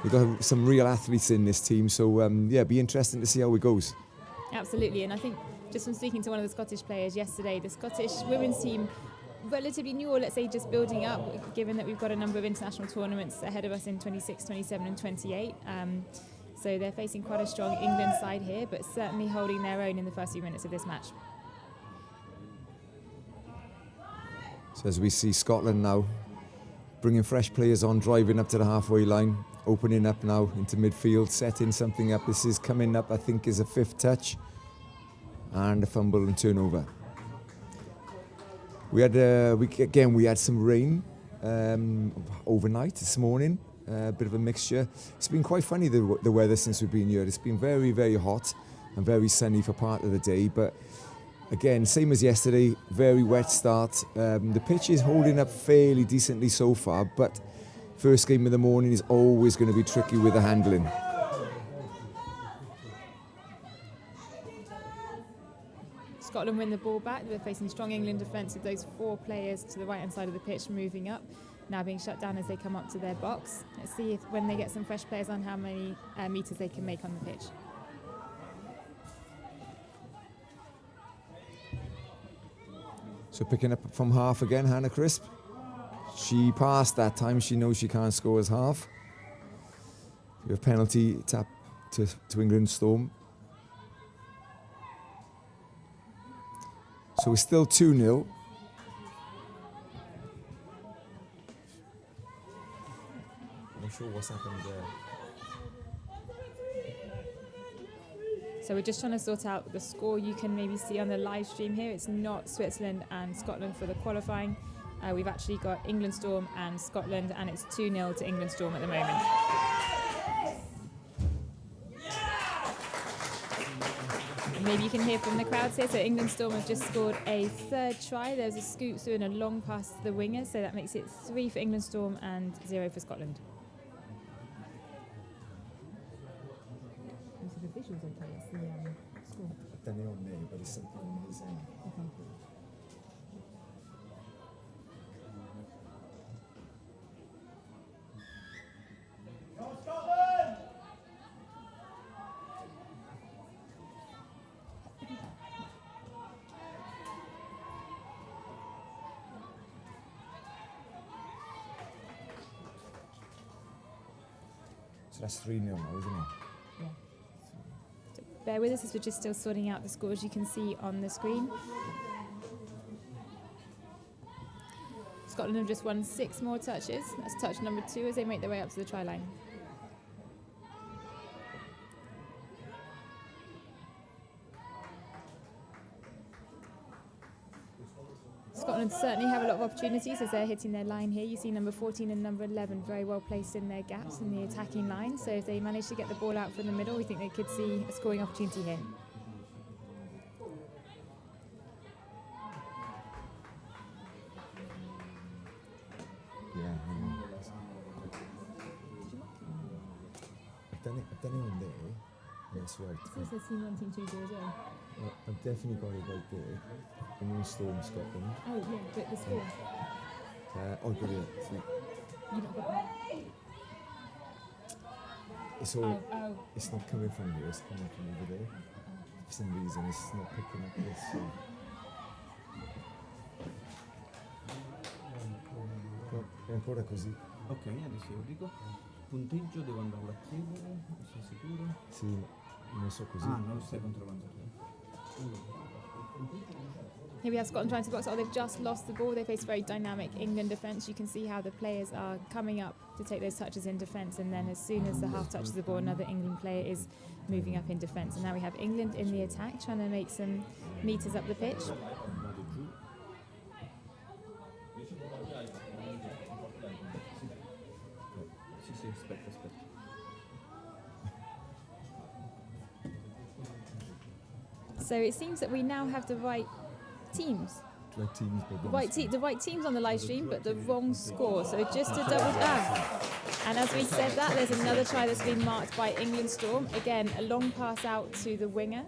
we've got some real athletes in this team. So yeah, be interesting to see how it goes. Absolutely, and I think just from speaking to one of the Scottish players yesterday, the Scottish women's team, relatively new, or let's say just building up, given that we've got a number of international tournaments ahead of us in 26, 27 and 28. So they're facing quite a strong England side here, but certainly holding their own in the first few minutes of this match. So as we see Scotland now bringing fresh players on, driving up to the halfway line, opening up now into midfield, setting something up. This is coming up, I think, is a 5th touch and a fumble and turnover. We had some rain overnight this morning, a bit of a mixture. It's been quite funny, the weather since we've been here. It's been very, very hot and very sunny for part of the day, but again, same as yesterday, very wet start. The pitch is holding up fairly decently so far, but first game of the morning is always going to be tricky with the handling. Scotland win the ball back. They're facing strong England defence with those 4 players to the right-hand side of the pitch moving up, now being shut down as they come up to their box. Let's see if when they get some fresh players on how many metres they can make on the pitch. So picking up from half again, Hannah Crisp. She passed that time. She knows she can't score as half. We have penalty tap to England Storm. So we're still 2-0. I'm not sure what's happened there. So we're just trying to sort out the score. You can maybe see on the live stream here, it's not Switzerland and Scotland for the qualifying. We've actually got England Storm and Scotland, and it's 2-0 to England Storm at the moment. And maybe you can hear from the crowds here. So England Storm have just scored a 3rd try. There's a scoop through and a long pass to the winger. So that makes it 3 for England Storm and 0 for Scotland. The visuals okay, it's the score. I've done it on there, but it's something on his end. Okay. So that's 3-0 now, isn't it? Yeah. So bear with us as we're just still sorting out the scores you can see on the screen. Scotland have just won 6 more touches. That's touch number 2 as they make their way up to the try line. Scotland certainly have a lot of opportunities as they're hitting their line here. You see number 14 and number 11 very well placed in their gaps in the attacking line. So if they manage to get the ball out from the middle, we think they could see a scoring opportunity here. Yeah, I've done it on there. That's right. It says team 1, team 2, 0, 0. Well, I've definitely got it right there. England Storm, Scotland. Oh, yeah, but the score. Oh, got it. You not got that? It's all. Oh. It's not coming from here. It's coming from over there. For some reason, it's not picking up this. So. No, è ancora così. Ok, adesso io dico. Punteggio devo andarlo a chiedere, sei sicuro? Sì, non so così. Ah, non lo stai controllando. Here we have Scotland trying to box out. They've just lost the ball. They face very dynamic England defence. You can see how the players are coming up to take those touches in defence, and then as soon as the half touches the ball, another England player is moving up in defence. And now we have England in the attack, trying to make some metres up the pitch. Sì, aspetta. So it seems that we now have the right teams. The right teams on the live stream, but the wrong score. So just to double and as we said that, there's another try that's been marked by England Storm. Again, a long pass out to the winger.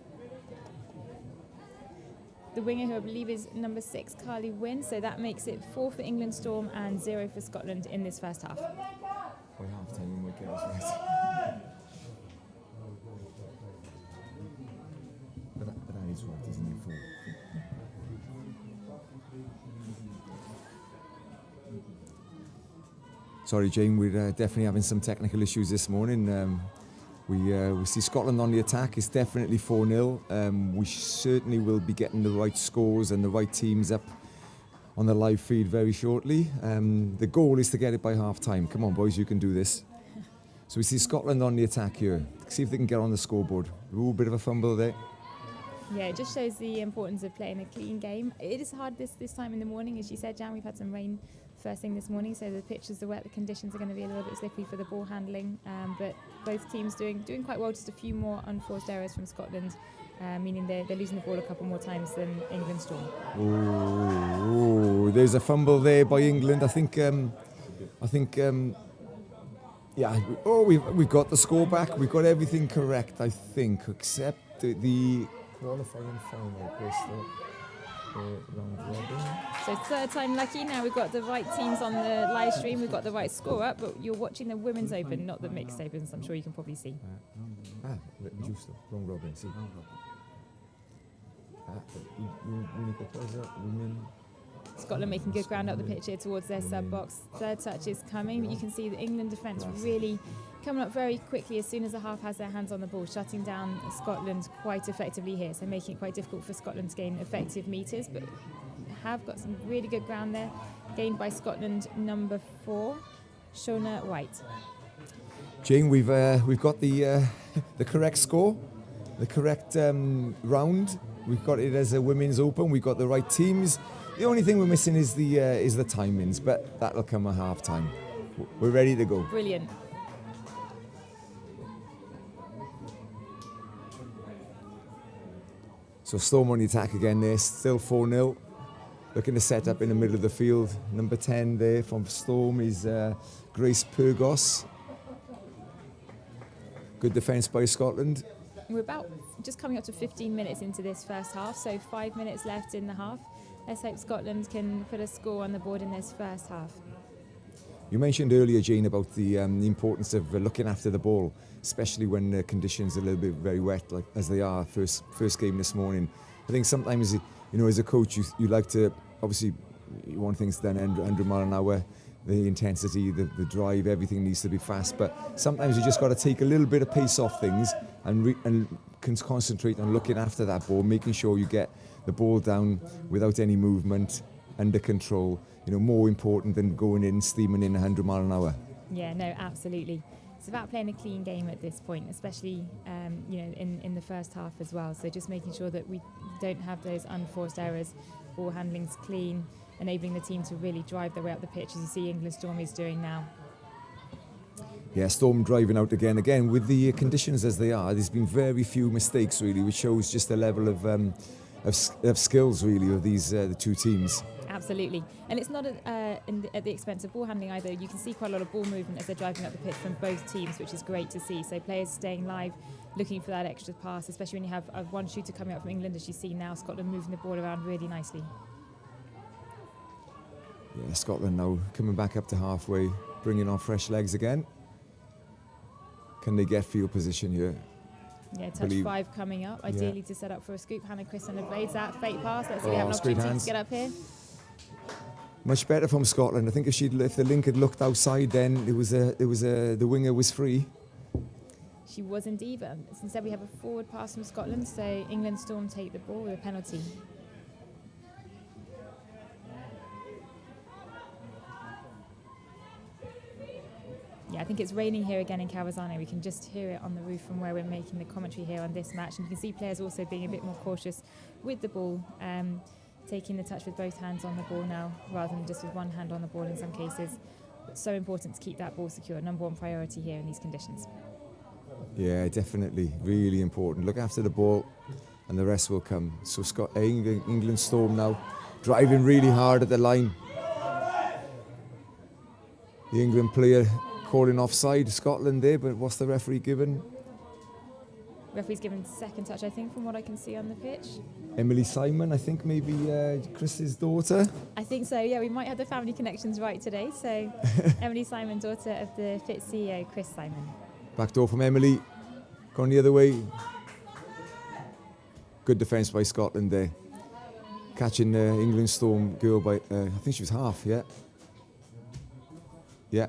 The winger, who I believe is number 6, Carly Wynn. So that makes it 4 for England Storm and 0 for Scotland in this first half. By half time, we might get us right. That's right, isn't it? Four. Sorry, Jane, we're definitely having some technical issues this morning. We see Scotland on the attack. It's definitely 4-0. We certainly will be getting the right scores and the right teams up on the live feed very shortly. The goal is to get it by half-time. Come on, boys, you can do this. So we see Scotland on the attack here. See if they can get on the scoreboard. Ooh, bit of a fumble there. Yeah, it just shows the importance of playing a clean game. It is hard this time in the morning, as you said, Jan. We've had some rain first thing this morning, so the pitches are wet. The conditions are going to be a little bit slippery for the ball handling. But both teams doing quite well. Just a few more unforced errors from Scotland, meaning they're losing the ball a couple more times than England Storm. Oh, there's a fumble there by England. I think. Yeah. Oh, we've got the score back. We've got everything correct, I think, except the qualifying final, Bristol. Round robin. So third time lucky. Now we've got the right teams on the live stream. We've got the right score up, but you're watching the Women's Open, not the Mixed Opens. I'm sure you can probably see. Giusto, wrong robin, sì. L'unica cosa, women. Scotland making good ground up the pitch here towards their sub box. Third touch is coming, but you can see the England defence really coming up very quickly as soon as the half has their hands on the ball, shutting down Scotland quite effectively here, so making it quite difficult for Scotland to gain effective metres, but have got some really good ground there, gained by Scotland number 4, Shona White. Jane, we've got the correct score, the correct round. We've got it as a Women's Open. We've got the right teams. The only thing we're missing is the timings, but that'll come at half time. We're ready to go. Brilliant. So Storm on the attack again there, still 4-0. Looking to set up in the middle of the field. Number 10 there from Storm is Grace Pyrgos. Good defence by Scotland. We're about just coming up to 15 minutes into this first half, so 5 minutes left in the half. Let's hope Scotland can put a score on the board in this first half. You mentioned earlier, Jane, about the importance of looking after the ball, especially when the conditions are a little bit very wet, like as they are first game this morning. I think sometimes, as a coach, you like to, obviously, you want things done 100 mile an hour, the intensity, the drive, everything needs to be fast. But sometimes you just got to take a little bit of pace off things and concentrate on looking after that ball, making sure you get the ball down without any movement, under control. More important than going in, steaming in 100 mile an hour. Yeah, no, absolutely. It's about playing a clean game at this point, especially in the first half as well. So just making sure that we don't have those unforced errors, ball handling's clean, enabling the team to really drive their way up the pitch, as you see England Storm is doing now. Yeah, Storm driving out again. Again, with the conditions as they are, there's been very few mistakes really, which shows just the level of skills really of these the two teams. Absolutely, and it's not at the expense of ball handling either. You can see quite a lot of ball movement as they're driving up the pitch from both teams, which is great to see. So players staying live, looking for that extra pass, especially when you have one shooter coming up from England, as you see now, Scotland moving the ball around really nicely. Yeah, Scotland now coming back up to halfway, bringing on fresh legs again. Can they get field position here? Yeah, touch 5 coming up, ideally to set up for a scoop. Hannah Christen evades that fake pass. Let's see if we have an opportunity to get up here. Much better from Scotland. I think if the link had looked outside, then the winger was free. She was indeed, but instead we have a forward pass from Scotland, so England Storm take the ball with a penalty. Yeah, I think it's raining here again in Calvazano. We can just hear it on the roof from where we're making the commentary here on this match. And you can see players also being a bit more cautious with the ball, taking the touch with both hands on the ball now, rather than just with one hand on the ball in some cases. But so important to keep that ball secure, number one priority here in these conditions. Yeah, definitely, really important. Look after the ball and the rest will come. So England Storm now driving really hard at the line. The England player calling offside, Scotland there, but what's the referee given? Referee's given second touch, I think, from what I can see on the pitch. Emily Simon, I think maybe Chris's daughter. I think so, yeah, we might have the family connections right today. So Emily Simon, daughter of the FIT CEO, Chris Simon. Back door from Emily, gone the other way. Good defence by Scotland there. Catching the England Storm girl by, I think she was half, yeah. Yeah.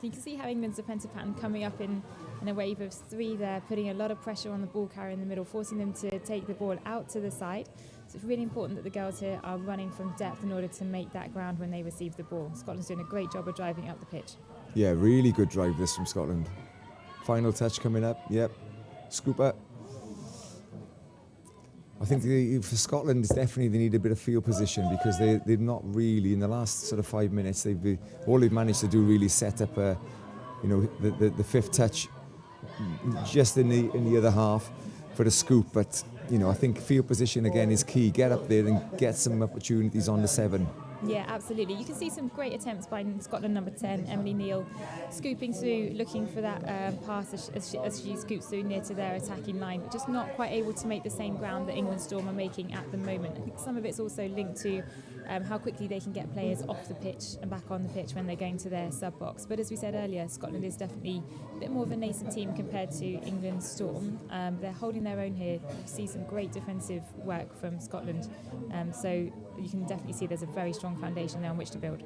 You can see how England's defensive pattern coming up in a wave of 3 there, putting a lot of pressure on the ball carrier in the middle, forcing them to take the ball out to the side. So it's really important that the girls here are running from depth in order to make that ground when they receive the ball. Scotland's doing a great job of driving up the pitch. Yeah, really good drive this from Scotland. Final touch coming up, yep. Scooper. I think for Scotland, it's definitely they need a bit of field position because they've not really, in the last sort of 5 minutes, all they've managed to do really set up the 5th touch just in the other half for the scoop. But, I think field position again is key. Get up there and get some opportunities on the 7. Yeah, absolutely. You can see some great attempts by Scotland number 10, Emily Neal, scooping through, looking for that pass as she scoops through near to their attacking line, but just not quite able to make the same ground that England Storm are making at the moment. I think some of it's also linked to how quickly they can get players off the pitch and back on the pitch when they're going to their sub-box. But as we said earlier, Scotland is definitely a bit more of a nascent team compared to England Storm. They're holding their own here. You see some great defensive work from Scotland. So you can definitely see there's a very strong foundation there on which to build.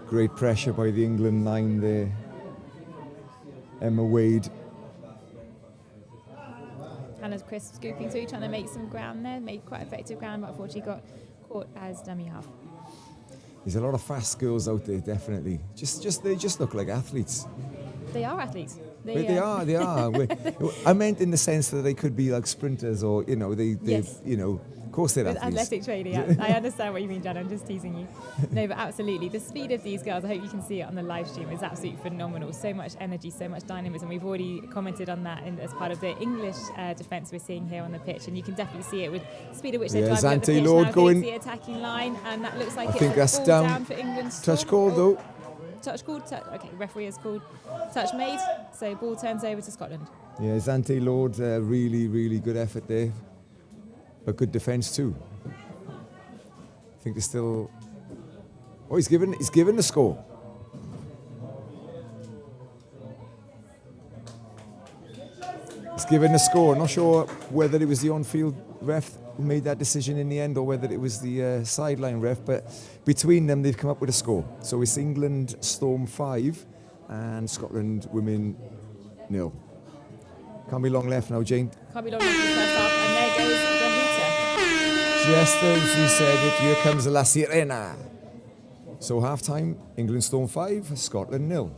Great pressure by the England 9 there. Emma Wade. Hannah Crisp scooping through, trying to make some ground there, made quite effective ground, but unfortunately got caught as dummy half. There's a lot of fast girls out there, definitely. They just look like athletes. They are athletes. They are. I meant in the sense that they could be like sprinters, or Yes. of course they're With athletes. athletic training, yeah. I understand what you mean, Jan. I'm just teasing you. No, but absolutely, the speed of these girls, I hope you can see it on the live stream, is absolutely phenomenal. So much energy, so much dynamism. We've already commented on that as part of the English defence we're seeing here on the pitch, and you can definitely see it with the speed at which they're driving up the Zante pitch Lord now, going the attacking line, and that looks like I it's think a that's ball down. for England. Touch called though. Touch called. Okay, referee has called. Touch made. So ball turns over to Scotland. Yeah, Zante Lord, really, really good effort there, but good defence too. I think they're still. Oh, he's given the score. He's given the score. Not sure whether it was the on-field ref who made that decision in the end, or whether it was the sideline ref. But between them, they've come up with a score. So it's England Storm 5 and Scotland Women 0. Can't be long left now, Jane. Can't be long left in the first half, and there goes the hooter. Just as we said it, here comes La Sirena. So half-time, England Storm 5, Scotland 0.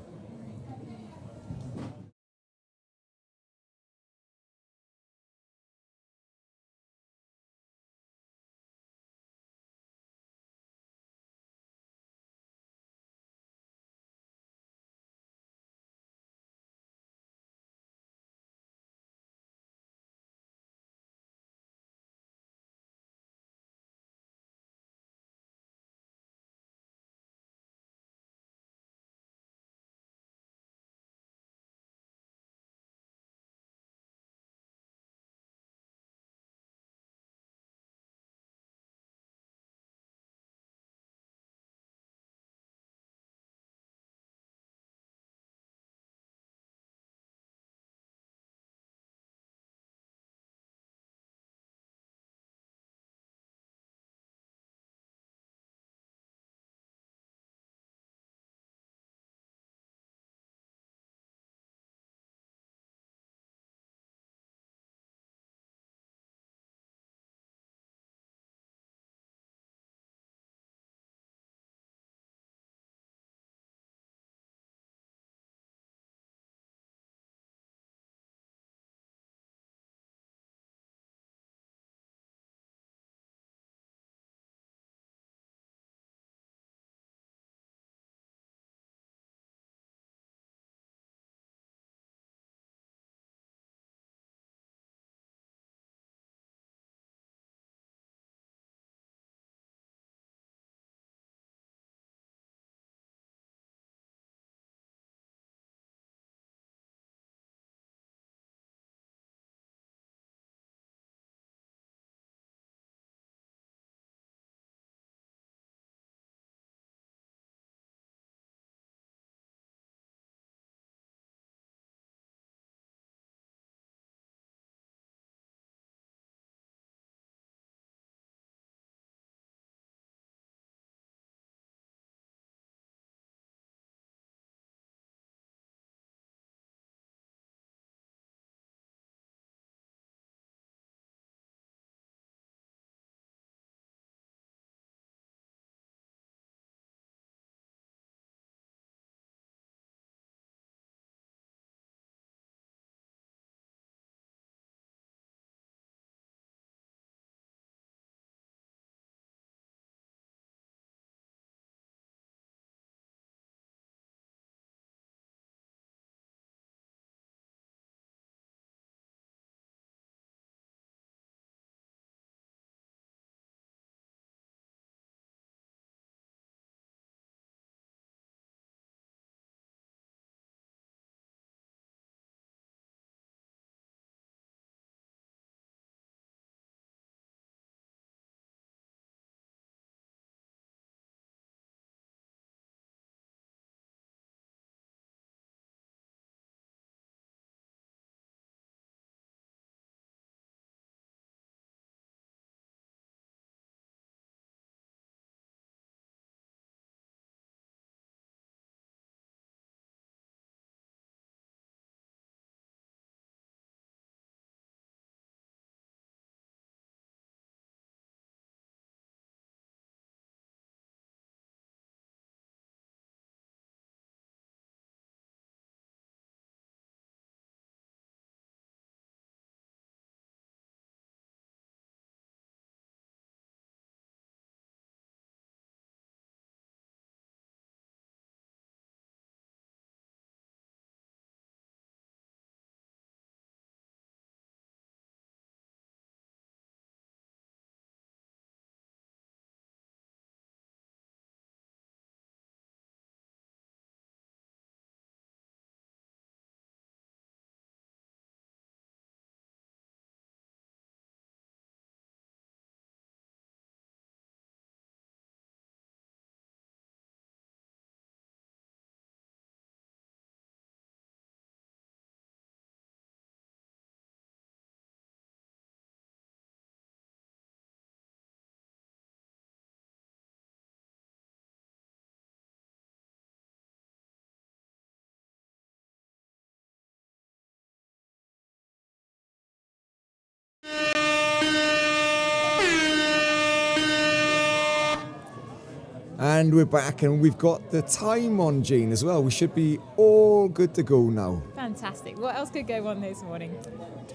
And we're back, and we've got the time on, Jane, as well. We should be all good to go now. Fantastic. What else could go on this morning?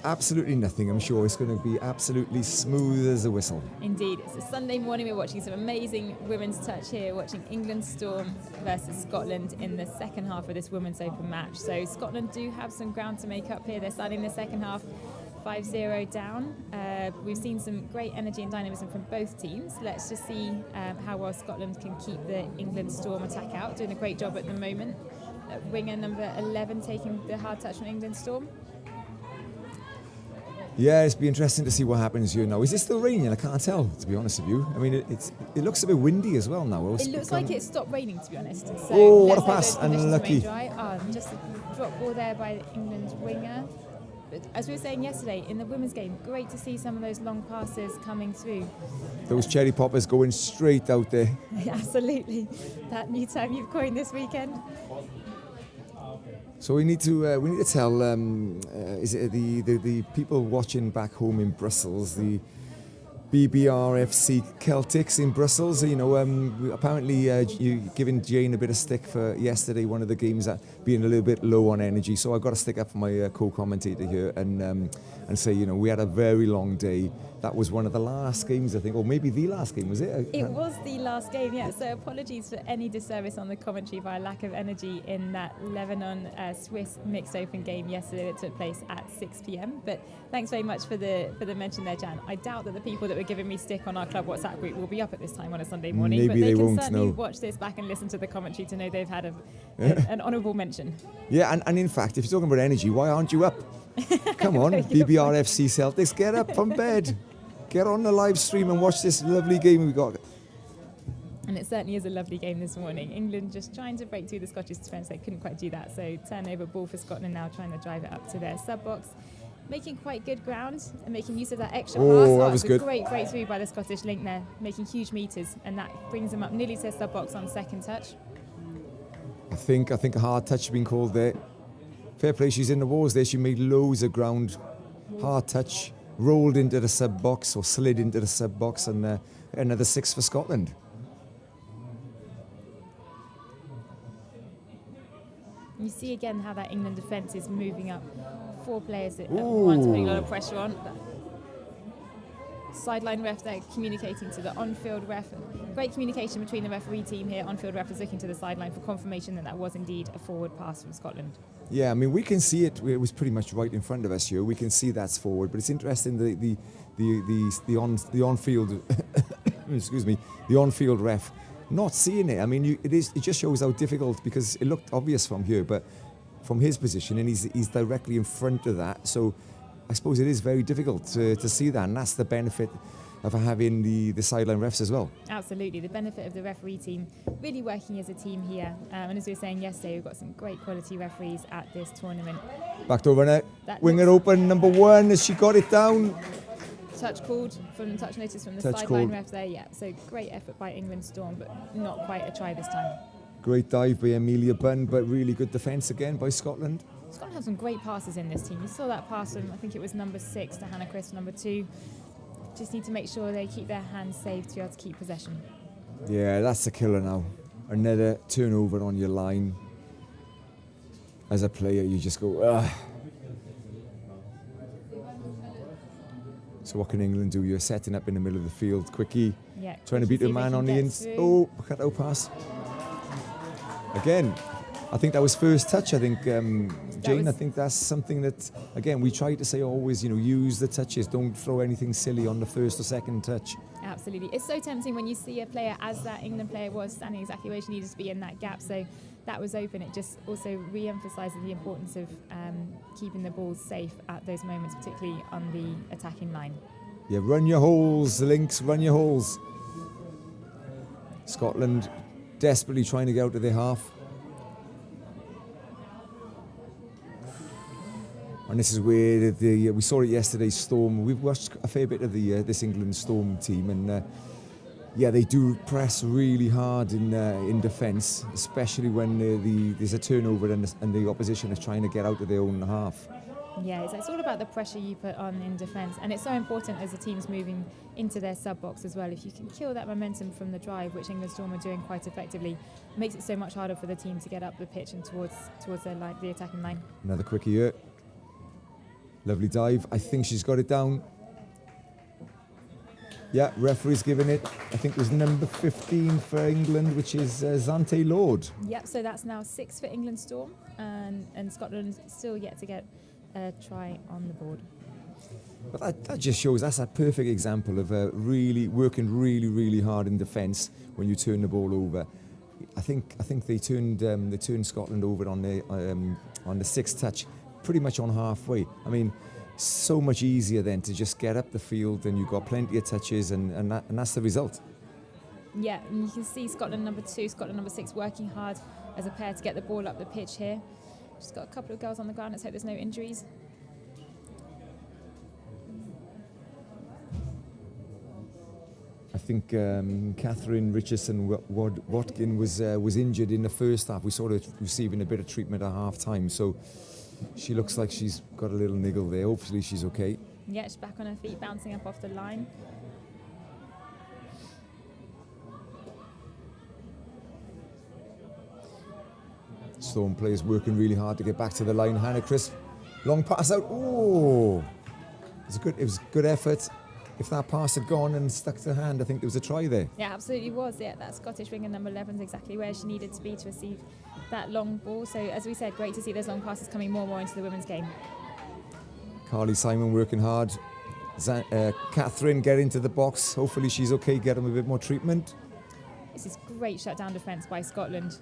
Absolutely nothing. I'm sure it's going to be absolutely smooth as a whistle. Indeed. It's a Sunday morning. We're watching some amazing women's touch here, watching England Storm versus Scotland in the second half of this Women's Open match. So Scotland do have some ground to make up here. They're starting the second half 5-0 down. We've seen some great energy and dynamism from both teams. Let's just see how well Scotland can keep the England Storm attack out. Doing a great job at the moment. Winger number 11 taking the hard touch from England Storm. Yeah, it's be interesting to see what happens here now. Is it still raining? I can't tell, to be honest with you. I mean, it looks a bit windy as well now. It looks like it stopped raining, to be honest. So oh, what a pass! Unlucky. Just a drop ball there by England's winger. But as we were saying yesterday, in the women's game, great to see some of those long passes coming through. Those cherry poppers going straight out there. Absolutely. That new term you've coined this weekend. So we need to tell is it the people watching back home in Brussels, the BBRFC Celtics in Brussels. You know, apparently you giving Jane a bit of stick for yesterday, one of the games that being a little bit low on energy. So I've got to stick up for my co-commentator here and say, you know, we had a very long day. That was one of the last games, I think, or maybe the last game, was it? It was the last game, yeah. So apologies for any disservice on the commentary by lack of energy in that Lebanon-Swiss mixed open game yesterday that took place at 6 p.m. But thanks very much for the mention there, Jan. I doubt that the people that were giving me stick on our club WhatsApp group will be up at this time on a Sunday morning. Maybe but they can won't, certainly no. watch this back and listen to the commentary to know they've had an honourable mention. Yeah, and in fact, if you're talking about energy, why aren't you up? Come on, BBRFC Celtics, get up from bed. Get on the live stream and watch this lovely game we've got. And it certainly is a lovely game this morning. England just trying to break through the Scottish defence. They couldn't quite do that. So turnover ball for Scotland now, trying to drive it up to their sub-box. Making quite good ground and making use of that extra pass. That was good. A great breakthrough by the Scottish link there, making huge meters. And that brings them up nearly to their sub-box on second touch. I think a hard touch has been called there. Fair play, she's in the walls there. She made loads of ground. Hard touch. Rolled into the sub-box or slid into the sub-box and another 6 for Scotland. You see again how that England defence is moving up. 4 players at once, putting a lot of pressure on. Sideline ref there communicating to the on-field ref. Great communication between the referee team here. On-field ref is looking to the sideline for confirmation that was indeed a forward pass from Scotland. Yeah, I mean, we can see it. It was pretty much right in front of us here. We can see that's forward, but it's interesting the on-field excuse me, the on-field ref not seeing it. I mean, it just shows how difficult, because it looked obvious from here, but from his position, and he's directly in front of that. So I suppose it is very difficult to see that, and that's the benefit of having the sideline refs as well. Absolutely, the benefit of the referee team really working as a team here. And as we were saying yesterday, we've got some great quality referees at this tournament. Backdoor runner, winger open, number 1, as she got it down. Touch called from touch notice from the sideline ref there, yeah. So great effort by England Storm, but not quite a try this time. Great dive by Amelia Bunn, but really good defence again by Scotland. Scotland have some great passes in this team. You saw that pass from, I think it was number 6 to Hannah Crisp, number 2. Just need to make sure they keep their hands safe to be able to keep possession. Yeah, that's the killer now. Another turnover on your line. As a player, you just go, ugh. So what can England do? You're setting up in the middle of the field, quickie, trying to beat the man on the inside. Oh, cut out pass. Again, I think that was first touch. I think, Jane, I think that's something that, again, we try to say always, use the touches. Don't throw anything silly on the first or second touch. Absolutely. It's so tempting when you see a player, as that England player was, standing exactly where she needed to be in that gap. So that was open. It just also re-emphasises the importance of keeping the ball safe at those moments, particularly on the attacking line. Yeah, run your holes, Lynx, run your holes. Scotland desperately trying to get out of their half. And this is where we saw it yesterday, Storm. We've watched a fair bit of this England Storm team, and they do press really hard in defence, especially when there's a turnover and the opposition is trying to get out of their own half. Yeah, it's all about the pressure you put on in defence, and it's so important as the team's moving into their sub-box as well. If you can kill that momentum from the drive, which England Storm are doing quite effectively, it makes it so much harder for the team to get up the pitch and towards their the attacking line. Another quickie here. Lovely dive. I think she's got it down. Yeah, referee's giving it. I think it was number 15 for England, which is Zante Lord. Yep, so that's now 6 for England Storm, and Scotland still yet to get a try on the board. But that just shows that's a perfect example of really working really hard in defence when you turn the ball over. I think they turned Scotland over on the sixth touch, pretty much on halfway. I mean, so much easier then to just get up the field, and you've got plenty of touches, and that's the result. Yeah, and you can see Scotland number 2, Scotland number 6 working hard as a pair to get the ball up the pitch here. Just got a couple of girls on the ground. Let's hope there's no injuries. I think Catherine Richardson-Watkin was injured in the first half. We saw her receiving a bit of treatment at half time, so she looks like she's got a little niggle there. Hopefully she's okay. Yeah, she's back on her feet, bouncing up off the line. Storm players working really hard to get back to the line. Hannah Crisp, long pass out. Oh, it was a good effort. If that pass had gone and stuck to hand, I think there was a try there. Yeah, absolutely was. Yeah, that Scottish winger number 11 is exactly where she needed to be to receive that long ball. So, as we said, great to see those long passes coming more and more into the women's game. Carly Simon working hard. Catherine get into the box. Hopefully she's okay, get them a bit more treatment. This is great shutdown defence by Scotland.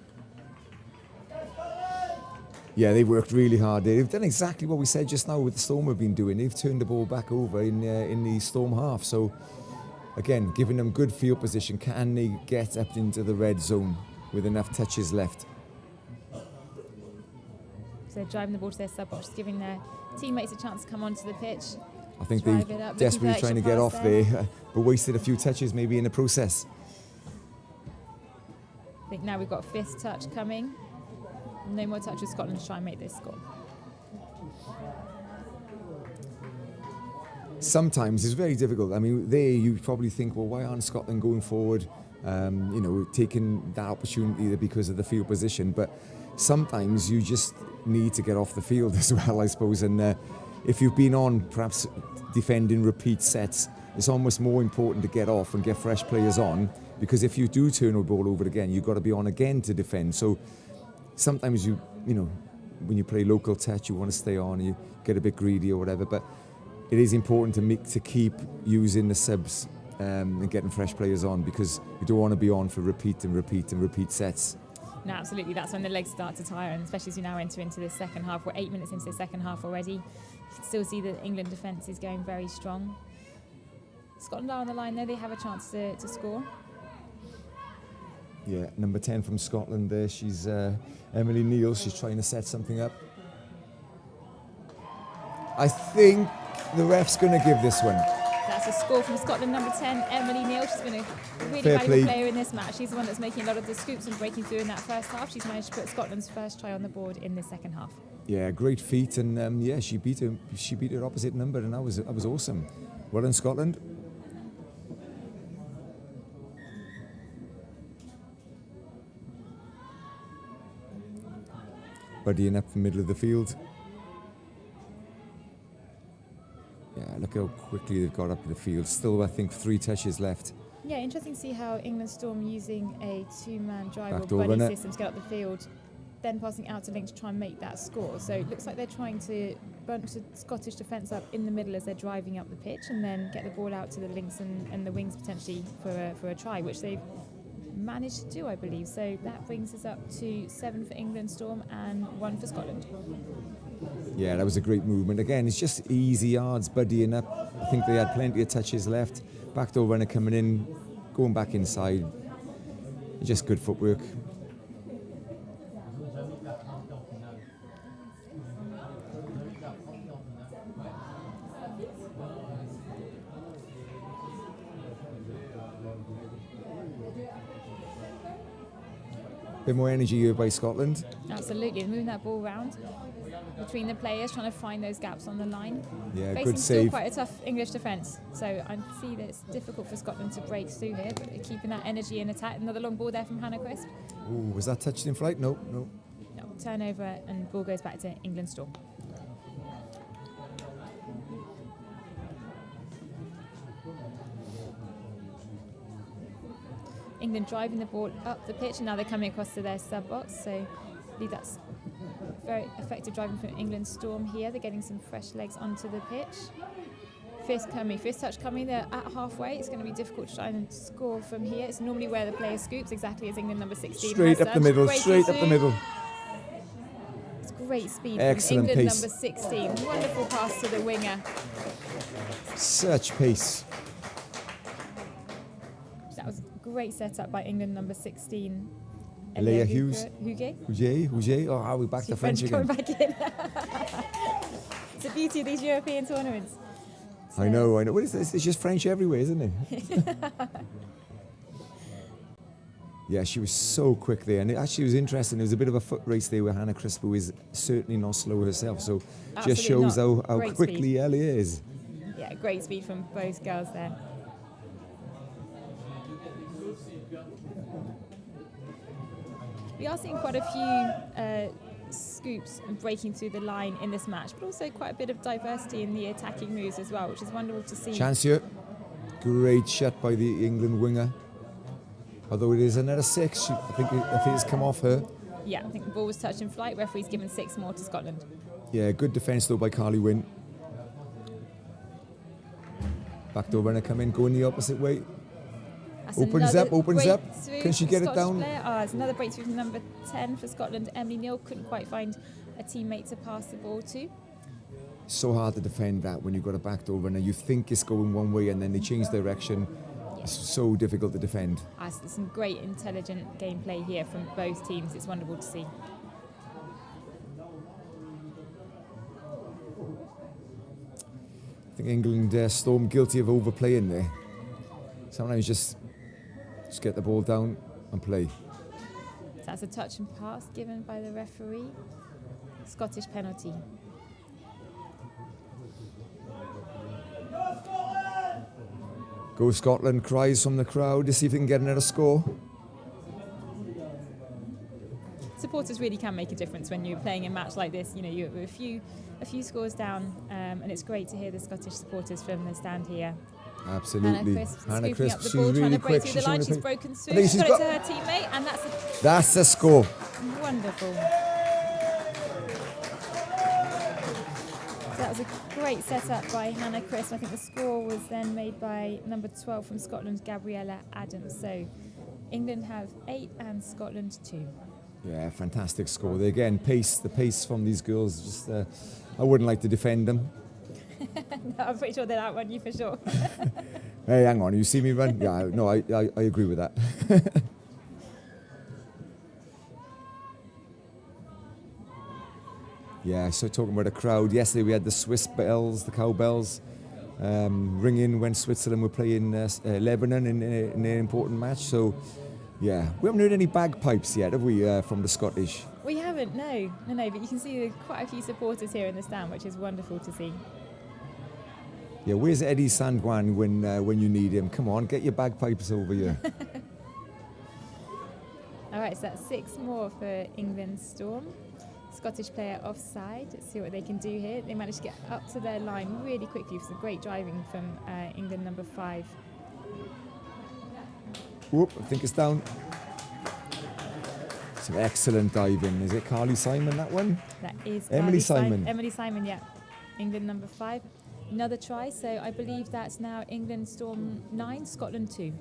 Yeah, they've worked really hard. They've done exactly what we said just now with the Storm have been doing. They've turned the ball back over in the Storm half. So, again, giving them good field position. Can they get up into the red zone with enough touches left? So they're driving the ball to their sub-box, giving their teammates a chance to come onto the pitch. I think they desperately trying to get off there, but wasted a few touches maybe in the process. I think now we've got a 5th touch coming. No more touches, Scotland to try and make this score. Sometimes it's very difficult. I mean, there you probably think, well, why aren't Scotland going forward? Taking that opportunity because of the field position. But sometimes you just need to get off the field as well, I suppose. And if you've been on perhaps defending repeat sets, it's almost more important to get off and get fresh players on, because if you do turn the ball over again, you've got to be on again to defend. So sometimes when you play local touch, you want to stay on, you get a bit greedy or whatever. But it is important to keep using the subs and getting fresh players on, because you don't want to be on for repeat sets. No, absolutely. That's when the legs start to tire, and especially as you now enter into the second half. We're 8 minutes into the second half already. You can still see the England defence is going very strong. Scotland are on the line though. They have a chance to score. Yeah, number 10 from Scotland there. She's Emily Neal. She's trying to set something up. I think the ref's going to give this one. That's a score from Scotland, number 10, Emily Neal. She's been a really Fair valuable play. player in this match. She's the one that's making a lot of the scoops and breaking through in that first half. She's managed to put Scotland's first try on the board in the second half. Yeah, great feat, and she beat her opposite number, and that was awesome. Well done, Scotland. Buddying up the middle of the field. Yeah, look how quickly they've got up the field. Still, I think 3 touches left. Yeah, interesting to see how England Storm using a 2-man drive Backdoor or buddy runner. system to get up the field, then passing out to Link to try and make that score. So it looks like they're trying to bunch the Scottish defence up in the middle as they're driving up the pitch, and then get the ball out to the links and the wings potentially for a try, which they've managed to do, I believe. So that brings us up to 7 for England Storm and 1 for Scotland. Yeah, that was a great movement. Again, it's just easy yards, buddying up. I think they had plenty of touches left. Backdoor runner coming in, going back inside. Just good footwork. bit more energy here by Scotland. Absolutely, moving that ball around between the players, trying to find those gaps on the line. Yeah, Facing good still save. quite a tough English defence, so I see that it's difficult for Scotland to break through here, but they're keeping that energy in attack. Another long ball there from Hannah Crisp. Ooh, was that touched in flight? No. No, turnover and ball goes back to England Storm. England driving the ball up the pitch, and now they're coming across to their sub box, so I believe that's very effective driving from England Storm here. They're getting some fresh legs onto the pitch. First touch coming, they're at halfway. It's going to be difficult to try and score from here. It's normally where the player scoops, exactly as England number 16 Straight up the middle, straight up the middle. It's great speed Excellent from England pace. number 16. Wonderful pass to the winger. Such pace. That was a great setup by England number 16. Leia Hughes. Huguet. Oh, we're back to French Going again. back in. It's the beauty of these European tournaments. I know. What is this? It's just French everywhere, isn't it? Yeah, she was so quick there. And it actually was interesting. There was a bit of a foot race there with Hannah Crisp, who is certainly not slow herself. So Absolutely just shows not. how Great quickly speed. Ellie is. Yeah, great speed from both girls there. We are seeing quite a few scoops and breaking through the line in this match, but also quite a bit of diversity in the attacking moves as well, which is wonderful to see. Chance here. Great shot by the England winger. Although it is another 6, I think it's come off her. Yeah, I think the ball was touched in flight. Referee's given 6 more to Scotland. Yeah, good defence though by Carly Wynn. Backdoor runner come in, going the opposite way. That's Opens another up. breakthrough Can she from get it Scottish down? player. Oh, it's another breakthrough from number 10 for Scotland. Emily Neal couldn't quite find a teammate to pass the ball to. So hard to defend that when you've got a backdoor runner. You think it's going one way and then they change direction. It's so difficult to defend. There's some great intelligent gameplay here from both teams. It's wonderful to see. I think England Storm guilty of overplaying there. Sometimes just get the ball down and play. So that's a touch and pass given by the referee. Scottish penalty. Go Scotland, cries from the crowd to see if they can get another score. Supporters really can make a difference when you're playing a match like this. You know, you're a few scores down, and it's great to hear the Scottish supporters from the stand here. Absolutely. Hannah Crisp she's scooping up the ball, trying really to break quick. through the line. She's broken through. She's got it to her teammate, and that's the score. Wonderful. So that was a great setup by Hannah Crisp. I think the score was then made by number 12 from Scotland, Gabriella Adams. So England have 8 and Scotland 2. Yeah, fantastic score. They, again, the pace from these girls. Just, I wouldn't like to defend them. No, I'm pretty sure they'll outrun you for sure. Hey, hang on, you see me run? Yeah, no, I agree with that. Yeah, so talking about the crowd, yesterday we had the Swiss bells, the cowbells, ringing when Switzerland were playing Lebanon in an important match. So, yeah, we haven't heard any bagpipes yet, have we, from the Scottish? We haven't, no, but you can see there are quite a few supporters here in the stand, which is wonderful to see. Yeah, where's Eddie Sandwan when you need him? Come on, get your bagpipes over here. All right, so that's 6 more for England Storm. Scottish player offside. Let's see what they can do here. They managed to get up to their line really quickly with some great driving from England number 5. Whoop, I think it's down. Some excellent diving. Is it Carly Simon, that one? That is Emily Simon. Emily Simon, yeah. England number 5. Another try, so I believe that's now England Storm 9, Scotland 2.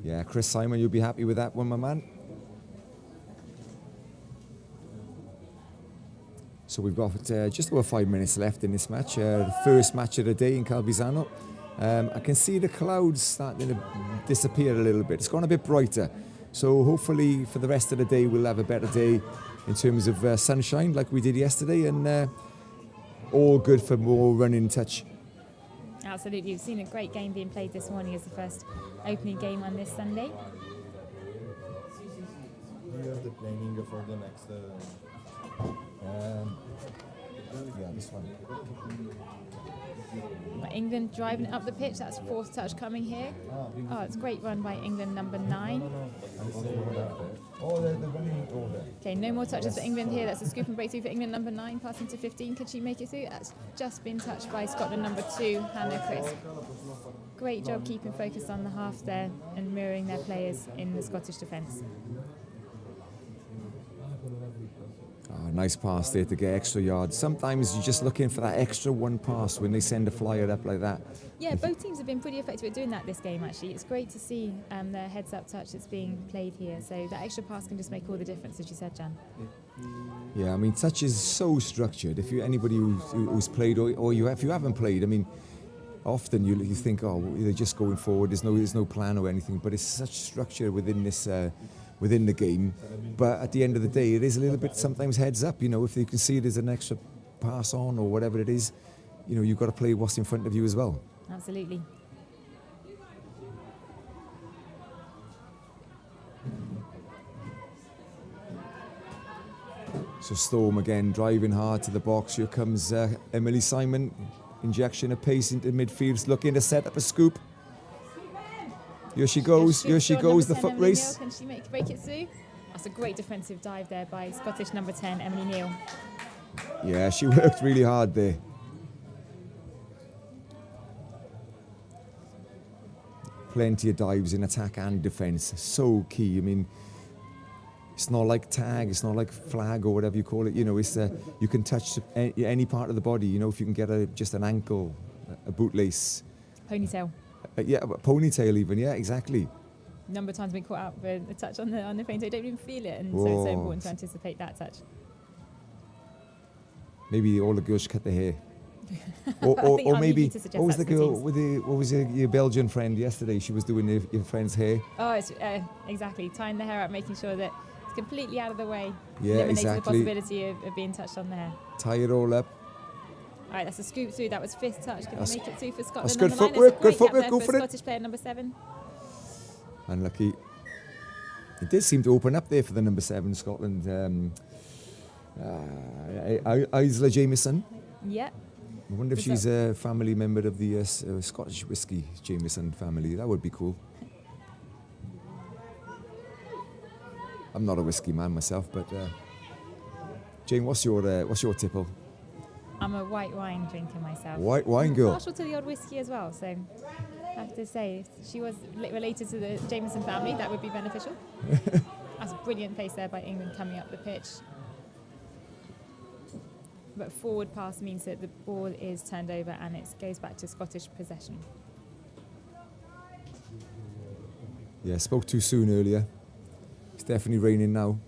Yeah, Chris Simon, you'll be happy with that one, my man. So we've got just over 5 minutes left in this match, the first match of the day in Calvisano. I can see the clouds starting to disappear a little bit. It's gone a bit brighter. So hopefully for the rest of the day we'll have a better day in terms of sunshine like we did yesterday, and all good for more running touch. Absolutely. You've seen a great game being played this morning as the first opening game on this Sunday. do you have the planning for the next? Yeah, this one. But England driving up the pitch. That's fourth touch coming here. Oh, it's a great run by England, number 9. Oh, they're running over. Okay, no more touches for England here. That's a scoop and breakthrough for England, number 9, passing to 15. Could she make it through? That's just been touched by Scotland, number 2, Hannah Crisp. Great job keeping focus on the half there and mirroring their players in the Scottish defence. Oh, nice pass there to get extra yards. Sometimes you're just looking for that extra one pass when they send a flyer up like that. Yeah, both teams have been pretty effective at doing that this game, actually. It's great to see the heads-up touch that's being played here. So that extra pass can just make all the difference, as you said, Jan. Yeah, I mean, touch is so structured. If you anybody who's played or if you haven't played, I mean, often you think, oh, they're just going forward. There's no plan or anything, but it's such structure within this within the game. But at the end of the day, it is a little bit sometimes heads up. You know, if you can see there's an extra pass on or whatever it is, you know, you've got to play what's in front of you as well. Absolutely. So Storm again driving hard to the box. Here comes Emily Simon. Injection of pace into midfield, looking to set up a scoop. Here she goes, the foot race. Neal, can she break it through? That's a great defensive dive there by Scottish number 10, Emily Neal. Yeah, she worked really hard there. Plenty of dives in attack and defence, so key. I mean, it's not like tag, it's not like flag or whatever you call it. You know, it's you can touch any part of the body. You know, if you can get just an ankle, a bootlace, Ponytail. Yeah, a ponytail even. Yeah, exactly. Number of times been caught out with a touch on the ponytail. You don't even feel it, and so it's so important to anticipate that touch. Maybe all the girls should cut their hair. or maybe what was the girl with your Belgian friend yesterday? She was doing your friend's hair. Oh, it's exactly tying the hair up, making sure that it's completely out of the way. Yeah, eliminating exactly. the possibility of being touched on the hair. Tie it all up. All right, that's a scoop through. That was 5th touch. Can we make it through for Scotland? That's good on the line? footwork. Good footwork. Go for for it. Scottish player number 7. Unlucky. It did seem to open up there for the number 7 Scotland. Isla Jamieson. Yeah. I wonder if she's a family member of the Scottish whiskey Jameson family. That would be cool. I'm not a whiskey man myself, but Jane, what's your tipple? I'm a white wine drinker myself. White wine girl. Partial to the odd whiskey as well, so I have to say, if she was related to the Jameson family, that would be beneficial. That's a brilliant pace there by England coming up the pitch. But forward pass means that the ball is turned over and it goes back to Scottish possession. Yeah, spoke too soon earlier. It's definitely raining now.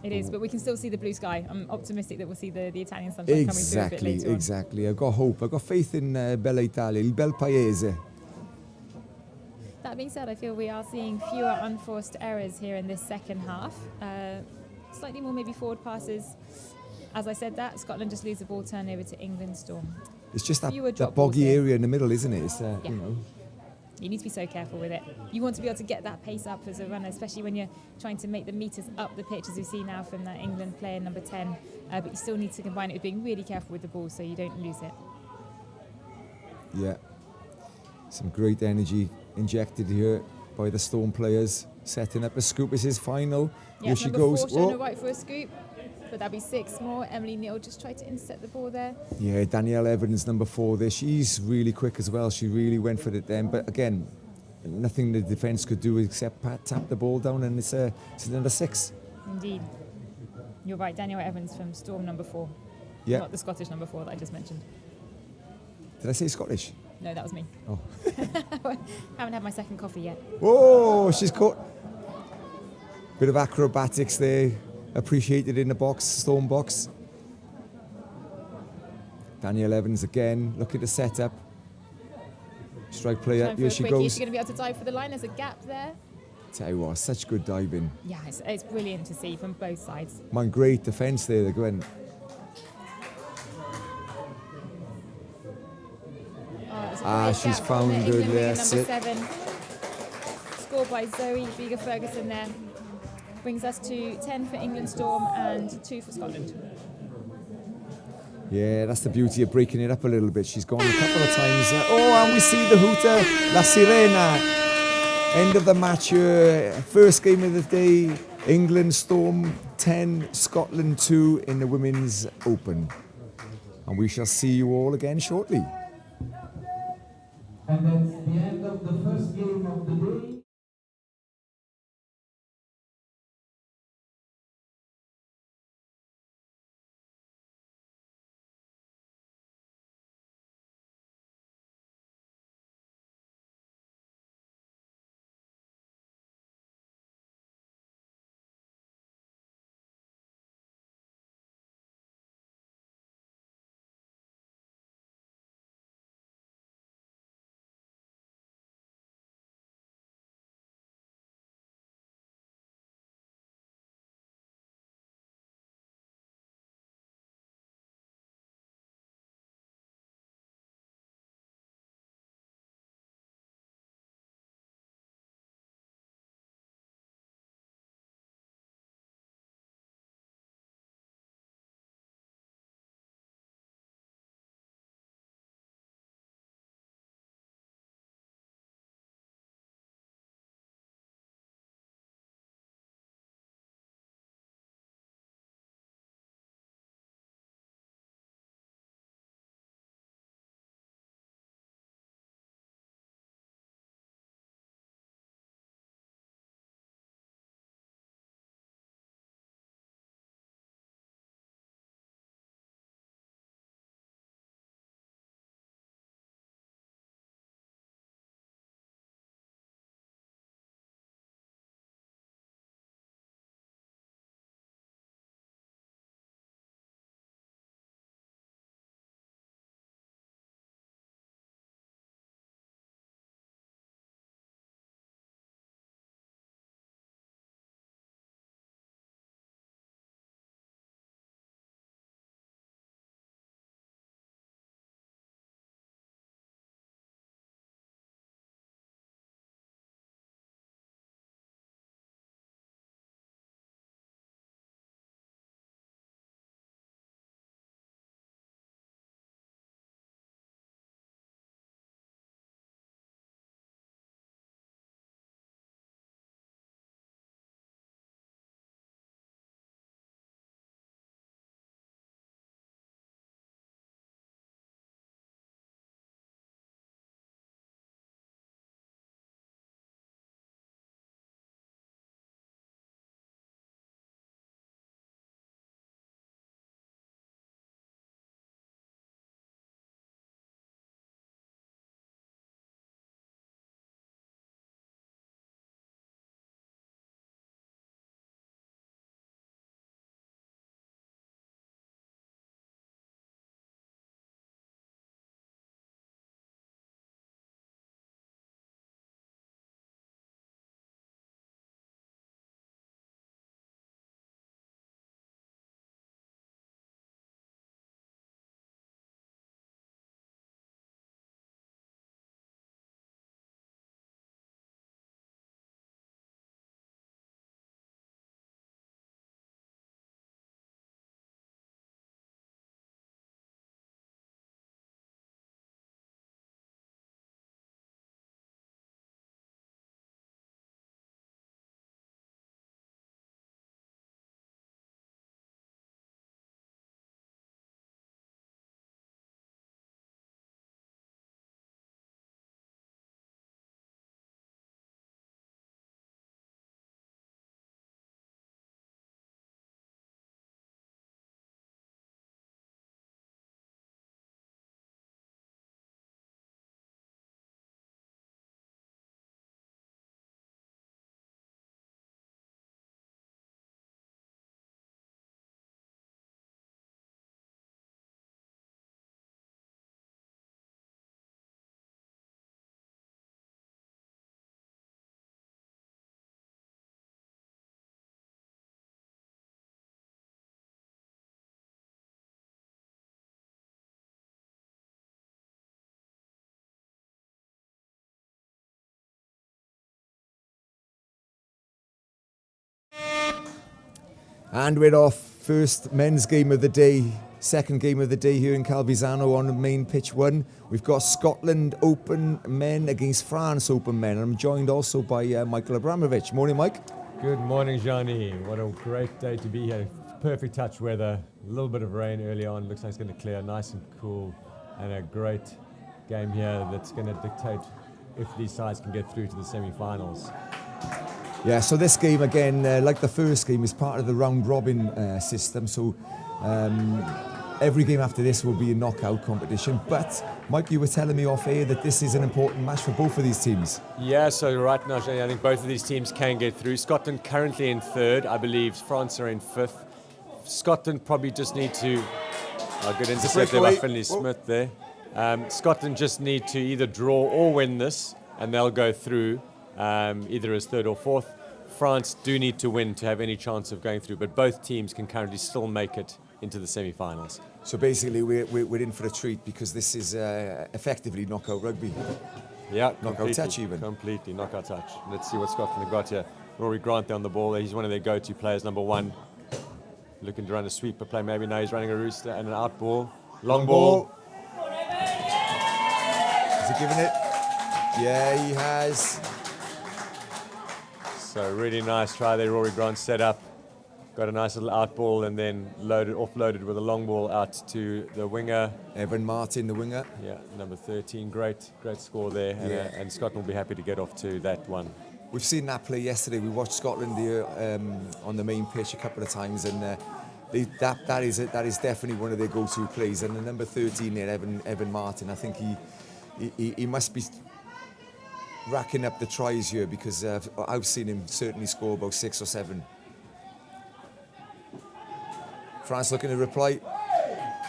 It is, but we can still see the blue sky. I'm optimistic that we'll see the Italian sunshine coming through a bit later on. Exactly. I've got hope. I've got faith in Bella Italia, il bel paese. That being said, I feel we are seeing fewer unforced errors here in this second half. Slightly more maybe forward passes. As I said that, Scotland just lose the ball turnover to England Storm. It's just that boggy area in the middle, isn't it? It's, yeah. You know. You need to be so careful with it. You want to be able to get that pace up as a runner, especially when you're trying to make the metres up the pitch, as we see now from that England player number 10. But you still need to combine it with being really careful with the ball so you don't lose it. Yeah. Some great energy injected here by the Storm players. Setting up a scoop. This is final. Yeah, here she number goes. 4 showing her right for a scoop. But that'll be 6 more. Emily Neal just tried to intercept the ball there. Yeah, Danielle Evans, number 4 there. She's really quick as well. She really went for it then. But again, nothing the defence could do except tap the ball down, and it's number 6. Indeed. You're right, Danielle Evans from Storm number 4. Yeah. Not the Scottish number 4 that I just mentioned. Did I say Scottish? No, that was me. Oh. Haven't had my second coffee yet. Oh, she's caught. Bit of acrobatics there. Appreciated in the box, Storm box. Danielle Evans again, looking to set up. Strike player, here she goes. She's going to be able to dive for the line. There's a gap there. Tell you what, such good diving. Yeah, it's brilliant to see from both sides. Man, great defence there, Gwen. She's found good there. Number 7. Scored by Zoe Bega Ferguson there. brings us to 10 for England Storm and 2 for Scotland. Yeah, that's the beauty of breaking it up a little bit. She's gone a couple of times. And we see the hooter, La Sirena. End of the match, first game of the day. England Storm 10, Scotland 2 in the Women's Open. And we shall see you all again shortly. And that's the end of the first game of the day. And we're off. First men's game of the day, second game of the day here in Calvisano on the main pitch 1. We've got Scotland Open men against France Open men. And I'm joined also by Michael Abramovich. Morning, Mike. Good morning, Gianni. What a great day to be here. Perfect touch weather, a little bit of rain early on. Looks like it's going to clear, nice and cool. And a great game here that's going to dictate if these sides can get through to the semi-finals. Yeah, so this game again, like the first game, is part of the round-robin system. So every game after this will be a knockout competition. But Mike, you were telling me off air that this is an important match for both of these teams. Yeah, so right now, Gianni, I think both of these teams can get through. Scotland currently in third, I believe. France are in fifth. Scotland probably just need to. Good intercept there by Finlay Smith there. Scotland just need to either draw or win this, and they'll go through. Either as third or fourth. France do need to win to have any chance of going through, but both teams can currently still make it into the semi-finals. So basically we're in for a treat because this is effectively knockout rugby. Yeah, knockout touch even. Completely, knockout touch. Let's see what Scotland have got here. Rory Grant there on the ball. He's one of their go-to players, number 1. Looking to run a sweeper play, maybe now he's running a rooster and an out ball. Long ball. Is he giving it? Yeah, he has. So really nice try there, Rory Grant set up. Got a nice little out ball and then offloaded with a long ball out to the winger. Evan Martin, the winger. Yeah, number 13, great score there. Yeah. And Scotland will be happy to get off to that one. We've seen that play yesterday. We watched Scotland here on the main pitch a couple of times, and that is definitely one of their go-to plays. And the number 13 there, Evan Martin, I think he must be racking up the tries here because I've seen him certainly score about 6 or 7. France looking to reply.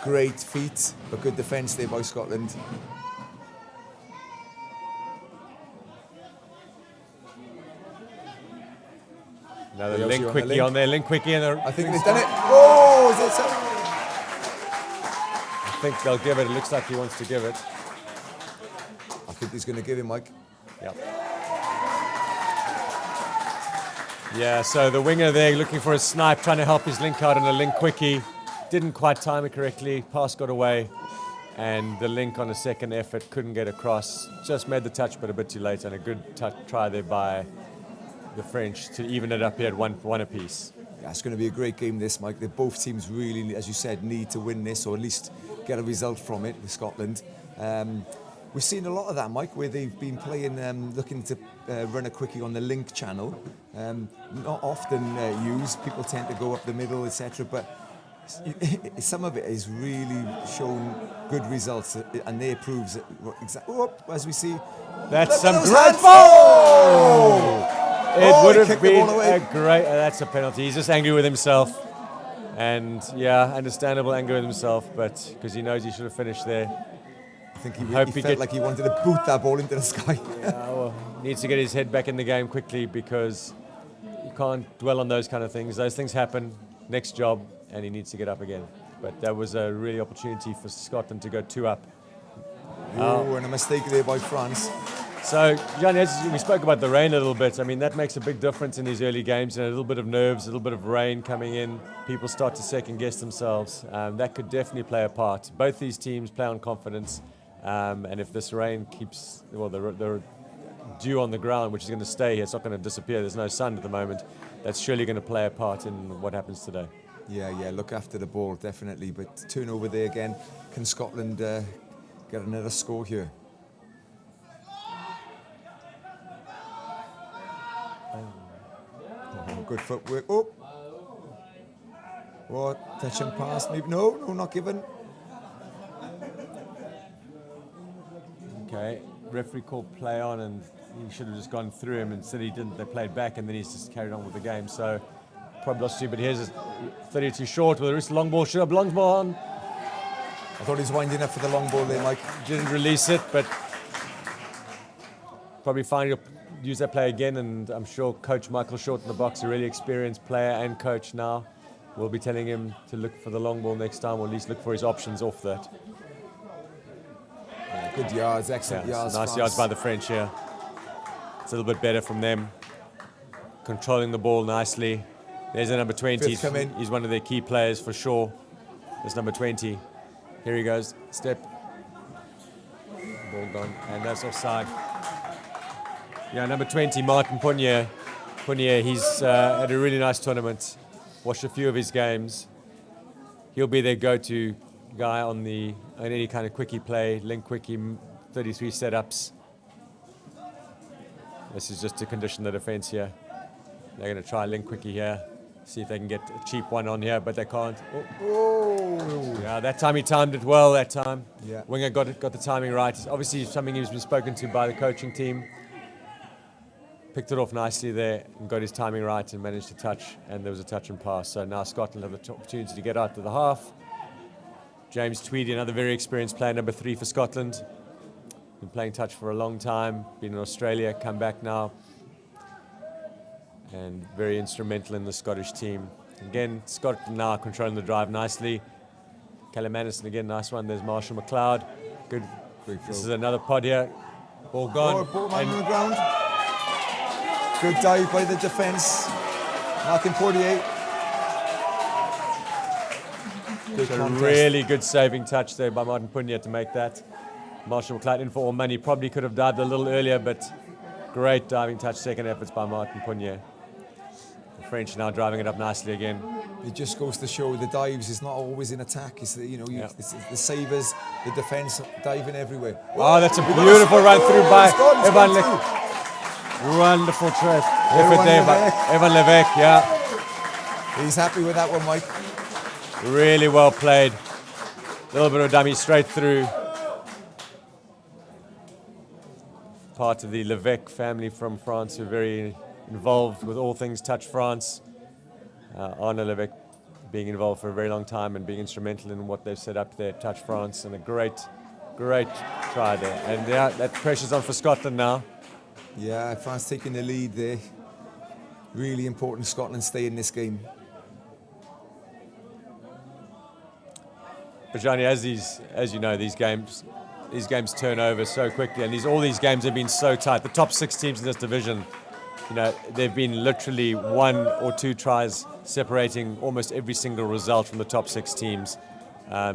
Great feet, but good defence there by Scotland. Another link quickie on there, link quickie. I think they've done it. Oh, is it so? I think they'll give it. It looks like he wants to give it. I think he's going to give it, Mike. Yep. Yeah, so the winger there looking for a snipe, trying to help his link out on a link quickie. Didn't quite time it correctly. Pass got away. And the link on a second effort couldn't get across. Just made the touch, but a bit too late. And a good try there by the French to even it up here at one apiece. Yeah, it's going to be a great game, this, Mike. Both teams really, as you said, need to win this or at least get a result from it with Scotland. We've seen a lot of that, Mike, where they've been playing, looking to run a quickie on the link channel. Not often used. People tend to go up the middle, etc. But some of it has really shown good results, and there proves it exactly. As we see, that's some great ball. It would have been a great. That's a penalty. He's just angry with himself, and yeah, understandable anger with himself, but because he knows he should have finished there. I think he felt like he wanted to boot that ball into the sky. Yeah, well, needs to get his head back in the game quickly because you can't dwell on those kind of things. Those things happen. Next job, and he needs to get up again. But that was a really opportunity for Scotland to go 2 up. Oh, and a mistake there by France. So, Gianni, as we spoke about the rain a little bit, I mean, that makes a big difference in these early games. You know, a little bit of nerves, a little bit of rain coming in. People start to second-guess themselves. That could definitely play a part. Both these teams play on confidence. And if this rain keeps, well, the dew on the ground, which is going to stay here, it's not going to disappear. There's no sun at the moment. That's surely going to play a part in what happens today. Yeah, look after the ball, definitely. But turnover there again. Can Scotland get another score here? Oh, good footwork. Oh, what? Touch and pass? Maybe no, not given. Okay, referee called play on, and he should have just gone through him. Instead, he didn't. They played back, and then he's just carried on with the game. So probably lost 2. But here's a 32 short with a wrist long ball. Should have long ball on. I thought he was winding up for the long ball there, Mike. Didn't release it, but probably finally use that play again. And I'm sure Coach Michael Short in the box, a really experienced player and coach now, will be telling him to look for the long ball next time, or at least look for his options off that. Yeah, good yards, excellent yards. Nice yards by the French here. It's a little bit better from them. Controlling the ball nicely. There's a number 20. Fifth come in. He's one of their key players for sure. There's number 20. Here he goes. Step. Ball gone. And that's offside. Yeah, number 20, Martin Punier. He's had a really nice tournament. Watched a few of his games. He'll be their go-to guy on any kind of quickie play, link quickie, 33 setups. This is just to condition the defense here. They're going to try link quickie here. See if they can get a cheap one on here, but they can't. Oh. Yeah, that time he timed it well. That time, Yeah. Winger got the timing right. Obviously, something he's been spoken to by the coaching team. Picked it off nicely there and got his timing right and managed to touch. And there was a touch and pass. So now Scotland have the opportunity to get out to the half. James Tweedy, another very experienced player, number 3 for Scotland. Been playing touch for a long time. Been in Australia, come back now. And very instrumental in the Scottish team. Again, Scotland now controlling the drive nicely. Callum Anderson again, nice one. There's Marshall McLeod. Good. This is another pod here. Ball gone. Ball man on the ground. Good dive by the defence. Martin Portier. Good So contest. really good saving touch there by Martin Punier to make that. Marshall McLeod in for all money. Probably could have dived a little earlier, but great diving touch. Second efforts by Martin Punier. The French now driving it up nicely again. It just goes to show the dives is not always in attack. It's the, Yeah. it's the savers, the defence diving everywhere. Oh, that's a We've got beautiful run through by He's gone Evan through. Levesque. Wonderful trip. Evan Effort there by Levesque. Evan Levesque, yeah. He's happy with that one, Mike. Really well played. A little bit of dummy straight through. Part of the Levesque family from France who are very involved with all things Touch France. Arnaud Levesque being involved for a very long time and being instrumental in what they've set up there, Touch France, and a great try there. And yeah, that pressure's on for Scotland now. Yeah, France taking the lead there. Really important Scotland stay in this game. But Johnny, as you know, these games turn over so quickly, and all these games have been so tight. The top 6 teams in this division, they've been literally 1 or 2 tries separating almost every single result from the top 6 teams.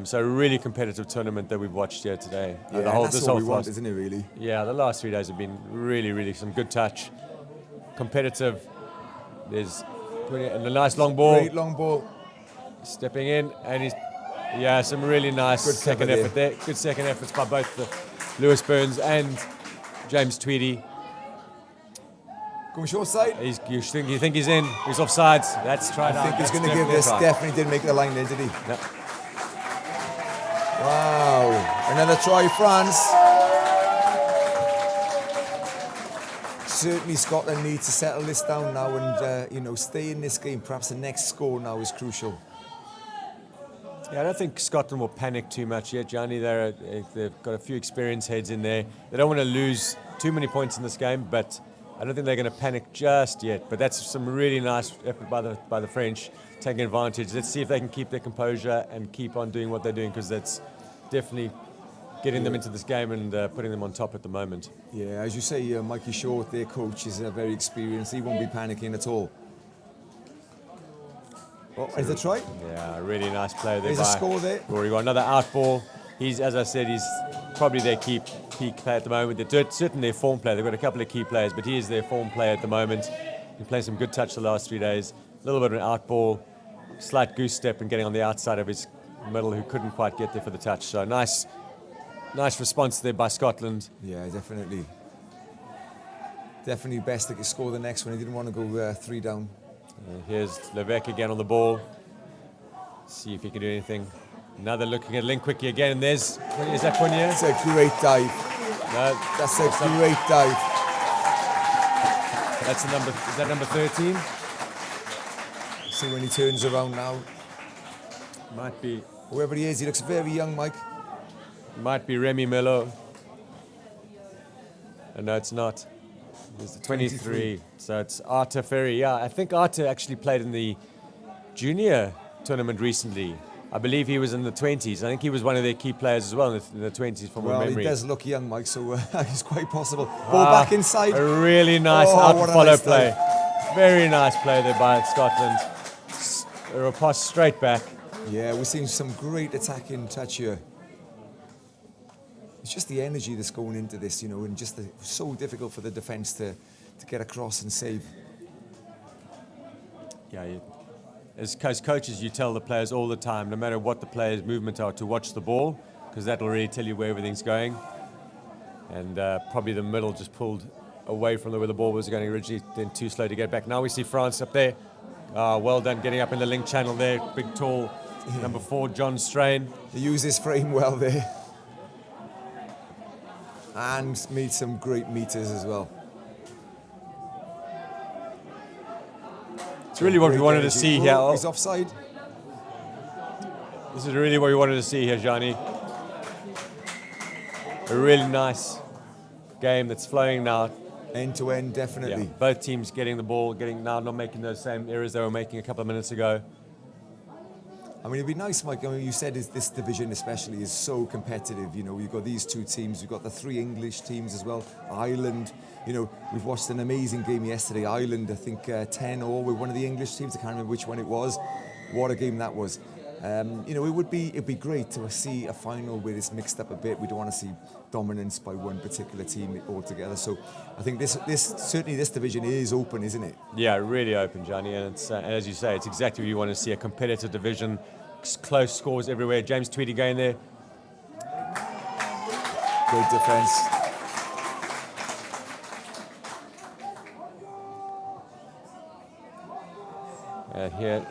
So a really competitive tournament that we've watched here today. Yeah, that's what we want, isn't it, really? Yeah, the last 3 days have been really some good touch, competitive. There's a nice long ball. Great long ball. Stepping in, and some really nice Good second cover effort there. Good second efforts by both Lewis Burns and James Tweedy. Going short side. You think he's in? He's offside. That's tried out. I think he's That's going to give this. a try. Definitely didn't make the line there, did he? No. Wow. Another try, France. Certainly Scotland need to settle this down now and stay in this game. Perhaps the next score now is crucial. Yeah, I don't think Scotland will panic too much yet, Johnny. They've got a few experienced heads in there. They don't want to lose too many points in this game, but I don't think they're going to panic just yet. But that's some really nice effort by the French, taking advantage. Let's see if they can keep their composure and keep on doing what they're doing, because that's definitely getting them into this game and putting them on top at the moment. Yeah, as you say, Mikey Short, their coach, is very experienced. He won't be panicking at all. Oh, is it try? Yeah, really nice play there. There's a score there. Rory got another out ball. As I said, he's probably their key player at the moment. They're certainly their form player. They've got a couple of key players, but he is their form player at the moment. He's playing some good touch the last 3 days. A little bit of an out ball, slight goose step and getting on the outside of his middle, who couldn't quite get there for the touch. So nice response there by Scotland. Yeah, definitely. Definitely best to score the next one. He didn't want to go 3 down. Here's Levesque again on the ball. See if he can do anything. Another looking at link quickly again, and is that Punier? That's a great dive. No, That's a great dive. that's the number. Is that number 13? See when he turns around now. Might be Whoever he is, he looks very young, Mike. Remy Melo. No, it's not. It's the 23. So it's Arthur Ferry. Yeah, I think Arthur actually played in the junior tournament recently. I believe he was in the 20s. I think he was one of their key players as well in the 20s from Well, memory. he does look young, Mike, so it's quite possible. Ball back inside. A really nice Oh, out what a follow nice play. dive. Very nice play there by Scotland. Or a pass straight back. Yeah, we're seeing some great attacking touch here. It's just the energy that's going into this, you know, and just so difficult for the defence to get across and save. Yeah, as coaches, you tell the players all the time, no matter what the players' movements are, to watch the ball, because that will really tell you where everything's going. And probably the middle just pulled away from where the ball was going originally, then too slow to get back. Now we see France up there. Well done getting up in the link channel there. Big, tall, number 4, John Strain. He used his frame well there. And made some great meters as well. It's really what we wanted to see here. Oh, he's offside. This is really what we wanted to see here, Gianni. A really nice game that's flowing now. End to end, definitely. Yeah, both teams getting the ball, now not making those same errors they were making a couple of minutes ago. I mean, it'd be nice, Mike. I mean, you said this division especially is so competitive. You know, you've got these 2 teams. You've got the 3 English teams as well. Ireland, you know, we've watched an amazing game yesterday. Ireland, I think 10-0 with one of the English teams. I can't remember which one it was. What a game that was. You know, it'd be great to see a final where it's mixed up a bit. We don't want to see dominance by one particular team altogether. So I think certainly this division is open, isn't it? Yeah, really open, Johnny. And it's and as you say, it's exactly what you want to see, a competitive division, close scores everywhere. James Tweedy going there. Great defence. Here,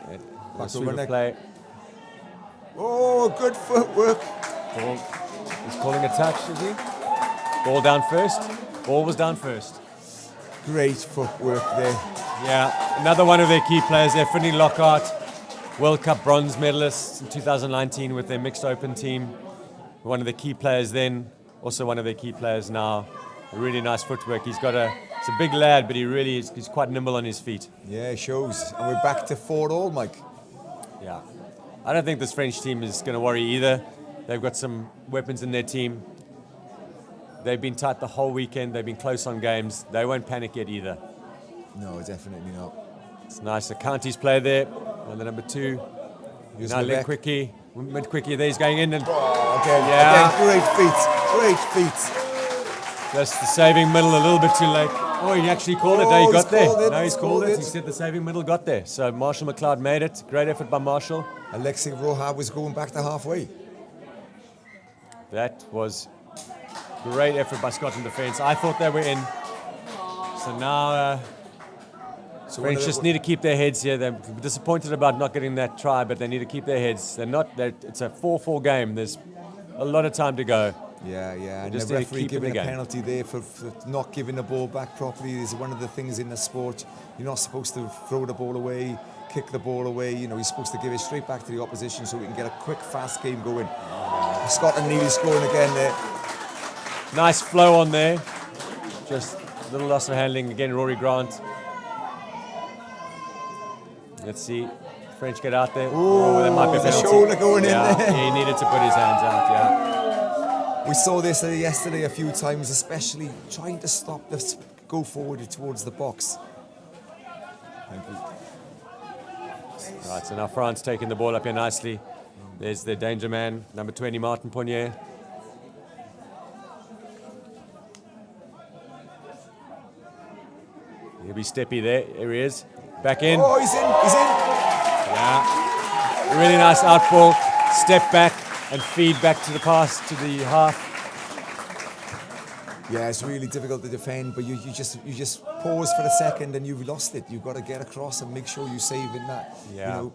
Back sweep over of play. Oh, good footwork. Ball. He's calling a touch, is he? Ball down first. Ball was down first. Great footwork there. Yeah, another one of their key players there, Finley Lockhart, World Cup bronze medalist in 2019 with their mixed open team. One of the key players then, also one of their key players now. A really nice footwork. He's a big lad, but he's quite nimble on his feet. Yeah, it shows. And we're back to 4-4, Mike. Yeah. I don't think this French team is going to worry either. They've got some weapons in their team. They've been tight the whole weekend. They've been close on games. They won't panic yet either. No, definitely not. It's nice. The Counties play there on the number 2. Now Lynn Quickie. Mid Quickie there. He's going in. And again, great feet. Just the saving middle a little bit too late. Oh, he actually called it. No, he got there. No, he's called it. He said the saving middle got there. So Marshall McLeod made it. Great effort by Marshall. Alexei Roja was going back to halfway. That was great effort by Scotland defence. I thought they were in. So now French just need to keep their heads here. They're disappointed about not getting that try, but they need to keep their heads. It's a 4-4 game. There's a lot of time to go. Yeah. And the referee giving a penalty there for not giving the ball back properly is one of the things in the sport. You're not supposed to throw the ball away, kick the ball away. You know, you're supposed to give it straight back to the opposition so we can get a quick, fast game going. Scotland nearly scoring again there. Nice flow on there. Just a little loss of handling. Again, Rory Grant. Let's see. French get out there. Oh, that might be a penalty. shoulder going in there. He needed to put his hands out, yeah. We saw this yesterday a few times, especially trying to stop this, go forward towards the box. Thank you. Right, so now France taking the ball up here nicely. There's the danger man, number 20, Martin Ponier. He'll be steppy there. Here he is. Back in. Oh, he's in. Yeah. Really nice out ball. Step back and feed back to the pass to the half. Yeah, it's really difficult to defend, but you just pause for a second and you've lost it. You've got to get across and make sure you save in that. Yeah. You know.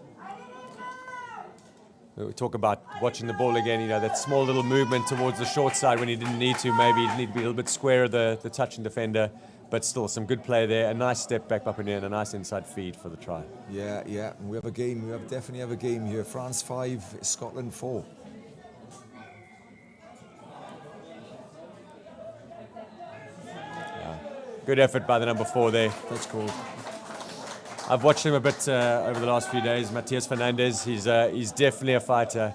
We talk about watching the ball again, that small little movement towards the short side when he didn't need to. Maybe he needed to be a little bit square of the touching defender, but still some good play there. A nice step back up in there and a nice inside feed for the try. Yeah. And we have a game. We definitely have a game here. France 5, Scotland 4. Good effort by the number 4 there. That's cool. I've watched him a bit over the last few days. Matias Fernandez, he's definitely a fighter.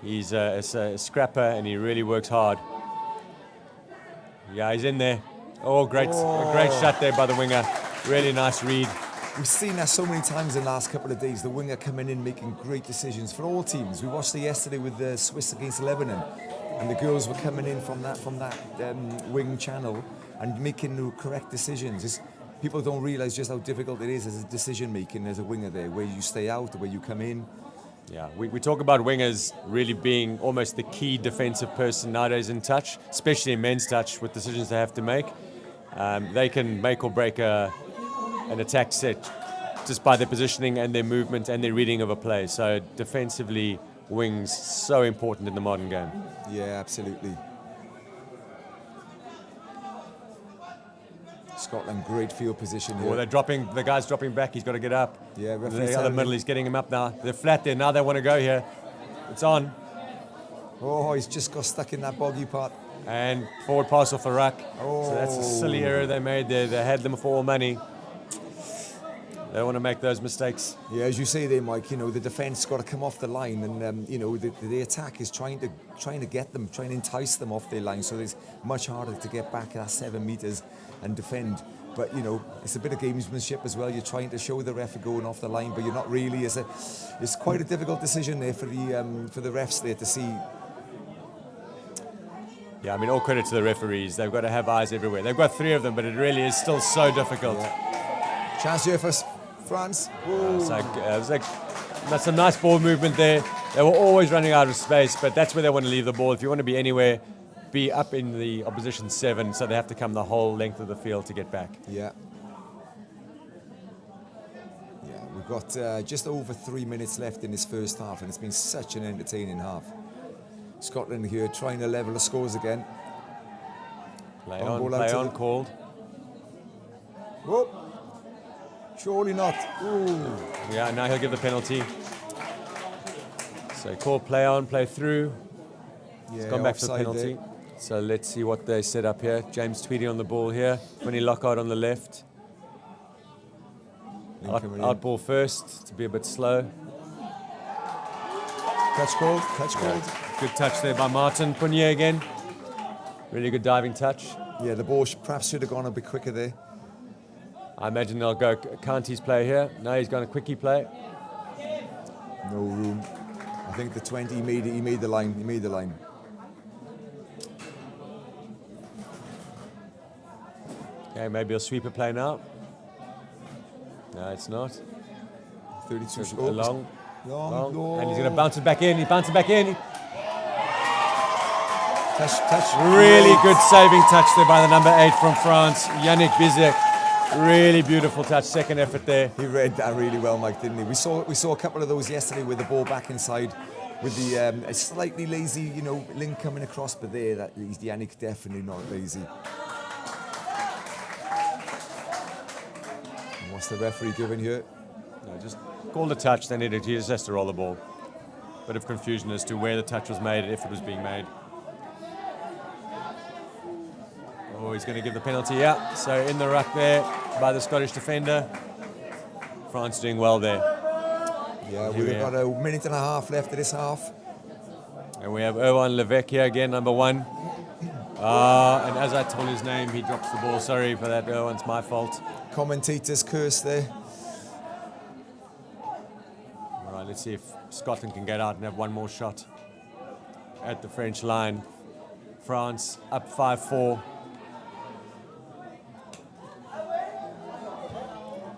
He's a scrapper and he really works hard. Yeah, he's in there. Oh, great shot there by the winger. Really nice read. we've seen that so many times in the last couple of days, the winger coming in making great decisions for all teams. We watched it yesterday with the Swiss against Lebanon, and the girls were coming in from that wing channel and making the correct decisions. People don't realise just how difficult it is as a decision making as a winger there, where you stay out, where you come in. Yeah, we talk about wingers really being almost the key defensive person nowadays in touch, especially in men's touch with decisions they have to make. They can make or break an attack set just by their positioning and their movement and their reading of a play. So defensively, wings so important in the modern game. Yeah, absolutely. Scotland, great field position here. Well, the guy's dropping back, he's got to get up. Yeah, The other middle, he's getting him up now. They're flat there, now they want to go here. It's on. Oh, he's just got stuck in that boggy part. And forward pass off a ruck. Oh. So that's a silly error they made there. They had them for all money. They don't want to make those mistakes. Yeah, as you say there, Mike, the defence got to come off the line, and the attack is trying to get them, trying to entice them off their line. So it's much harder to get back at 7 metres and defend. But it's a bit of gamesmanship as well. You're trying to show the ref going off the line, but you're not really. It's quite a difficult decision there for the refs there to see. Yeah, I mean, all credit to the referees. They've got to have eyes everywhere. They've got 3 of them, but it really is still so difficult. Yeah. Chance here for France. That's a nice ball movement there. They were always running out of space, but that's where they want to leave the ball. If you want to be anywhere, be up in the opposition 7, so they have to come the whole length of the field to get back. Yeah. Yeah, we've got just over 3 minutes left in this first half, and it's been such an entertaining half. Scotland here trying to level the scores again. Play on, called. Whoop. Surely not. Ooh. Yeah, now he'll give the penalty. So call play on, play through. Yeah, It's gone back for the penalty. There. So let's see what they set up here. James Tweedy on the ball here. Winnie Lockhart on the left. Out ball first to be a bit slow. Touch called. Good touch there by Martin. Punier again. Really good diving touch. Yeah, the ball perhaps should have gone a bit quicker there. I imagine they'll go Kanti's play here. No, he's going a quickie play. No room. I think the 20, he made the line. Okay, maybe a sweeper play now. No, it's not. 32 So long. No. And he's going to bounce it back in. He's bouncing back in. Touch. Really good saving touch there by the number 8 from France, Yannick Bizek. Really beautiful touch, second effort there. He read that really well, Mike, didn't he? We saw a couple of those yesterday with the ball back inside, with the a slightly lazy, link coming across, but there, Yannick definitely not lazy. And what's the referee doing here? No, just call the touch, then he just has to roll the ball. Bit of confusion as to where the touch was made, if it was being made. Oh, he's going to give the penalty, yeah. So in the ruck there by the Scottish defender. France doing well there. Yeah, we've got a minute and a half left of this half. And we have Erwan Levesque here again, number 1. And as I told his name, he drops the ball. Sorry for that, Erwan, it's my fault. Commentator's curse there. All right, let's see if Scotland can get out and have one more shot at the French line. France up 5-4.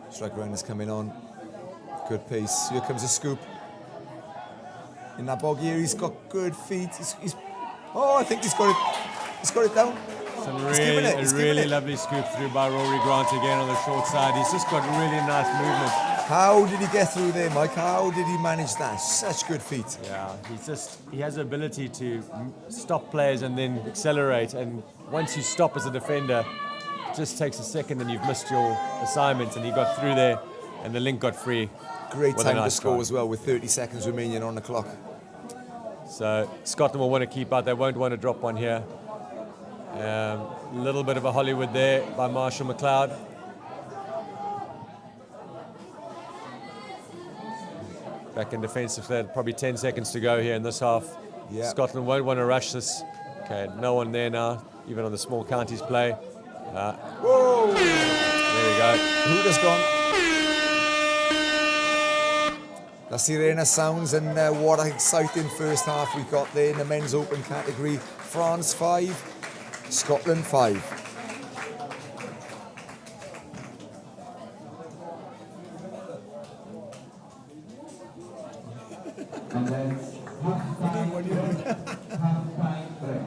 Strike round is coming on. Good pace. Here comes a scoop. In that bog here, he's got good feet. I think he's got it. He's got it down. A really lovely scoop through by Rory Grant again on the short side. He's just got really nice movement. How did he get through there, Mike? How did he manage that? Such good feet. Yeah, he has the ability to stop players and then accelerate. And once you stop as a defender, it just takes a second and you've missed your assignment. And he got through there, and the link got free. Great time nice to score try. as well, with 30 seconds remaining on the clock. So Scotland will want to keep out. They won't want to drop one here. A little bit of a Hollywood there by Marshall McLeod. Back in defensive third, probably 10 seconds to go here in this half. Yeah. Scotland won't want to rush this. Okay, no one there now, even on the small counties play. Whoa! There we go. Hooter's gone. La Sirena sounds, and what an exciting first half we got there in the men's open category. France 5, Scotland 5. And then half-time break.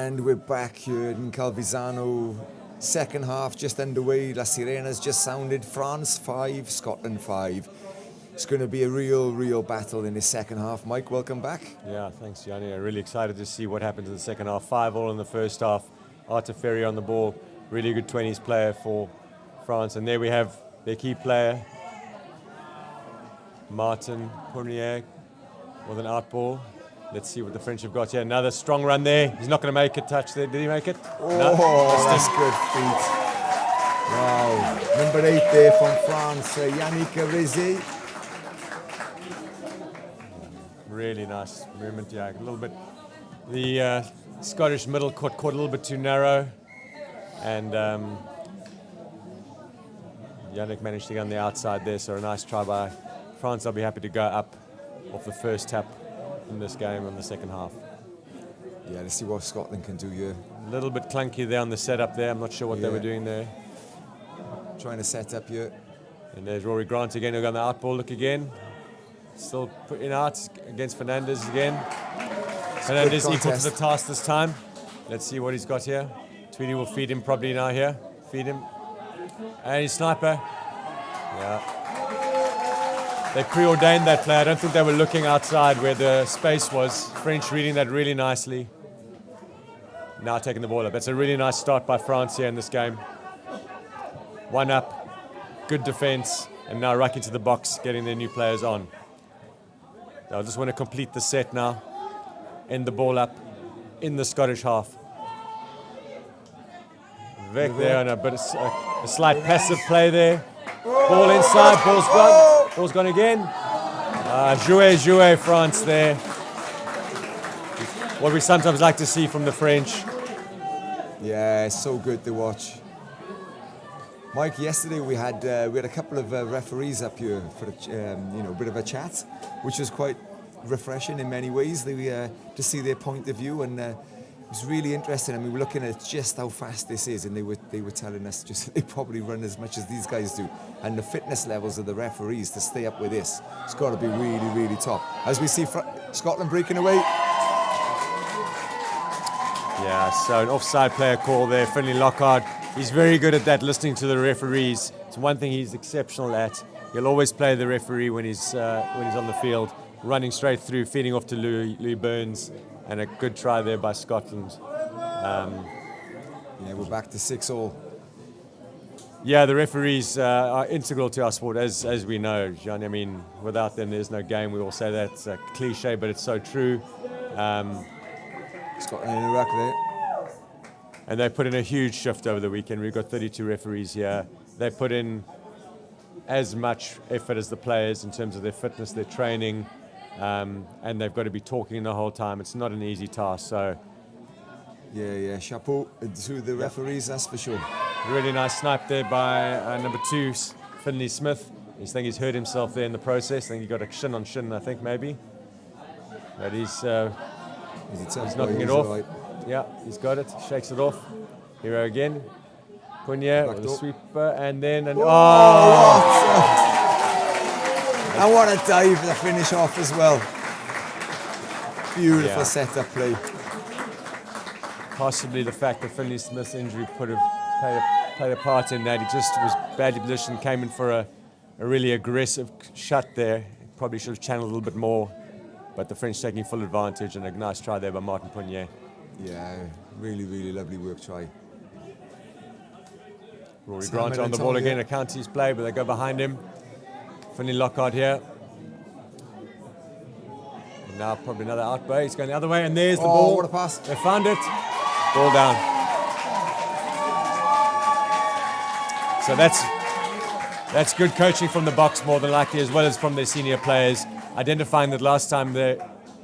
And we're back here in Calvisano. Second half just underway. La Sirena's just sounded. France 5, Scotland 5. It's going to be a real battle in the second half. Mike, welcome back. Yeah, thanks, Gianni. I'm really excited to see what happens in the second half. 5-all in the first half. Arteferi on the ball. Really good 20s player for France. And there we have their key player, Martin Pournier, with an out ball. Let's see what the French have got here. Another strong run there. He's not going to make a touch there. Did he make it? Oh, no, that's good feet. Wow. Number 8 there from France, Yannick Rizzi. Really nice movement, yeah. A little bit. The Scottish middle court caught a little bit too narrow. And Yannick managed to get on the outside there. So a nice try by France. I'll be happy to go up off the first tap in this game in the second half. Yeah, let's see what Scotland can do here. A little bit clunky there on the setup there. I'm not sure what they were doing there. Trying to set up here. And there's Rory Grant again, who got the out ball. Look again. Still putting out against Fernandez again. Fernandez equal to the task this time. Let's see what he's got here. Tweedy will feed him probably now here. Feed him. And he's sniper. Yeah. They preordained that play. I don't think they were looking outside where the space was. French reading that really nicely. Now taking the ball up. That's a really nice start by France here in this game. 1 up, good defense, and now right into the box, getting their new players on. They'll just want to complete the set now. End the ball up in the Scottish half. Vec there on a slight passive play there. Ball inside, ball's gone. Ball's gone again. Jouer, France there. What we sometimes like to see from the French. Yeah, it's so good to watch. Mike, yesterday we had a couple of referees up here for a bit of a chat, which was quite refreshing in many ways. To see their point of view, and it was really interesting. I mean, we're looking at just how fast this is, and they were telling us just they probably run as much as these guys do, and the fitness levels of the referees to stay up with this, it's got to be really top. As we see Scotland breaking away. Yeah, so an offside player call there, Finlay Lockhart. He's very good at that, listening to the referees. It's one thing he's exceptional at. He'll always play the referee when he's on the field, running straight through, feeding off to Louis Burns, and a good try there by Scotland. Yeah, we're back to 6-all. Yeah, the referees are integral to our sport, as we know, Gianni. I mean, without them, there's no game. We all say that. It's a cliche, but it's so true. Scotland in Iraq there. And they put in a huge shift over the weekend. We've got 32 referees here. They put in as much effort as the players in terms of their fitness, their training, and they've got to be talking the whole time. It's not an easy task. So, yeah, chapeau to the referees, that's for sure. Really nice snipe there by number 2, Finlay Smith. I think he's hurt himself there in the process. I think he got a shin on shin, I think, maybe. But he's knocking it off. Right. Yeah, he's got it. Shakes it off. Hero again. Pournier with a sweeper, and then and and what a dive to finish off as well. Beautiful setup play. Possibly the fact that Finlay Smith's injury could have played a part in that. He just was badly positioned, came in for a really aggressive shot there. Probably should have channeled a little bit more, but the French taking full advantage, and a nice try there by Martin Pournier. Yeah, really lovely work try. Rory Grant on the ball again, a counties play, but they go behind him. Finlay Lockhart here. And now probably another outplay. He's going the other way, and there's the ball. What a pass. They found it. Ball down. So that's good coaching from the box, more than likely, as well as from their senior players. Identifying that last time the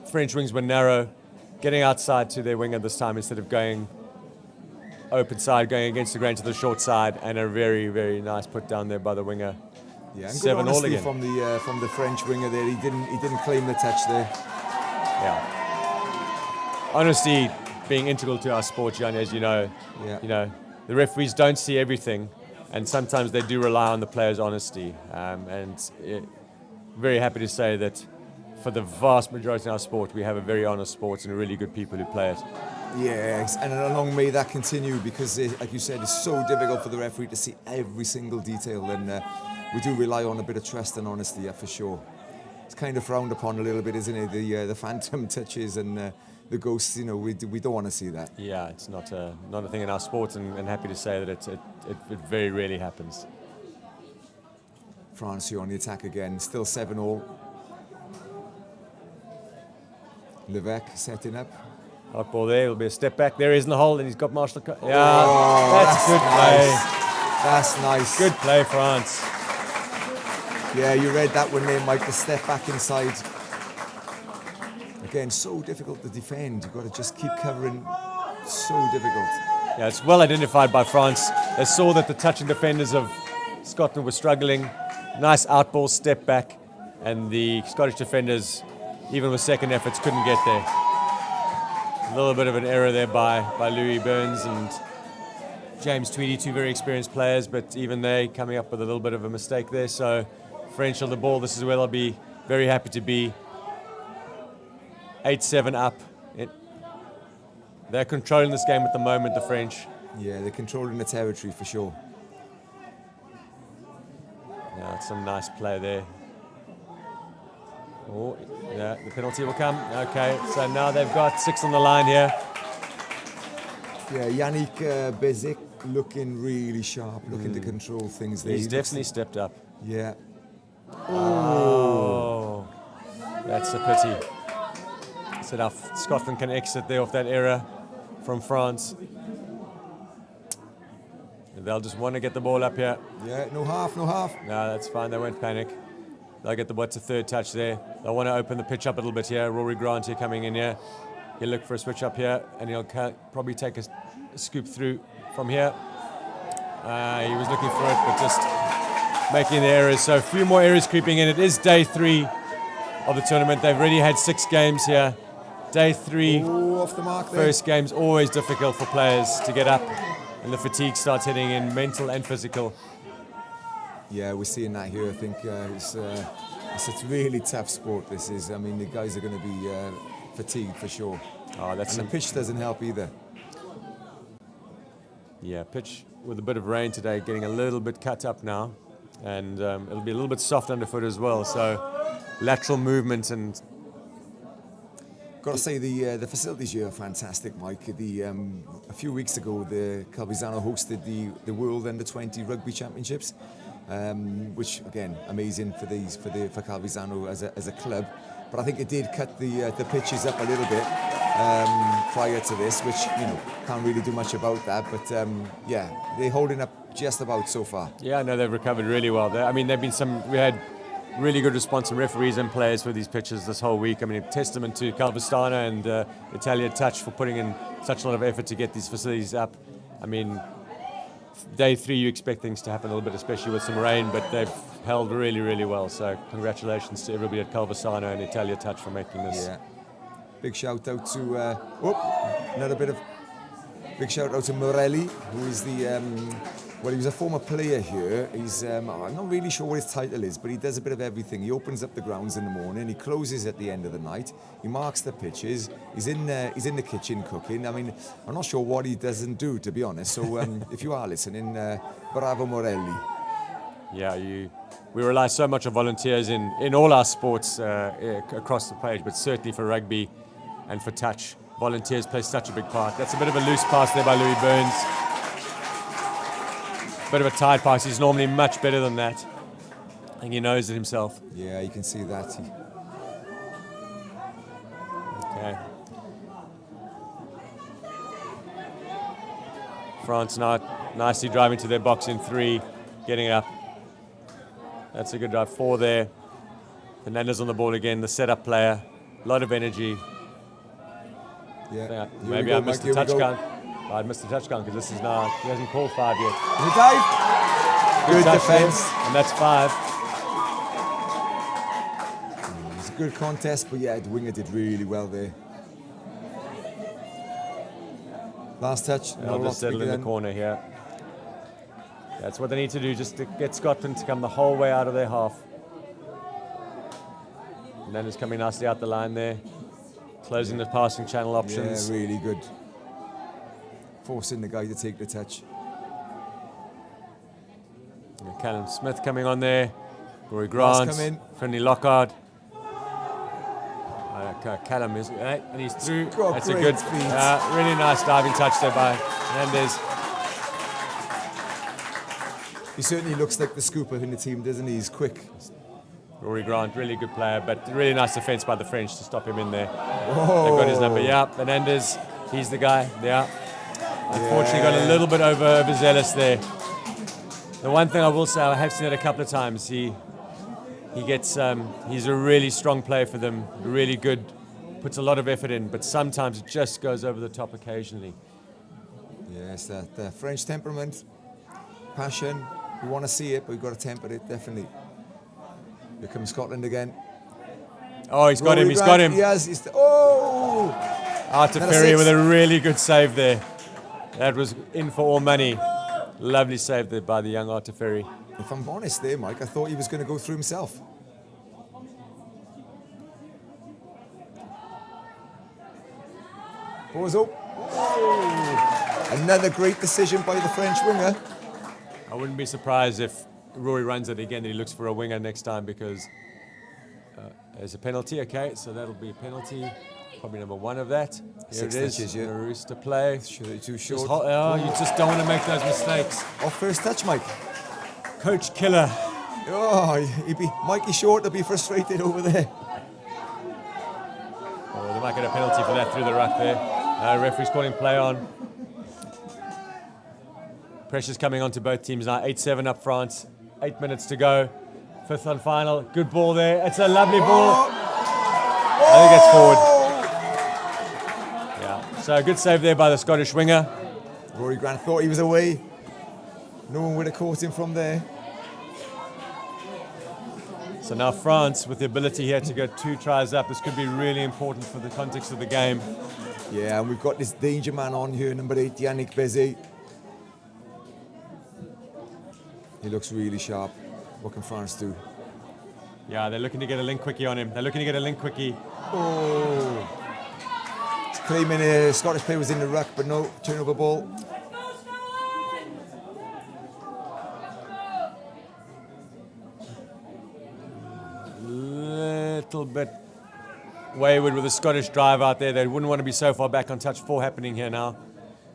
French wings were narrow, getting outside to their winger this time instead of going open side, going against the grain to the short side, and a very nice put down there by the winger. Yeah, and 7-all again from the French winger there. He didn't claim the touch there. Yeah. Honesty being integral to our sport, Gianni, as you know. Yeah. You know, the referees don't see everything, and sometimes they do rely on the players' honesty. Very happy to say that for the vast majority of our sport, we have a very honest sport and really good people who play it. Yes, and long may that continue because, like you said, it's so difficult for the referee to see every single detail, and we do rely on a bit of trust and honesty, yeah, for sure. It's kind of frowned upon a little bit, isn't it? The phantom touches and the ghosts. You know, we don't want to see that. Yeah, it's not a thing in our sport, and happy to say that it very rarely happens. France here on the attack again, still 7-all. Levesque setting up. Hot ball there, it'll be a step back. There he is in the hole, and he's got Marshall. That's good play. Nice. That's nice. Good play, France. Yeah, you read that one there, Mike, the step back inside. Again, so difficult to defend. You've got to just keep covering. So difficult. Yeah, it's well identified by France. They saw that the touching defenders of Scotland were struggling. Nice outball, step back, and the Scottish defenders, even with second efforts, couldn't get there. A little bit of an error there by Louis Burns and James Tweedy, two very experienced players, but even they coming up with a little bit of a mistake there. So French on the ball, this is where they'll be very happy to be. 8-7 up. They're controlling this game at the moment, the French. Yeah, they're controlling the territory for sure. Yeah, it's some nice play there. Oh, yeah, the penalty will come. Okay, so now they've got 6 on the line here. Yeah, Yannick Bezic looking really sharp, looking to control things there. He's definitely stepped up. Yeah. Oh, that's a pity. So now Scotland can exit there off that error from France. They'll just want to get the ball up here. Yeah, no half. No, that's fine. They won't panic. They'll get what's a third touch there. They'll want to open the pitch up a little bit here. Rory Grant here coming in here. He'll look for a switch up here, and he'll probably take a scoop through from here. He was looking for it, but just making the errors. So a few more errors creeping in. It is day 3 of the tournament. They've already had 6 games here. Day 3, off the mark there. First game's always difficult for players to get up, and the fatigue starts hitting in, mental and physical. Yeah, we're seeing that here. I think it's a really tough sport, this is. I mean, the guys are going to be fatigued for sure. Oh, and the pitch doesn't help either. Yeah, pitch with a bit of rain today, getting a little bit cut up now, and it'll be a little bit soft underfoot as well. So lateral movement and. Got to say the facilities here are fantastic, Mike. A few weeks ago, the Calvisano hosted the World Under-20 Rugby Championships, which again amazing for Calvisano as a club. But I think it did cut the pitches up a little bit prior to this, which can't really do much about that. But yeah, they're holding up just about so far. Yeah, no, they've recovered really well. I mean, we had really good response from referees and players for these pitches this whole week. I mean, a testament to Calvisano and Italia Touch for putting in such a lot of effort to get these facilities up. I mean, day 3 you expect things to happen a little bit, especially with some rain, but they've held really, really well. So congratulations to everybody at Calvisano and Italia Touch for making this. Yeah. Big shout out to big shout out to Morelli, who is he was a former player here. He's I'm not really sure what his title is, but he does a bit of everything. He opens up the grounds in the morning, he closes at the end of the night, he marks the pitches, he's in the kitchen cooking. I mean, I'm not sure what he doesn't do, to be honest. So if you are listening, bravo Morelli. Yeah, we rely so much on volunteers in all our sports across the page, but certainly for rugby and for touch, volunteers play such a big part. That's a bit of a loose pass there by Louis Burns. Bit of a tight pass. He's normally much better than that. I think he knows it himself. Yeah, you can see that. Okay. France now nicely driving to their box in 3, getting up. That's a good drive. 4 there. Fernandez on the ball again, the setup player. A lot of energy. Yeah. Maybe I missed the touch count. I missed the touch count because this is now, he hasn't called 5 yet. The dive. Good defense. And that's 5. It's a good contest, but yeah, the winger did really well there. Last touch. They'll just settle in the corner here. That's what they need to do, just to get Scotland to come the whole way out of their half. And then it's coming nicely out the line there. Closing the passing channel options. Yeah, really good. forcing the guy to take the touch. Callum Smith coming on there. Rory Grant, come in. friendly Lockhart. Callum is, and he's through. Got That's a great good, feet. really nice diving touch there by Hernandez. He certainly looks like the scooper in the team, doesn't he? He's quick. Rory Grant, really good player, but really nice defense by the French to stop him in there. Whoa. They've got his number. Yeah, Hernandez, he's the guy. Yeah. Unfortunately, got a little bit overzealous there. The one thing I will say, I have seen it a couple of times. He gets, he's a really strong player for them, really good, puts a lot of effort in, but sometimes it just goes over the top occasionally. Yes, that French temperament, passion. We want to see it, but we've got to temper it, definitely. Here comes Scotland again. Oh, he's got Rory him, he's Grant, got him. He has. Oh! Arthur Another Ferry six. with a really good save there. That was in for all money. Lovely save there by the young Arthur Ferry. If I'm honest there, Mike, I thought he was going to go through himself. Bozo. Oh. Another great decision by the French winger. I wouldn't be surprised if Rory runs it again and he looks for a winger next time because there's a penalty, okay, so that'll be a penalty. Probably number one of that. Here 6 it is, touches, yeah. Roos to play. Too short. You just don't want to make those mistakes. Off first touch, Mike. Coach Killer. Oh, Mikey Short will be frustrated over there. Oh, they might get a penalty for that through the ruck there. Referee's calling play on. Pressure's coming on to both teams now. 8-7 up France. 8 minutes to go. Fifth on final. Good ball there. It's a lovely ball. I think it's forward. Yeah. So a good save there by the Scottish winger. Rory Grant thought he was away. No one would have caught him from there. So now France, with the ability here to go 2 tries up, this could be really important for the context of the game. Yeah, and we've got this danger man on here, number 8, Yannick Bezet. He looks really sharp. What can France do? Yeah, they're looking to get a link quickie on him. Oh! He's claiming a Scottish player was in the ruck, but no, turnover ball. Little bit wayward with the Scottish drive out there. They wouldn't want to be so far back on touch 4 happening here now.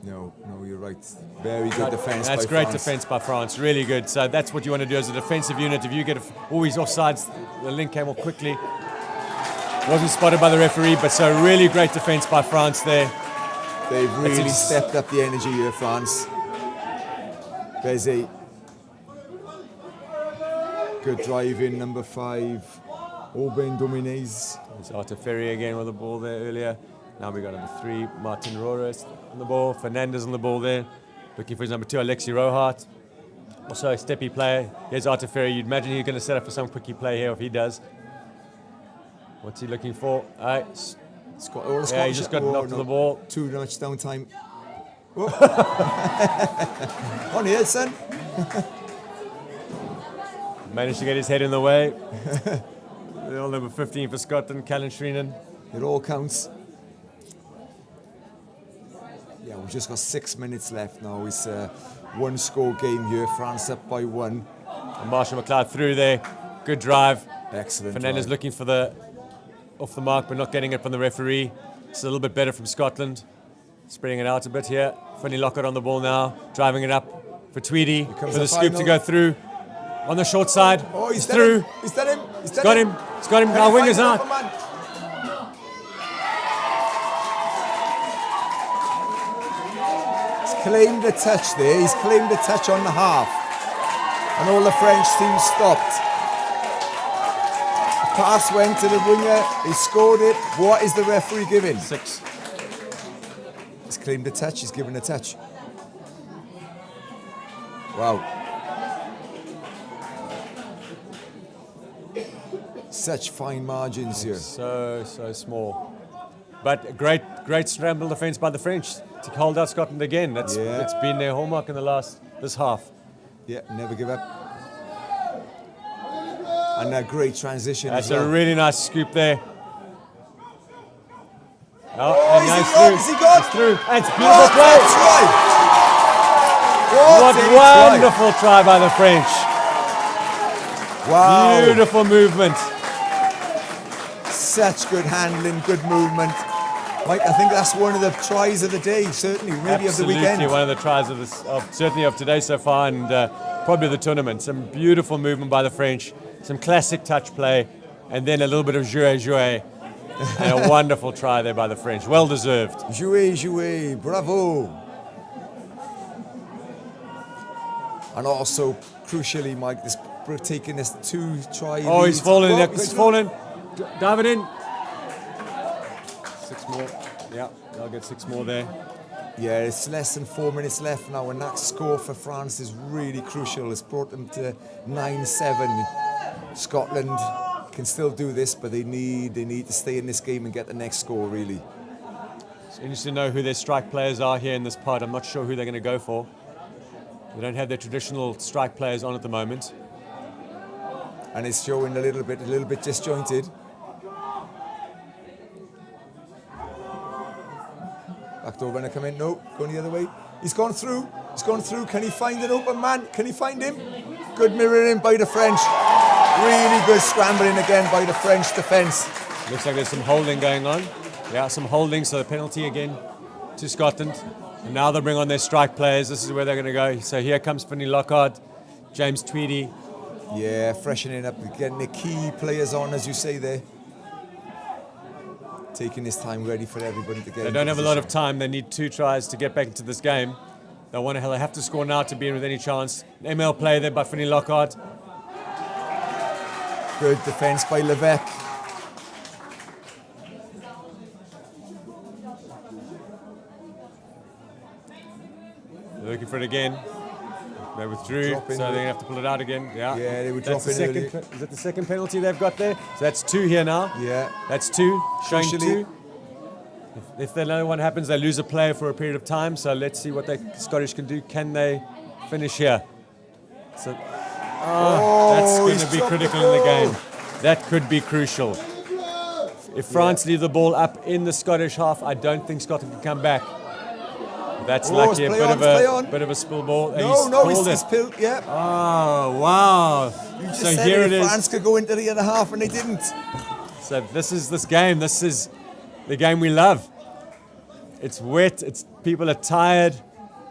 No, you're right. Very good defence by That's great France. defence by France, really good. So that's what you want to do as a defensive unit. If you get always offsides, the link came off quickly. Wasn't spotted by the referee, but so really great defence by France there. They've really stepped up the energy here, France. Bezet. Good drive in, number 5. Aubin Dominguez. There's Arthur Ferry again with the ball there earlier. Now we got number 3, Martin Rores on the ball. Fernandez on the ball there. Looking for his number 2, Alexi Rohart. Also a steppy player. Here's Arthur Ferry. You'd imagine he's going to set up for some quickie play here if he does. What's he looking for? He just got knocked to the ball. Too much downtime. On here, son. Managed to get his head in the way. The old number 15 for Scotland, Callan Shreenan. It all counts. Yeah, we've just got 6 minutes left now. It's a 1-score game here. France up by 1. And Marshall McLeod through there. Good drive. Excellent. Fernandez drive. looking for the off the mark, but not getting it from the referee. It's a little bit better from Scotland. Spreading it out a bit here. Funny Lockhart on the ball now. Driving it up for Tweedy. For the scoop to go through. On the short side. Oh, he's through. He's done him. Got him. He's got him. Our winger's out. He's claimed the touch there. He's claimed the touch on the half. And all the French team stopped. The pass went to the winger. He scored it. What is the referee giving? 6. He's claimed the touch. He's given a touch. Wow. Such fine margins here. So small. But great scramble defence by the French to hold out Scotland again. It's been their hallmark in this half. Yeah, never give up. And a great transition That's as well. a really nice scoop there. Oh, and Now he he's gone? through. Is he gone? He's through. It's What beautiful a play. try! What a try! wonderful try by the French. Wow! Beautiful movement. Such good handling, good movement. Mike, I think that's one of the tries of the day, certainly, maybe Absolutely of the weekend. one of the tries of this, certainly of today so far, and probably the tournament. Some beautiful movement by the French, some classic touch play, and then a little bit of jouer, and a wonderful try there by the French. Well deserved. Jouer, bravo. And also, crucially, Mike, this taking this 2-try. Oh, he's fallen. Oh, He's fallen. Dive it in. 6 more. Yeah, they'll get 6 more there. Yeah, it's less than 4 minutes left now, and that score for France is really crucial. It's brought them to 9-7. Scotland can still do this, but they need to stay in this game and get the next score, really. It's interesting to know who their strike players are here in this pod. I'm not sure who they're going to go for. They don't have their traditional strike players on at the moment. And it's showing a little bit disjointed. Backdoor runner come in. No, going the other way. He's gone through. Can he find an open man? Can he find him? Good mirroring by the French. Really good scrambling again by the French defence. Looks like there's some holding going on. Yeah, some holding, so the penalty again to Scotland. And now they'll bring on their strike players. This is where they're going to go. So here comes Finney Lockhart, James Tweedy. Yeah, freshening up, getting the key players on, as you say there. Taking this time ready for everybody to get They in don't have a lot of position. time. They need 2 tries to get back into this game. They have to score now to be in with any chance. ML play there by Finney Lockhart. Good defence by Levesque. They're looking for it again. They withdrew, Dropping so they're the- going to have to pull it out again. Yeah, Yeah, they were That's the dropping second. Is that the second penalty they've got there? So that's 2 here now. Yeah. That's 2, showing Crucially- 2. If another one happens, they lose a player for a period of time. So let's see what the Scottish can do. Can they finish here? So, that's going he's to be dropped the critical in the ball. game. That could be crucial. If France leave the ball up in the Scottish half, I don't think Scotland can come back. That's Oh, lucky. A play bit on, of play a on. bit of a spill ball. No, He's he's called it. pilled, yeah. Oh, wow. You just So said here if it is. France could go into the other half and they didn't. So this is this game. This is the game we love. It's wet. People are tired.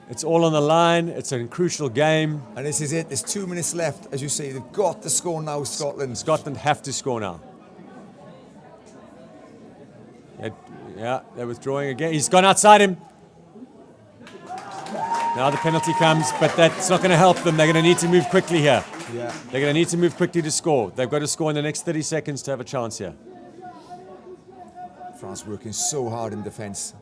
It's all on the line. It's a crucial game. And this is it. There's 2 minutes left. As you say, they've got to score now, Scotland. Scotland have to score now. Yeah, they're withdrawing again. He's gone outside him. Now the penalty comes, but that's not going to help them. They're going to need to move quickly here. Yeah. They're going to need to move quickly to score. They've got to score in the next 30 seconds to have a chance here. France working so hard in defence.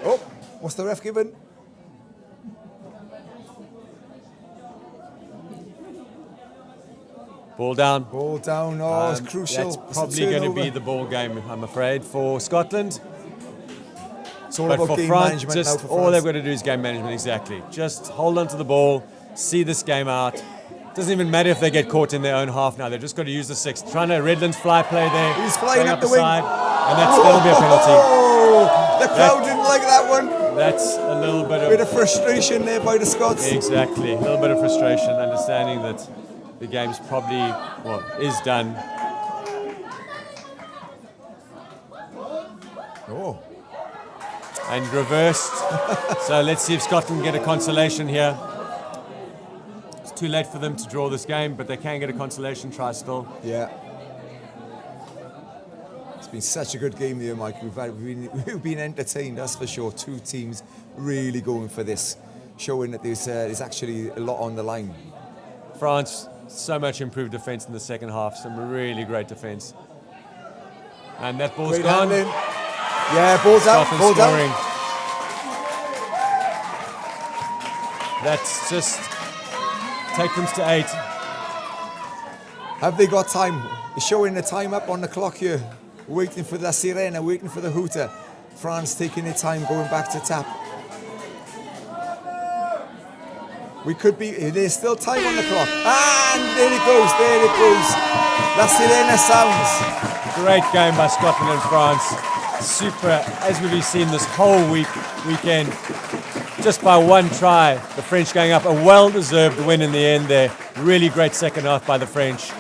Oh, what's the ref given? Ball down. Ball down. Oh, it's crucial. That's It's a probably going to turnover. be the ball game, I'm afraid, for Scotland. It's all But about for game France, management now just for all France. they've got to do is game management, exactly. Just hold on to the ball, see this game out. Doesn't even matter if they get caught in their own half now. They've just got to use the 6th. Trying to Redland's fly play there. He's flying going up the wing. side, and that'll be a penalty. Oh, the crowd didn't like that one. That's a little bit Bit of... of frustration there by the Scots. Exactly. A little bit of frustration, understanding that the game's probably, well, is done. Oh, And reversed. So let's see if Scotland get a consolation here. It's too late for them to draw this game, but they can get a consolation try still. yeah. It's been such a good game here, Mike. We've been entertained, that's for sure. 2 teams really going for this, showing that there's actually a lot on the line. France, so much improved defence in the second half. Some really great defence. And that ball's Great gone. handling. Yeah, ball's out. Scotland Ball's scoring. out. That's just take them to 8. Have they got time? It's showing the time up on the clock here. Waiting for the sirena, waiting for the hooter. France taking their time, going back to tap. There's still time on the clock. And there it goes. La sirena sounds. Great game by Scotland and France. Super, as we've seen this whole weekend. Just by one try, the French going up. A well-deserved win in the end there. Really great second half by the French.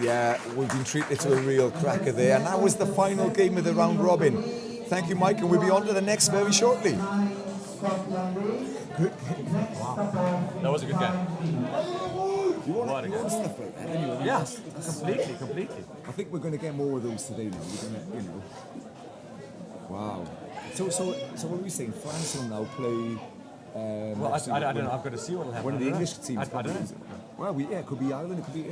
Yeah, we've been treated to a real cracker there. And that was the final game of the round robin. Thank you, Mike, and we'll be on to the next very shortly. That was a good game. You want stuff like that anyway? Yeah, completely. I think we're going to get more of those today now. We're going to, Wow. So what were we saying? France will now play. Well, I don't know. I've got to see what will happen. One of the English teams. I don't know. Well, it could be Ireland. It could be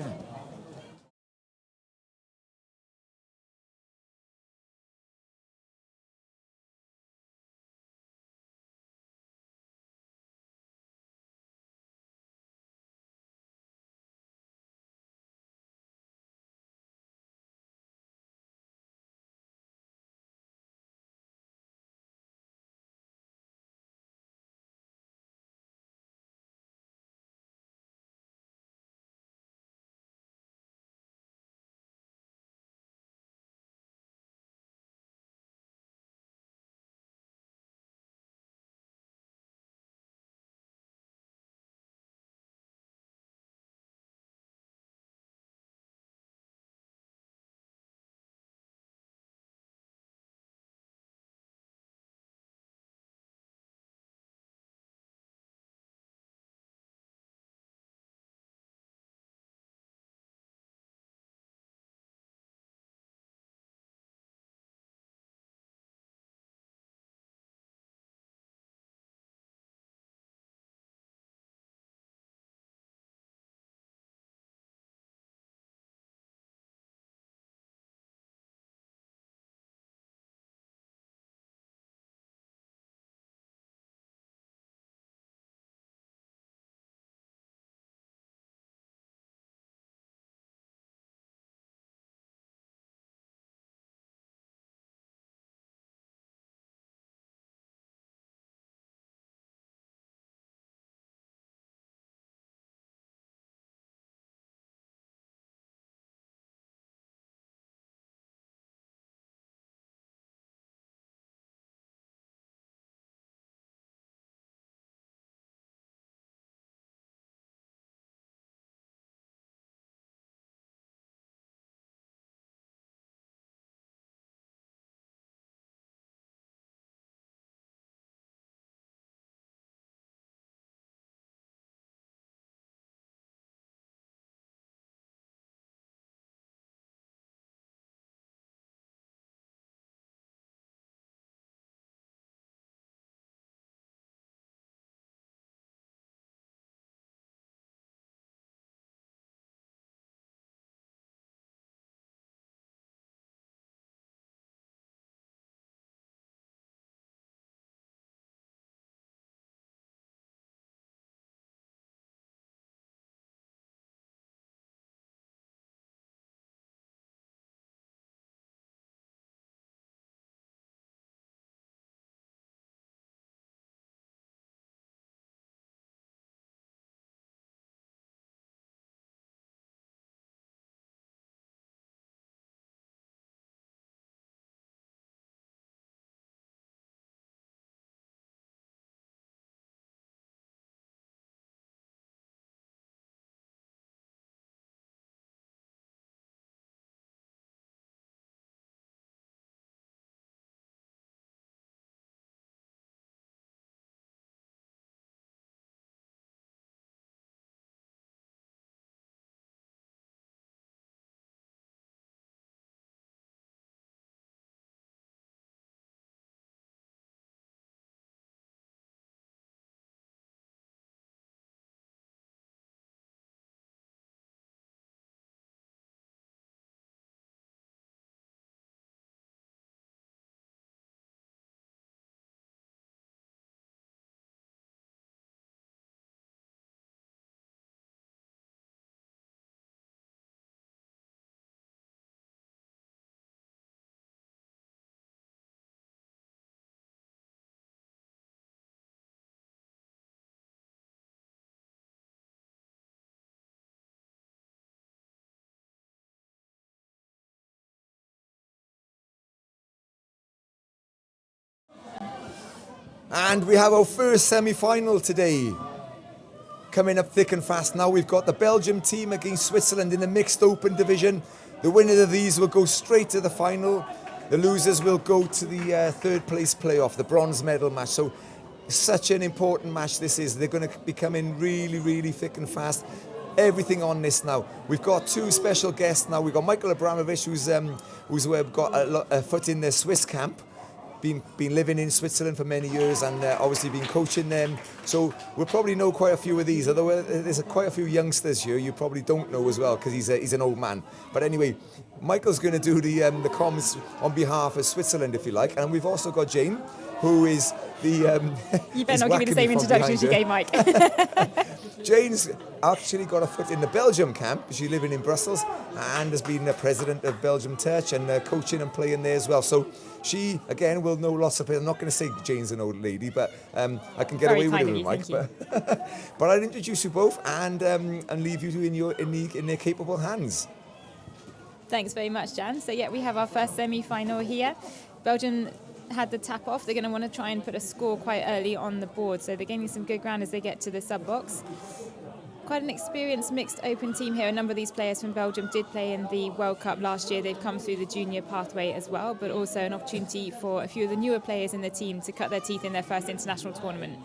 And we have our first semi-final today. Coming up thick and fast now, we've got the Belgium team against Switzerland in the mixed open division. The winner of these will go straight to the final. The losers will go to the third place playoff, the bronze medal match. So such an important match this is. They're going to be coming really, really thick and fast. Everything on this now. We've got two special guests now. We've got Michael Abramovich, who's got a foot in the Swiss camp. Been living in Switzerland for many years and obviously been coaching them. So we'll probably know quite a few of these, although there's quite a few youngsters here you probably don't know as well because he's an old man. But anyway, Michael's going to do the comms on behalf of Switzerland, if you like. And we've also got Jane, who is the... you better not give me the same introduction as you gave Mike. Jane's actually got a foot in the Belgium camp. She's living in Brussels and has been the president of Belgium Touch and coaching and playing there as well. So she, again, will know lots of players. I'm not going to say Jane's an old lady, but I can get Very away with kind it of with you, Mike. thank But I'll introduce you both and leave you in their capable hands. Thanks very much, Jan. So yeah, we have our first semi-final here. Belgium had the tap off. They're going to want to try and put a score quite early on the board. So they're gaining some good ground as they get to the sub-box. Quite an experienced mixed open team here. A number of these players from Belgium did play in the World Cup last year. They've come through the junior pathway as well, but also an opportunity for a few of the newer players in the team to cut their teeth in their first international tournament.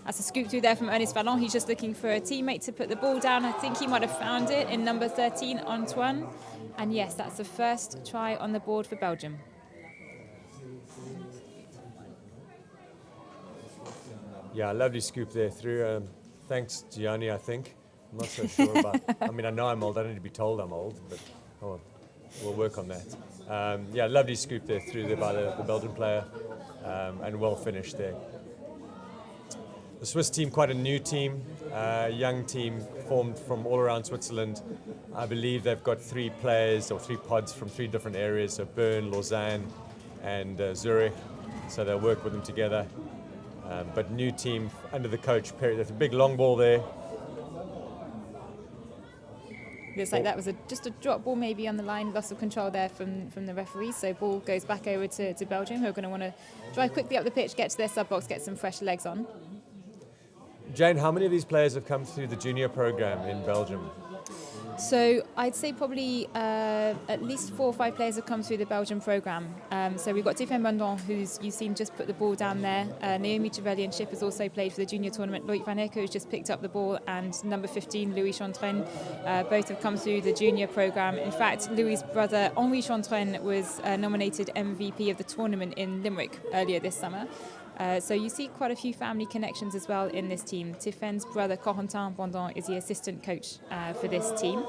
That's a scoop through there from Ernest Vallon. He's just looking for a teammate to put the ball down. I think he might have found it in number 13, Antoine. And yes, that's the first try on the board for Belgium. Yeah, lovely scoop there through. Thanks, Gianni, I think. I'm not so sure about... I mean, I know I'm old. I don't need to be told I'm old, but we'll work on that. Yeah, lovely scoop there through there by the Belgian player, and well finished there. The Swiss team, quite a new team, young team formed from all around Switzerland. I believe they've got 3 players or 3 pods from 3 different areas, so Bern, Lausanne and Zurich, so they'll work with them together. But new team under the coach, Perry. There's a big long ball there. Looks like that was just a drop ball maybe on the line, loss of control there from the referee. So ball goes back over to Belgium, who are going to want to drive quickly up the pitch, get to their sub-box, get some fresh legs on. Jane, how many of these players have come through the junior program in Belgium? So I'd say probably at least 4 or 5 players have come through the Belgian programme. So we've got Tiffany Bandon, who's you've seen just put the ball down there. Naomi Trevelyan Ship has also played for the junior tournament. Loic Van Ecke has just picked up the ball, and number 15, Louis Chantren, both have come through the junior programme. In fact, Louis' brother, Henri Chantren, was nominated MVP of the tournament in Limerick earlier this summer. So you see quite a few family connections as well in this team. Tiffany's brother, Corentin Bandon, is the assistant coach for this team.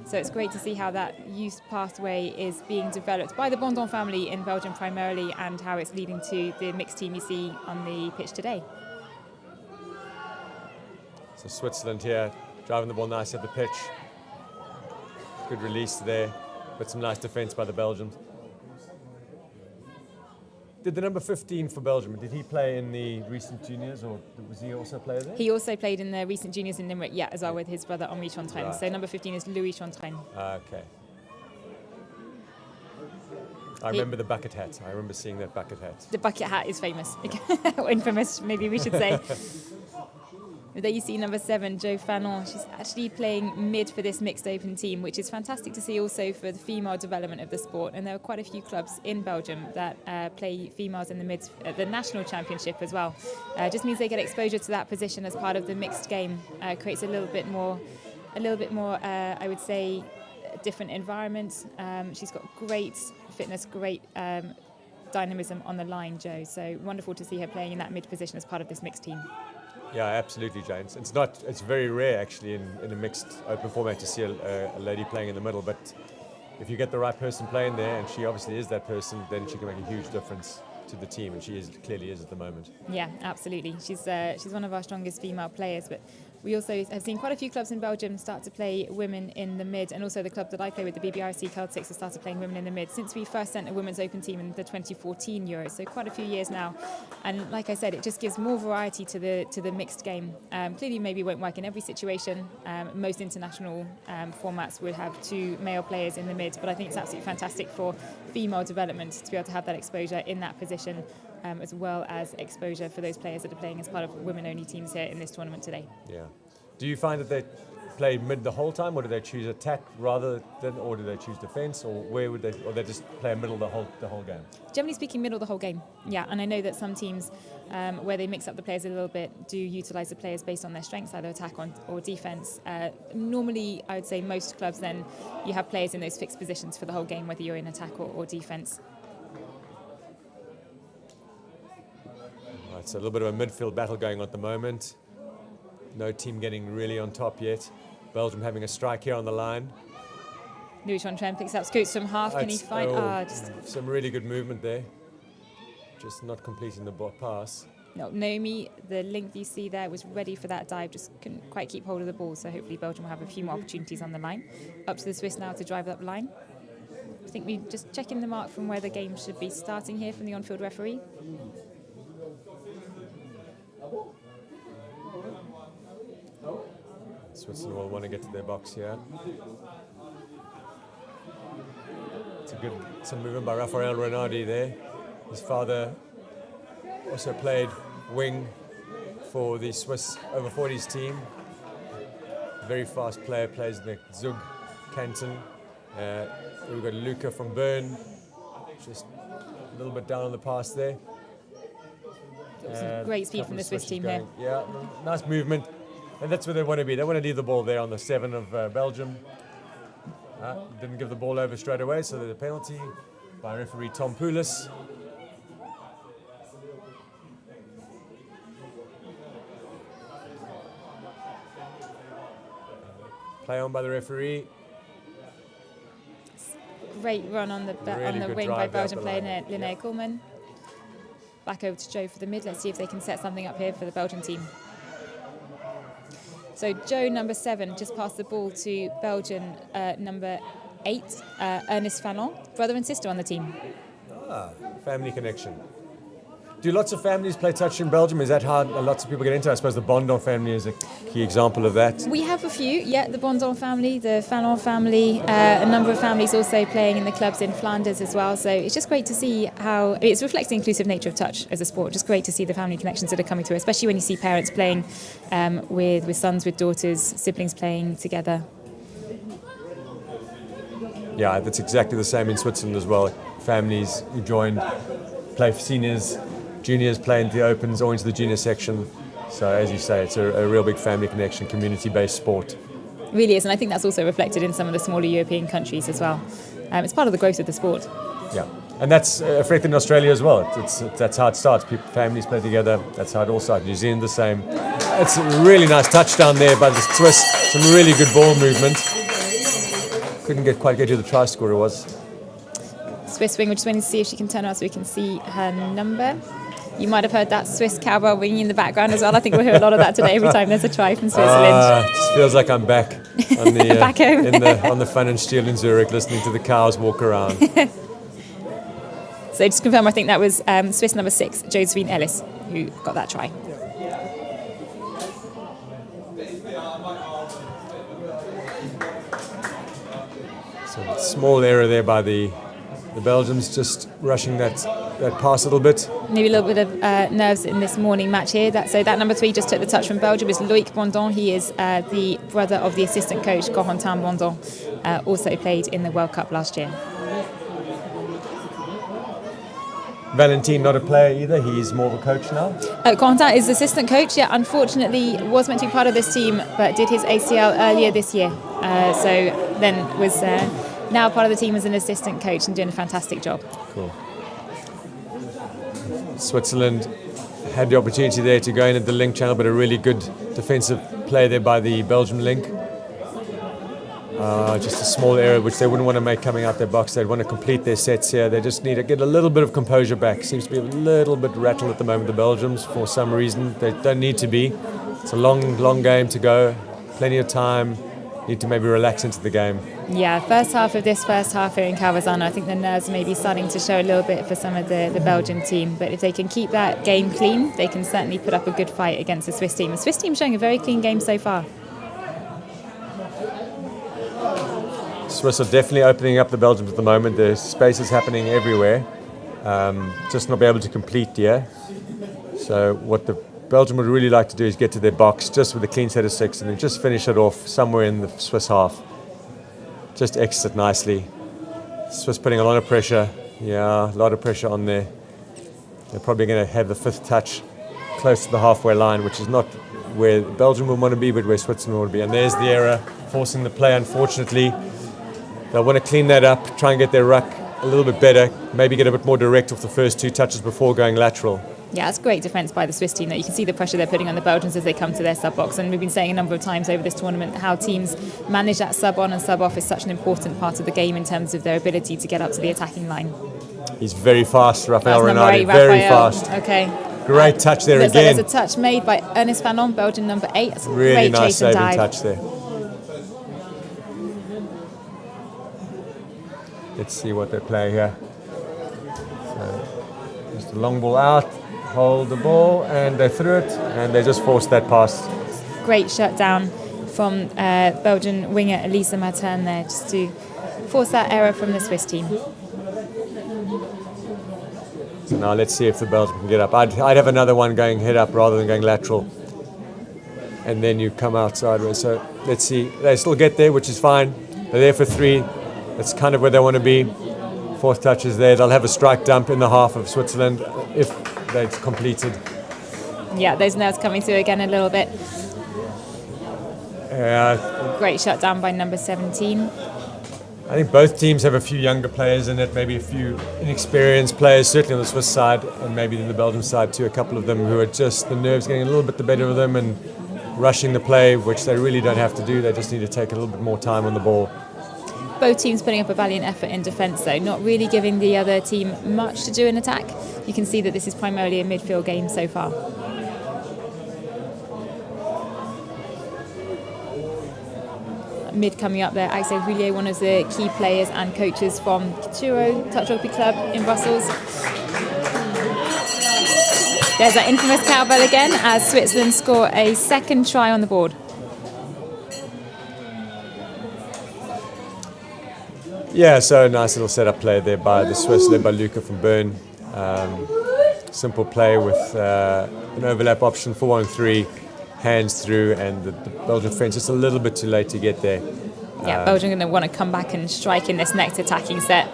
So it's great to see how that youth pathway is being developed by the Bandon family in Belgium primarily, and how it's leading to the mixed team you see on the pitch today. So Switzerland here, driving the ball nice at the pitch. Good release there, but some nice defence by the Belgians. Did the number 15 for Belgium, did he play in the recent juniors, or was he also a player there? He also played in the recent juniors in Limerick, yeah, as well, with his brother Henri Chantren. Right. So number 15 is Louis Chantren. Okay. I remember the bucket hat. I remember seeing that bucket hat. The bucket hat is famous. Or infamous, maybe we should say. There you see number 7, Jo Fanon. She's actually playing mid for this mixed open team, which is fantastic to see also for the female development of the sport. And there are quite a few clubs in Belgium that play females in the mid at the national championship as well. Just means they get exposure to that position as part of the mixed game. Creates a little bit more, I would say, different environment. She's got great fitness, great dynamism on the line, Jo. So wonderful to see her playing in that mid position as part of this mixed team. Yeah, absolutely, James. It's very rare actually in a mixed open format to see a lady playing in the middle, but if you get the right person playing there, and she obviously is that person, then she can make a huge difference to the team, and she clearly is at the moment. Yeah, absolutely. She's one of our strongest female players, but we also have seen quite a few clubs in Belgium start to play women in the mid, and also the club that I play with, the BBRC Celtics, has started playing women in the mid since we first sent a women's open team in the 2014 Euros, so quite a few years now. And like I said, it just gives more variety to the mixed game. Clearly maybe won't work in every situation. Most international formats would have 2 male players in the mid, but I think it's absolutely fantastic for female development to be able to have that exposure in that position. as well as exposure for those players that are playing as part of women-only teams here in this tournament today. Yeah. Do you find that they play mid the whole time, or do they choose attack rather than, or do they choose defence, or where would they, or they just play middle the whole game? Generally speaking, middle the whole game. Yeah, and I know that some teams where they mix up the players a little bit do utilise the players based on their strengths, either attack or defence. Normally, I would say most clubs then you have players in those fixed positions for the whole game, whether you're in attack or defence. Right, so a little bit of a midfield battle going on at the moment. No team getting really on top yet. Belgium having a strike here on the line. Louis Tren picks up Scoots from half. Can he find? Some really good movement there. Just not completing the pass. No, Naomi, the length you see there was ready for that dive, just couldn't quite keep hold of the ball. So hopefully Belgium will have a few more opportunities on the line. Up to the Swiss now to drive up the line. I think we're just checking the mark from where the game should be starting here from the on-field referee. Switzerland will want to get to their box here. It's some movement by Rafael Renardi there. His father also played wing for the Swiss over 40s team. Very fast player, plays in the Zug canton. We've got Luca from Bern, just a little bit down on the pass there. Great speed from the Swiss team here. Yeah, nice movement. And that's where they want to be. They want to leave the ball there on the 7 of Belgium. Didn't give the ball over straight away, so there's a penalty by referee Tom Poulis. Play on by the referee. Great run on the Really wing by drive Belgian up the player line. Linnea Coleman. Back over to Joe for the mid. Let's see if they can set something up here for the Belgian team. So Joe, number 7, just passed the ball to Belgian number 8, Ernest Fallon, brother and sister on the team. Family connection. Do lots of families play touch in Belgium? Is that how lots of people get into it? I suppose the Bondon family is a key example of that. We have a few, yeah, the Bondon family, the Fallon family, a number of families also playing in the clubs in Flanders as well. So it's just great to see how it reflects the inclusive nature of touch as a sport. Just great to see the family connections that are coming through, especially when you see parents playing with sons, with daughters, siblings playing together. Yeah, that's exactly the same in Switzerland as well. Families who joined, play for seniors, juniors play into the opens or into the junior section. So as you say, it's a real big family connection, community-based sport. It really is, and I think that's also reflected in some of the smaller European countries as well. It's part of the growth of the sport. Yeah, and that's affected in Australia as well. That's how it starts. Families play together. That's how it all starts. New Zealand the same. It's a really nice touchdown there by the Swiss. Some really good ball movement. Couldn't quite get to the try scorer was. Swiss wing, we're just waiting to see if she can turn around so we can see her number. You might have heard that Swiss cowbell ringing in the background as well. I think we'll hear a lot of that today every time there's a try from Switzerland. It just feels like I'm back on the Back home. on the Fun and Steel in Zurich, listening to the cows walk around. So just to confirm, I think that was Swiss number 6, Josephine Ellis, who got that try. So small error there by the Belgians, just rushing that pass a little bit. Maybe a little bit of nerves in this morning match here. So that number 3 just took the touch from Belgium is Loïc Bondon. He is the brother of the assistant coach, Corentin Bondon, also played in the World Cup last year. Valentin, not a player either. He's more of a coach now. Corentin is assistant coach. Yeah, unfortunately was meant to be part of this team, but did his ACL earlier this year. So then was now part of the team as an assistant coach and doing a fantastic job. Cool. Switzerland had the opportunity there to go in at the link channel, but a really good defensive play there by the Belgium link. Just a small error which they wouldn't want to make coming out their box. They'd want to complete their sets here. They just need to get a little bit of composure back. Seems to be a little bit rattled at the moment, the Belgians, for some reason. They don't need to be. It's a long game to go. Plenty of time. Need to maybe relax into the game. Yeah, first half here in Calvazano, I think the nerves may be starting to show a little bit for some of the Belgian team. But if they can keep that game clean, they can certainly put up a good fight against the Swiss team. The Swiss team showing a very clean game so far. Swiss are definitely opening up the Belgians at the moment. There's spaces happening everywhere. just not be able to complete here. So what the Belgium would really like to do is get to their box just with a clean set of 6 and then just finish it off somewhere in the Swiss half. Just exit nicely. Swiss putting a lot of pressure. Yeah, a lot of pressure on there. They're probably going to have the 5th touch close to the halfway line, which is not where Belgium will want to be, but where Switzerland will be. And there's the error, forcing the play, unfortunately. They'll want to clean that up, try and get their ruck a little bit better, maybe get a bit more direct off the first 2 touches before going lateral. Yeah, it's great defence by the Swiss team. That you can see the pressure they're putting on the Belgians as they come to their sub-box. And we've been saying a number of times over this tournament how teams manage that sub-on and sub-off is such an important part of the game in terms of their ability to get up to the attacking line. He's very fast, Rafael That's number Renardi, 8, very Raphael. fast. Okay. Great touch there Looks again. like there's a touch made by Ernest Fanon, Belgian number 8. That's a Really great nice chase and saving dive. touch there. Let's see what they play here. So, just a long ball out, hold the ball, and they threw it, and they just forced that pass. Great shutdown from Belgian winger Elisa Matern there, just to force that error from the Swiss team. So now let's see if the Belgium can get up. I'd have another one going head up rather than going lateral. And then you come out sideways. So let's see. They still get there, which is fine. They're there for 3. That's kind of where they want to be. 4th touch is there. They'll have a strike dump in the half of Switzerland if they've completed. Yeah, those nerves coming through again a little bit. Yeah. Great shutdown by number 17. I think both teams have a few younger players in it, maybe a few inexperienced players, certainly on the Swiss side, and maybe on the Belgium side too, a couple of them who are just, the nerves getting a little bit the better of them and rushing the play, which they really don't have to do. They just need to take a little bit more time on the ball. Both teams putting up a valiant effort in defence though, not really giving the other team much to do in attack. You can see that this is primarily a midfield game so far. Mid coming up there, Axel Huillier, one of the key players and coaches from Churo Touch Rugby Club in Brussels. There's that infamous cowbell again as Switzerland score a 2nd try on the board. Yeah, so a nice little setup play there by the Swiss, led by Luca from Bern. Simple play with an overlap option, 4-1-3, hands through, and the Belgian fence just a little bit too late to get there. Yeah, Belgium going to want to come back and strike in this next attacking set.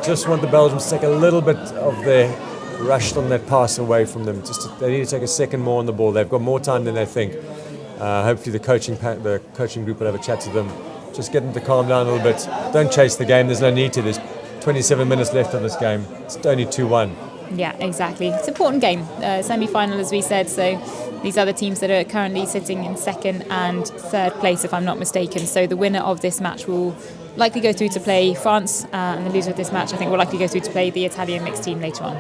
Just want the Belgians to take a little bit of their rush on that pass away from them. They need to take a second more on the ball. They've got more time than they think. Hopefully the coaching group will have a chat to them. Just get them to calm down a little bit. Don't chase the game. There's no need to. There's 27 minutes left of this game. It's only 2-1. Yeah, exactly. It's an important game. Semi-final, as we said. So these are the teams that are currently sitting in 2nd and 3rd place, if I'm not mistaken. So the winner of this match will likely go through to play France, and the loser of this match, I think, will likely go through to play the Italian mixed team later on.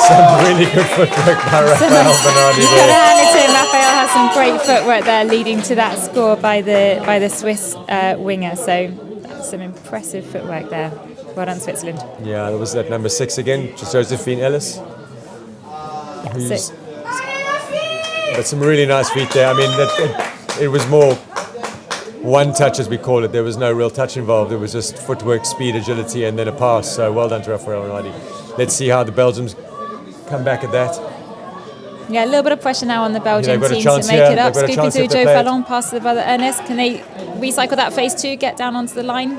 Some really good footwork by Rafael Bernardi You've got to there. hand it to him. Rafael has some great footwork there, leading to that score by the Swiss winger. So that's some impressive footwork there. Well done, Switzerland. Yeah, that was at number 6 again, Josephine Ellis. So, But some really nice feet there. I mean, it was more one touch, as we call it. There was no real touch involved. It was just footwork, speed, agility, and then a pass. So well done to Rafael Bernardi. Let's see how the Belgians come back at that. yeah, a little bit of pressure now on the Belgian they've got a team to chance make here. it up. They've got a Scooping chance through if they Joe play it. Fallon, past the brother Ernest. Can they recycle that phase 2, get down onto the line?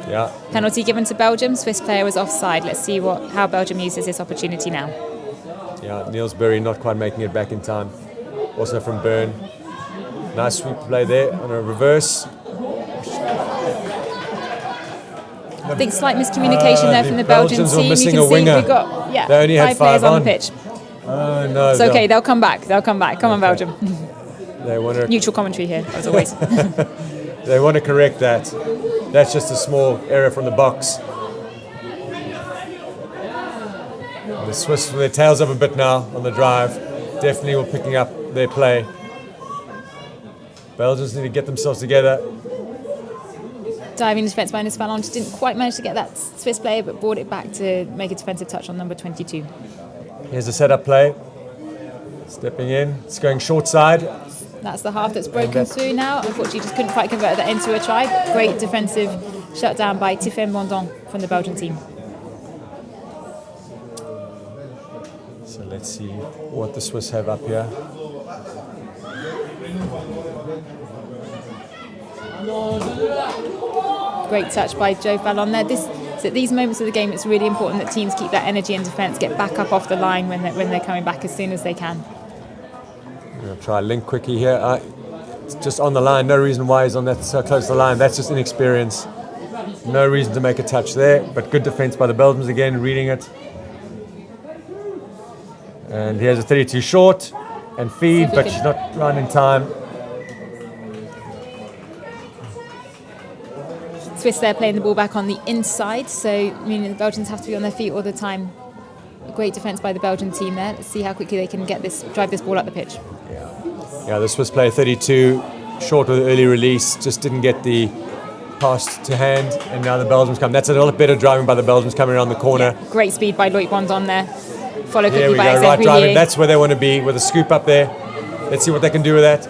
Yeah. Penalty given to Belgium. Swiss player was offside. Let's see how Belgium uses this opportunity now. Yeah, Niels Berry not quite making it back in time. Also from Bern. Nice sweep play there on a reverse. I think slight miscommunication there from the Belgian Belgians were team. You missing can a see winger. we've got They only had 5 players five on on. the pitch. Oh no. It's okay, they'll come back. Come on, Belgium. They want to. Neutral commentary here, as always. They want to correct that. That's just a small error from the box. The Swiss with their tails up a bit now on the drive. Definitely were picking up their play. Belgians need to get themselves together. Diving defence by Ernest Fallon, just didn't quite manage to get that Swiss player, but brought it back to make a defensive touch on number 22. Here's the setup play. Stepping in. It's going short side. That's the half that's broken through now. Unfortunately, just couldn't quite convert that into a try. Great defensive shutdown by Tiffaine Mondon from the Belgian team. So let's see what the Swiss have up here. Great touch by Joe Fallon there. So at these moments of the game, it's really important that teams keep that energy in defence, get back up off the line when they're coming back as soon as they can. I'm going to try a link quickie here. It's just on the line. No reason why he's on that so close to the line. That's just inexperience. No reason to make a touch there. But good defence by the Belgians again, reading it. And here's a 32 short and feed, but she's not running in time. Swiss there playing the ball back on the inside, so meaning the Belgians have to be on their feet all the time. Great defence by the Belgian team there. Let's see how quickly they can drive this ball up the pitch. Yeah, the Swiss player 32, short with early release, just didn't get the pass to hand, and now the Belgians come. That's a lot better driving by the Belgians coming around the corner. Yeah, great speed by Loic Mondon there. Follow There quickly we by go, Xavier. right driving. That's where they want to be, with a scoop up there. Let's see what they can do with that.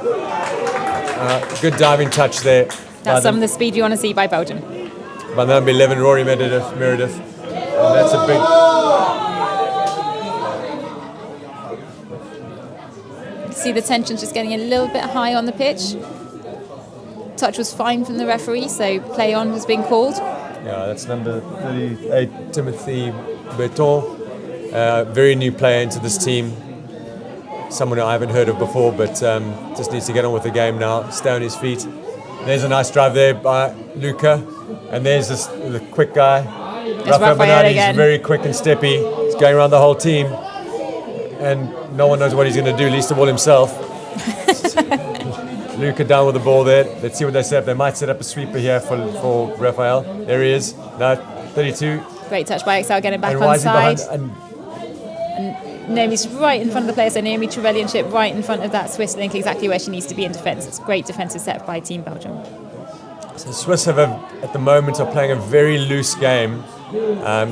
Good diving touch there. That's some of the speed you want to see by Belgium. By number 11, Rory Meredith. And that's a big... See the tension's just getting a little bit high on the pitch. Touch was fine from the referee, so play on has been called. Yeah, that's number 38, Timothy Berton. Very new player into this team. Someone I haven't heard of before, but just needs to get on with the game now, stay on his feet. There's a nice drive there by Luca. And there's the quick guy. Rafael Bernardi is very quick and steppy. He's going around the whole team. And no one knows what he's going to do, least of all himself. Luca down with the ball there. Let's see what they set up. They might set up a sweeper here for Rafael. There he is. No, 32. Great touch by Excel, getting back And on why is he side. behind? And Naomi's right in front of the player, so Naomi Trevelyanship right in front of that Swiss link, exactly where she needs to be in defence. It's a great defensive set by Team Belgium. So the Swiss at the moment are playing a very loose game,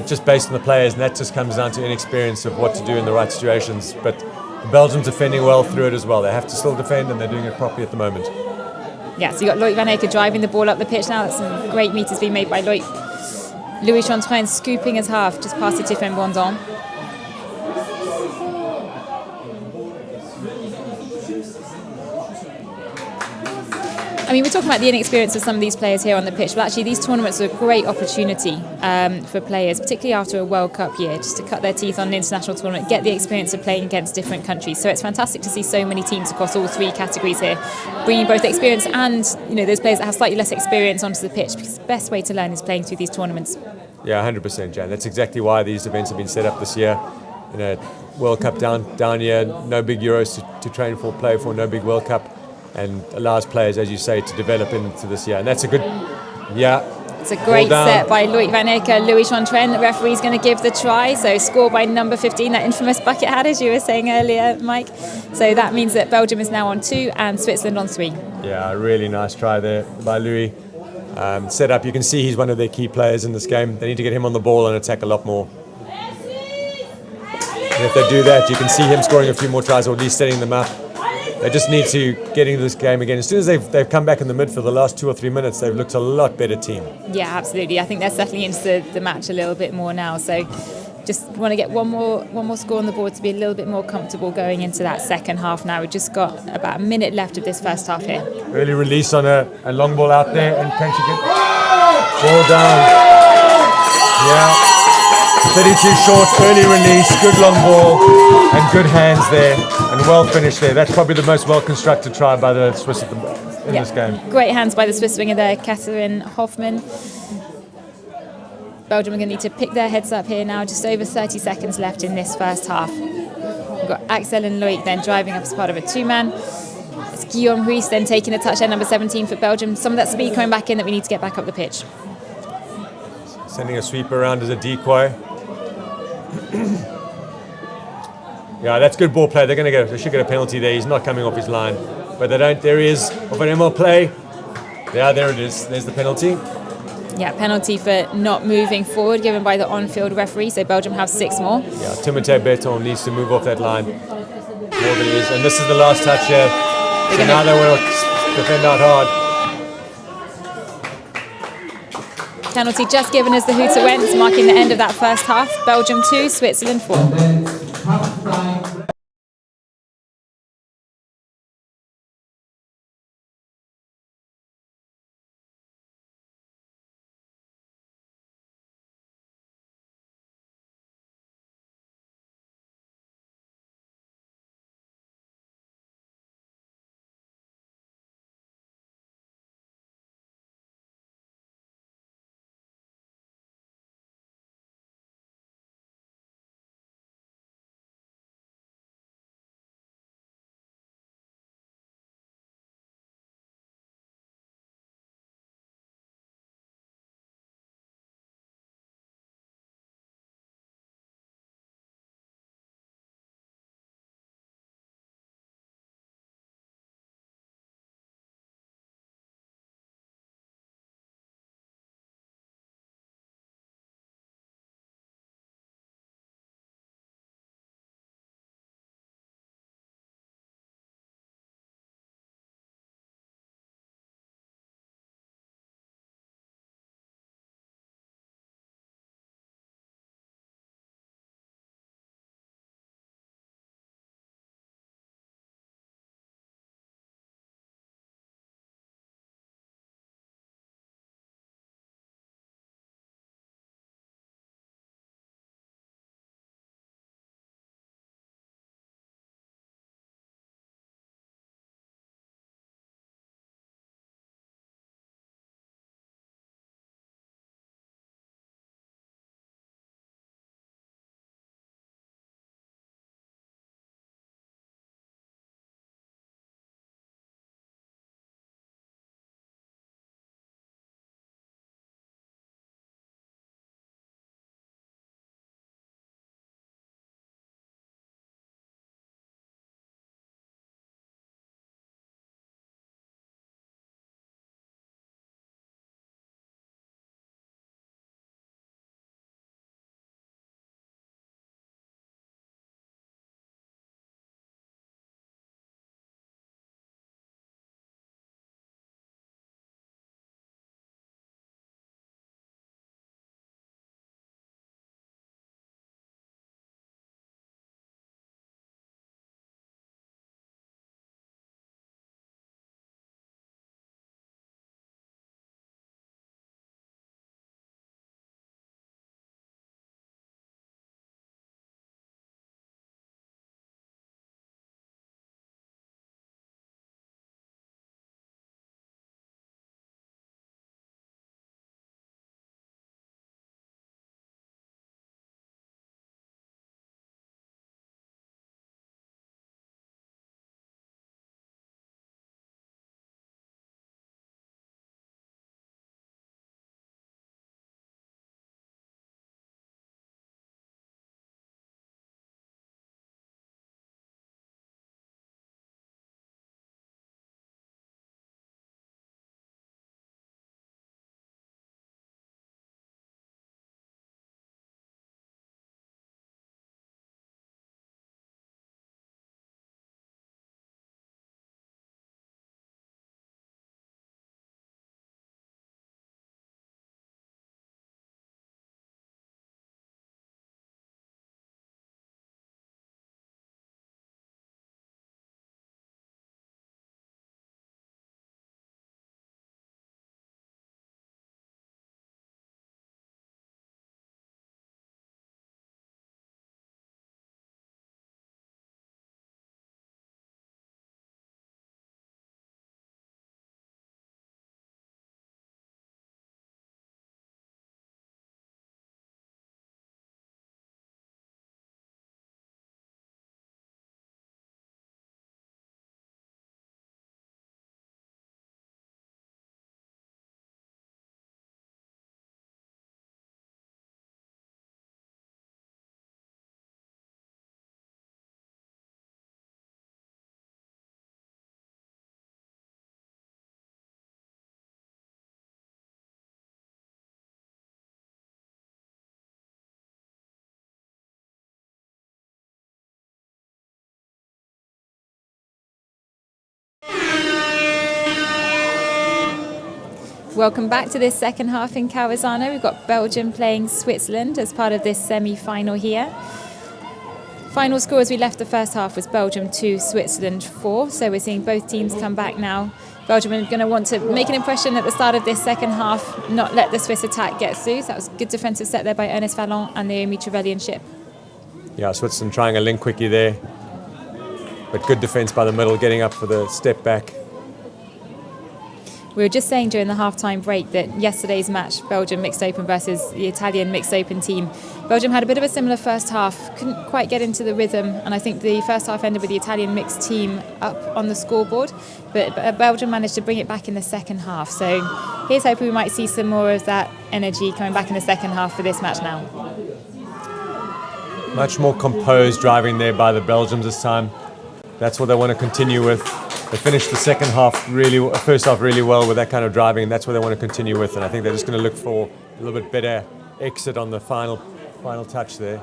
just based on the players, and that just comes down to inexperience of what to do in the right situations. But the Belgians defending well through it as well. They have to still defend, and they're doing it properly at the moment. Yeah, so you got Loic Van Aken driving the ball up the pitch now. That's some great meters being made by Loic. Louis Chantrain scooping his half just past the Tiffaine Mondon. I mean, we're talking about the inexperience of some of these players here on the pitch, but actually these tournaments are a great opportunity for players, particularly after a World Cup year, just to cut their teeth on an international tournament, get the experience of playing against different countries. So it's fantastic to see so many teams across all three categories here, bringing both experience and those players that have slightly less experience onto the pitch, because the best way to learn is playing through these tournaments. Yeah, 100%, Jan. That's exactly why these events have been set up this year. World Cup down here, no big Euros to train for, play for, no big World Cup. And allows players, as you say, to develop into this year. And that's a good, It's a great set by Loic Van Aken. Louis Chantrain, the referee's going to give the try. So score by number 15, that infamous bucket hat, as you were saying earlier, Mike. So that means that Belgium is now on 2 and Switzerland on 3. Yeah, a really nice try there by Louis. Set up, you can see he's one of their key players in this game. They need to get him on the ball and attack a lot more. And if they do that, you can see him scoring a few more tries, or at least setting them up. They just need to get into this game again. As soon as they've come back in the midfield, the last 2 or 3 minutes, they've looked a lot better team. Yeah, absolutely. I think they're settling into the match a little bit more now. So just want to get one more score on the board to be a little bit more comfortable going into that second half now. We've just got about a minute left of this first half here. Early release on a long ball out there, and can she get ball down? Yeah. 32 short, early release, good long ball, and good hands there, and well finished there. That's probably the most well-constructed try by the Swiss in this game. Great hands by the Swiss winger there, Catherine Hoffmann. Belgium are going to need to pick their heads up here now, just over 30 seconds left in this first half. We've got Axel and Loic then driving up as part of a two-man. It's Guillaume Ruiz then taking the touch at number 17 for Belgium. Some of that speed coming back in that we need to get back up the pitch. Sending a sweep around as a decoy. Yeah, that's good ball play. They should get a penalty there. He's not coming off his line, but they don't. There he is of an ML play. Yeah, there it is. There's the penalty. Yeah, penalty for not moving forward given by the on-field referee. So Belgium have 6 more. Yeah, Timothée Berton needs to move off that line more than he is. And this is the last touch here. So now they will defend out hard. Penalty just given as the hooter went, marking the end of that first half. Belgium 2, Switzerland 4. And then half time. Welcome back to this second half in Calvisano. We've got Belgium playing Switzerland as part of this semi-final here. Final score as we left the first half was Belgium 2, Switzerland 4. So we're seeing both teams come back now. Belgium are going to want to make an impression at the start of this second half, not let the Swiss attack get through. So that was a good defensive set there by Ernest Vallon and Naomi Trevelyan Ship. Yeah, Switzerland trying a link quickie there. But good defence by the middle, getting up for the step back. We were just saying during the half-time break that yesterday's match, Belgium mixed open versus the Italian mixed open team, Belgium had a bit of a similar first half, couldn't quite get into the rhythm, and I think the first half ended with the Italian mixed team up on the scoreboard, but Belgium managed to bring it back in the second half. So here's hoping we might see some more of that energy coming back in the second half for this match now. Much more composed driving there by the Belgians this time. That's what they want to continue with. They finished the first half really well with that kind of driving, and that's what they want to continue with. And I think they're just going to look for a little bit better exit on the final touch there.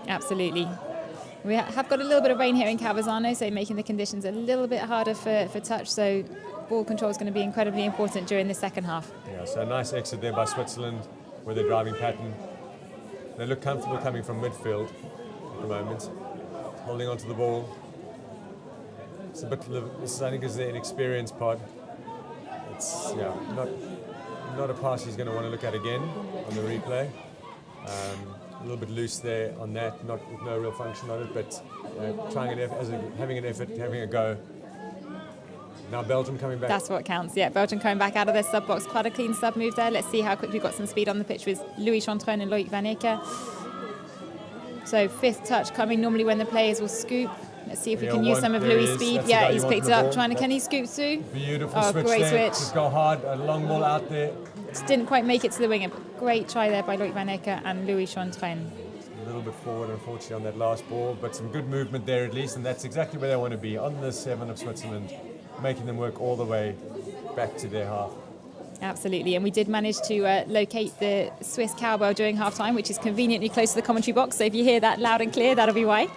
Absolutely. We have got a little bit of rain here in Calvisano, so making the conditions a little bit harder for touch. So ball control is going to be incredibly important during the second half. Yeah, so a nice exit there by Switzerland with their driving pattern. They look comfortable coming from midfield at the moment, holding onto the ball. It's a bit. This I think is the inexperienced part. It's not a pass he's going to want to look at again on the replay. A little bit loose there on that, with no real function on it, but trying it having an effort, having a go. Now Belgium coming back. That's what counts. Yeah, Belgium coming back out of their sub box. Quite a clean sub move there. Let's see how quickly we've got some speed on the pitch with Louis Chantraine and Loïc Van Ecke. So fifth touch coming normally when the players will scoop. Let's see if we can use some of Louis' speed. Yeah, he's picked it up. Can he scoop through? Beautiful switch great there. switch. Just go hard, a long ball out there. Just didn't quite make it to the winger, but great try there by Loïc Van Ecke and Louis Chantraine. A little bit forward, unfortunately, on that last ball, but some good movement there at least, and that's exactly where they want to be, on the 7 of Switzerland, making them work all the way back to their half. Absolutely, and we did manage to locate the Swiss cowbell during half-time, which is conveniently close to the commentary box, so if you hear that loud and clear, that'll be why.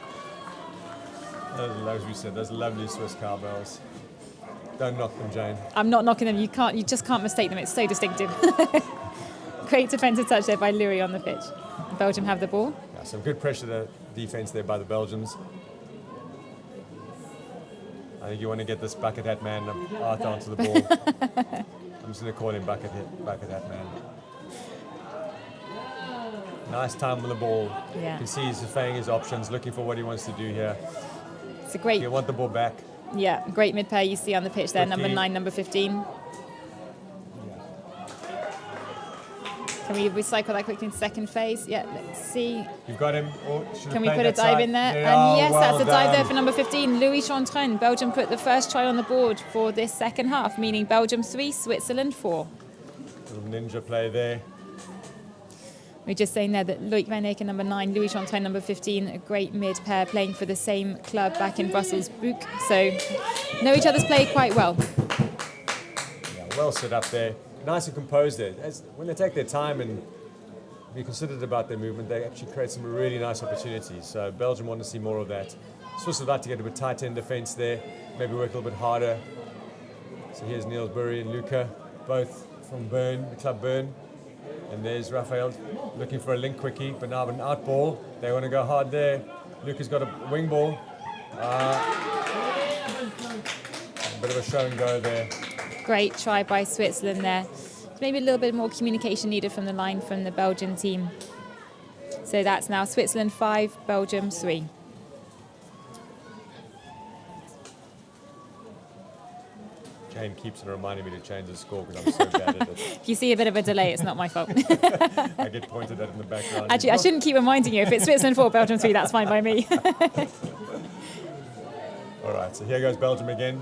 As we said, those lovely Swiss cowbells. Don't knock them, Jane. I'm not knocking them. You just can't mistake them. It's so distinctive. Great defensive touch there by Louis on the pitch. Belgium have the ball. Yeah, some good pressure defense there by the Belgians. I think you want to get this bucket hat man Arthur onto the ball. I'm just going to call him bucket hat man. Nice time on the ball. Yeah. You can see he's surveying his options, looking for what he wants to do here. It's a great. You want the ball back. Yeah, great mid pair you see on the pitch there, number 9, number 15. Can we recycle that quickly into second phase? Yeah, let's see. You've got him. Can we put a dive in there? And yes, that's a dive there for number 15, Louis Chantraine. Belgium put the first try on the board for this second half, meaning Belgium 3, Switzerland 4. Little ninja play there. We're just saying there that Loïc Van Ecke, number 9, Louis Chantraine, number 15, a great mid pair playing for the same club back in Brussels, Book. So know each other's play quite well. Yeah, well set up there. Nice and composed there. When they take their time and be considerate about their movement, they actually create some really nice opportunities. So Belgium want to see more of that. Swiss would like to get a bit tighter in defence there, maybe work a little bit harder. So here's Niels Burry and Luca, both from Bern, the club Bern. And there's Raphael looking for a link quickie, but now an out ball. They want to go hard there. Luca's got a wing ball. A bit of a show and go there. Great try by Switzerland there. Maybe a little bit more communication needed from the line from the Belgian team. So that's now Switzerland 5, Belgium 3. Jane keeps on reminding me to change the score because I'm so bad at it. If you see a bit of a delay, it's not my fault. I get pointed at in the background. Actually, I shouldn't keep reminding you. If it's Switzerland 4, Belgium 3, that's fine by me. All right, so here goes Belgium again.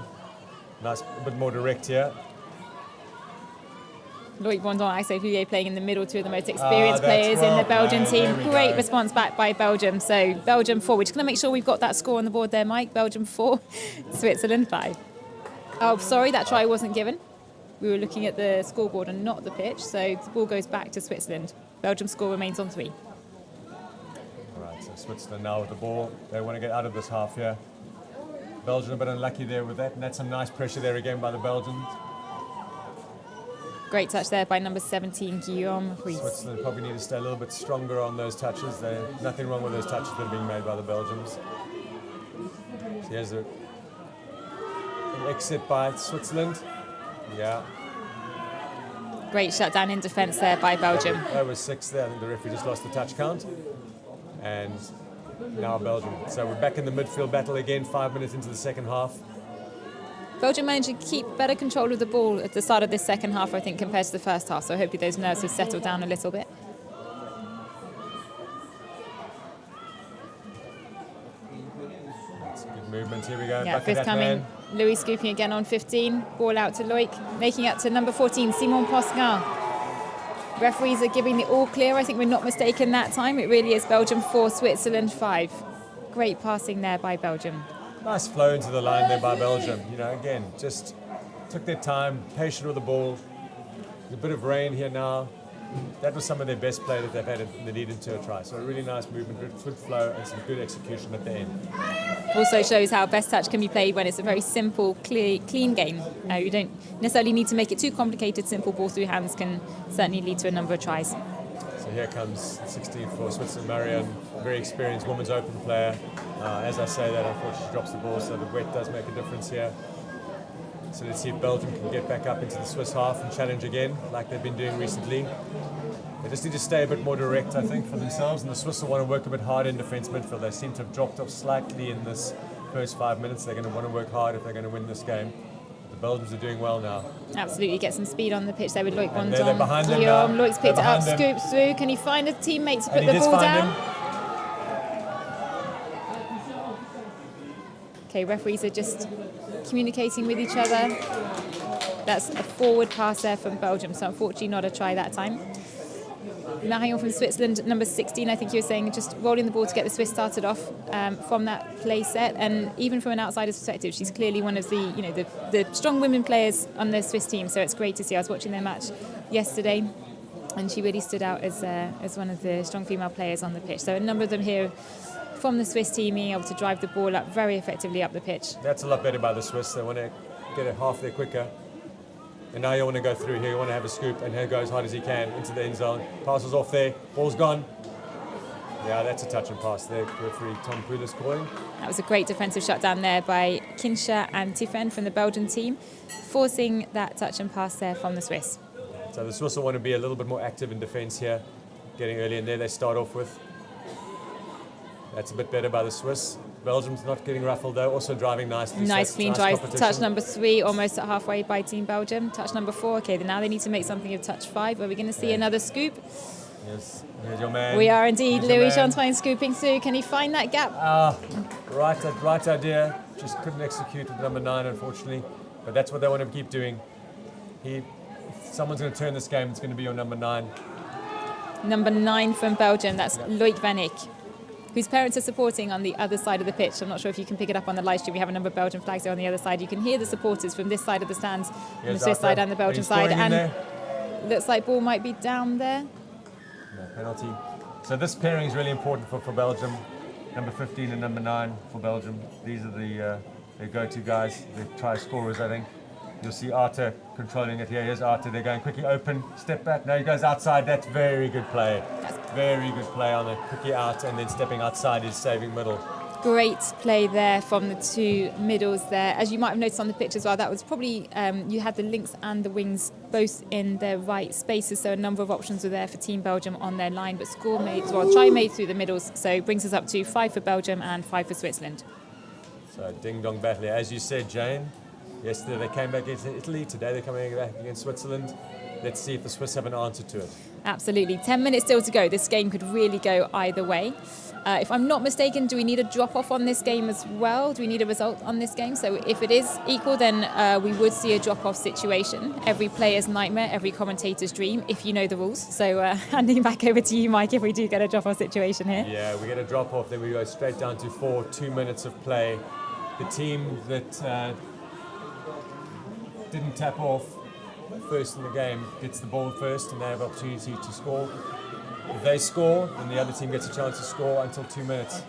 Nice, a bit more direct here. Loïc Bondon, Axel Foulier playing in the middle, two of the most experienced players in the Belgian team. Great response back by Belgium. So Belgium 4. We're just going to make sure we've got that score on the board there, Mike. Belgium 4, Switzerland 5. Oh, sorry, that try wasn't given. We were looking at the scoreboard and not the pitch, so the ball goes back to Switzerland. Belgium's score remains on 3. All right, so Switzerland now with the ball. They want to get out of this half here. Belgium a bit unlucky there with that, and that's some nice pressure there again by the Belgians. Great touch there by number 17, Giorno. Switzerland probably need to stay a little bit stronger on those touches. There's nothing wrong with those touches that are being made by the Belgians. So here's an exit by Switzerland. Yeah. Great shutdown in defence there by Belgium. That was 6 there. I think the referee just lost the touch count. And now Belgium. So we're back in the midfield battle again, 5 minutes into the second half. Belgium managed to keep better control of the ball at the start of this second half, I think, compared to the first half. So hopefully those nerves have settled down a little bit. That's good movement. Here we go. Yeah, back fifth at that coming. man. Louis scooping again on 15. Ball out to Loic, making up to number 14, Simon Posca. Referees are giving the all clear. I think we're not mistaken that time. It really is Belgium 4, Switzerland 5. Great passing there by Belgium. Nice flow into the line there by Belgium. You know, again, just took their time, patient with the ball. A bit of rain here now. That was some of their best play that they've had in the lead into a try. So a really nice movement, good flow, and some good execution at the end. Also shows how best touch can be played when it's a very simple, clean game. You don't necessarily need to make it too complicated. Simple ball through hands can certainly lead to a number of tries. So here comes 16 for Switzerland, Marion, very experienced women's open player. As I say that, unfortunately, she drops the ball, so the wet does make a difference here. So let's see if Belgium can get back up into the Swiss half and challenge again, like they've been doing recently. They just need to stay a bit more direct, I think, for themselves, and the Swiss will want to work a bit hard in defence midfield. They seem to have dropped off slightly in this first 5 minutes. They're going to want to work hard if they're going to win this game. The Belgians are doing well now. Absolutely, get some speed on the pitch there with Loic And they're behind them Guillaume. now. Loic's picked it They're up, behind them. scoops through. Can he find a teammate to put And the he does ball find down? him. Okay, referees are just communicating with each other. That's a forward pass there from Belgium, so unfortunately not a try that time. Marion from Switzerland, number 16, I think you were saying, just rolling the ball to get the Swiss started off from that play set. And even from an outsider's perspective, she's clearly one of the strong women players on the Swiss team. So it's great to see. I was watching their match yesterday, and she really stood out as one of the strong female players on the pitch. So a number of them here from the Swiss team being able to drive the ball up very effectively up the pitch. That's a lot better by the Swiss. They want to get it half there quicker. And now you want to go through here, you want to have a scoop, and here go as hard as he can into the end zone. Passes off there, ball's gone. Yeah, that's a touch and pass there. Referee Tom Poulis calling. That was a great defensive shutdown there by Kinscher and Tiffen from the Belgian team, forcing that touch and pass there from the Swiss. So the Swiss will want to be a little bit more active in defence here, getting early in there. They start off with. That's a bit better by the Swiss. Belgium's not getting ruffled though, also driving nicely. Nice So clean nice drive. competition. Touch number 3, almost at halfway by Team Belgium. Touch number 4, okay, now they need to make something of touch 5. Are we going to see another scoop? Yes, here's your man. We are indeed. Here's your Louis man. Chantrain scooping through. Can he find that gap? Right idea. Just couldn't execute with number 9, unfortunately. But that's what they want to keep doing. If someone's going to turn this game, it's going to be your number 9. Number 9 from Belgium, that's Loic Van Eyck, whose parents are supporting on the other side of the pitch. I'm not sure if you can pick it up on the live stream. We have a number of Belgian flags there on the other side. You can hear the supporters from this side of the stands, on the Here's Swiss Arthur. side and the Belgian He's side. scoring in And there. looks like ball might be down there. No penalty. So this pairing is really important for Belgium. Number 15 and number 9 for Belgium. These are their go-to guys, the try scorers, I think. You'll see Arthur controlling it here. Here's Arthur. They're going quickly open, step back. Now he goes outside. That's very good play. Very good play on a quickie out, and then stepping outside is saving middle. Great play there from the two middles there. As you might have noticed on the pitch as well, that was probably, you had the links and the wings both in their right spaces, so a number of options were there for Team Belgium on their line, but try made through the middles, so brings us up to 5 for Belgium and 5 for Switzerland. So ding-dong battle here. As you said, Jane, yesterday they came back against Italy, today they're coming back against Switzerland. Let's see if the Swiss have an answer to it. Absolutely. 10 minutes still to go. This game could really go either way. If I'm not mistaken, do we need a drop-off on this game as well? Do we need a result on this game? So if it is equal, then we would see a drop-off situation. Every player's nightmare, every commentator's dream, if you know the rules. So handing back over to you, Mike, if we do get a drop-off situation here. Yeah, we get a drop-off, then we go straight down to 4, 2 minutes of play. The team that didn't tap off first in the game gets the ball first, and they have opportunity to score. If they score, then the other team gets a chance to score until 2 minutes.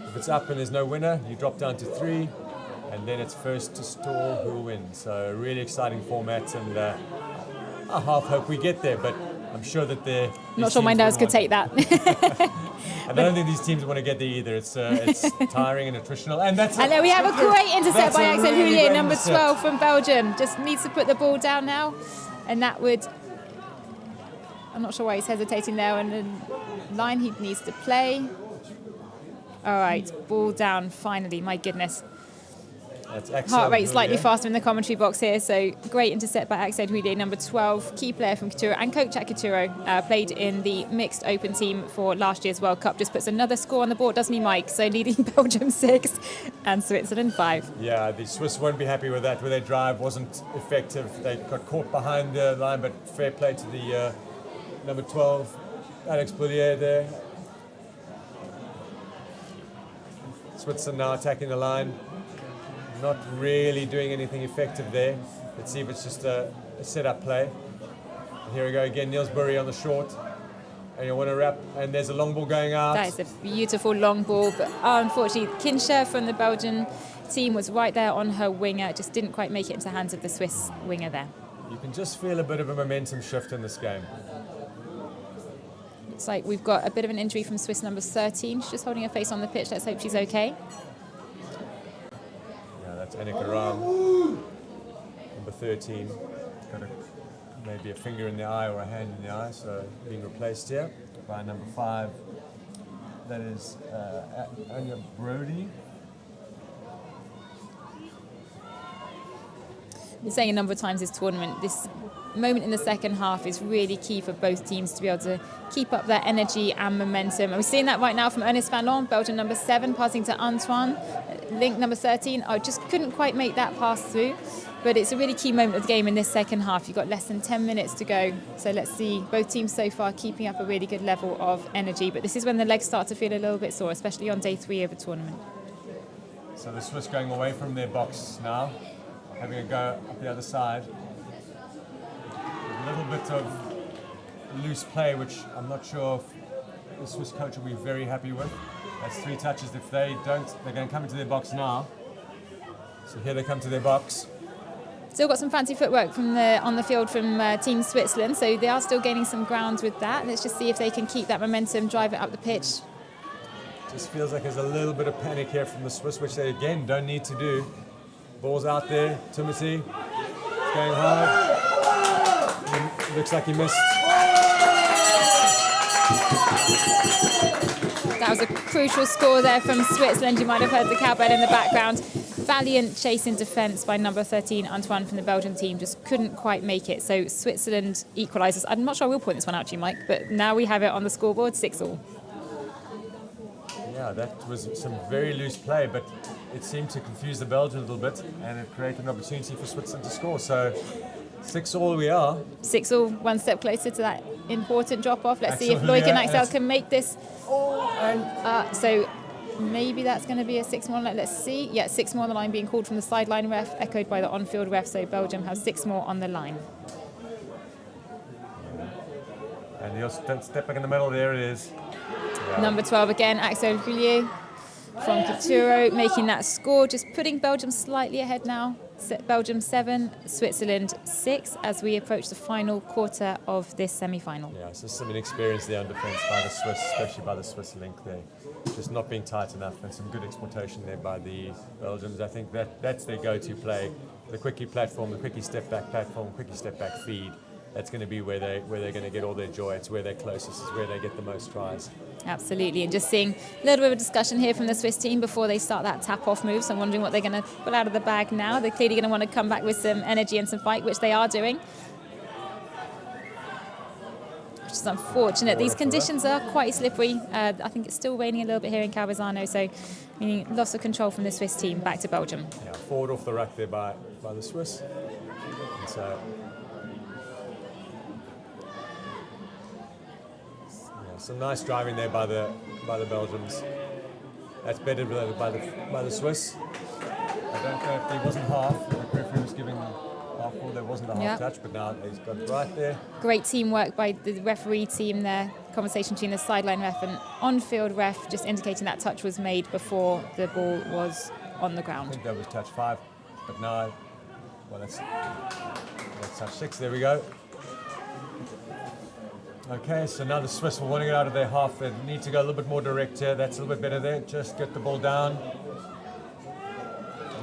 If it's up and there's no winner, you drop down to 3, and then it's first to stall who wins. So a really exciting format, and I half hope we get there, but I'm sure that they're... Not sure my nerves could take that. And I don't think these teams want to get there either. It's tiring and attritional. And that's And then we have a great intercept by Axel really Houllier, great number intercept. 12 from Belgium. Just needs to put the ball down now. And that would... I'm not sure why he's hesitating there on the line he needs to play. All right, ball down finally, my goodness. That's Axel Heart rate slightly Houllier. faster in the commentary box here, so great intercept by Axel Houllier, number 12, key player from Kuturo and coach at Kuturo, played in the mixed open team for last year's World Cup. Just puts another score on the board, doesn't he, Mike? So leading Belgium 6 and Switzerland 5. Yeah, the Swiss won't be happy with that, where their drive wasn't effective. They got caught behind the line, but fair play to the number 12, Alex Boulier there. Switzerland now attacking the line. Not really doing anything effective there. Let's see if it's just a set-up play. And here we go again, Niels Burry on the short. And you want to wrap, and there's a long ball going out. That is a beautiful long ball, but unfortunately, Kinscher from the Belgian team was right there on her winger, just didn't quite make it into the hands of the Swiss winger there. You can just feel a bit of a momentum shift in this game. Looks like we've got a bit of an injury from Swiss number 13. She's just holding her face on the pitch. Let's hope she's okay. Yeah, that's Annika Ram, number 13. Got maybe a finger in the eye or a hand in the eye, so being replaced here by number 5. That is Anya Brody. Been saying a number of times this tournament, this moment in the second half is really key for both teams to be able to keep up their energy and momentum. And we're seeing that right now from Ernest Vallon, Belgium number 7, passing to Antoine. Link number 13, I just couldn't quite make that pass through. But it's a really key moment of the game in this second half. You've got less than 10 minutes to go. So let's see, both teams so far keeping up a really good level of energy. But this is when the legs start to feel a little bit sore, especially on day 3 of the tournament. So the Swiss going away from their box now, having a go up the other side. A little bit of loose play, which I'm not sure if the Swiss coach will be very happy with. That's 3 touches. If they don't, they're going to come into their box now. So here they come to their box. Still got some fancy footwork from on the field from Team Switzerland, so they are still gaining some ground with that. Let's just see if they can keep that momentum, drive it up the pitch. Just feels like there's a little bit of panic here from the Swiss, which they again don't need to do. Ball's out there, Timothy. It's going hard. Looks like he missed. That was a crucial score there from Switzerland. You might have heard the cowbell in the background. Valiant chase in defence by number 13, Antoine from the Belgian team. Just couldn't quite make it. So Switzerland equalises. I'm not sure I will point this one out to you, Mike, but now we have it on the scoreboard, 6-6. Yeah, that was some very loose play, but it seemed to confuse the Belgians a little bit, and it created an opportunity for Switzerland to score. So 6-6 we are. 6-6, one step closer to that important drop-off. Let's see if Axel Loic and Houllier, Axel and can make this. So maybe that's going to be a 6 more. Let's see. Yeah, 6 more on the line being called from the sideline ref, echoed by the on-field ref. So Belgium has 6 more on the line. And he'll step back in the middle. There it is. Yeah. Number 12 again, Axel Houllier from Kuturo, making that score, just putting Belgium slightly ahead now. Belgium 7, Switzerland 6, as we approach the final quarter of this semi-final. Yeah, so some inexperience there on defence by the Swiss, especially by the Swiss link there. Just not being tight enough, and some good exploitation there by the Belgians. I think that's their go-to play. The quickie platform, the quickie step-back platform, quickie step-back feed. That's going to be where they're going to get all their joy. It's where they're closest. It's where they get the most tries. Absolutely, and just seeing a little bit of a discussion here from the Swiss team before they start that tap-off move. So I'm wondering what they're going to pull out of the bag now. They're clearly going to want to come back with some energy and some fight, which they are doing. Which is unfortunate. These conditions are quite slippery. I think it's still raining a little bit here in Calvezano, so meaning loss of control from the Swiss team. Back to Belgium. Yeah, forward off the ruck there by the Swiss. And so, some nice driving there by the Belgians. That's better by the Swiss. I don't know if there wasn't half. The referee was giving half ball. There wasn't a half touch, but now he's got it right there. Great teamwork by the referee team there. Conversation between the sideline ref and on-field ref, just indicating that touch was made before the ball was on the ground. I think that was touch 5, but now, well, that's touch 6. There we go. Okay, so now the Swiss will want to get out of their half. They need to go a little bit more direct here. That's a little bit better there. Just get the ball down.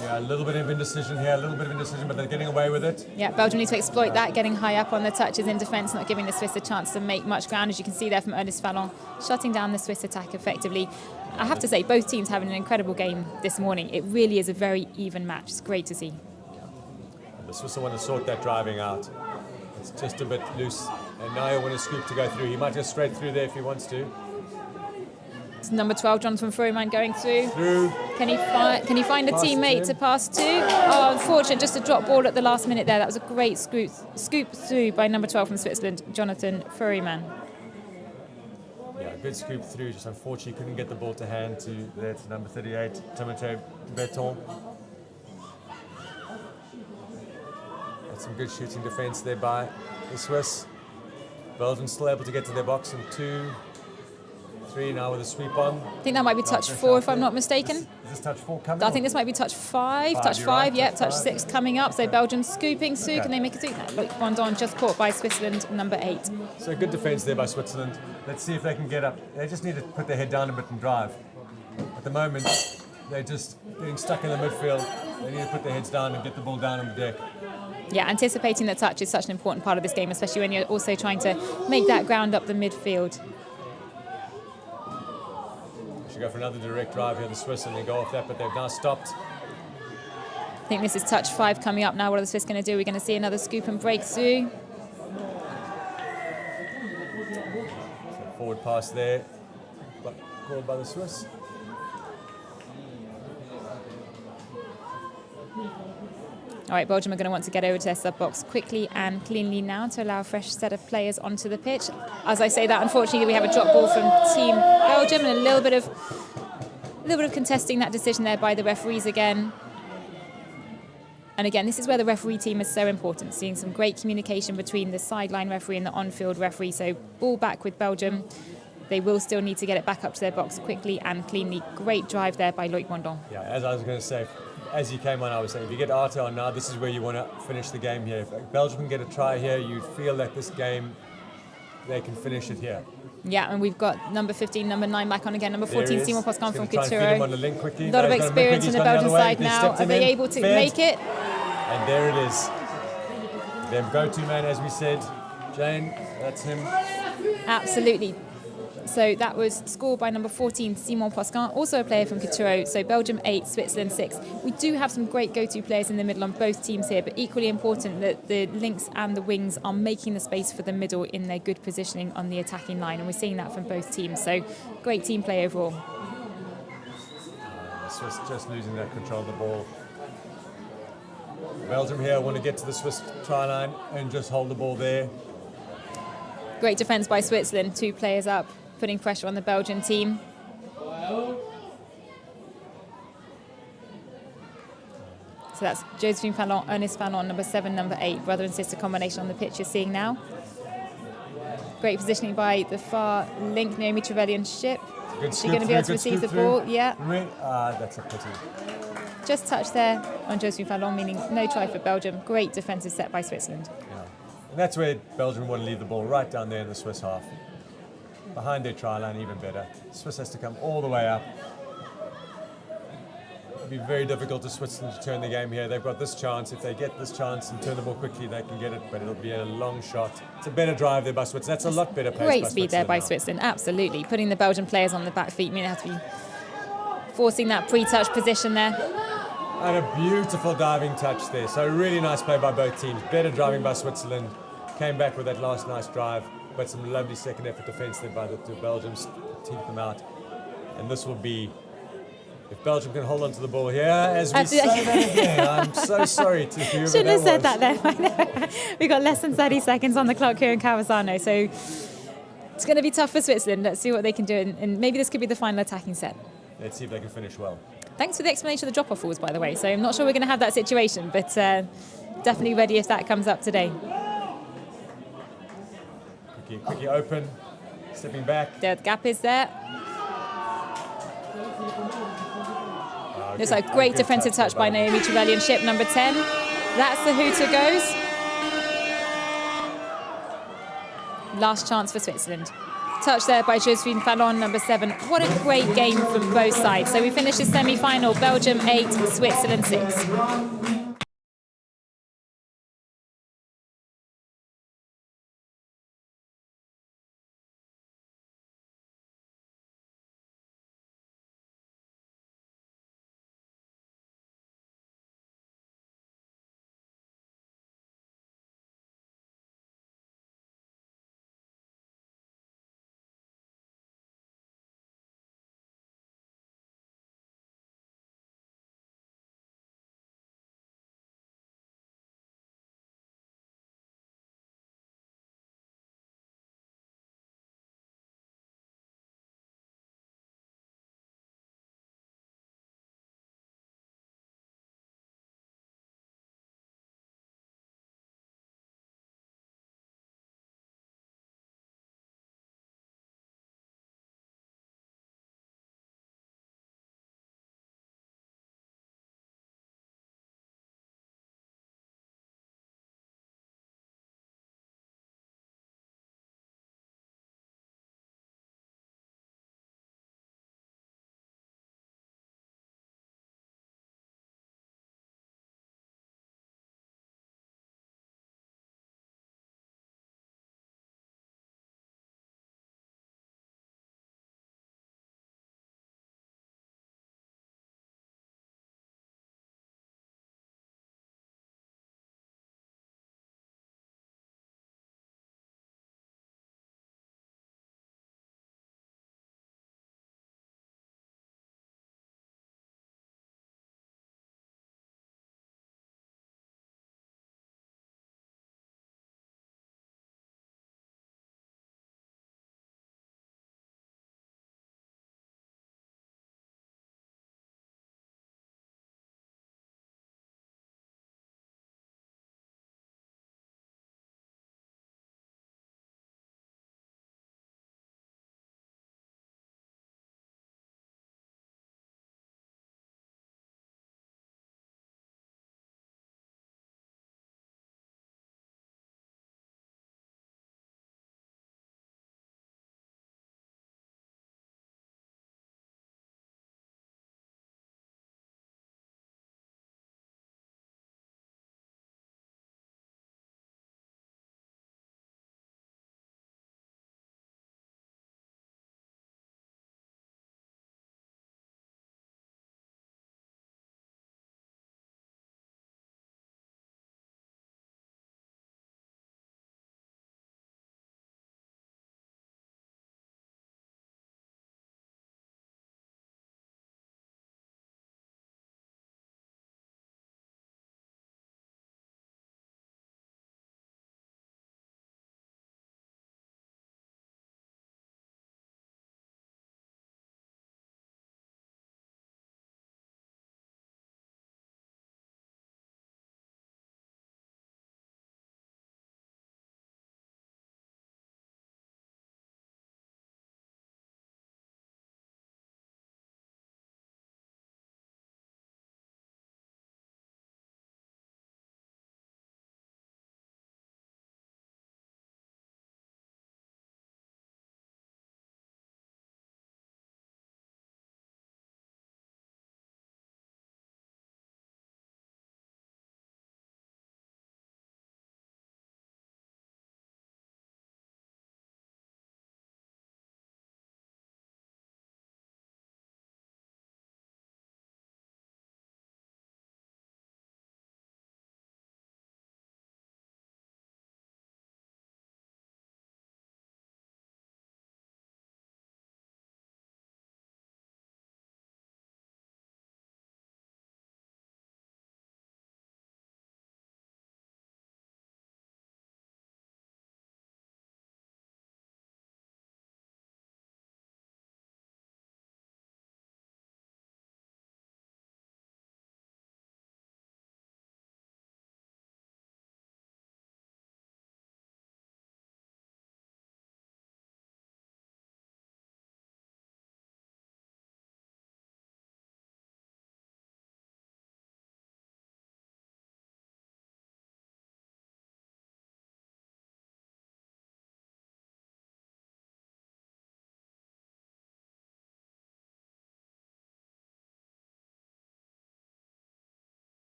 Yeah, a little bit of indecision here, but they're getting away with it. Yeah, Belgium need to exploit that, getting high up on the touches in defence, not giving the Swiss a chance to make much ground, as you can see there from Ernest Fallon, shutting down the Swiss attack effectively. I have to say, both teams having an incredible game this morning. It really is a very even match. It's great to see. The Swiss want to sort that driving out. It's just a bit loose. And now he'll want to scoop to go through. He might go straight through there if he wants to. It's number 12, Jonathan Frohman, going through. Can he find a Pass teammate to pass to? Oh, unfortunate, just a drop ball at the last minute there. That was a great scoop through by number 12 from Switzerland, Jonathan Frohman. Yeah, good scoop through. Just unfortunately couldn't get the ball to hand to number 38, Timothée Berton. That's some good shooting defence there by the Swiss. Belgium still able to get to their box in 2, 3 now with a sweep on. I think that might be touch 4 if I'm not mistaken. Is this touch 4 coming? I think this might be touch 5. Touch 5, right, yeah, touch touch 6 coming up. So Belgium scooping through. Okay. Can they make a through? Look, Rondon just caught by Switzerland, number 8. So good defence there by Switzerland. Let's see if they can get up. They just need to put their head down a bit and drive. At the moment, they're just getting stuck in the midfield. They need to put their heads down and get the ball down on the deck. Yeah, anticipating the touch is such an important part of this game, especially when you're also trying to make that ground up the midfield. Should go for another direct drive here, the Swiss, and they go off that, but they've now stopped. I think this is touch 5 coming up now. What are the Swiss going to do? We're going to see another scoop and breakthrough. So forward pass there, but called by the Swiss. All right, Belgium are going to want to get over to their sub-box quickly and cleanly now to allow a fresh set of players onto the pitch. As I say that, unfortunately, we have a drop ball from Team Belgium and a little bit of contesting that decision there by the referees again. And again, this is where the referee team is so important, seeing some great communication between the sideline referee and the on-field referee. So ball back with Belgium. They will still need to get it back up to their box quickly and cleanly. Great drive there by Loic Mondon. Yeah, as I was going to say, as he came on, I was saying, if you get Arte on now, this is where you want to finish the game here. If Belgium can get a try here, you feel that this game, they can finish it here. Yeah, and we've got number 15, number 9 back on again, number 14, Simon Pascal from Couture. A lot of experience in the Belgian side now. Are they able to make it? And there it is. Their go-to man, as we said. Jane, that's him. Absolutely. So that was scored by number 14, Simon Pascal, also a player from Couture. So Belgium 8, Switzerland 6. We do have some great go-to players in the middle on both teams here, but equally important that the links and the wings are making the space for the middle in their good positioning on the attacking line. And we're seeing that from both teams. So great team play overall. The Swiss just losing that control of the ball. Belgium here want to get to the Swiss try line and just hold the ball there. Great defence by Switzerland, 2 players up, putting pressure on the Belgian team. So that's Josephine Fallon, Ernest Fallon, number 7, number 8, brother and sister combination on the pitch you're seeing now. Great positioning by the far link, Naomi Trevelyan-Ship. Is she going to be able to receive the ball? Yeah. That's a pity. Just touched there on Josephine Fallon, meaning no try for Belgium. Great defensive set by Switzerland. Yeah. And that's where Belgium want to leave the ball, right down there in the Swiss half. Behind their try line, even better. Swiss has to come all the way up. It'll be very difficult for Switzerland to turn the game here. They've got this chance. If they get this chance and turn the ball quickly, they can get it, but it'll be a long shot. It's a better drive there by Switzerland. That's a lot better pace by Great speed there by now. Switzerland, absolutely. Putting the Belgian players on the back feet. I mean, they have to be forcing that pre-touch position there. And a beautiful diving touch there. So really nice play by both teams. Better driving by Switzerland. Came back with that last nice drive. But some lovely second effort defence there by the Belgians. Teeth them out. And this will be, if Belgium can hold on to the ball here, as we say that again. I'm so sorry to whoever Shouldn't have said was. that there. We've got less than 30 seconds on the clock here in Cavazzano. So it's going to be tough for Switzerland. Let's see what they can do. And maybe this could be the final attacking set. Let's see if they can finish well. Thanks for the explanation of the drop-off rules, by the way. So I'm not sure we're going to have that situation, but definitely ready if that comes up today. Quickly open, stepping back. The gap is there. Looks like a great defensive touch by Naomi Trevelyan-Ship, number 10. That's the Hooter goes. last chance for Switzerland. Touch there by Josephine Fallon, number 7. What a great game from both sides. So we finished the semi-final, Belgium 8, Switzerland 6.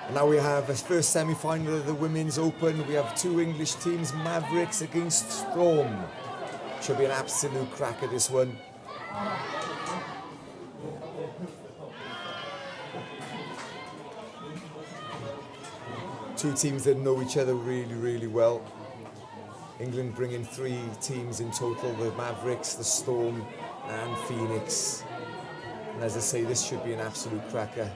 And now we have a first semi-final of the Women's Open. We have two English teams, Mavericks against Storm. Should be an absolute cracker, this one. Two teams that know each other really, really well. England bringing 3 teams in total, the Mavericks, the Storm and Phoenix. And as I say, this should be an absolute cracker.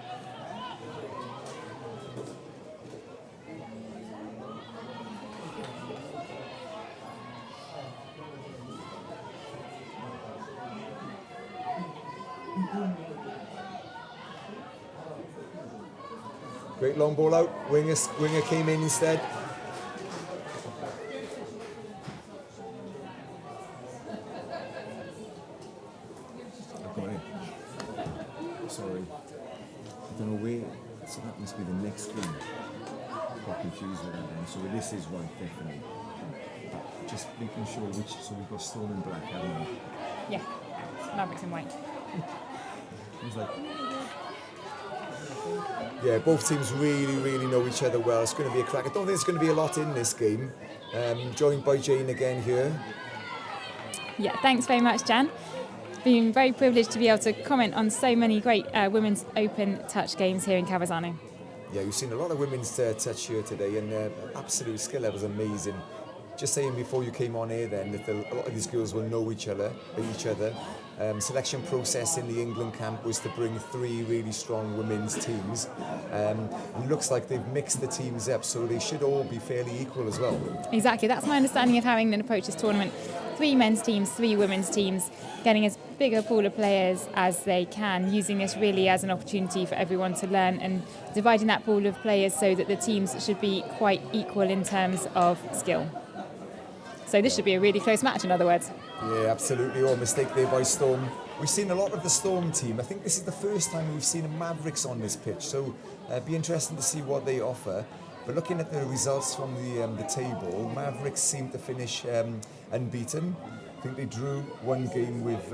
Great long ball out, winger came in instead. I've got it. Sorry. I don't know where, so that must be the next game. Got confused with that then. So this is right, definitely. Just making sure which, so we've got Storm in black, haven't we? Yeah, Mavericks in white. I was like, yeah, both teams really, really know each other well. It's going to be a crack. I don't think there's going to be a lot in this game. Joined by Jane again here. Yeah, thanks very much, Jan. Been very privileged to be able to comment on so many great Women's Open touch games here in Cavazzano. Yeah, you've seen a lot of women's touch here today, and absolute skill level is amazing. Just saying before you came on air then that a lot of these girls will know each other. Selection process in the England camp was to bring 3 really strong women's teams. And it looks like they've mixed the teams up, so they should all be fairly equal as well. Exactly, that's my understanding of how England approach this tournament. 3 men's teams, 3 women's teams, getting as big a pool of players as they can, using this really as an opportunity for everyone to learn and dividing that pool of players so that the teams should be quite equal in terms of skill. So this should be a really close match, in other words. Yeah, absolutely. Oh, mistake there by Storm. We've seen a lot of the Storm team. I think this is the first time we've seen a Mavericks on this pitch, so it'd be interesting to see what they offer. But looking at the results from the table, Mavericks seem to finish unbeaten. I think they drew 1 game with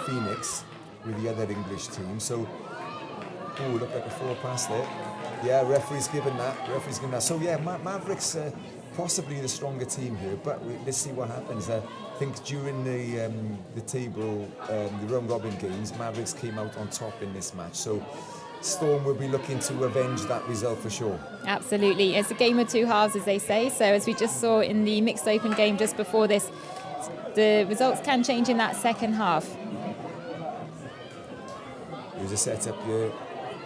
Phoenix, with the other English team. So, oh, looked like a 4 pass there. Yeah, referee's given that. So yeah, Mavericks. Possibly the stronger team here, but let's see what happens. I think during the table, the round robin games, Mavericks came out on top in this match. So Storm will be looking to avenge that result for sure. Absolutely. It's a game of 2 halves, as they say. So as we just saw in the mixed open game just before this, the results can change in that second half. Here's a setup here.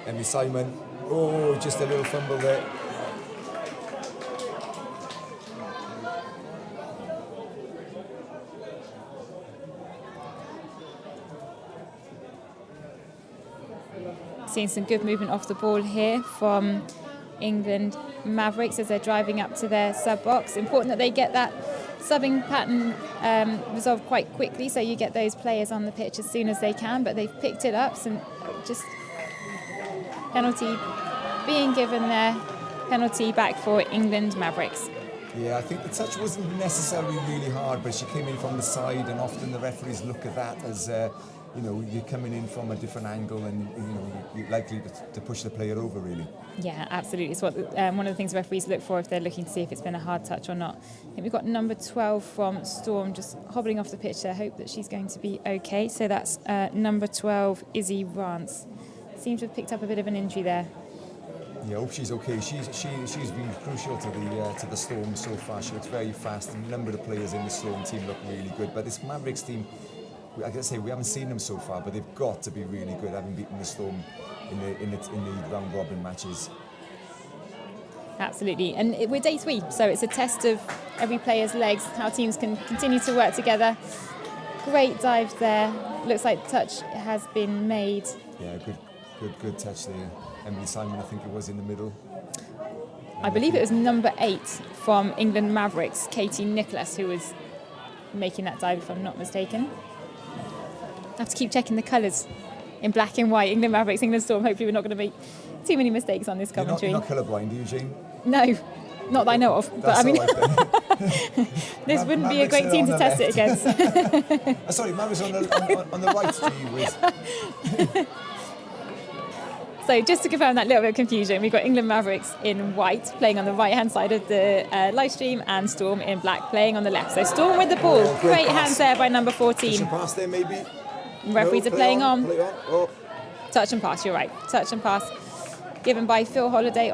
Emily Simon. Oh, just a little fumble there. Seeing some good movement off the ball here from England Mavericks as they're driving up to their sub box. Important that they get that subbing pattern resolved quite quickly, so you get those players on the pitch as soon as they can, but they've picked it up. Some just penalty being given there, penalty back for England Mavericks. Yeah, I think the touch wasn't necessarily really hard, but she came in from the side, and often the referees look at that as you're coming in from a different angle, and you're likely to push the player over, really. Yeah, absolutely. It's what one of the things referees look for if they're looking to see if it's been a hard touch or not. I think we've got number 12 from Storm just hobbling off the pitch there. Hope that she's going to be okay. So that's number 12, Izzy Rance. Seems to have picked up a bit of an injury there. Yeah, I hope she's okay. She's been crucial to the Storm so far. She looks very fast, and a number of the players in the Storm team look really good. But this Mavericks team, like I say, we haven't seen them so far, but they've got to be really good, having beaten the Storm in the round robin matches. Absolutely, and we're day 3, so it's a test of every player's legs, how teams can continue to work together. Great dive there. Looks like the touch has been made. Yeah, good touch there. Emily Simon, I think it was in the middle. I believe it was number 8 from England Mavericks, Katie Nicholas, who was making that dive, if I'm not mistaken. I have to keep checking the colours in black and white. England Mavericks, England Storm. Hopefully we're not going to make too many mistakes on this commentary. You're not colourblind, are you, Jane? No, not that I know of. But I mean, this wouldn't be a great team to test it against. Sorry, Mavericks on the right to you. So just to confirm that little bit of confusion, we've got England Mavericks in white playing on the right-hand side of the live stream and Storm in black playing on the left. So Storm with the ball. Oh, great pass. hands there by number 14. Push and pass there, maybe. Referees No, are playing on. Play on. Oh. Touch and pass, you're right. Touch and pass given by Phil Holiday,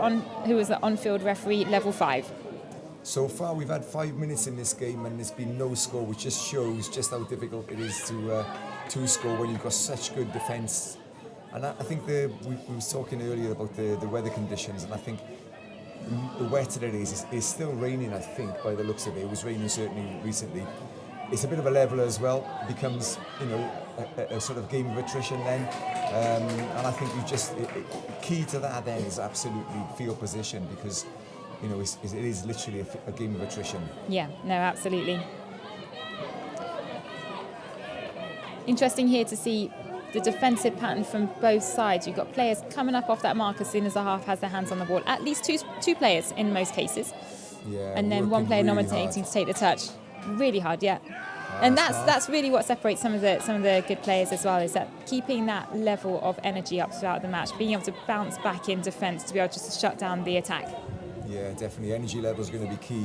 who was the on-field referee, level 5. So far, we've had 5 minutes in this game, and there's been no score, which just shows just how difficult it is to score when you've got such good defence. And I think we were talking earlier about the weather conditions, and I think the wetter it is, it's still raining, I think, by the looks of it. It was raining certainly recently. It's a bit of a leveler as well. It becomes, a sort of game of attrition then. And I think key to that then is absolutely field position, because it is literally a game of attrition. Yeah, no, absolutely. Interesting here to see the defensive pattern from both sides. You've got players coming up off that mark as soon as the half has their hands on the ball. At least two players in most cases. Yeah, and then one player really nominating hard. to take the touch. Really hard, yeah. And that's really what separates some of the good players as well, is that keeping that level of energy up throughout the match, being able to bounce back in defence to be able just to shut down the attack. Yeah, definitely. Energy level is going to be key.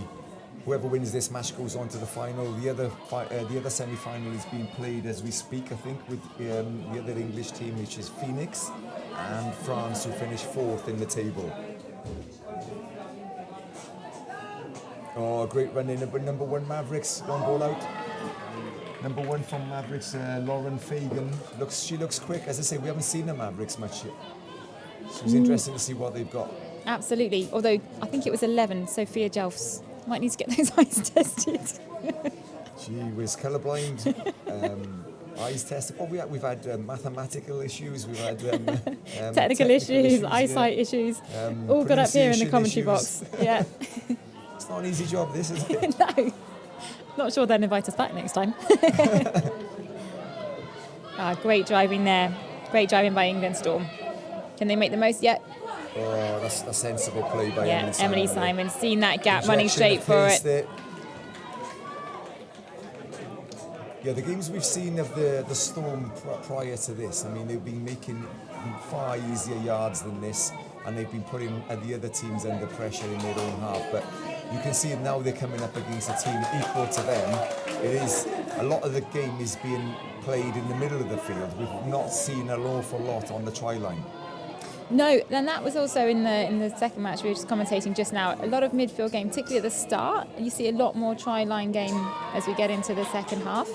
Whoever wins this match goes on to the final. The other semi-final is being played as we speak, I think, with the other English team, which is Phoenix and France, who finished 4th in the table. Oh, great run in. Number 1 Mavericks, long ball out. Number 1 from Mavericks, Lauren Fagan. She looks quick. As I say, we haven't seen the Mavericks much yet. So it's interesting to see what they've got. Absolutely. Although I think it was 11, Sophia Jelfs. Might need to get those eyes tested. She was colourblind. Eyes tested. Oh, we've had mathematical issues. We've had technical issues, eyesight issues. All got up here in the commentary issues. box. Yeah. It's not an easy job, this, is it? No. Not sure they'll invite us back next time. Great driving there. Great driving by England Storm. Can they make the most yet? Oh, that's a sensible play by Emily Simon. Seen that gap, running straight for it. There. Yeah, the games we've seen of the Storm prior to this, I mean, they've been making far easier yards than this, and they've been putting the other teams under pressure in their own half. But you can see now they're coming up against a team equal to them. It is a lot of the game is being played in the middle of the field. We've not seen an awful lot on the try line. No, and that was also in the second match we were just commentating just now. A lot of midfield game, particularly at the start. You see a lot more try-line game as we get into the second half.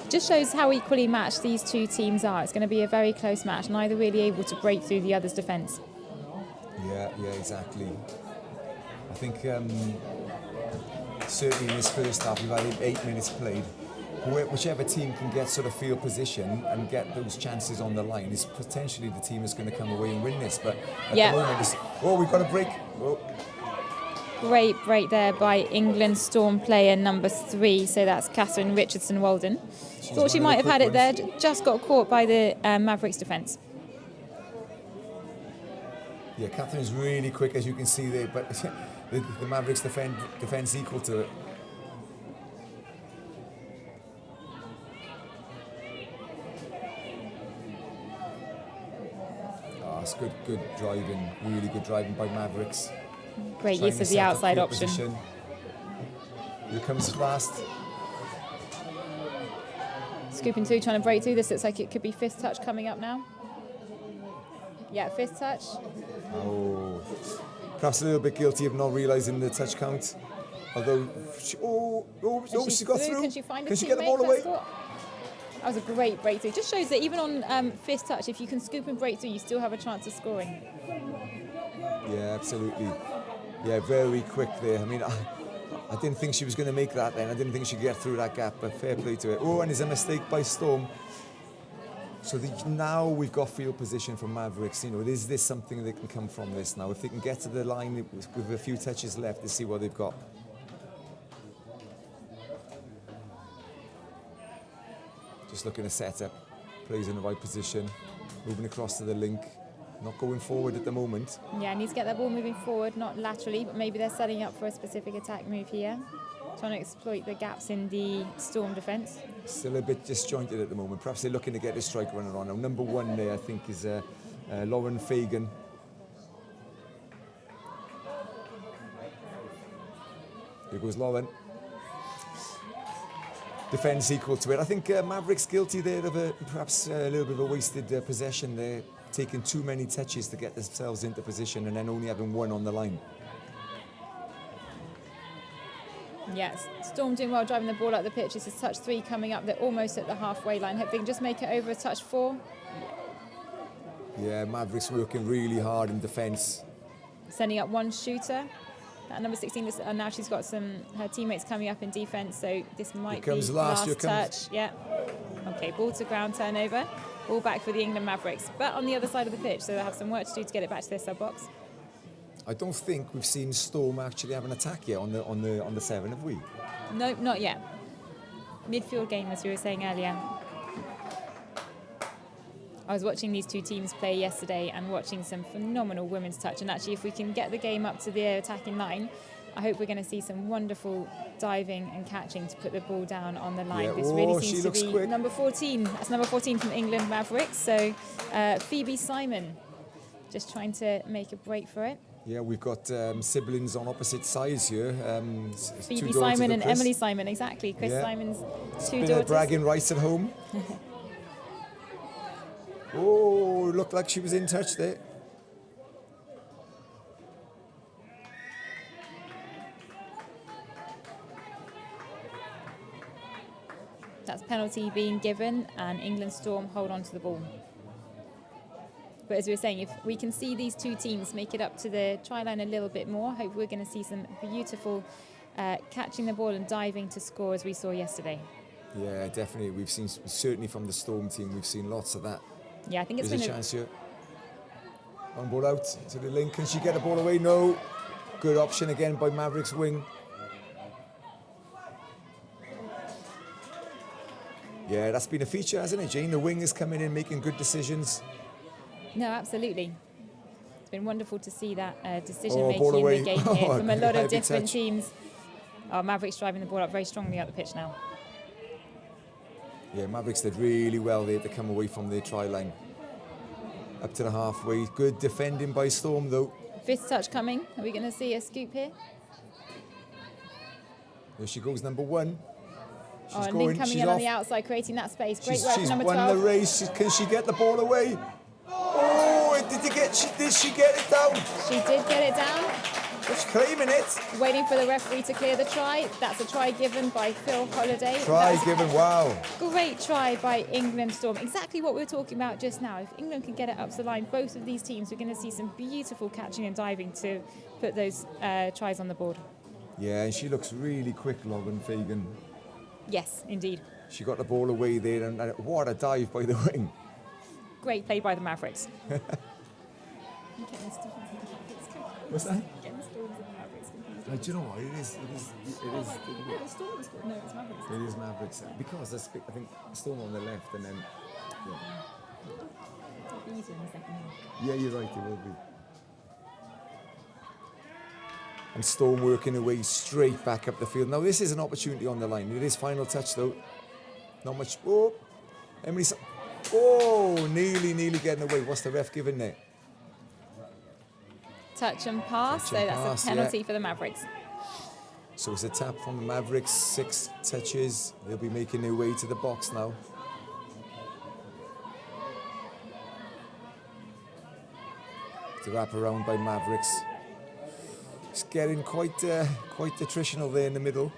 Just shows how equally matched these two teams are. It's going to be a very close match, neither really able to break through the other's defence. Yeah, exactly. I think certainly in this first half we've had 8 minutes played. Whichever team can get sort of field position and get those chances on the line is potentially the team that's going to come away and win this. But at the moment, we've got a break. Oh. Great break there by England Storm player number 3. So that's Catherine Richardson-Walden. Thought she might have had it there, just got caught by the Mavericks defence. Yeah, Catherine's really quick, as you can see there, but the Mavericks defence equal to it. It's good driving, really good driving by Mavericks. Great use of the outside option. Position. Here comes last. Scooping through, trying to break through. This looks like it could be fifth touch coming up now. Yeah, fifth touch. Oh, perhaps a little bit guilty of not realising the touch count. Although, she got through. Can she find Can she get the ball away? That was a great breakthrough. Just shows that even on fifth touch, if you can scoop and break through, you still have a chance of scoring. Yeah, absolutely. Yeah, very quick there. I mean, I didn't think she was going to make that then. I didn't think she could get through that gap, but fair play to it. Oh, and there's a mistake by Storm. So now we've got field position from Mavericks. Is this something that can come from this now? If they can get to the line with a few touches left to see what they've got. Just looking to set up, plays in the right position, moving across to the link, not going forward at the moment. Yeah, needs to get that ball moving forward, not laterally, but maybe they're setting up for a specific attack move here. Trying to exploit the gaps in the Storm defence. Still a bit disjointed at the moment. Perhaps they're looking to get a strike runner on. Now, number 1 there, I think, is Lauren Fagan. Here goes Lauren. Defence equal to it. I think Mavericks guilty there of perhaps a little bit of a wasted possession there, taking too many touches to get themselves into position and then only having one on the line. Yes, Storm doing well driving the ball up the pitch. This is touch 3 coming up. They're almost at the halfway line. Hope they can just make it over a touch 4. Yeah, Mavericks working really hard in defence. Sending up one shooter. That number 16, now she's got her teammates coming up in defence, so this might be last touch. Yeah. Okay, ball to ground turnover. Ball back for the England Mavericks, but on the other side of the pitch, so they'll have some work to do to get it back to their sub box. I don't think we've seen Storm actually have an attack yet on the 7, have we? No, not yet. Midfield game, as we were saying earlier. I was watching these two teams play yesterday and watching some phenomenal women's touch. And actually, if we can get the game up to their attacking line, I hope we're going to see some wonderful diving and catching to put the ball down on the line. Yeah. This really seems to be quick. number 14. That's number 14 from England Mavericks. So Phoebe Simon just trying to make a break for it. Yeah, we've got siblings on opposite sides here. Phoebe Simon and Emily Simon, exactly. Chris Simon's two daughters. Bragging rights at home. Oh, looked like she was in touch there. That's penalty being given, and England Storm hold on to the ball. But as we were saying, if we can see these two teams make it up to the try line a little bit more, hope we're going to see some beautiful catching the ball and diving to score as we saw yesterday. Yeah, definitely. We've seen, certainly from the Storm team, we've seen lots of that. Yeah, I think it's There's been a chance here. One ball out to the link. Can she get the ball away? No. Good option again by Mavericks wing. Yeah, that's been a feature, hasn't it, Jane? The wing is coming in, making good decisions. No, absolutely. It's been wonderful to see that decision-making in the game here from a lot of different teams. Mavericks driving the ball up very strongly up the pitch now. Yeah, Mavericks did really well there to come away from their try line. Up to the halfway. Good defending by Storm, though. Fifth touch coming. Are we going to see a scoop here? There she goes, number 1. She's Lynn coming in on the outside, creating that space. Great work from number 12. She's won the race. Can she get the ball away? Oh, did she get it down? She did get it down. She's claiming it. Waiting for the referee to clear the try. That's a try given by Phil Holliday. Try given, wow. Great try by England Storm. Exactly what we were talking about just now. If England can get it up to the line, both of these teams, we're going to see some beautiful catching and diving to put those tries on the board. Yeah, and she looks really quick, Lauren Fagan. Yes, indeed. She got the ball away there, and what a dive by the wing. Great play by the Mavericks. What's that? Do you know what? It is. No, it's Mavericks. It is Mavericks. Because I think Storm on the left and then... Yeah, you're right, it will be. And Storm working away straight back up the field. Now, this is an opportunity on the line. It is final touch, though. Not much... Oh! Emily... Oh! Nearly getting away. What's the ref giving there? Touch and pass, so that's a penalty for the Mavericks. So it's a tap from the Mavericks, 6 touches. They'll be making their way to the box now. To wrap around by Mavericks. It's getting quite attritional there in the middle.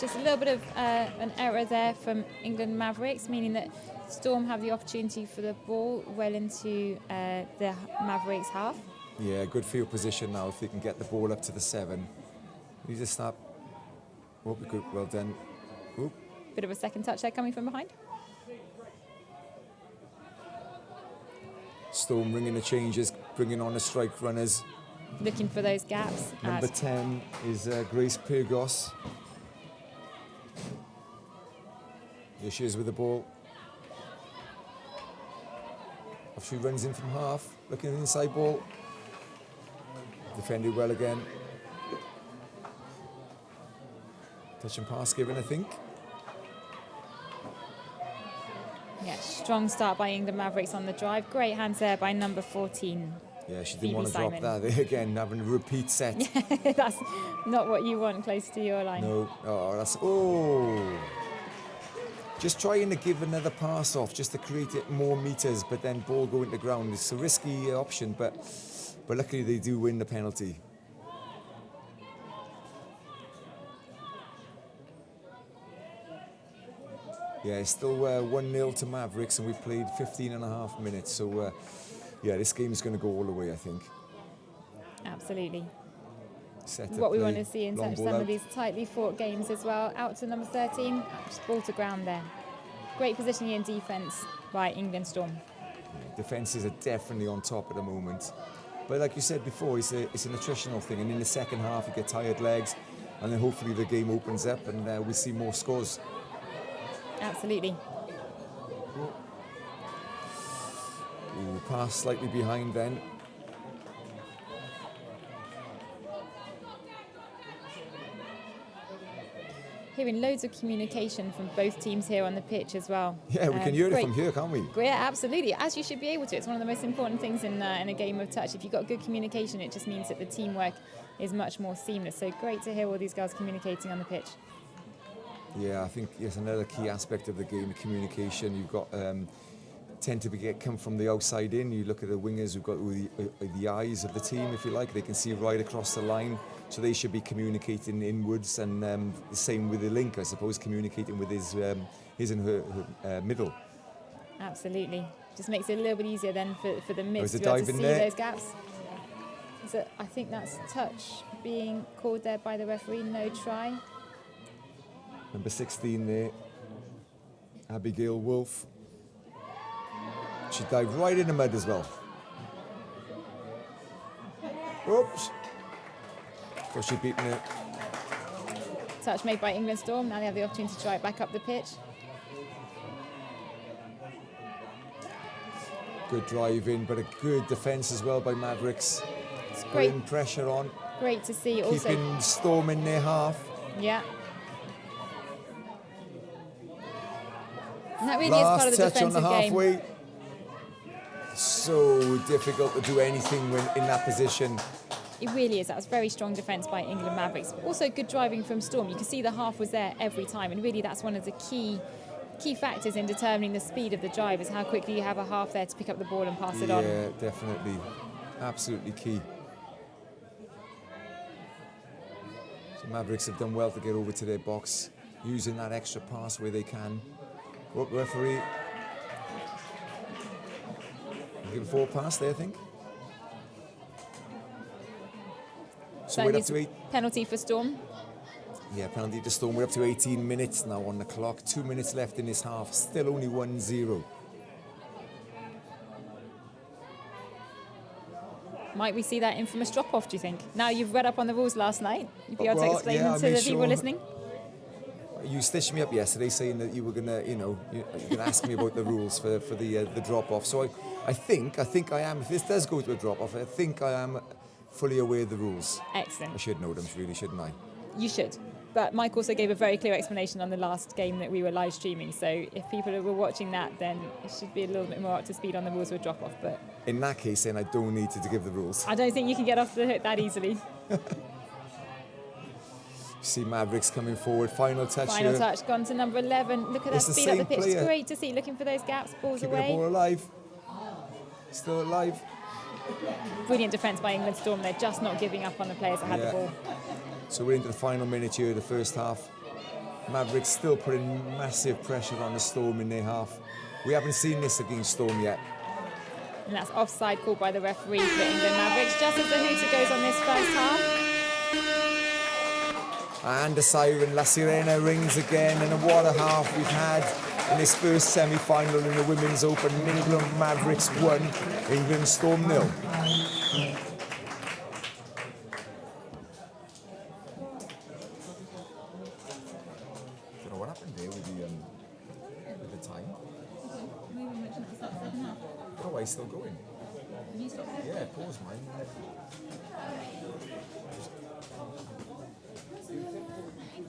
Just a little bit of an error there from England Mavericks, meaning that Storm have the opportunity for the ball well into the Mavericks half. Yeah, good field position now if they can get the ball up to the 7. Needs a snap. Oh, good, well done. Oop. Bit of a second touch there coming from behind. Storm ringing the changes, bringing on the strike runners. Looking for those gaps. Number 10 is Grace Pyrgos. Here she is with the ball. Off she runs in from half, looking at the inside ball. Defended well again. Touch and pass given, I think. Yeah, strong start by England Mavericks on the drive. Great hands there by number 14. Yeah, she didn't Phoebe want to drop Simon. that. Again, having a repeat set. That's not what you want close to your line. No. Oh, that's... Oh! Just trying to give another pass off, just to create it more meters, but then ball going to ground. It's a risky option, but luckily they do win the penalty. Yeah, it's still 1-0 to Mavericks, and we've played 15 and a half minutes. So, yeah, this game is going to go all the way, I think. Absolutely. Set What we play, want to see in long some ball of out. these tightly fought games as well. Out to number 13, just ball to ground there. Great positioning in defence by England Storm. Defences are definitely on top at the moment. But like you said before, it's an attritional thing. And in the second half, you get tired legs. And then hopefully the game opens up and we see more scores. Absolutely. Ooh, pass slightly behind then. Hearing loads of communication from both teams here on the pitch as well. Yeah, we can hear great. it from here, can't we? Yeah, absolutely. As you should be able to. It's one of the most important things in a game of touch. If you've got good communication, it just means that the teamwork is much more seamless. So great to hear all these girls communicating on the pitch. Yeah, I think it's another key aspect of the game, communication. You've got tend to come from the outside in. You look at the wingers who've got the eyes of the team, if you like. They can see right across the line, so they should be communicating inwards. And the same with the link, I suppose, communicating with his and her middle. Absolutely. Just makes it a little bit easier then for the mids There's a to be able to dive in see there. those gaps. So I think that's touch being called there by the referee. No try. Number 16 there, Abigail Wolf. She dived right in the mud as well. Oops. Thought she'd beaten it. Touch made by England Storm. Now they have the opportunity to try it back up the pitch. Good drive in, but a good defence as well by Mavericks. It's great. Putting pressure on, Great to see. Also, keeping Storm in their half. yeah. And that really Last is part of the touch on the defensive game. halfway. So difficult to do anything when in that position. It really is. That was very strong defence by England Mavericks. Also good driving from Storm. You can see the half was there every time, and really that's one of the key factors in determining the speed of the drive is how quickly you have a half there to pick up the ball and pass it on. Yeah, definitely. Absolutely key. So Mavericks have done well to get over to their box, using that extra pass where they can. Up referee. Give a forward pass there, I think. So we're up to 8. Penalty for Storm. Yeah, penalty to Storm. We're up to 18 minutes now on the clock. 2 minutes left in this half. Still only 1-0. Might we see that infamous drop-off, do you think? Now you've read up on the rules last night. You'd be able to Well, explain yeah, them I to made the people sure. listening. You stitched me up yesterday saying that you were gonna, you're gonna ask me about the rules for the drop off. So I think I am. If this does go to a drop off, I think I am fully aware of the rules. Excellent. I should know them, really, shouldn't I? You should. But Mike also gave a very clear explanation on the last game that we were live streaming. So if people were watching that, then it should be a little bit more up to speed on the rules for a drop off. But In that case, then I don't need to give the rules. I don't think you can get off the hook that easily. See Mavericks coming forward. Final touch Final here. touch, gone to number 11. Look at that It's the speed up the same pitch. It's player. great to see. Looking for those gaps, balls Keeping the ball away. alive. Still alive. Brilliant defence by England Storm. They're just not giving up on the players that had Yeah. the ball. So we're into the final minute here of the first half. Mavericks still putting massive pressure on the Storm in their half. We haven't seen this against Storm yet. And that's offside called by the referee for England Mavericks, just as the hooter goes on this first half. And the siren, La Sirena rings again, and what a half we've had in this first semi-final in the Women's Open. England Mavericks 1, England Storm 0. Don't know what happened there with the time. Oh, I'm still going. Yeah, pause mine.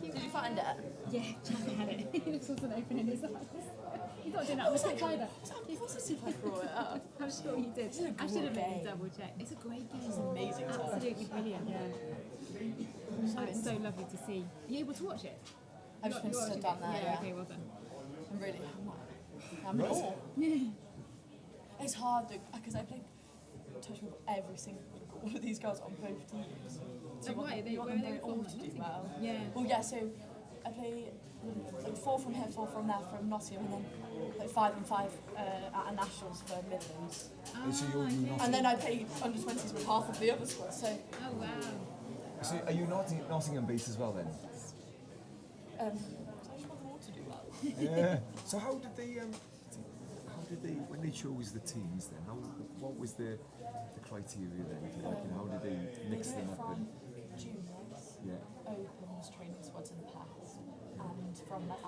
Did you find find it? Yeah, Jan had it. He just wasn't opening his eyes. He's not doing that on the pitch either. I'm positive I brought it up. I'm sure you did. I should have made a double check. It's a great game. It's amazing. Absolutely brilliant, yeah. Oh, it's so lovely to see. Are you able to watch it? I've just been stood down there. Yeah, okay, well done. I'm raw. It's hard because I play touch with every single one of these girls on both teams. So Oh, right, you want where them are they all from? to do Nottingham? well. Yeah. Well, yeah, so I play like 4 from here, 4 from there, from Nottingham, and then like 5 and 5 at a Nationals for Midlands. So you're not. And then I play under 20s with half of the other squad, so Oh, wow. So are you Nottingham based as well then? so I just want them all to do well. Yeah. So how did they when they chose the teams then? What was the criteria then? If you like, and how did they mix them up? From And, juniors, yeah. opens, training squads in the past, and from like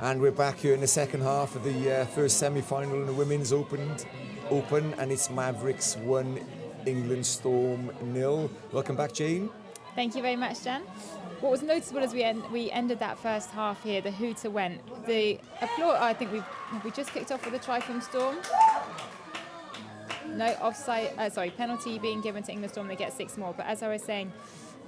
And we're back here in the second half of the first semi-final in the Women's Open, and it's Mavericks 1, England Storm 0. Welcome back, Jane. Thank you very much, Jan. What was noticeable as we ended that first half here, the hooter went. The applaud, I think we just kicked off with a try from Storm. No, offside, penalty being given to England Storm, they get 6 more. But as I was saying,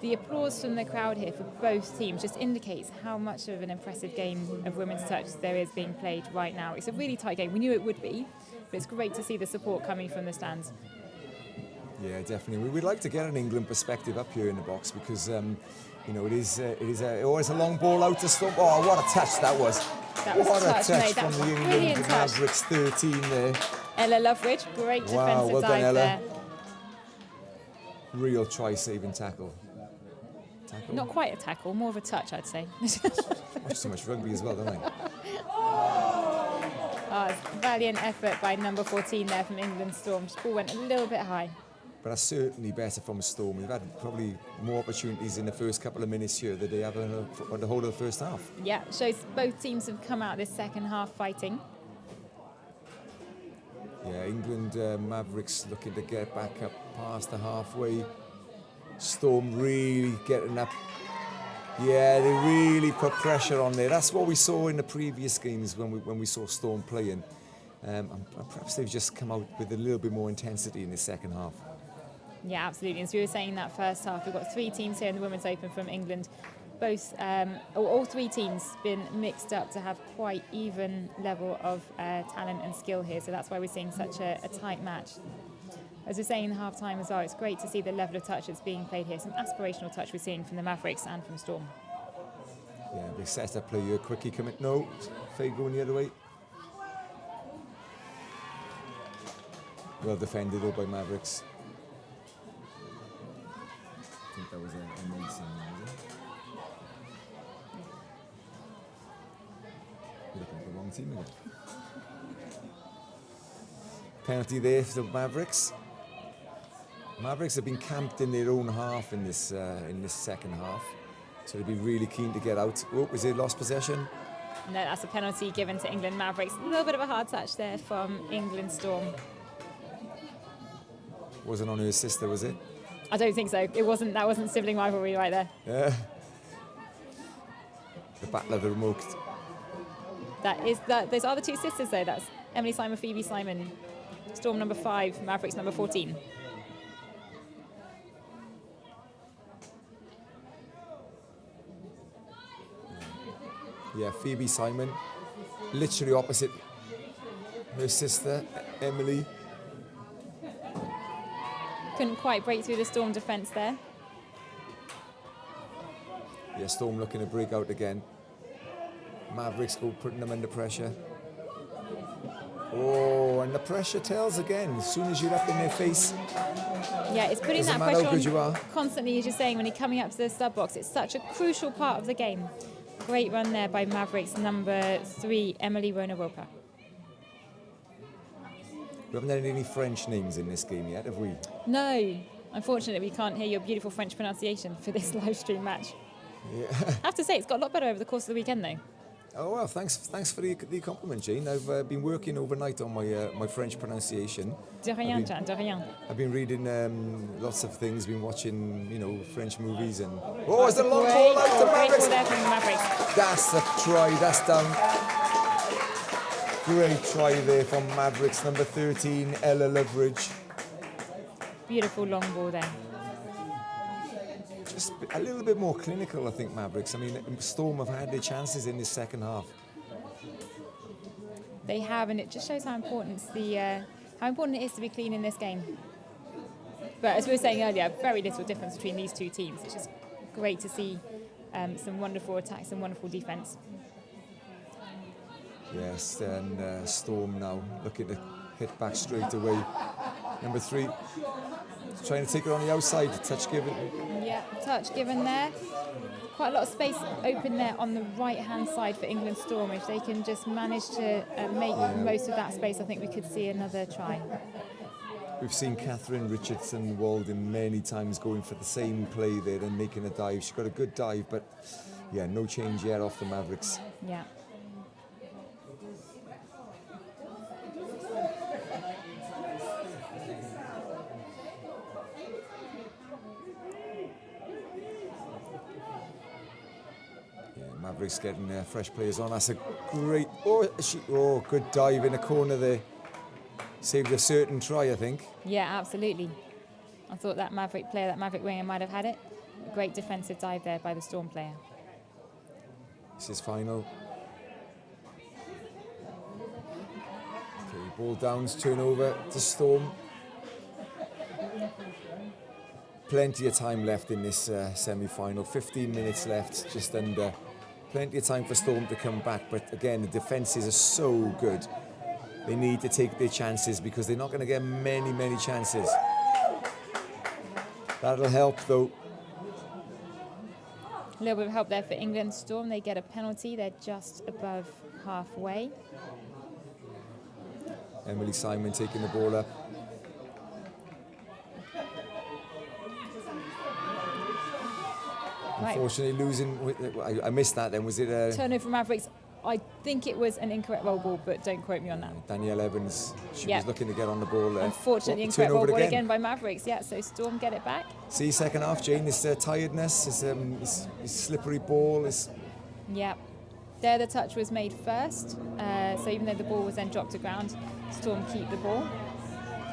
the applause from the crowd here for both teams just indicates how much of an impressive game of women's touch there is being played right now. It's a really tight game. We knew it would be, but it's great to see the support coming from the stands. Yeah, definitely. We'd like to get an England perspective up here in the box because, it is always a long ball out to Storm. Oh, what a touch that was. That was what a touch, mate. from That the was a brilliant England touch. Mavericks 13 there. Ella Loveridge, great Wow, defensive well done, dive Ella. there. Real try-saving tackle. Not quite a tackle, more of a touch, I'd say. Watch too much rugby as well, don't I? Valiant effort by number 14 there from England Storm. Just ball went a little bit high. But that's certainly better from Storm. We've had probably more opportunities in the first couple of minutes here than they have on the whole of the first half. Yeah, shows both teams have come out this second half fighting. Yeah, England Mavericks looking to get back up past the halfway. Storm really getting up. Yeah, they really put pressure on there. That's what we saw in the previous games when we saw Storm playing. And perhaps they've just come out with a little bit more intensity in the second half. Yeah, absolutely. As we were saying that first half, we've got 3 teams here in the Women's Open from England. Both, all 3 teams been mixed up to have quite even level of talent and skill here. So that's why we're seeing such a tight match. As we're saying in half-time as well, it's great to see the level of touch that's being played here. Some aspirational touch we're seeing from the Mavericks and from Storm. Yeah, they set up play here. Quickie coming. No, fade going the other way. Well defended though by Mavericks. I think that was a Mason, was it? You're looking at the wrong team again. Penalty there for the Mavericks. Mavericks have been camped in their own half in this second half, so they'd be really keen to get out. Oh, was it lost possession? No, that's a penalty given to England Mavericks. A little bit of a hard touch there from England Storm. Wasn't on her sister, was it? I don't think so. It wasn't. That wasn't sibling rivalry right there. Yeah. The battle of the remote. Those are the 2 sisters though. That's Emily Simon, Phoebe Simon. Storm number 5, Mavericks number 14. Yeah, Phoebe Simon, literally opposite her sister, Emily. Couldn't quite break through the Storm defence there. Yeah, Storm looking to break out again. Mavericks go putting them under pressure. Oh, and the pressure tells again. As soon as you're up in their face. Yeah, it's putting Doesn't that matter how pressure good you on are. constantly, as you're saying, when you're coming up to the sub box. It's such a crucial part of the game. Great run there by Mavericks number 3, Emily Rona-Roper. We haven't had any French names in this game yet, have we? No, unfortunately, we can't hear your beautiful French pronunciation for this live stream match. Yeah. I have to say, it's got a lot better over the course of the weekend, though. Oh well, thanks for the compliment, Jane. I've been working overnight on my French pronunciation. De rien, Jan, de rien. I've been reading lots of things, been watching French movies and. Oh, it's a long ball out to Great Mavericks. ball there from the Mavericks. That's a try. That's down. Great try there from Mavericks number 13, Ella Loveridge. Beautiful long ball there. Just a little bit more clinical, I think, Mavericks. I mean, Storm have had their chances in this second half. They have, and it just shows how important it is to be clean in this game. But as we were saying earlier, very little difference between these 2 teams. It's just great to see some wonderful attacks and wonderful defence. Yes, and Storm now looking to hit back straight away. Number 3, trying to take it on the outside. Touch given. Yeah, touch given there. Quite a lot of space open there on the right-hand side for England Storm. If they can just manage to make most of that space, I think we could see another try. We've seen Catherine Richardson Walden many times going for the same play there and making a dive. She got a good dive, but yeah, no change yet off the Mavericks. Yeah. Mavericks getting fresh players on. That's a great. Good dive in the corner there. Saved a certain try, I think. Yeah, absolutely. I thought that Maverick player, that Maverick winger might have had it. Great defensive dive there by the Storm player. This is final. Okay, ball downs, turnover to Storm. Plenty of time left in this semi-final. 15 minutes left, just under. Plenty of time for Storm to come back, but again, the defences are so good. They need to take their chances because they're not going to get many chances. That'll help though. A little bit of help there for England. Storm, they get a penalty. They're just above halfway. Emily Simon taking the ball up. Right. Unfortunately losing, I missed that then. Was it a... Turnover from Mavericks. I think it was an incorrect roll ball, but don't quote me on that. Danielle Evans, she Yeah. was looking to get on the ball there. Unfortunately, incorrect roll ball again by Mavericks. Yeah, so Storm get it back. See, second half, Jane, this tiredness, this slippery ball. Yeah. There the touch was made first. So even though the ball was then dropped to ground, Storm keep the ball.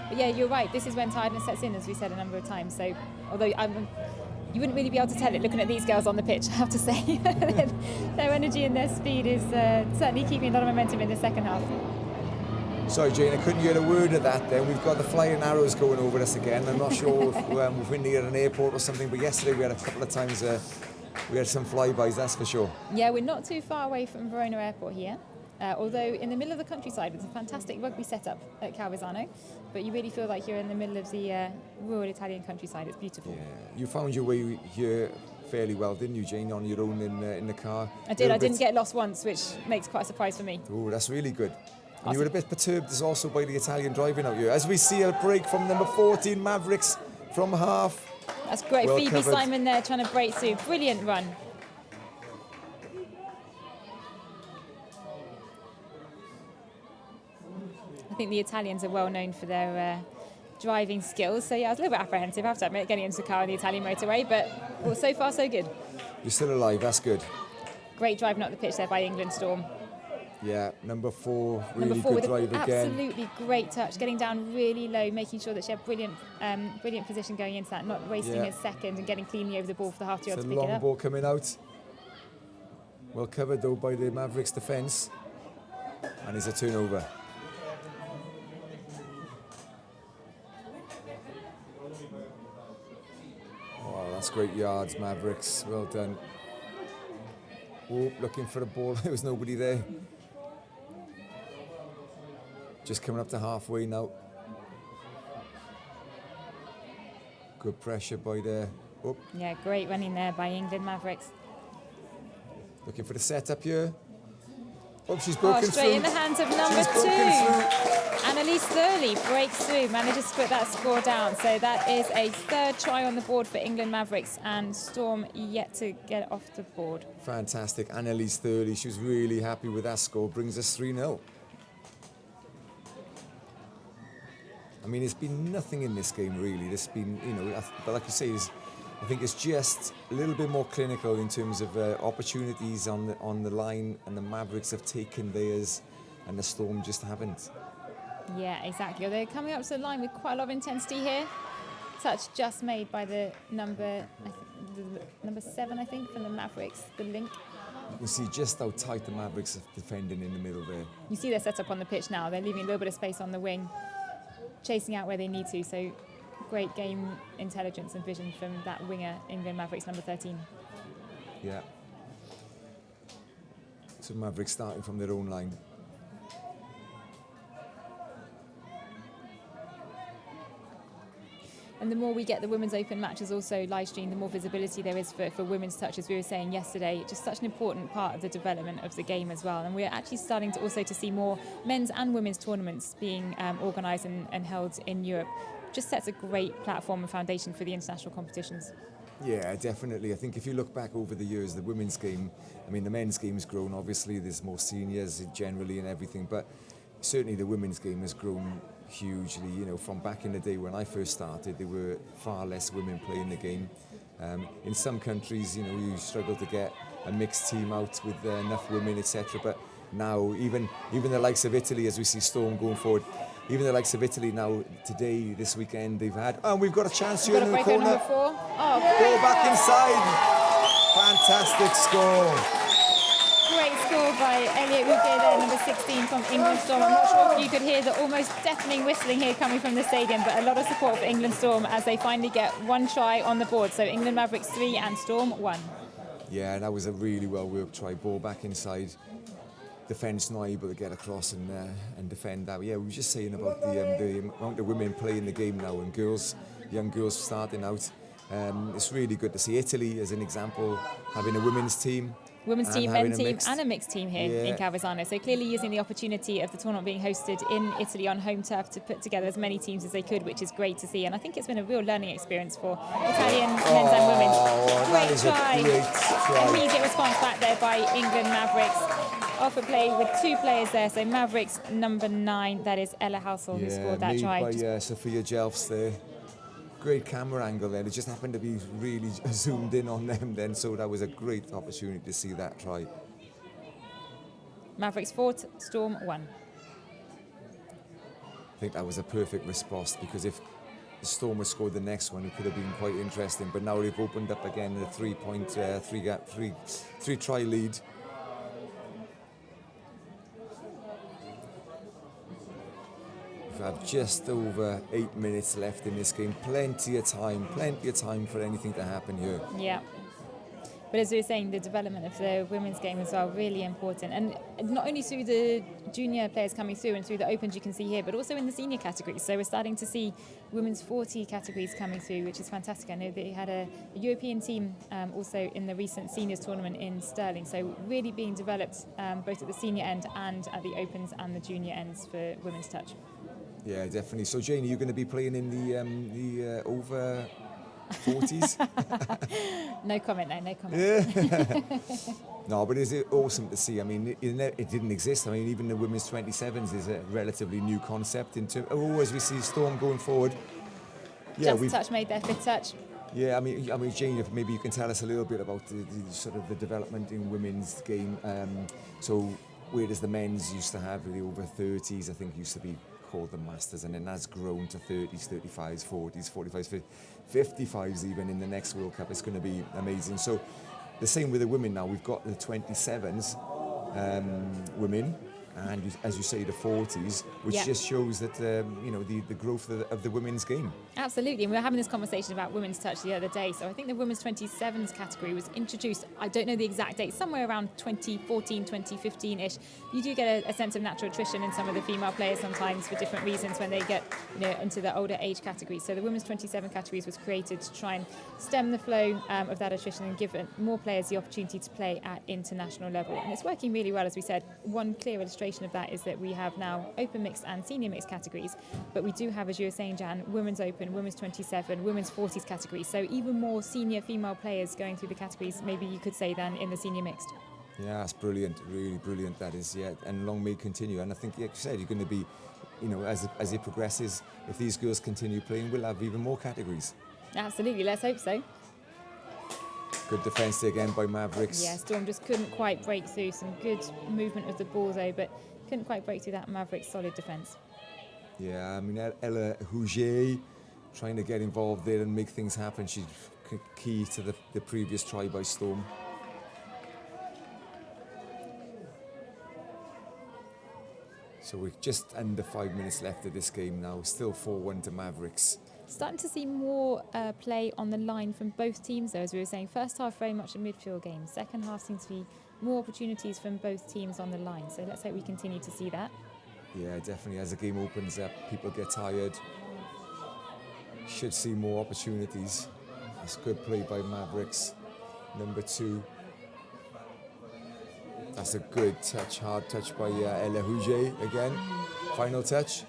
But yeah, you're right. This is when tiredness sets in, as we said a number of times. So although you wouldn't really be able to tell it looking at these girls on the pitch, I have to say. Their energy and their speed is certainly keeping a lot of momentum in the second half. Sorry, Jane, I couldn't get a word of that then. We've got the flying arrows going over us again. I'm not sure if we're near an airport or something, but yesterday we had a couple of times, we had some flybys, that's for sure. Yeah, we're not too far away from Verona Airport here. Although in the middle of the countryside, it's a fantastic rugby setup at Calvisano, but you really feel like you're in the middle of the rural Italian countryside. It's beautiful. Yeah, you found your way here fairly well, didn't you, Jane, on your own in the car? I did. I didn't get lost once, which makes quite a surprise for me. Oh, that's really good. And Awesome. you were a bit perturbed as also by the Italian driving out here. As we see a break from number 14 Mavericks from half. That's great. Well Phoebe covered. Simon there trying to break through. Brilliant run. I think the Italians are well known for their driving skills. So yeah, I was a little bit apprehensive, I have to admit, getting into the car on the Italian motorway. But well, so far so good. You're still alive, that's good. Great driving up the pitch there by England Storm. Yeah, number 4, really Number 4 good with drive an again. absolutely great touch, getting down really low, making sure that she had brilliant position going into that, not wasting a second and getting cleanly over the ball for the half yard It's to a pick it long up. ball coming out. Well covered though by the Mavericks defence. And it's a turnover. Oh, that's great yards, Mavericks. Well done. Oh, looking for a ball. There was nobody there. Just coming up to halfway now. Good pressure by there. Oh, Yeah, great running there by England Mavericks. looking for the setup here. Oh, she's broken Straight through. in the hands of number She's 2. broken through. Annalise Thurley breaks through, manages to put that score down. So that is a third try on the board for England Mavericks, and Storm yet to get off the board. Fantastic. Annalise Thurley, she was really happy with that score. Brings us 3-0. I mean, it's been nothing in this game, really. There's been, but like you say, I think it's just a little bit more clinical in terms of opportunities on the line, and the Mavericks have taken theirs, and the Storm just haven't. Yeah, exactly. They're coming up to the line with quite a lot of intensity here. Touch just made by the number 7, I think, from the Mavericks, the link. You can see just how tight the Mavericks are defending in the middle there. You see their setup on the pitch now. They're leaving a little bit of space on the wing, chasing out where they need to. So great game intelligence and vision from that winger, England Mavericks number 13. Yeah. So Mavericks starting from their own line. And the more we get the Women's Open matches also live streamed, the more visibility there is for women's touch, as we were saying yesterday. Just such an important part of the development of the game as well. And we're actually starting to also to see more men's and women's tournaments being organised and held in Europe. Just sets a great platform and foundation for the international competitions. Yeah, definitely. I think if you look back over the years, the women's game, I mean, the men's game's grown. Obviously, there's more seniors generally and everything, but certainly the women's game has grown hugely. From back in the day when I first started, there were far less women playing the game. In some countries, you struggle to get a mixed team out with enough women, etc. But now, even the likes of Italy, as we see Storm going forward, even the likes of Italy now, today, this weekend, they've had... Oh, we've got a chance here Got in a the break over corner. number 4. Oh, Ball great. back inside. Fantastic score. Great score by Elliot Ruge there, number 16 from England Storm. I'm not sure if you could hear the almost deafening whistling here coming from the stadium, but a lot of support for England Storm as they finally get one try on the board. So England Mavericks 3 and Storm 1. Yeah, that was a really well-worked try. Ball back inside. Defence not able to get across and defend that. Yeah, we were just saying about the amount of women playing the game now and girls, young girls starting out. It's really good to see Italy, as an example, having a women's team. Women's and team, having men's a team mixed- and a mixed team here in Cavazzano. So clearly using the opportunity of the tournament being hosted in Italy on home turf to put together as many teams as they could, which is great to see. And I think it's been a real learning experience for Italian men's and women's. That is a great try. Immediate response back there by England Mavericks. Off a play with 2 players there. So Mavericks number 9, that is Ella Housel, who scored that made try. by Sophia Jelfs there. Great camera angle there. It just happened to be really zoomed in on them then, so that was a great opportunity to see that try. Mavericks 4, Storm 1. I think that was a perfect response, because if the Storm had scored the next one, it could have been quite interesting. But now they've opened up again a 3 try lead. We have just over 8 minutes left in this game. Plenty of time for anything to happen here. Yeah. But as we were saying, the development of the women's game as well, really important. And not only through the junior players coming through and through the opens you can see here, but also in the senior categories. So we're starting to see women's 40 categories coming through, which is fantastic. I know they had a European team also in the recent seniors tournament in Stirling. So really being developed both at the senior end and at the opens and the junior ends for women's touch. Yeah, definitely. So Jane, are you going to be playing in the over 40s? No comment, no comment. Yeah. No, but it's awesome to see. I mean, it didn't exist. I mean, even the women's 27s is a relatively new concept. As we see Storm going forward. Yeah, Just touch made their 5th touch. Yeah, I mean, Jane, if maybe you can tell us a little bit about the sort of the development in women's game. So, whereas the men's used to have the over 30s, I think used to be called the Masters, and then that's grown to 30s, 35s, 40s, 45s, 55s even in the next World Cup. It's going to be amazing. So the same with the women now. We've got the 27s women, and as you say, the 40s, which just shows that the growth of the women's game. Absolutely, and we were having this conversation about women's touch the other day. So I think the women's 27s category was introduced, I don't know the exact date, somewhere around 2014, 2015-ish. You do get a sense of natural attrition in some of the female players sometimes for different reasons when they get into the older age categories. So the women's 27 categories was created to try and stem the flow of that attrition and give more players the opportunity to play at international level. And it's working really well, as we said. One clear illustration of that is that we have now open mixed and senior mixed categories, but we do have, as you were saying, Jan, women's open, women's 27, women's 40s categories. So even more senior female players going through the categories, maybe you could say, than in the senior mixed. Yeah, that's brilliant, really brilliant that is, yeah, and long may it continue. And I think, like you said, you're going to be, as it progresses, if these girls continue playing, we'll have even more categories. Absolutely, let's hope so. Good defence there again by Mavericks. Yeah, Storm just couldn't quite break through. Some good movement of the ball though, but couldn't quite break through that Mavericks solid defence. Yeah, I mean, Ella Rouget trying to get involved there and make things happen. She's key to the previous try by Storm. So we're just under 5 minutes left of this game now. Still 4-1 to Mavericks. Starting to see more play on the line from both teams though, as we were saying. First half very much a midfield game. Second half seems to be more opportunities from both teams on the line. So let's hope we continue to see that. Yeah, definitely. As the game opens up, people get tired. Should see more opportunities. That's good play by Mavericks. Number 2. That's a good touch, hard touch by Ella Rouget again. Final touch.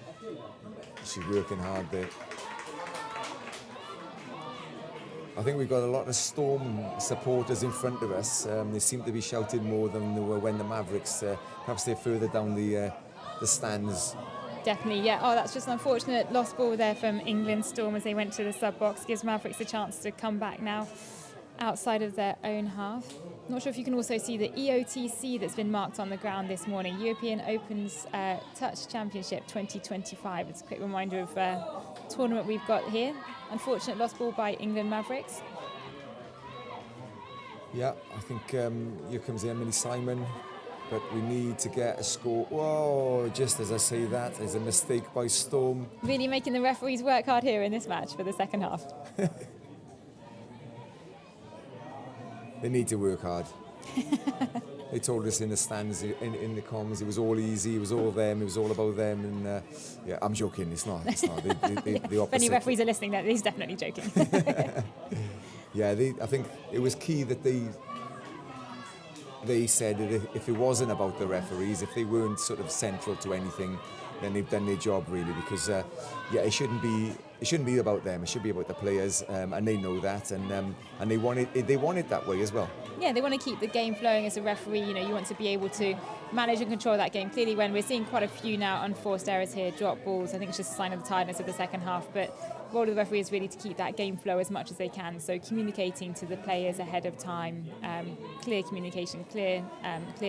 She's working hard there. I think we've got a lot of Storm supporters in front of us. They seem to be shouting more than they were when the Mavericks, perhaps they're further down the stands. Definitely, yeah. Oh, that's just an unfortunate lost ball there from England Storm as they went to the sub box. Gives Mavericks a chance to come back now outside of their own half. Not sure if you can also see the EOTC that's been marked on the ground this morning. European Opens Touch Championship 2025. It's a quick reminder of tournament we've got here. Unfortunate lost ball by England Mavericks. Yeah, I think here comes Emily Simon, but we need to get a score. Whoa, just as I say that, there's a mistake by Storm. Really making the referees work hard here in this match for the second half. They need to work hard. They told us in the stands, in the comms, it was all easy, it was all them, it was all about them. And yeah, I'm joking, it's not. The opposite. If any referees are listening, he's definitely joking. Yeah, I think it was key that they said that if it wasn't about the referees, if they weren't sort of central to anything, then they've done their job really. Because yeah, it shouldn't be about them. It should be about the players, and they know that, and they want it that way as well. Yeah, they want to keep the game flowing as a referee. You know, you want to be able to manage and control that game. Clearly, when we're seeing quite a few now unforced errors here, drop balls, I think it's just a sign of the tiredness of the second half. But the role of the referee is really to keep that game flow as much as they can. So communicating to the players ahead of time, clear communication, clear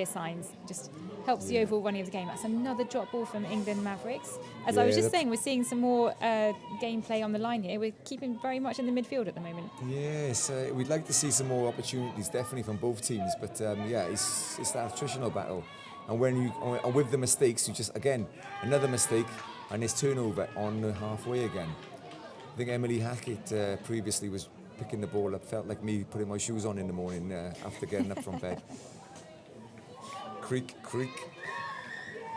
signs, just helps the overall running of the game. That's another drop ball from England Mavericks. As I was just saying, we're seeing some more gameplay on the line here. We're keeping very much in the midfield at the moment. Yes, we'd like to see some more opportunities, definitely from both teams. But yeah, it's that attritional battle. And and with the mistakes, you just, again, another mistake, and it's turnover on the halfway again. I think Emily Hackett previously was picking the ball up, felt like me putting my shoes on in the morning after getting up from bed. Creak.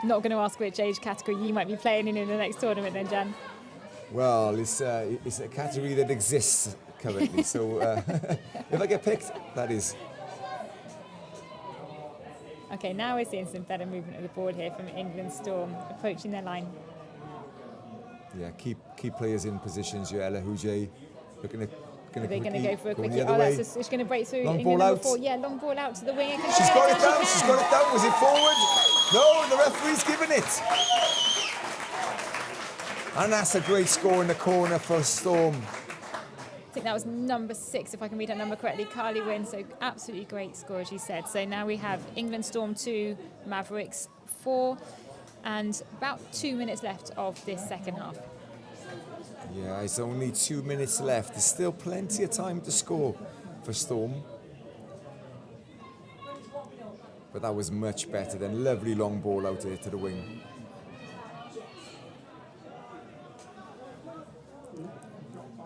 Not going to ask which age category you might be playing in the next tournament then, Jan. Well, it's a category that exists currently, so if I get picked, that is. Okay, now we're seeing some better movement of the board here from England Storm, approaching their line. Yeah, keep players in positions. Ella Hujay looking at. Are they going to go for a quickie? Oh, that's it's going to break through. Long ball out. Yeah, long ball out to the wing. She's got it down. She's got it down. Was it forward? No, the referee's given it. And that's a great score in the corner for Storm. I think that was number 6, if I can read that number correctly. Carly Wynn, so absolutely great score, as you said. So now we have England Storm 2, Mavericks 4, and about 2 minutes left of this second half. Yeah, it's only 2 minutes left. There's still plenty of time to score for Storm. But that was much better than lovely long ball out there to the wing.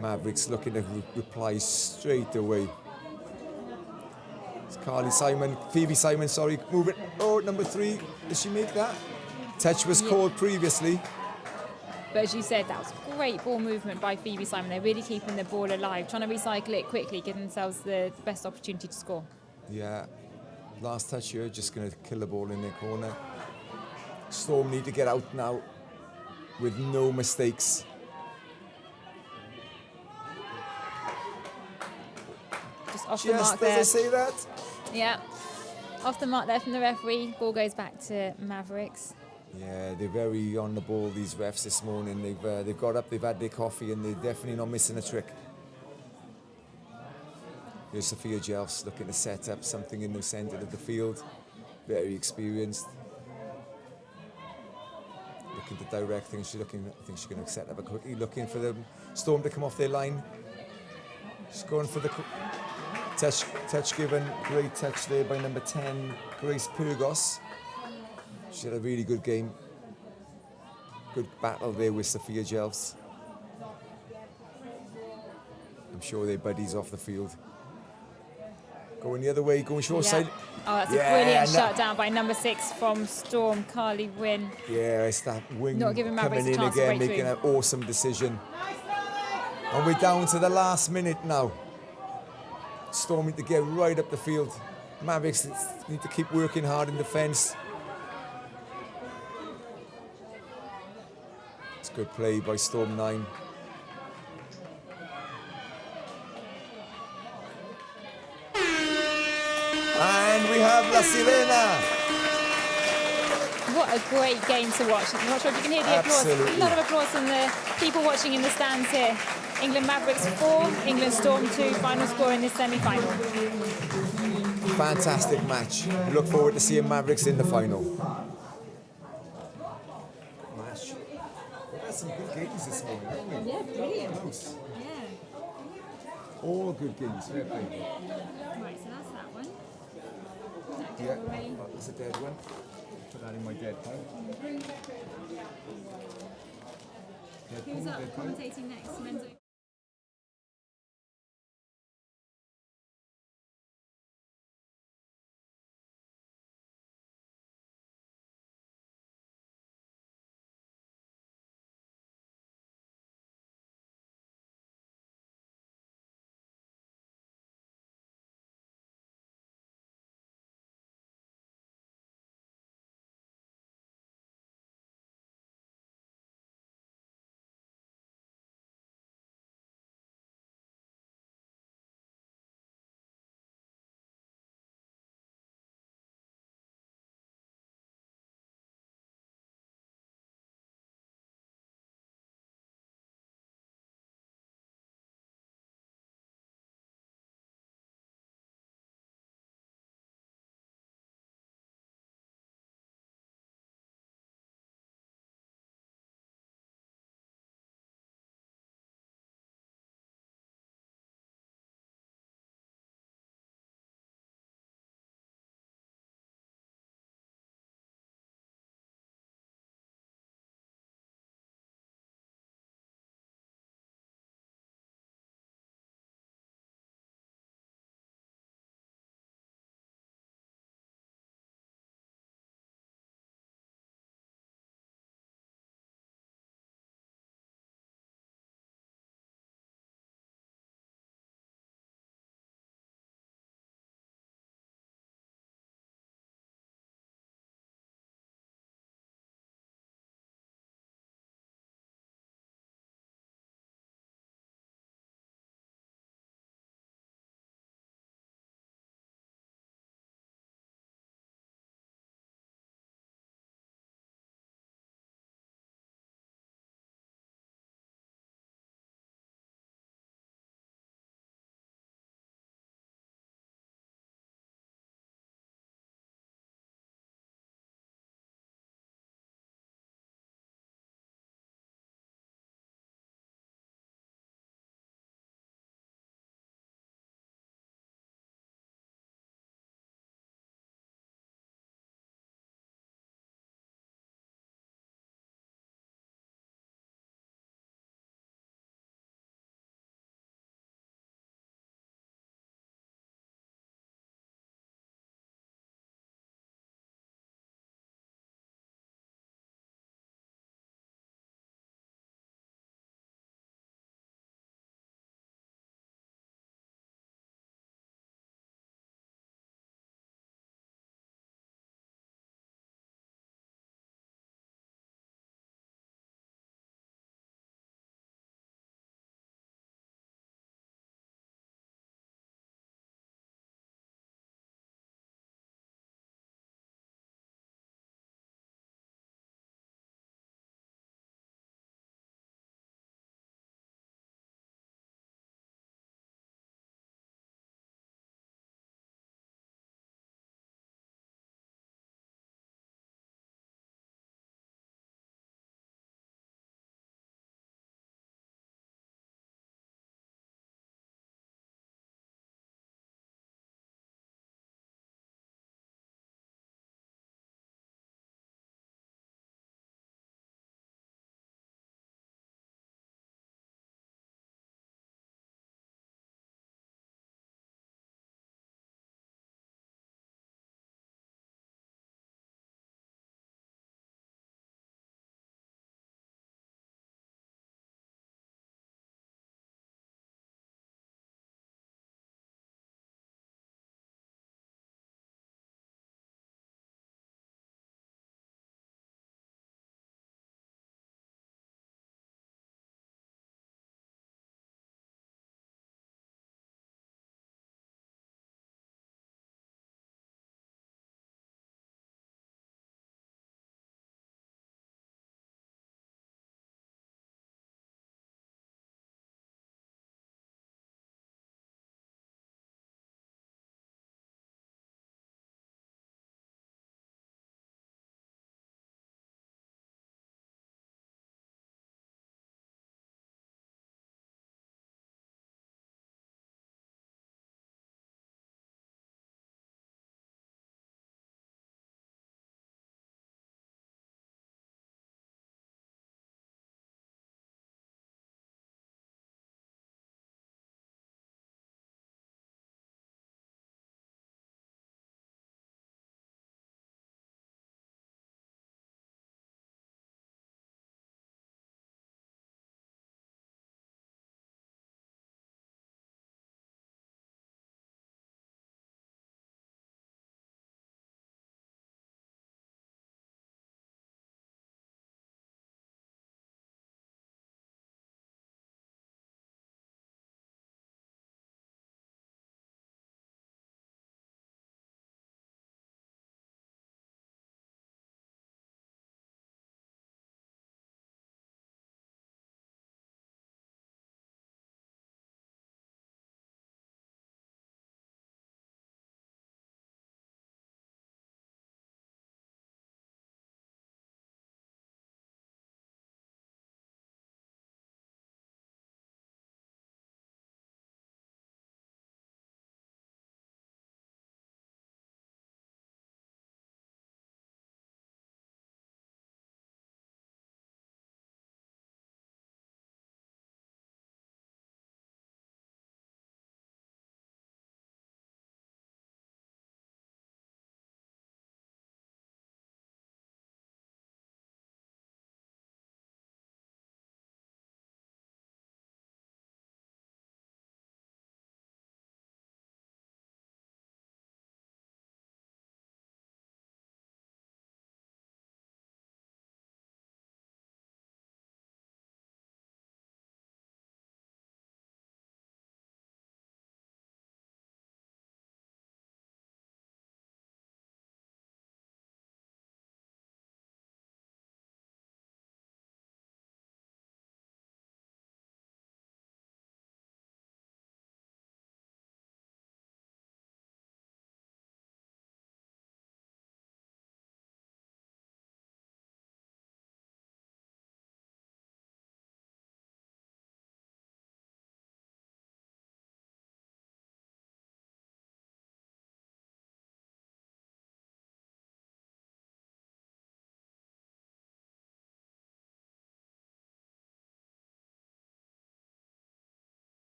Mavericks looking to reply straight away. It's Phoebe Simon, sorry, moving. Oh, number 3, did she make that? Touch was called previously. But as you said, that was great ball movement by Phoebe Simon. They're really keeping the ball alive, trying to recycle it quickly, give themselves the best opportunity to score. Yeah, last touch here, just going to kill the ball in their corner. Storm need to get out now with no mistakes. Just off the mark there. Does it say that? Yeah, off the mark there from the referee. Ball goes back to Mavericks. Yeah, they're very on the ball, these refs this morning. They've got up, they've had their coffee, and they're definitely not missing a trick. Here's Sophia Jelfs looking to set up something in the centre of the field. Very experienced. Looking to direct things. I think she's going to set up a quickie. Looking for the Storm to come off their line. She's going for the touch given. Great touch there by number 10, Grace Purgos. She had a really good game. Good battle there with Sophia Jelfs. I'm sure they're buddies off the field. Going the other way, going short side. Oh, that's a brilliant shutdown by number 6 from Storm, Carly Wynn. Yeah, it's that wing Not giving Mavericks coming in a chance to again, break making through. an awesome decision. And we're down to the last minute now. Storm need to get right up the field. Mavericks need to keep working hard in defence. It's good play by Storm 9. And we have La Sirena. What a great game to watch. I'm not sure if you can hear the applause. Absolutely. A lot of applause from the people watching in the stands here. England Mavericks 4, England Storm 2, final score in this semi-final. fantastic match. We look forward to seeing Mavericks in the final. Match. We've had some good games this morning, haven't we? Yeah, brilliant. Close. Yeah. All good games, fair play. Right, so that's that one. That Yeah, go away. that's a dead one. Put that in my dead pile. Who's up commentating next? Men's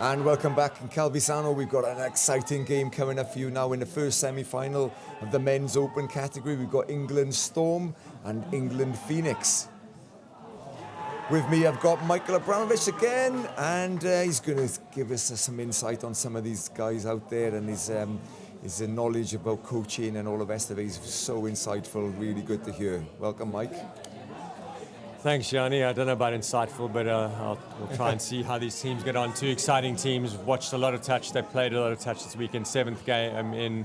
And welcome back in Calvisano. We've got an exciting game coming up for you now in the first semi-final of the men's open category. We've got England Storm and England Phoenix. With me, I've got Michael Abramovich again, and he's going to give us some insight on some of these guys out there and his knowledge about coaching and all the rest of it. He's so insightful, really good to hear. Welcome, Mike. Thanks, Gianni. I don't know about insightful, but we'll try and see how these teams get on. Two exciting teams. Watched a lot of touch. They played a lot of touch this weekend. Seventh game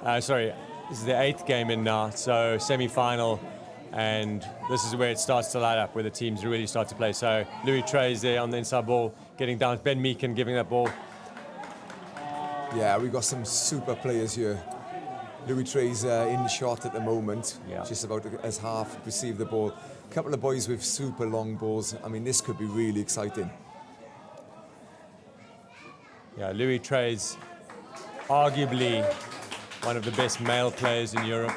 this is the 8th game in now. So semi-final, and this is where it starts to light up, where the teams really start to play. So Louis Trey's there on the inside ball, getting down. Ben Meakin giving that ball. Yeah, we've got some super players here. Louis Trey's in shot at the moment, just about as half receive the ball. A couple of boys with super long balls. I mean, this could be really exciting. Yeah, Louis Trey's arguably one of the best male players in Europe,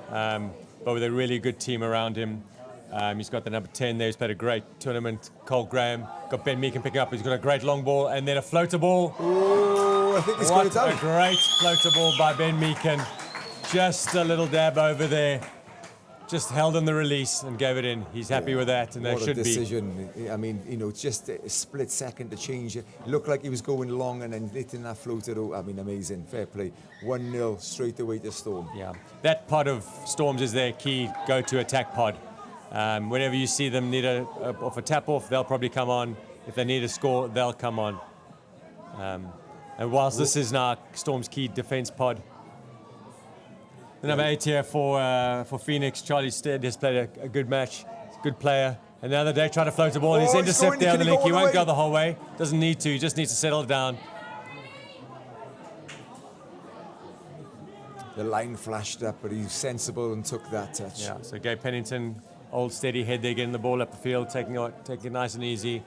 but with a really good team around him. He's got the number 10 there. He's played a great tournament. Cole Graham got Ben Meakin picking up. He's got a great long ball and then a floater ball. Oh, I think he's got it down. What a great floater ball by Ben Meakin. Just a little dab over there. Just held on the release and gave it in. He's happy with that, and that should be. What a decision. I mean, you know, just a split second to change it. It looked like he was going long and then hitting that floater. I mean, amazing. Fair play. 1-0 straight away to Storm. Yeah. That pod of Storms is their key go-to attack pod. Whenever you see them need off a tap-off, they'll probably come on. If they need a score, they'll come on. And whilst this is now Storm's key defense pod, the number 8 here for Phoenix, Charlie Stead, has played a good match. He's a good player. And the other day tried to float the ball, and he's intercepted there on the link. He won't go the whole way. Doesn't need to. He just needs to settle down. The line flashed up, but he's sensible and took that touch. Yeah, so Gabe Pennington, old steady head there, getting the ball up the field, taking it nice and easy.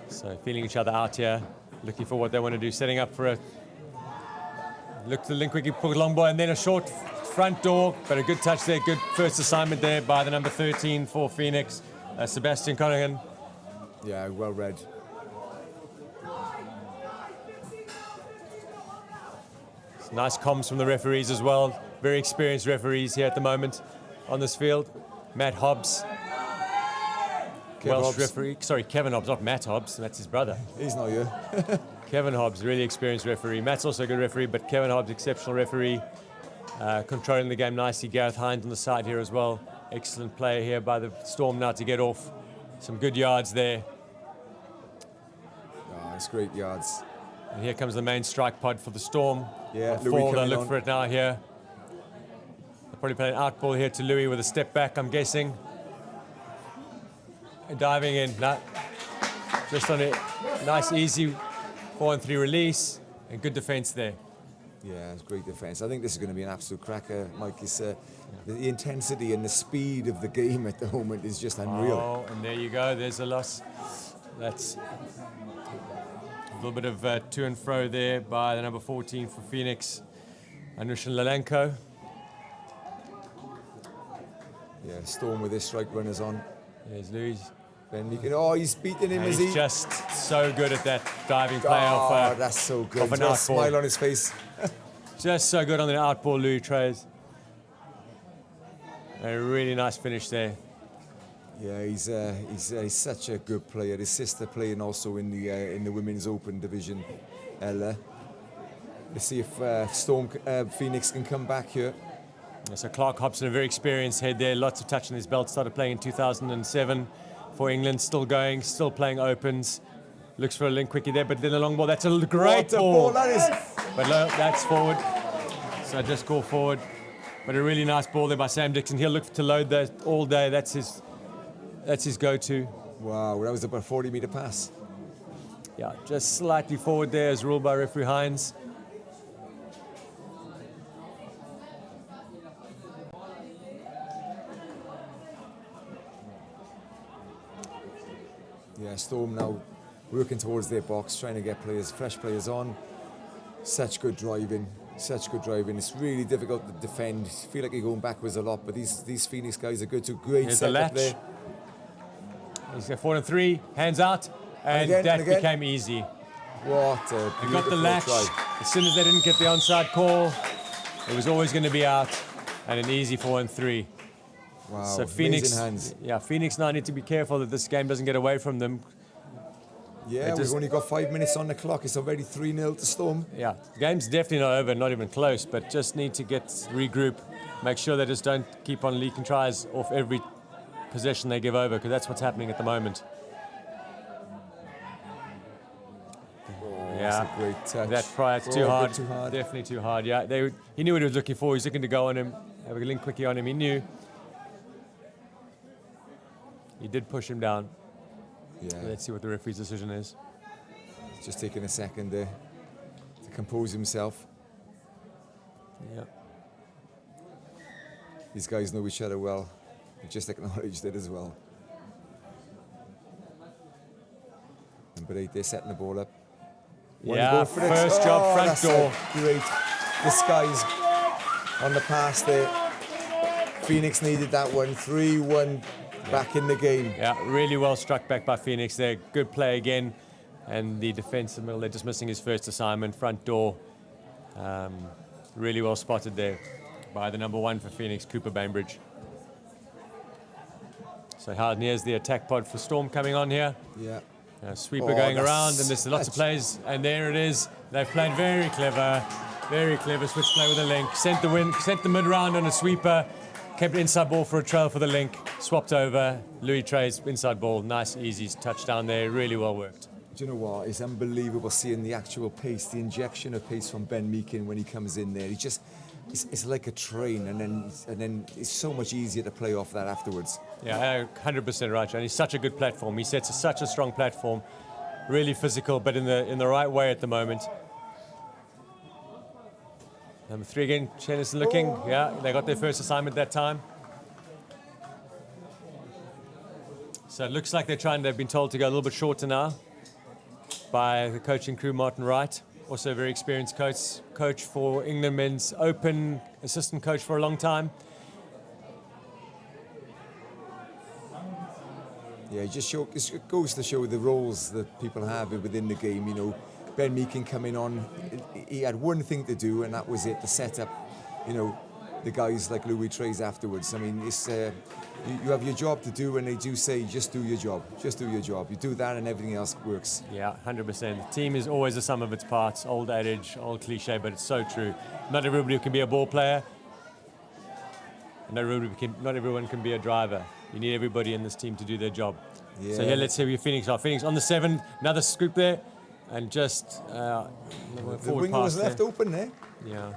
So feeling each other out here, looking for what they want to do, setting up for look to the link quickly, put a long ball, and then a short front door, but a good touch there, good first assignment there by the number 13 for Phoenix, Sebastian Conaghan. Yeah, well read. Nice comms from the referees as well. Very experienced referees here at the moment on this field. Matt Hobbs. Welsh referee. Sorry, Kevin Hobbs, not Matt Hobbs. That's his brother. He's not here. Kevin Hobbs, really experienced referee. Matt's also a good referee, but Kevin Hobbs, exceptional referee. Controlling the game nicely. Gareth Hines on the side here as well. Excellent player here by the Storm now to get off. Some good yards there. Oh, it's great yards. And here comes the main strike pod for the Storm. Yeah, Louis they'll look for it now here. They'll probably play an out ball here to Louis with a step back, I'm guessing. Diving in, just on a nice, easy 4-3 release, and good defense there. Yeah, it's great defense. I think this is going to be an absolute cracker, Mike. It's, the intensity and the speed of the game at the moment is just unreal. Oh, and there you go. There's a loss. That's a little bit of to and fro there by the number 14 for Phoenix, Anushin Lalenko. Yeah, Storm with his strike runners on. There's Louis. Ben Meakin. Oh, he's beating him, and is he? He's just so good at that diving play off. That's so good. Off an a smile on his face. Just so good on the outball, Louis Treys. A really nice finish there. Yeah, he's such a good player. His sister playing also in the women's open division, Ella. Let's see if Phoenix can come back here. So Clark Hobson, a very experienced head there, lots of touch on his belt, started playing in 2007 for England, still going, still playing opens. Looks for a link quickly there, but then a long ball, that's a great ball. That is. But no, that's forward, so just call forward. But a really nice ball there by Sam Dixon. He'll look to load that all day, that's his go-to. Wow, that was about a 40-meter pass. Yeah, just slightly forward there as ruled by referee Hines. Yeah, Storm now working towards their box, trying to get fresh players on. Such good driving. Such good driving. It's really difficult to defend. I feel like you're going backwards a lot, but these Phoenix guys are good too. Great Here's the setup latch. there. He's got 4 and 3, hands out, and again, that and again. became easy. What a They got the beautiful latch. try. As soon as they didn't get the onside call, it was always going to be out, and an easy 4 and 3. Wow, So Phoenix, amazing hands. yeah, Phoenix now need to be careful that this game doesn't get away from them. Yeah, we've only got 5 minutes on the clock. It's already 3-0 to Storm. Yeah, the game's definitely not over, not even close, but just need to regroup, make sure they just don't keep on leaking tries off every possession they give over, because that's what's happening at the moment. That's a great touch. That try, it's Oh, too a hard. bit too hard. Definitely too hard. Yeah, he knew what he was looking for. He's looking to go on him, have a link quickie on him. He knew. He did push him down. Yeah, Let's see what the referee's decision is. just taking a second there to compose himself. Yeah. These guys know each other well. They just acknowledged it as well. Number 8, they're setting the ball up. One Yeah, goal for it. first job, front that's door. a great disguise on the pass there. Phoenix needed that one. 3-1 back in the game. Yeah, really well struck back by Phoenix there. Good play again. And the defensive middle, they're just missing his first assignment, front door. Really well spotted there by the number 1 for Phoenix, Cooper Bainbridge. So here's the attack pod for Storm coming on here. Yeah. Sweeper Oh, going that's around, and there's lots of plays. And there it is. They've played very clever switch play with a link. Sent the mid round on a sweeper. Kept inside ball for a trail for the link. Swapped over. Louis Trey's inside ball. Nice, easy touchdown there. Really well worked. Do you know what? It's unbelievable seeing the actual pace, the injection of pace from Ben Meakin when he comes in there. It's like a train, and then it's so much easier to play off that afterwards. Yeah, 100% right. And he's such a good platform. He sets such a strong platform. Really physical, but in the right way at the moment. Number 3 again, Chenison looking. Yeah, they got their first assignment that time. So it looks like they've been told to go a little bit shorter now by the coaching crew, Martin Wright. Also a very experienced coach for England men's open, assistant coach for a long time. Yeah, it goes to show the roles that people have within the game. You know, Ben Meakin coming on, he had one thing to do, and that was it, to set up, you know, the guys like Louis Trey's afterwards. I mean, it's you have your job to do, and they do say, just do your job. Just do your job. You do that, and everything else works. Yeah, 100%. The team is always the sum of its parts. Old adage, old cliche, but it's so true. Not everybody can be a ball player. Not everyone can be a driver. You need everybody in this team to do their job. Yeah. So here, let's see where Phoenix are. Phoenix on the 7, another scoop there, and just The forward winger was pass left there. open there. Yeah.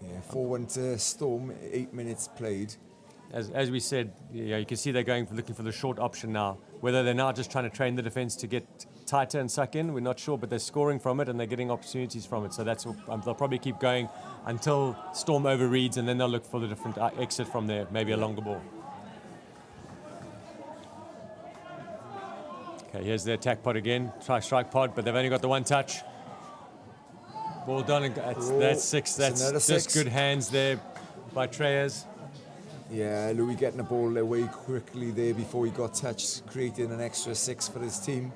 Yeah, 4-1 to Storm, 8 minutes played. As we said, you can see they're looking for the short option now. Whether they're now just trying to train the defense to get tighter and suck in, we're not sure, but they're scoring from it and they're getting opportunities from it. So they'll probably keep going until Storm overreads, and then they'll look for the different exit from there, maybe a longer ball. Okay, here's the attack pod again. Try strike pod, but they've only got the one touch. Ball done, and that's 6. That's another just 6. good hands there by Treyers. Yeah, Louis getting the ball away quickly there before he got touched, creating an extra 6 for his team.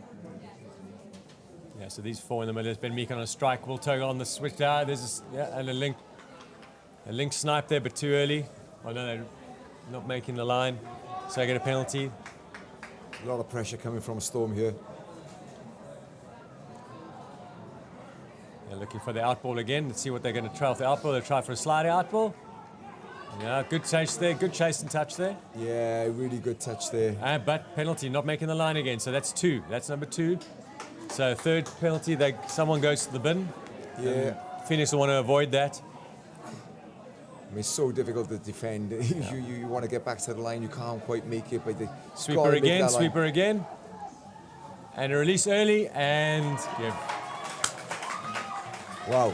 Yeah, so these 4 in the middle. There's Ben Meakin on a strike. Will Togo on the switch. And a link snipe there, but too early. Oh no, they're not making the line. So I get a penalty. A lot of pressure coming from Storm here. They're looking for the outball again. Let's see what they're going to try off the outball. They'll try for a sliding outball. Yeah, good chase there. Good chase and touch there. Yeah, really good touch there. But penalty, not making the line again. So that's 2. That's number 2. So third penalty, someone goes to the bin. Yeah. Phoenix will want to avoid that. I mean, it's so difficult to defend. You want to get back to the line, you can't quite make it. But Sweeper again. And a release early, and yeah. Wow.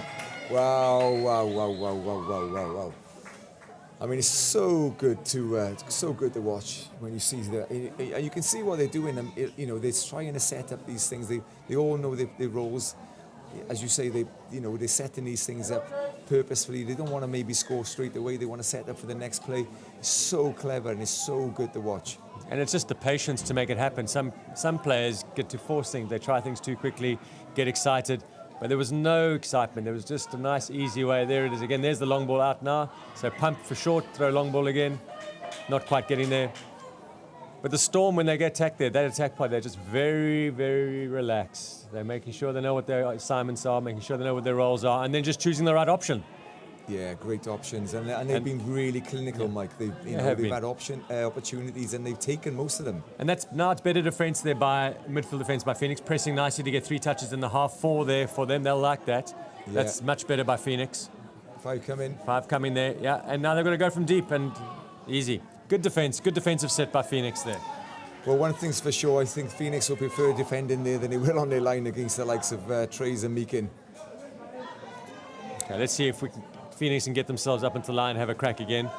I mean, it's so good to watch when you see that. And you can see what they're doing. They're trying to set up these things. They all know their roles. As you say, they're setting these things up purposefully. They don't want to maybe score straight away. They want to set up for the next play. It's so clever and it's so good to watch. And it's just the patience to make it happen. Some players get to force things. They try things too quickly, get excited. But there was no excitement. There was just a nice, easy way. There it is again. There's the long ball out now. So pump for short, throw long ball again. Not quite getting there. But the Storm, when they get attacked there, that attack pod, they're just very, very relaxed. They're making sure they know what their assignments are, making sure they know what their roles are, and then just choosing the right option. Yeah, great options. And they've been really clinical, Mike. They've had opportunities and they've taken most of them. And now it's better defence there by midfield defence by Phoenix, pressing nicely to get 3 touches in the half, 4 there for them. They'll like that. Yeah. That's much better by Phoenix. 5 coming. 5 coming there, yeah. And now they're going to go from deep and easy. Good defence, good defensive set by Phoenix there. Well, one thing's for sure, I think Phoenix will prefer defending there than they will on their line against the likes of Trays and Meakin. Okay, let's see if Phoenix can get themselves up into the line, have a crack again.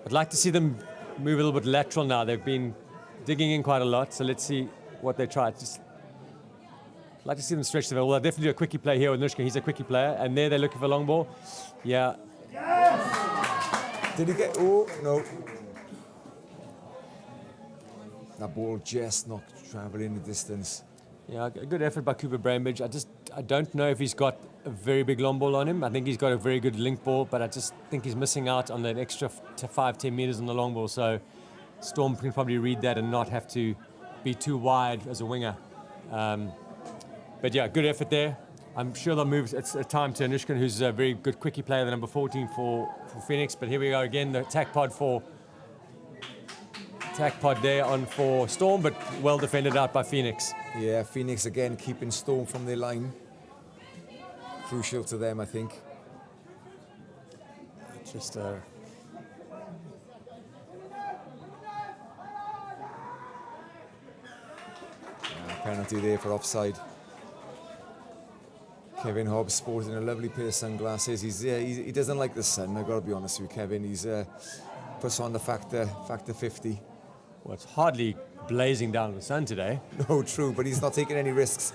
I'd like to see them move a little bit lateral now. They've been digging in quite a lot, so let's see what they try. I'd like to see them stretch the ball. Well, they'll definitely do a quickie play here with Nushka. He's a quickie player, and there they're looking for a long ball. Yeah. Did he get... Oh, no. That ball just not travelling the distance. Yeah, a good effort by Cooper Brambridge. I don't know if he's got a very big long ball on him. I think he's got a very good link ball, but I just think he's missing out on that extra 5-10 meters on the long ball. So Storm can probably read that and not have to be too wide as a winger. But yeah, good effort there. I'm sure they'll move. It's a time to Anushkan, who's a very good quickie player, the number 14 for Phoenix. But here we go again, the attack pod there on for Storm, but well defended out by Phoenix. Yeah, Phoenix again keeping Storm from their line. Crucial to them, I think. Just penalty there for offside. Kevin Hobbs sporting a lovely pair of sunglasses. He doesn't like the sun, I've got to be honest with you, Kevin. He's puts on the factor 50. Well, it's hardly blazing down in the sun today. No, true, but he's not taking any risks.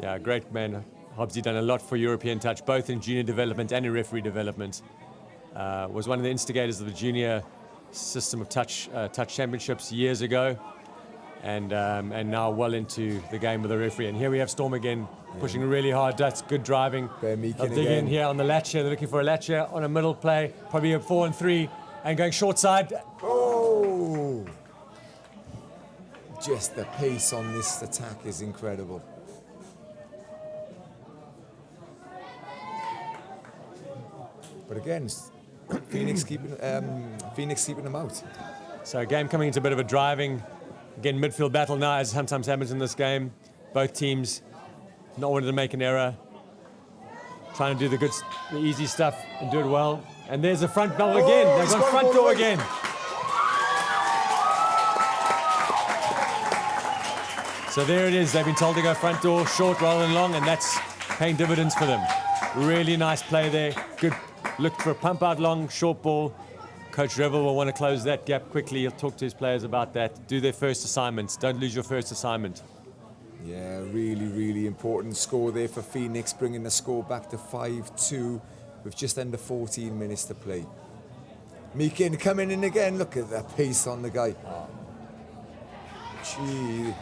Yeah, great man. Hobbsy done a lot for European touch, both in junior development and in referee development. Was one of the instigators of the junior system of touch championships years ago, and now well into the game with the referee. And here we have Storm again, pushing really hard. That's good driving. They'll dig in here on the latch here. They're looking for a latch here on a middle play, probably a 4 and 3, and going short side. Oh! Just the pace on this attack is incredible. But again, Phoenix keeping them out. So a game coming into a bit of a driving, again, midfield battle now, as sometimes happens in this game. Both teams not wanting to make an error, trying to do the easy stuff and do it well. And there's a front goal again. They've gone front door again. So there it is. They've been told to go front door, short rather than long, and that's paying dividends for them. Really nice play there. Good. Looked for a pump out long, short ball. Coach Revel will want to close that gap quickly. He'll talk to his players about that. Do their first assignments. Don't lose your first assignment. Yeah, really, really important score there for Phoenix, bringing the score back to 5-2 with just under 14 minutes to play. Meakin coming in again. Look at that pace on the guy. Gee.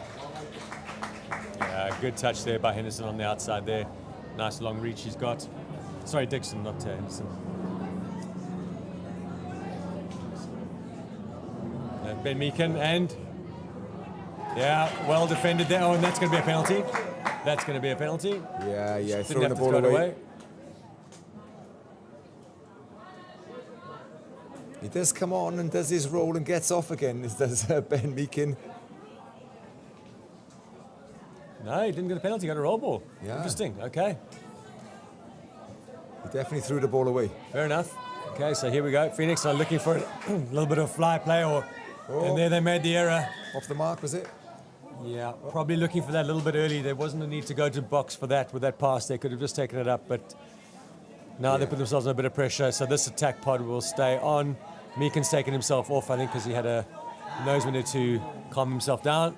Yeah, good touch there by Henderson on the outside there. Nice long reach he's got. Sorry, Dixon, not Henderson. Ben Meakin, and yeah, well defended there. Oh, and that's going to be a penalty. That's going to be a penalty. Yeah, throwing the ball away. He does come on and does his roll and gets off again. This does Ben Meakin. No, he didn't get a penalty. He got a roll ball. Yeah. Interesting. Okay. He definitely threw the ball away. Fair enough. Okay, so here we go. Phoenix are looking for a little bit of fly play, and there they made the error. Off the mark, was it? Yeah, probably looking for that a little bit early. There wasn't a need to go to box for that with that pass. They could have just taken it up, but now they put themselves under a bit of pressure. So this attack pod will stay on. Meekin's taken himself off, I think, because he had a nose window to calm himself down.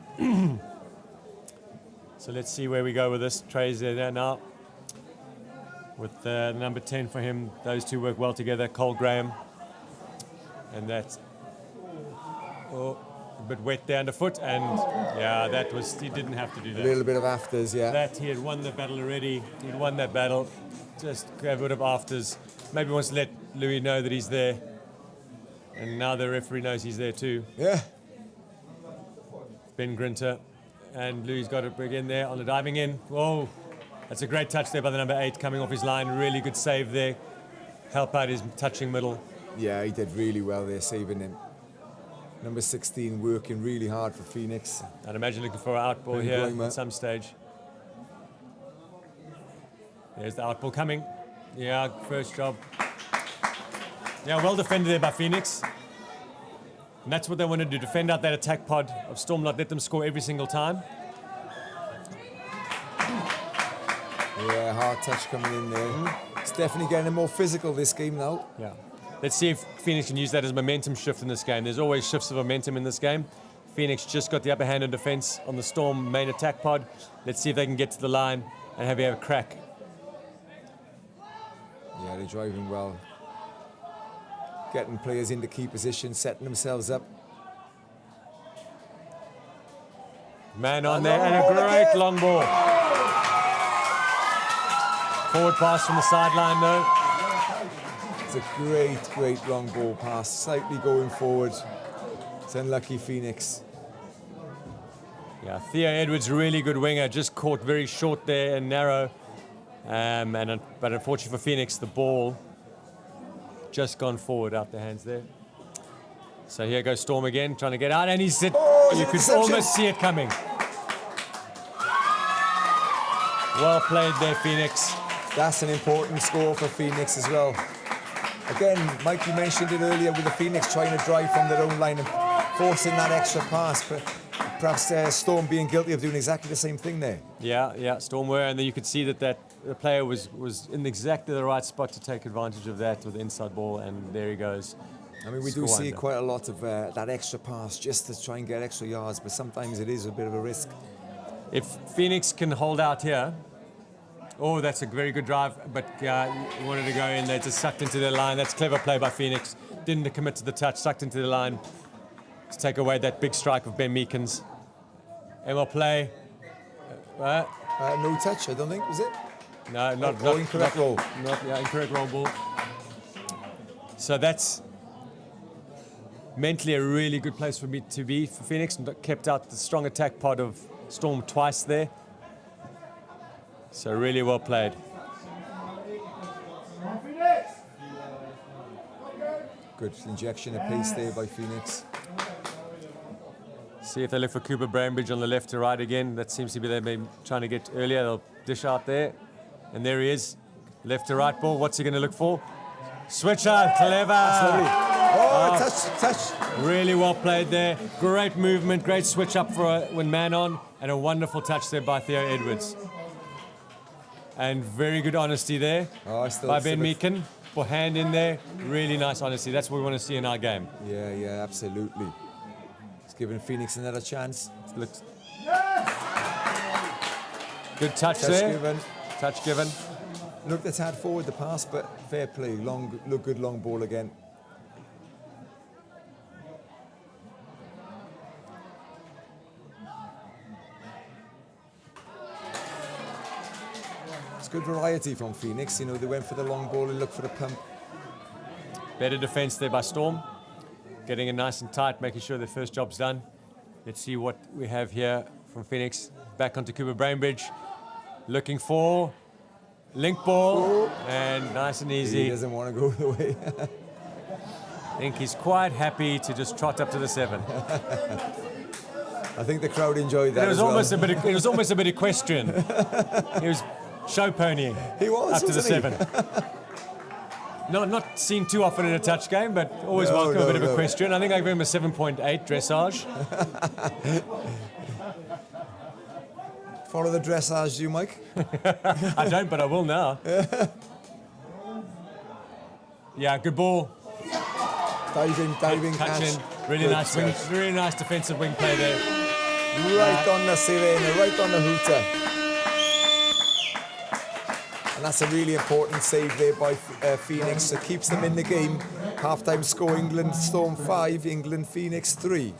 So let's see where we go with this. Trey's there now. With the number 10 for him, those two work well together. Cole Graham. And that's a bit wet there underfoot. And yeah, that was, he didn't have to do that. A little bit of afters, yeah. That, he had won the battle already. He'd won that battle. Just grab a bit of afters. Maybe wants to let Louis know that he's there. And now the referee knows he's there too. Yeah. Ben Grinter. And Louis got it again there on the diving in. Whoa. That's a great touch there by the number 8 coming off his line. Really good save there. Help out his touching middle. Yeah, he did really well there, saving him. Number 16 working really hard for Phoenix. I'd imagine looking for an outball here at some stage. There's the outball coming. Yeah, first job. Yeah, well defended there by Phoenix. And that's what they want to do, defend out that attack pod of Storm, not let them score every single time. Yeah, hard touch coming in there. It's definitely getting more physical this game now. Yeah. Let's see if Phoenix can use that as momentum shift in this game. There's always shifts of momentum in this game. Phoenix just got the upper hand in defense on the Storm main attack pod. Let's see if they can get to the line and have a crack. Yeah, they're driving well. Getting players into key positions, setting themselves up. Man on there, and a great long ball. Forward pass from the sideline, though. It's a great, great long ball pass, slightly going forward. It's unlucky Phoenix. Yeah, Theo Edwards, really good winger, just caught very short there and narrow. But unfortunately for Phoenix, the ball just gone forward out the hands there. So here goes Storm again, trying to get out, and he's hit. You could almost see it coming. Well played there, Phoenix. That's an important score for Phoenix as well. Again, Mike, you mentioned it earlier with the Phoenix trying to drive from their own line and forcing that extra pass. But perhaps Storm being guilty of doing exactly the same thing there. Yeah, Storm were, and then you could see that the player was in exactly the right spot to take advantage of that with the inside ball, and there he goes. I mean, we do see quite a lot of that extra pass just to try and get extra yards, but sometimes it is a bit of a risk. If Phoenix can hold out here, oh, that's a very good drive, but he wanted to go in there, just sucked into their line. That's clever play by Phoenix. Didn't commit to the touch, sucked into the line to take away that big strike of Ben Meekins. And we'll play. No touch, I don't think, was it? No, not incorrect roll. Incorrect roll ball. So that's mentally a really good place for me to be for Phoenix, and kept out the strong attack pod of Storm twice there. So really well played. Good injection of pace there by Phoenix. See if they look for Cooper Brambridge on the left to right again. That seems to be they've been trying to get earlier. They'll dish out there. And there he is. Left to right ball. What's he going to look for? Switch out. Clever. Touch. Really well played there. Great movement. Great switch up for when man on. And a wonderful touch there by Theo Edwards. And very good honesty there by Ben Meekin. For hand in there. Really nice honesty. That's what we want to see in our game. Yeah, absolutely. It's giving Phoenix another chance. Looks good touch there. Touch given. Looked a tad forward the pass, but fair play. Good long ball again. It's good variety from Phoenix. You know, they went for the long ball and looked for the pump. Better defense there by Storm. Getting it nice and tight, making sure their first job's done. Let's see what we have here from Phoenix. Back onto Cooper Brambridge. Looking for link ball, and nice and easy. He doesn't want to go the way. I think he's quite happy to just trot up to the 7. I think the crowd enjoyed that. It was almost a bit equestrian. He was show ponying. He was up to the 7. Not seen too often in a touch game, but always welcome a bit of equestrian. I think I gave him a 7.8 dressage. Follow the dressage, do you, Mike? I don't, but I will now. Yeah, good ball. Diving Catch catch. in. Really Good nice wing, touch. really nice defensive wing play there. Right on the sirena, right on the hooter. And that's a really important save there by Phoenix. It keeps them in the game. Half-time score, England Storm 5, England Phoenix 3.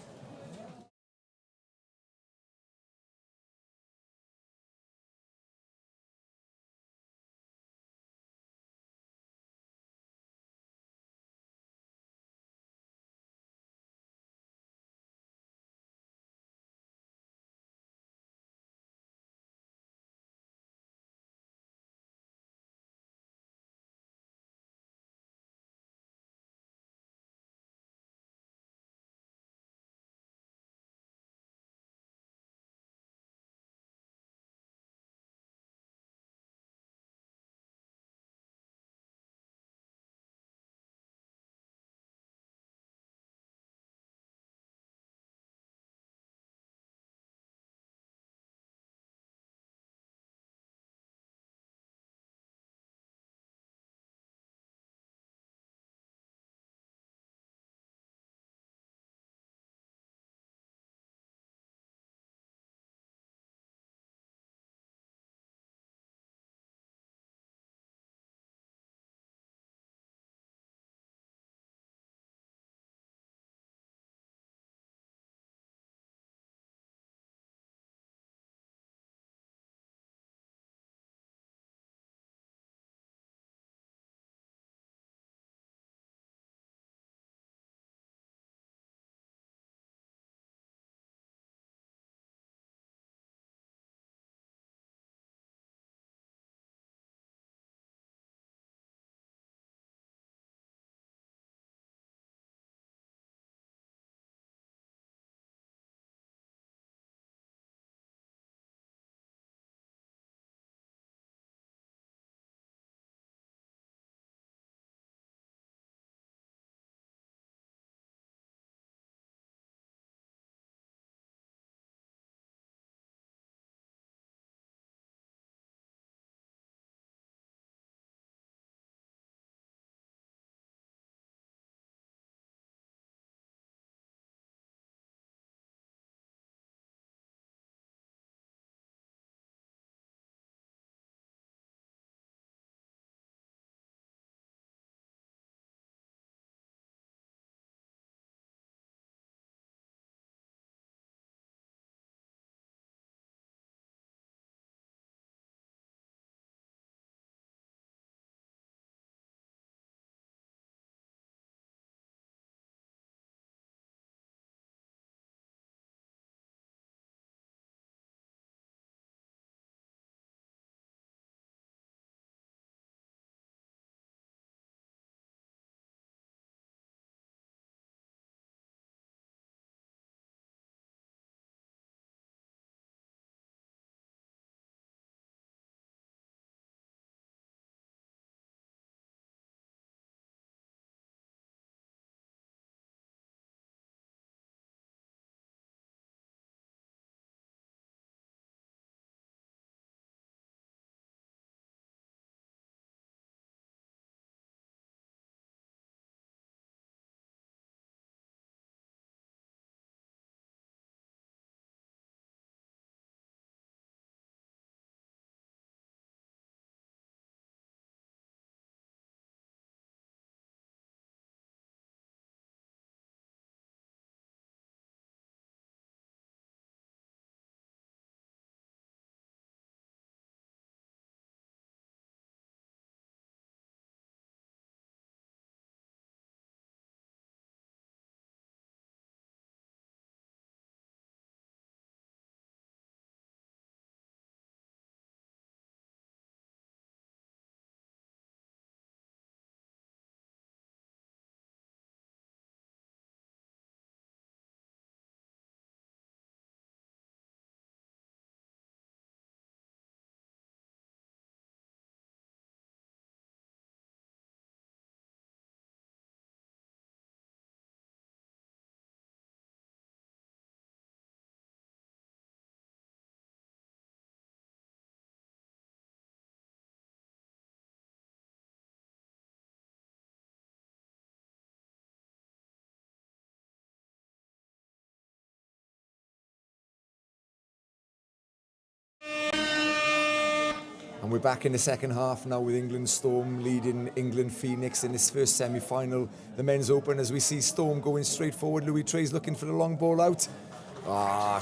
And we're back in the second half now with England Storm leading England Phoenix in this first semi-final, the Men's Open, as we see Storm going straight forward. Louis Trey's looking for the long ball out.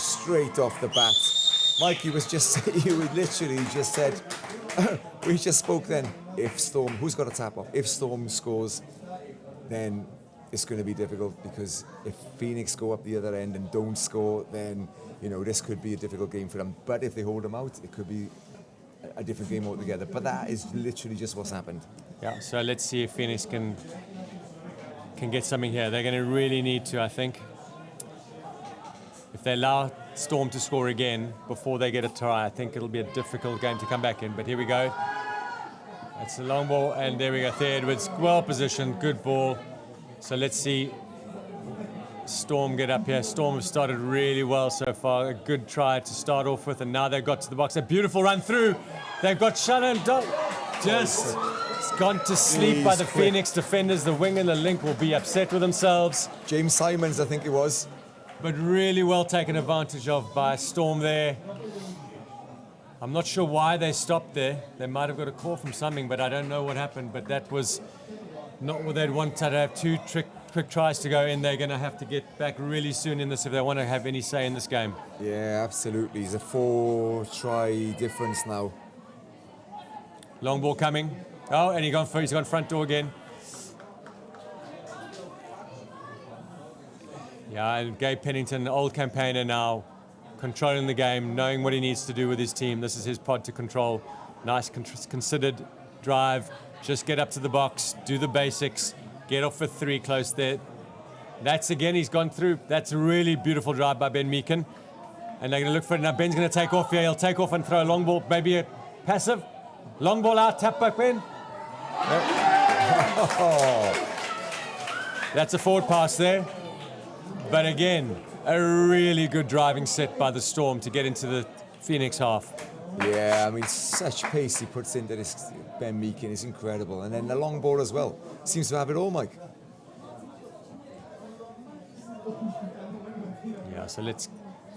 Straight off the bat. Mikey was just, you literally just said, we just spoke then, if Storm, who's got a tap off? If Storm scores, then it's going to be difficult, because if Phoenix go up the other end and don't score, then, you know, this could be a difficult game for them. But if they hold them out, it could be a different game altogether. But that is literally just what's happened. Yeah, so let's see if Phoenix can get something here. They're going to really need to, I think. If they allow Storm to score again before they get a try, I think it'll be a difficult game to come back in. But here we go. That's a long ball, and there we go. Theo Edwards, well positioned, good ball. So let's see Storm get up here. Storm have started really well so far. A good try to start off with, and now they've got to the box. A beautiful run through. They've got Shannon. Just it's gone to sleep by the Phoenix defenders. The wing and the link will be upset with themselves. James Simons, I think it was. But really well taken advantage of by Storm there. I'm not sure why they stopped there. They might have got a call from something, but I don't know what happened. But that was not what they'd want to have. Two quick tries to go in. They're going to have to get back really soon in this if they want to have any say in this game. Yeah, absolutely. It's a 4-try difference now. Long ball coming. Oh, and he's gone front door again. Yeah, and Gabe Pennington, old campaigner now, controlling the game, knowing what he needs to do with his team. This is his pod to control. Nice, considered drive. Just get up to the box, do the basics, get off for 3 close there. That's again, he's gone through. That's a really beautiful drive by Ben Meakin. And they're going to look for it now. Ben's going to take off here. He'll take off and throw a long ball, maybe a passive. Long ball out, tap back, Ben. That's a forward pass there. But again, a really good driving set by the Storm to get into the Phoenix half. Yeah, I mean, such pace he puts into this Ben Meakin is incredible. And then the long ball as well. Seems to have it all, Mike. Yeah, so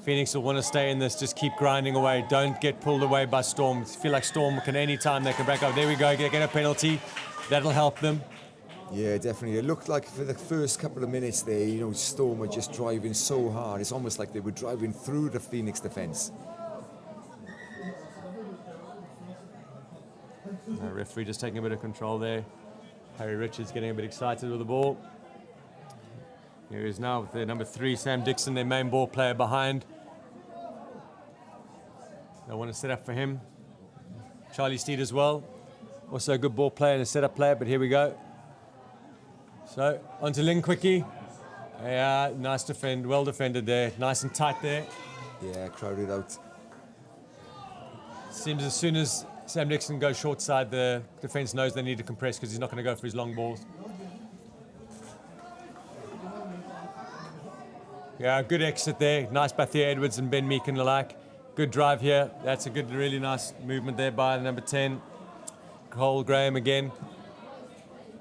Phoenix will want to stay in this, just keep grinding away. Don't get pulled away by Storm. Feel like Storm can anytime they can break up. There we go, get a penalty. That'll help them. Yeah, definitely. It looked like for the first couple of minutes there, you know, Storm were just driving so hard. It's almost like they were driving through the Phoenix defence. Referee just taking a bit of control there. Harry Richards getting a bit excited with the ball. Here he is now with their number 3, Sam Dixon, their main ball player behind. They want to set up for him. Charlie Steed as well. Also a good ball player and a setup player, but here we go. So, on to Lin Quickie. Yeah, nice defend, well defended there. Nice and tight there. Yeah, crowded out. Seems as soon as Sam Dixon goes short side, the defence knows they need to compress because he's not going to go for his long balls. Yeah, good exit there. Nice by Theo Edwards and Ben Meakin alike. Good drive here. That's a good, really nice movement there by number 10. Cole Graham again.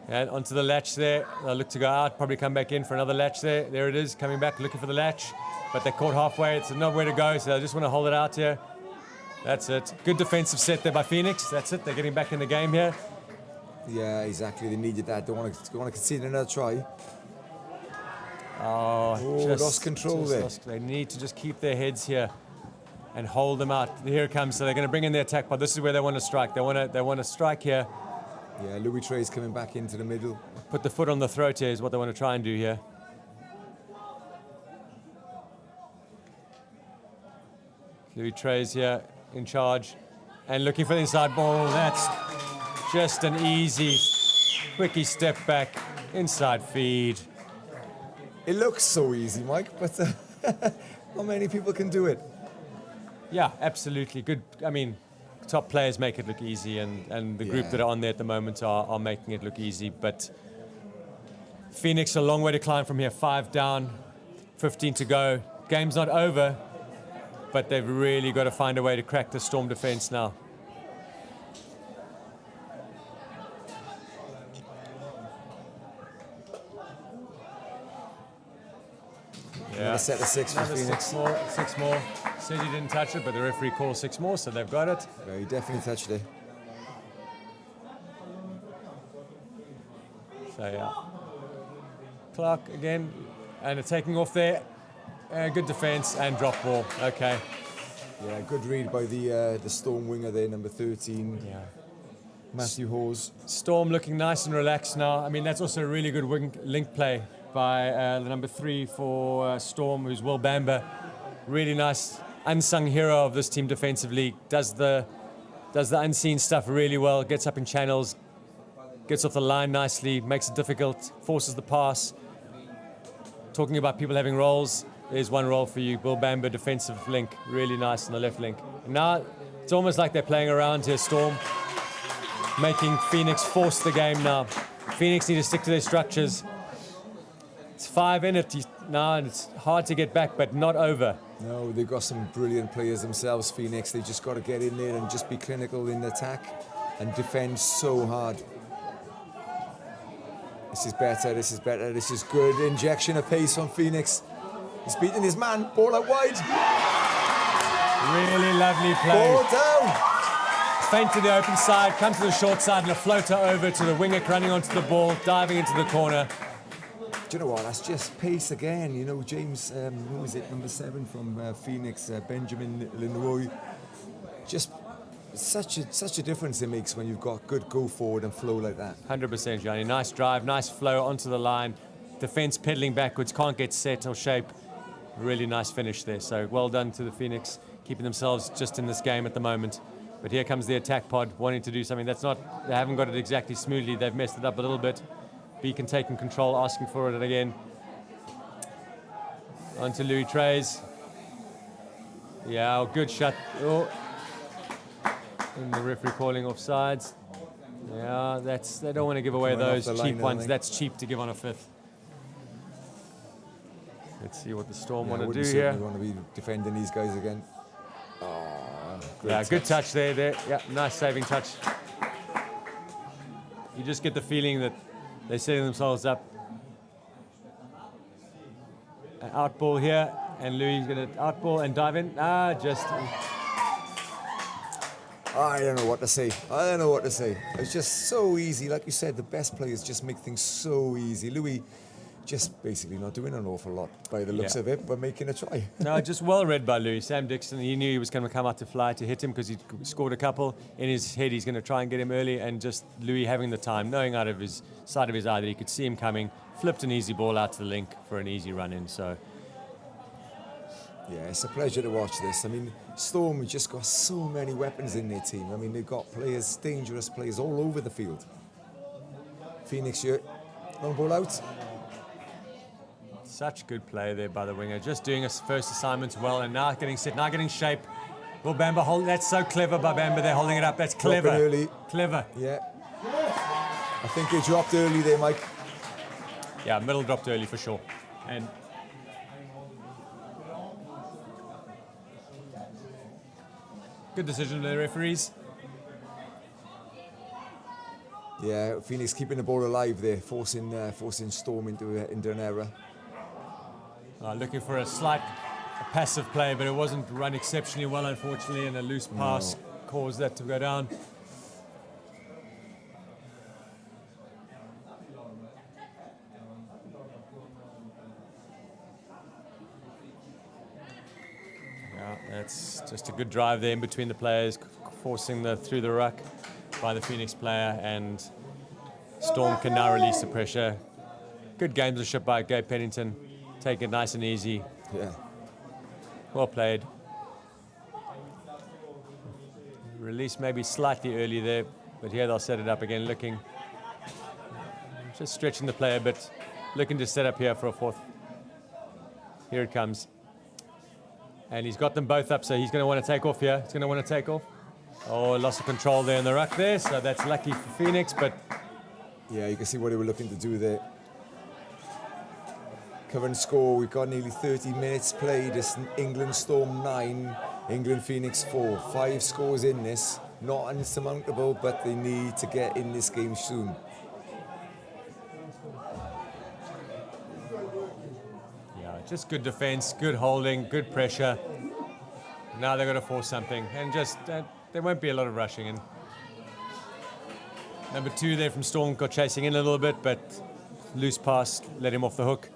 And onto the latch there. They'll look to go out, probably come back in for another latch there. There it is, coming back, looking for the latch. But they're caught halfway. It's nowhere to go, so they just want to hold it out here. That's it. Good defensive set there by Phoenix. That's it. They're getting back in the game here. Yeah, exactly. They needed that. Don't want to concede another try. Lost control there. They need to just keep their heads here and hold them out. Here it comes. So they're going to bring in the attack pod. This is where they want to strike. They want to strike here. Yeah, Louis Trey's coming back into the middle. Put the foot on the throat here is what they want to try and do here. Louis Trey's here in charge and looking for the inside ball. That's just an easy, quickie step back, inside feed. It looks so easy, Mike, but not many people can do it. Yeah, absolutely. Good. I mean, top players make it look easy, and the group that are on there at the moment are making it look easy. But Phoenix, a long way to climb from here. 5 down, 15 to go. Game's not over, but they've really got to find a way to crack the Storm defense now. Yeah. Set of 6 for Phoenix. 6 more. Said he didn't touch it, but the referee calls 6 more, so they've got it. Yeah, he definitely touched it. So yeah, Clark again, and taking off there. Good defence and drop ball. Okay. Yeah, good read by the Storm winger there, number 13, Yeah. Matthew Hawes. Storm looking nice and relaxed now. I mean, that's also a really good link play by the number 3 for Storm, who's Will Bamber. Really nice, unsung hero of this team defensively. Does the unseen stuff really well. Gets up in channels, gets off the line nicely, makes it difficult, forces the pass. Talking about people having roles, there's one role for you. Will Bamber, defensive link, really nice on the left link. And now it's almost like they're playing around here, Storm, making Phoenix force the game now. Phoenix need to stick to their structures. It's 5 in it now, and it's hard to get back, but not over. No, they've got some brilliant players themselves, Phoenix. They just got to get in there and just be clinical in attack and defend so hard. This is better, this is better, this is good. Injection of pace on Phoenix. He's beating his man, ball out wide. Really lovely play. Ball down. Feint to the open side, comes to the short side, and a floater over to the winger running onto the ball, diving into the corner. Do you know what? That's just pace again. You know, James, who is it, number 7 from Phoenix, Benjamin Lenoir. Just such a difference it makes when you've got good go forward and flow like that. 100%, Johnny. Nice drive, nice flow onto the line. Defense pedaling backwards, can't get set or shape. Really nice finish there. So well done to the Phoenix, keeping themselves just in this game at the moment. But here comes the attack pod, wanting to do something that's not, they haven't got it exactly smoothly. They've messed it up a little bit. Beacon taking control, asking for it again. On to Louis Trays. Yeah, good shot. Oh. And the referee calling offsides. Yeah, they don't want to give away Coming off those the cheap line, ones. I think. That's cheap to give on a 5th. Let's see what the Storm want to do We here. want to be defending these guys again. Oh, great Good touch there. Yeah, nice saving touch. You just get the feeling that they're setting themselves up. An out ball here, and Louis is going to out ball and dive in. I don't know what to say. It's just so easy. Like you said, the best players just make things so easy. Louis just basically not doing an awful lot by the looks of it, but making a try. No, just well read by Louis. Sam Dixon, he knew he was going to come out to fly to hit him because he scored a couple. In his head, he's going to try and get him early, and just Louis having the time, knowing out of his side of his eye that he could see him coming, flipped an easy ball out to the link for an easy run in. So yeah, it's a pleasure to watch this. I mean, Storm have just got so many weapons in their team. I mean, they've got players, dangerous players all over the field. Phoenix here, long ball out. such good play there by the winger, just doing his first assignments well, and now getting set, now getting shape. Will Bamber hold? That's so clever by Bamber. They're holding it up. That's clever. Dropping early. Clever. Yeah. I think they dropped early there, Mike. Yeah, middle dropped early for sure. And good decision by the referees. Yeah, Phoenix keeping the ball alive there, forcing Storm into an error. Looking for a slight passive play, but it wasn't run exceptionally well, unfortunately, and a loose pass caused that to go down. Yeah, that's just a good drive there in between the players, forcing through the ruck by the Phoenix player, and Storm can now release the pressure. Good gamesmanship by Gabe Pennington. Take it nice and easy. Yeah. Well played. Release maybe slightly early there, but here they'll set it up again, looking, just stretching the play a bit, looking to set up here for a fourth. Here it comes. And he's got them both up, so he's going to want to take off here. He's going to want to take off. Oh, loss of control there in the ruck there, so that's lucky for Phoenix, but... Yeah, you can see what they were looking to do there. Current score, we've got nearly 30 minutes played. It's England Storm 9, England Phoenix 4. 5 scores in this, not insurmountable, but they need to get in this game soon. Yeah, just good defense, good holding, good pressure. Now they've got to force something, and just there won't be a lot of rushing. And Number 2 there from Storm got chasing in a little bit, but loose pass let him off the hook.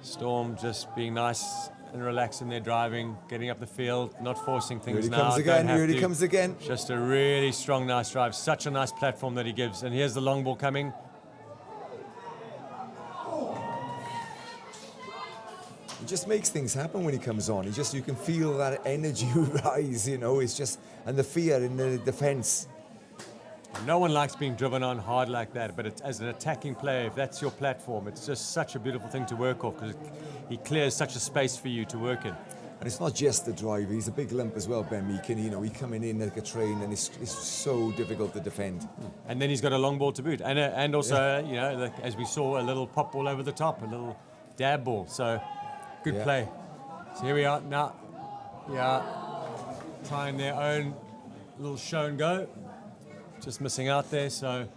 Storm just being nice and relaxed in their driving, getting up the field, not forcing things now. Here he comes again. Just a really strong, nice drive. Such a nice platform that he gives. And here's the long ball coming. He just makes things happen when he comes on. You can feel that energy rise, you know. It's just, and the fear in the defence. No one likes being driven on hard like that, but as an attacking player, if that's your platform, it's just such a beautiful thing to work off because he clears such a space for you to work in. And it's not just the drive, he's a big lump as well, Ben Meakin. You know, he's coming in like a train and it's so difficult to defend. And then he's got a long ball to boot. And also, you know, like, as we saw, a little pop ball over the top, a little dab ball. So, good play. So here we are now. Yeah, trying their own little show and go. Just missing out there, so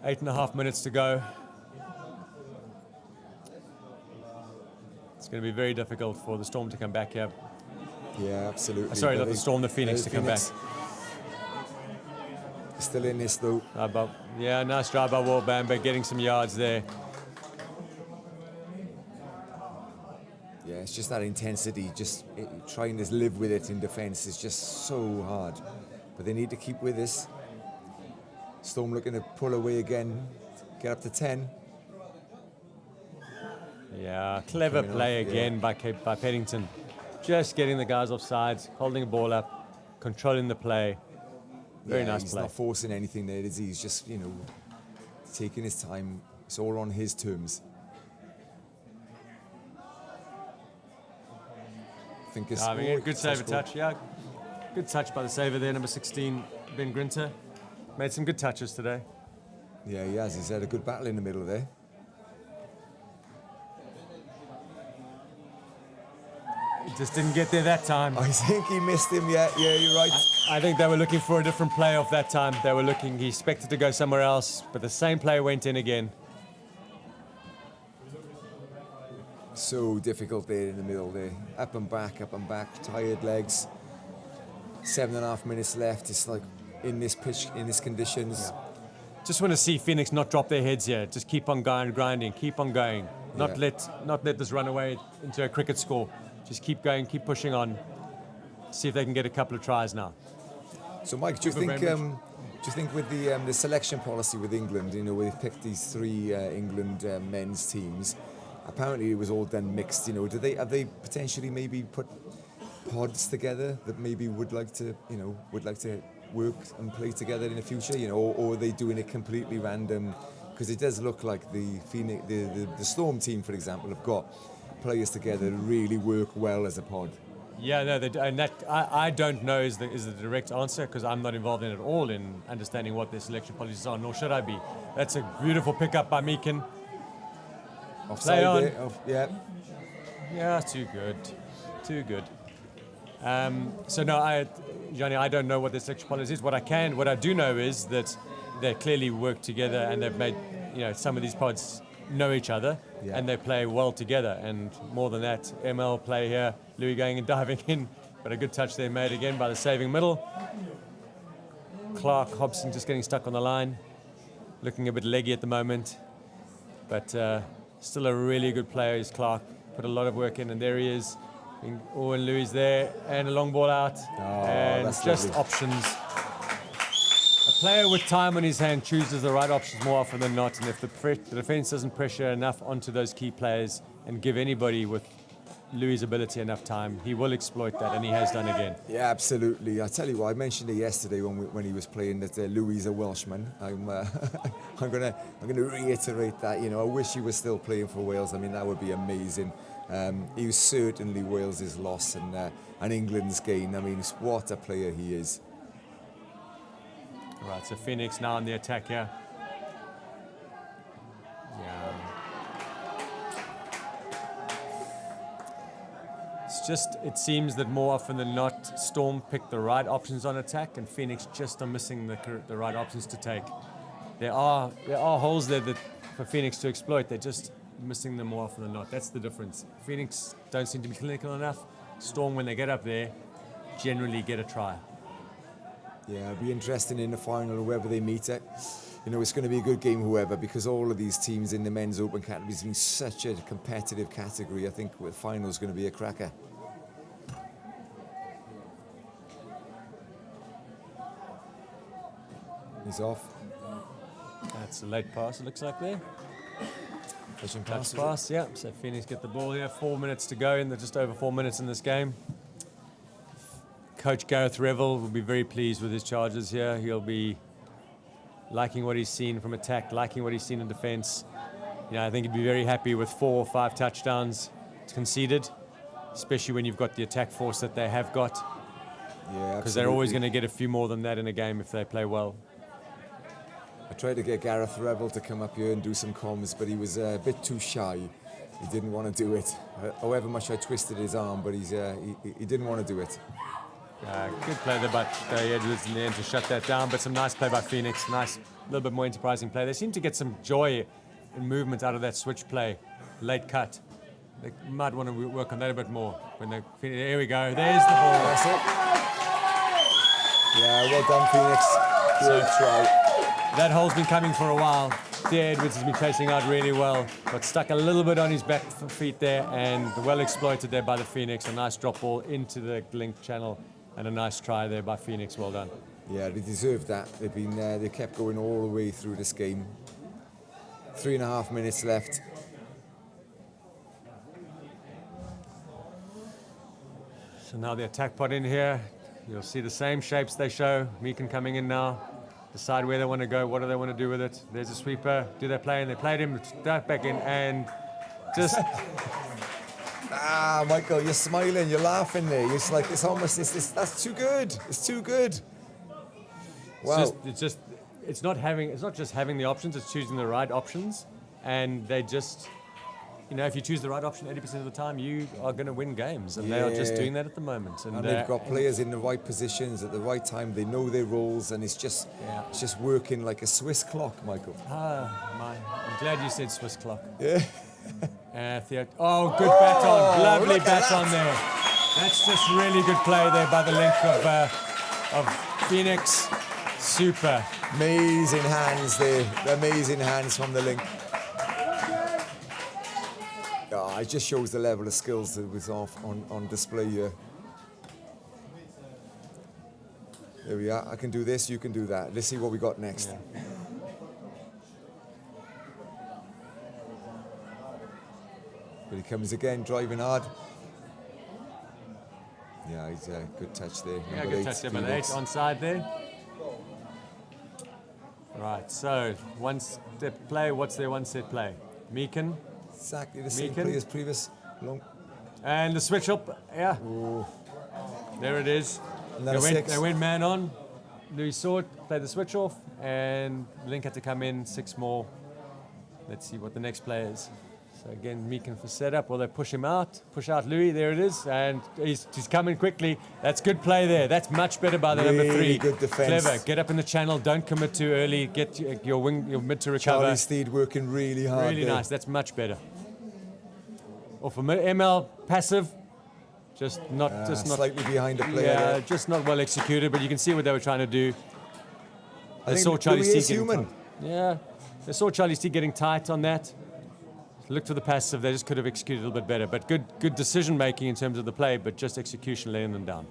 8.5 minutes to go. It's going to be very difficult for the Storm to come back here. Yeah, absolutely. Sorry, not the Storm, the Phoenix to come back. Still in this though. Yeah, nice drive by Wallbamber, getting some yards there. Yeah, it's just that intensity, trying to live with it in defence is just so hard. But they need to keep with this. Storm looking to pull away again, get up to 10. Yeah, clever play again by Paddington. Just getting the guys off sides, holding the ball up, controlling the play. Very nice he's play. He's not forcing anything there, is he? He's just, you know, taking his time. It's all on his terms. I think it's good saver touch, yeah. Good touch by the saver there, number 16, Ben Grinter. Made some good touches today. Yeah, he has. He's had a good battle in the middle there. He just didn't get there that time. I think he missed him, yeah, you're right. I think they were looking for a different play off that time. He expected to go somewhere else, but the same play went in again. So difficult there in the middle there. Up and back, tired legs. 7.5 minutes left. It's like in this pitch, in these conditions. Yeah. Just want to see Phoenix not drop their heads here. Just keep on grinding, keep on going. Not let this run away into a cricket score. Just keep going, keep pushing on. See if they can get a couple of tries now. So, Mike, do you think with the selection policy with England, you know, we picked these 3 England men's teams. Apparently, it was all done mixed. You know, have they potentially maybe put pods together that maybe would like to work and play together in the future, you know, or are they doing it completely random? Because it does look like the Storm team, for example, have got players together that really work well as a pod. Yeah, no, and that I don't know is the direct answer because I'm not involved in it at all in understanding what their selection policies are, nor should I be. That's a beautiful pickup by Meakin. Offside there. Yeah, too good. So no, Johnny, I don't know what their selection policy is. What I do know is that they clearly work together and they've made, you know, some of these pods know each other and they play well together. And more than that, ML play here, Louis going and diving in, but a good touch there made again by the saving middle. Clark Hobson just getting stuck on the line, looking a bit leggy at the moment, but still a really good player is Clark. Put a lot of work in, and there he is. Owen Louis there, and a long ball out, and just lovely options. A player with time on his hand chooses the right options more often than not, and if the defence doesn't pressure enough onto those key players and give anybody with Louis' ability enough time, he will exploit that, and he has done again. Yeah, absolutely. I tell you what, I mentioned it yesterday when he was playing that Louis is a Welshman. I'm gonna reiterate that. You know, I wish he was still playing for Wales. I mean, that would be amazing. He was certainly Wales's loss and England's gain. I mean, what a player he is. Right, so Phoenix now on the attack here. Yeah. It seems that more often than not, Storm pick the right options on attack, and Phoenix just are missing the right options to take. There are holes there for Phoenix to exploit. They're just missing them more often than not. That's the difference. Phoenix don't seem to be clinical enough. Storm, when they get up there, generally get a try. Yeah, it'll be interesting in the final, whoever they meet it. You know, it's going to be a good game, whoever, because all of these teams in the men's open category has been such a competitive category. I think the final is going to be a cracker. He's off. That's a late pass, it looks like there. Touch Pass, yeah. So Phoenix get the ball here. 4 minutes to go in. They're just over 4 minutes in this game. Coach Gareth Revel will be very pleased with his charges here. He'll be liking what he's seen from attack, liking what he's seen in defense. You know, I think he'd be very happy with 4 or 5 touchdowns conceded, especially when you've got the attack force that they have got. Yeah, because they're always going to get a few more than that in a game if they play well. I tried to get Gareth Revel to come up here and do some comms, but he was a bit too shy. He didn't want to do it. However much I twisted his arm, but he didn't want to do it. Good play there by Edwards in the end to shut that down, but some nice play by Phoenix. Nice, a little bit more enterprising play. They seem to get some joy and movement out of that switch play, late cut. They might want to work on that a bit more. There we go. There's the ball. That's it. Yeah, well done, Phoenix. Good try. That hole's been coming for a while. Edwards has been chasing out really well, got stuck a little bit on his back feet there, and well exploited there by the Phoenix. A nice drop ball into the link channel, and a nice try there by Phoenix. Well done. Yeah, they deserved that. They kept going all the way through this game. 3.5 minutes left. So now the attack pod in here. You'll see the same shapes they show. Meekin coming in now. Decide where they want to go, what do they want to do with it. There's a sweeper. Do they play? And they played him, dive back in, and just... Michael, you're smiling, you're laughing there. It's like, it's almost, that's too good. It's too good. Wow. It's not just having the options, it's choosing the right options. And they just, you know, if you choose the right option 80% of the time, you are going to win games. And they are just doing that at the moment. And they've got players in the right positions at the right time. They know their roles, and it's just working like a Swiss clock, Michael. I'm glad you said Swiss clock. Yeah. Good baton. Lovely baton there. That's just really good play there by the link of Phoenix. Super. Amazing hands there. Amazing hands from the link. It just shows the level of skills that was on display here. There we are. I can do this, you can do that. Let's see what we got next. Yeah. But he comes again, driving hard. Yeah, he's a good touch there. Yeah, good touch there, number 8 onside there. Right, so one step play. What's their one set play? Meekin. Exactly the same play as previous. Long. And the switch up, yeah. Ooh. There it is. They went man on. Louis saw it, played the switch off, and Link had to come in 6 more. Let's see what the next play is. So again, Meekin for setup. Well, they push him out. Push out Louis. There it is. And he's coming quickly. That's good play there. That's much better by the really number 3. Good defense. Clever. Get up in the channel. Don't commit too early. Get your mid to recover. Charlie Steed working really hard. Really nice. That's much better. Or for ML, passive. Just not slightly behind the player. Yeah, there. just not well executed. But you can see what they were trying to do. I think Louis is human. Yeah. They saw Charlie Steed getting tight on that. Looked for the passive, they just could have executed a little bit better. But good decision making in terms of the play, but just execution laying them down.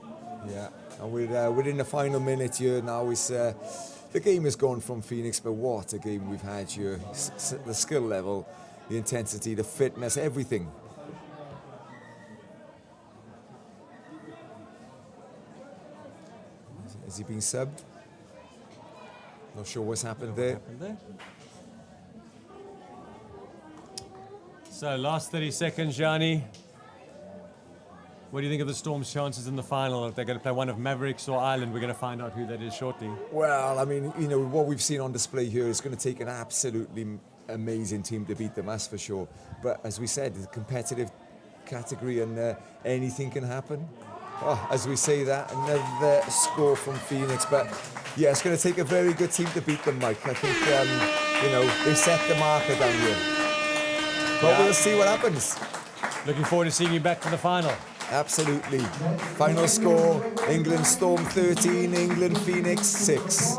Yeah, and we're in the final minute here now. The game has gone from Phoenix, but what a game we've had here. The skill level, the intensity, the fitness, everything. Has he been subbed? Not sure what's happened there. So last 30 seconds, Gianni. What do you think of the Storm's chances in the final? If they're going to play one of Mavericks or Ireland, we're going to find out who that is shortly. Well, I mean, you know, what we've seen on display here is going to take an absolutely amazing team to beat them, that's for sure. But as we said, it's a competitive category and anything can happen. Oh, as we say that, another score from Phoenix. But yeah, it's going to take a very good team to beat them, Mike. I think, you know, they set the marker down here. But Yeah. we'll see what happens. Looking forward to seeing you back for the final. Absolutely. Final score, England Storm 13, England Phoenix 6.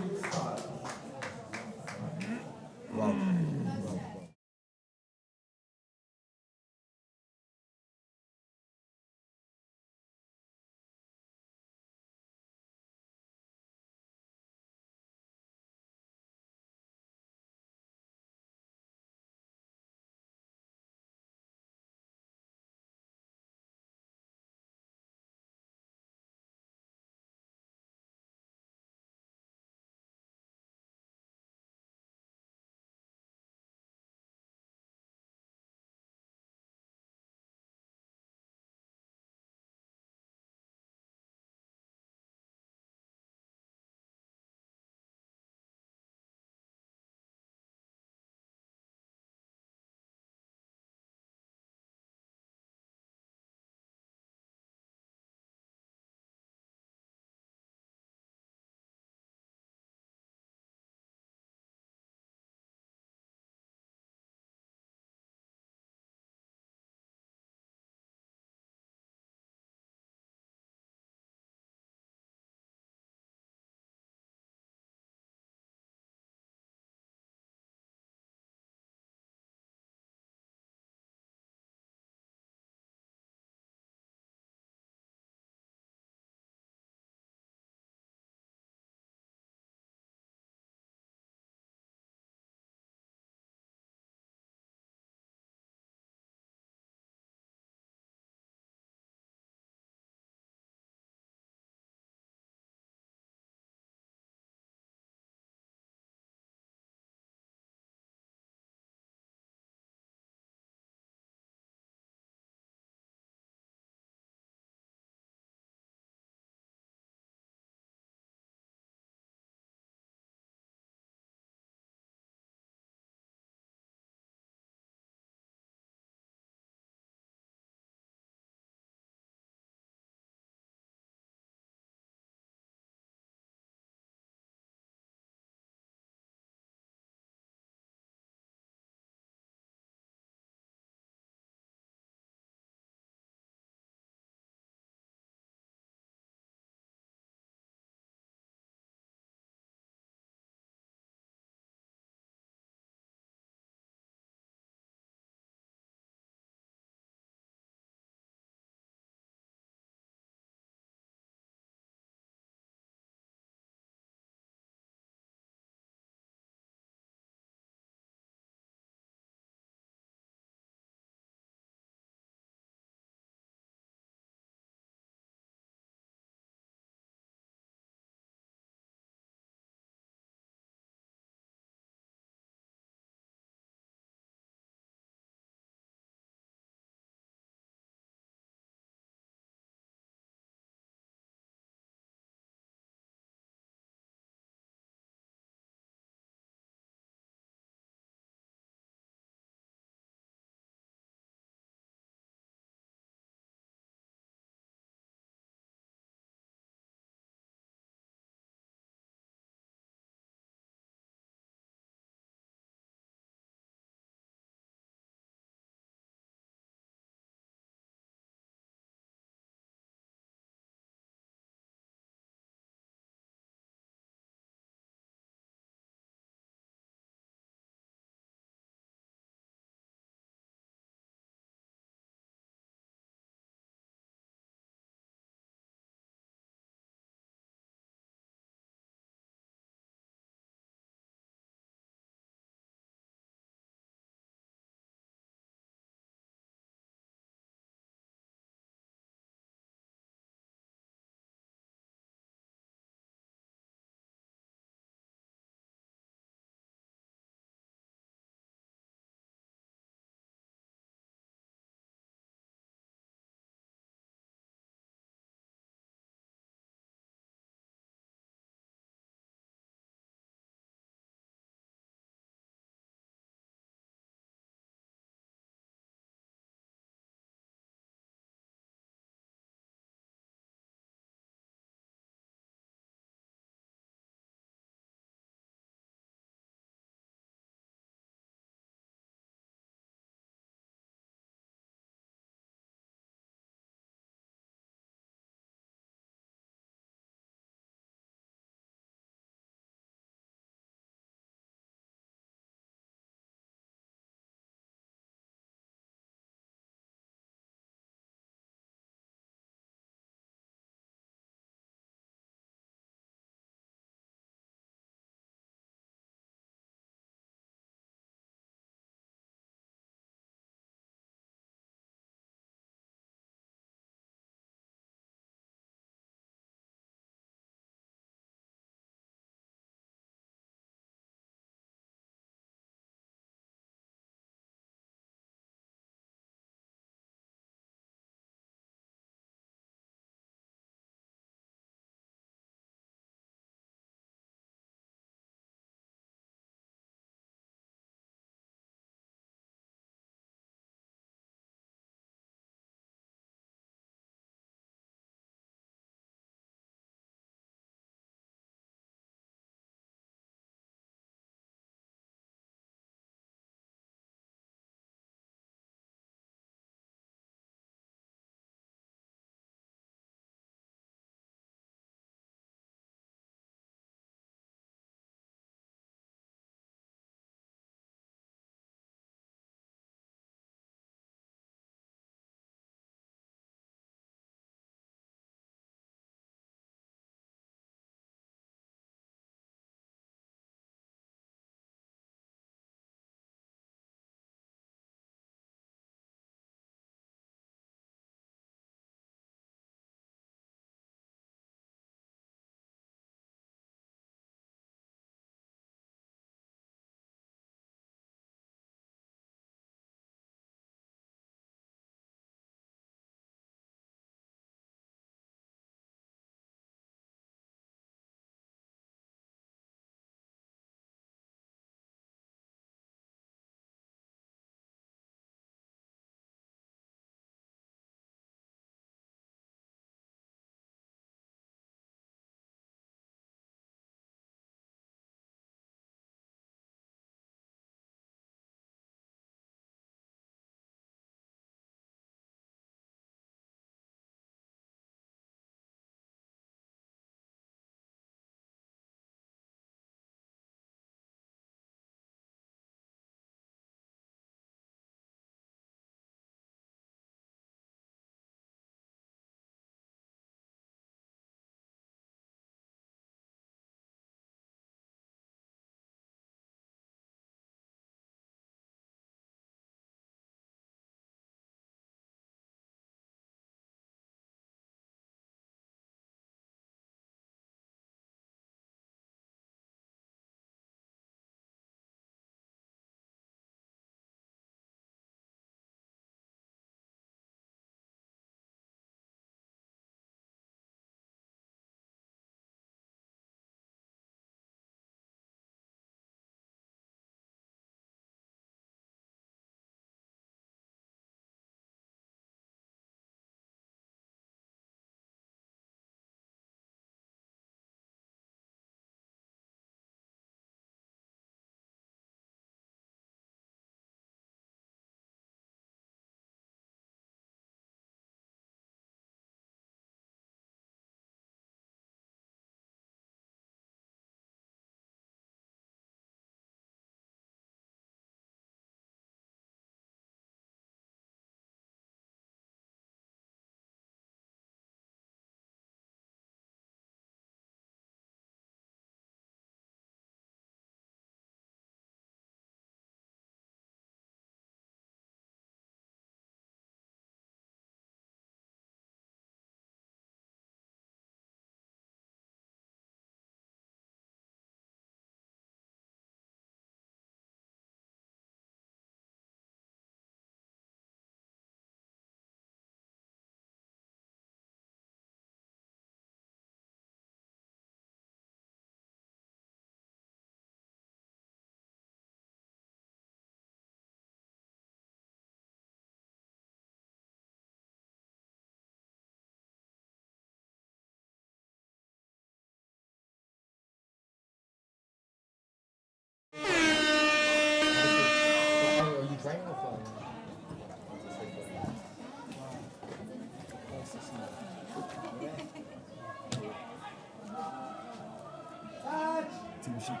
Team sheet.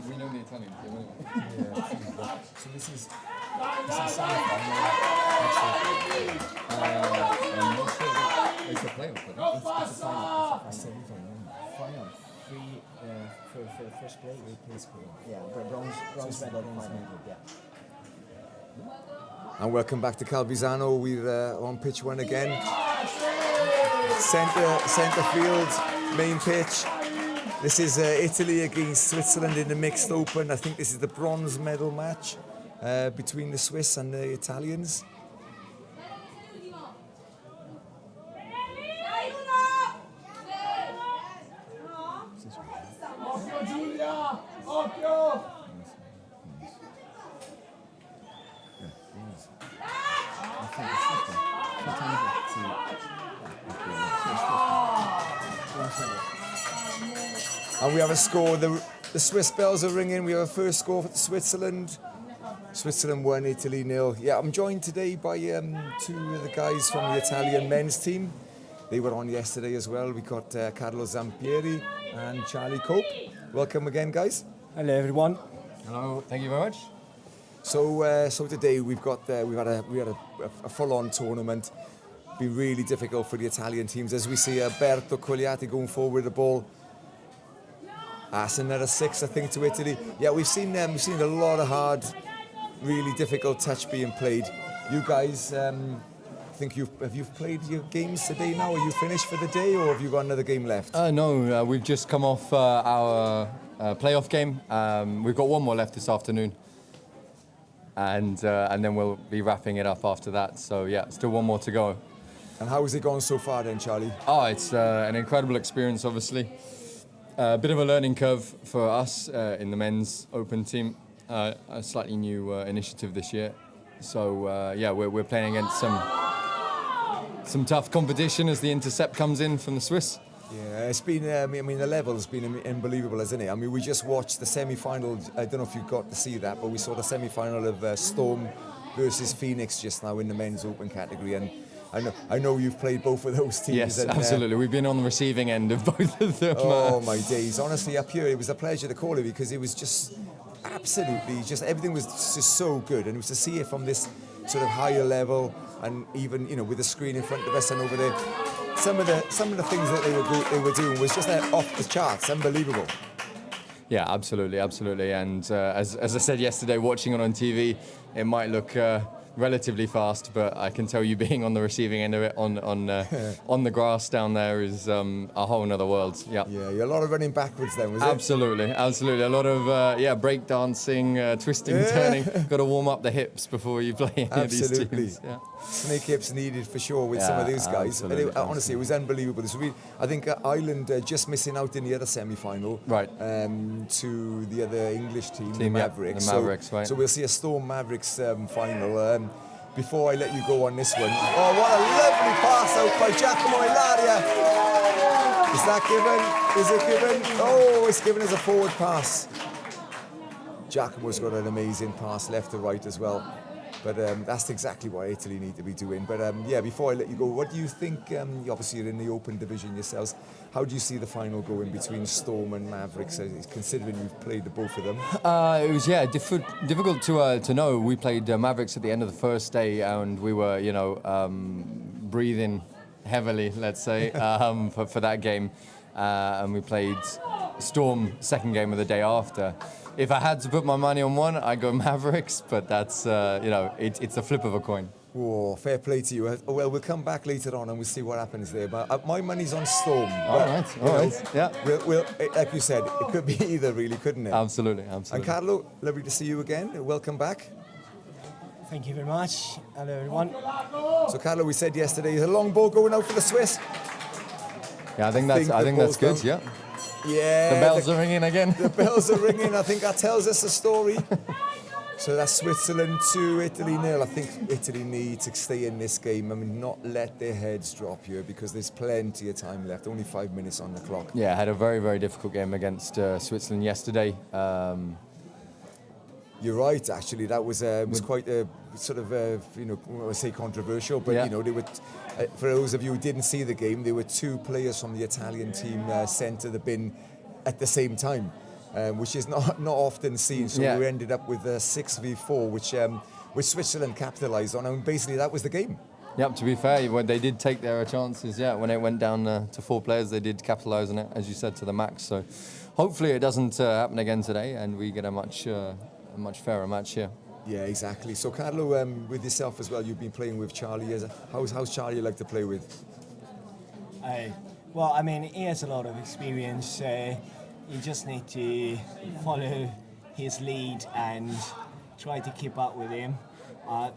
We know the Italian team anyway. So this is semi-final. I'm not sure it's a playoff, but It's a semi-final. Final. Three for the first place. Place for Yeah, bronze medal final. Yeah. And welcome back to Calvisano. We're on pitch one again. Centre field, main pitch. This is Italy against Switzerland in the mixed open. I think this is the bronze medal match between the Swiss and the Italians. And we have a score. The Swiss bells are ringing. We have a first score for Switzerland. Switzerland 1, Italy 0. Yeah, I'm joined today by two of the guys from the Italian men's team. They were on yesterday as well. We got Carlo Zampieri and Charlie Cope. Welcome again, guys. Hello, everyone. hello, thank you very much. So today we had a full-on tournament. Been really difficult for the Italian teams as we see Alberto Cogliati going forward with the ball. That's another 6, I think, to Italy. Yeah, we've seen a lot of hard, really difficult touch being played. You guys, think have you played your games today now? Are you finished for the day, or have you got another game left? No, we've just come off our playoff game. We've got one more left this afternoon, and then we'll be wrapping it up after that. So yeah, still one more to go. And how has it gone so far then, Charlie? Oh, it's an incredible experience, obviously. A bit of a learning curve for us in the men's open team. A slightly new initiative this year. So yeah, we're playing against some tough competition as the intercept comes in from the Swiss. Yeah, it's been, I mean, the level's been unbelievable, hasn't it? I mean, we just watched the semi-final. I don't know if you got to see that, but we saw the semi-final of Storm versus Phoenix just now in the men's open category. And I know you've played both of those teams. Yes, and, absolutely. We've been on the receiving end of both of them. Oh my days! Honestly, up here it was a pleasure to call it because it was just absolutely everything was just so good, and it was to see it from this sort of higher level, and even with the screen in front of us and over there, some of the things that they were doing was just off the charts, unbelievable. Yeah, absolutely. And as I said yesterday, watching it on TV, it might look relatively fast, but I can tell you being on the receiving end of it on the grass down there is a whole nother world. Yeah, a lot of running backwards then, was it? Absolutely. A lot of break dancing, twisting, turning. Got to warm up the hips before you play any of these teams. Yeah. Snake hips needed for sure with some of these guys. Honestly, it was unbelievable. I think Ireland just missing out in the other semi-final, right? To the other English team, the Mavericks. The Mavericks, right? So we'll see a Storm Mavericks final. Before I let you go on this one, oh, what a lovely pass out by Giacomo Ilaria. Is that given? Is it given? Oh, it's given as a forward pass. Giacomo's got an amazing pass left to right as well. But that's exactly what Italy need to be doing. But before I let you go, what do you think? Obviously, you're in the open division yourselves. How do you see the final going between Storm and Mavericks, considering you've played the both of them? It was difficult to know. We played Mavericks at the end of the first day, and we were breathing heavily, let's say, for that game, and we played Storm second game of the day after. If I had to put my money on one, I'd go Mavericks, but that's, it's a flip of a coin. Oh, fair play to you. Well, we'll come back later on and we'll see what happens there. But my money's on Storm. All right. Yeah. We'll, like you said, it could be either, really, couldn't it? Absolutely. And Carlo, lovely to see you again. Welcome back. Thank you very much. Hello, everyone. So, Carlo, we said yesterday, is a long ball going out for the Swiss? Yeah, I think that's good. Yeah. Yeah. The bells are ringing again. The bells are ringing. I think that tells us a story. So that's Switzerland 2, Italy 0. I think Italy need to stay in this game. I mean, not let their heads drop here because there's plenty of time left. Only 5 minutes on the clock. Yeah, had a very, very difficult game against Switzerland yesterday. You're right. Actually, that was quite a sort of I say controversial, but Yeah. they were. For those of you who didn't see the game, there were 2 players from the Italian team sent to the bin at the same time, which is not often seen. So Yeah. we ended up with a 6v4, which Switzerland capitalised on, and basically that was the game. Yep, to be fair, when they did take their chances, when it went down to 4 players, they did capitalise on it, as you said, to the max. So hopefully it doesn't happen again today and we get a much fairer match here. Yeah, exactly. So Carlo, with yourself as well, you've been playing with Charlie. How's Charlie like to play with? Well, I mean, he has a lot of experience. You just need to follow his lead and try to keep up with him.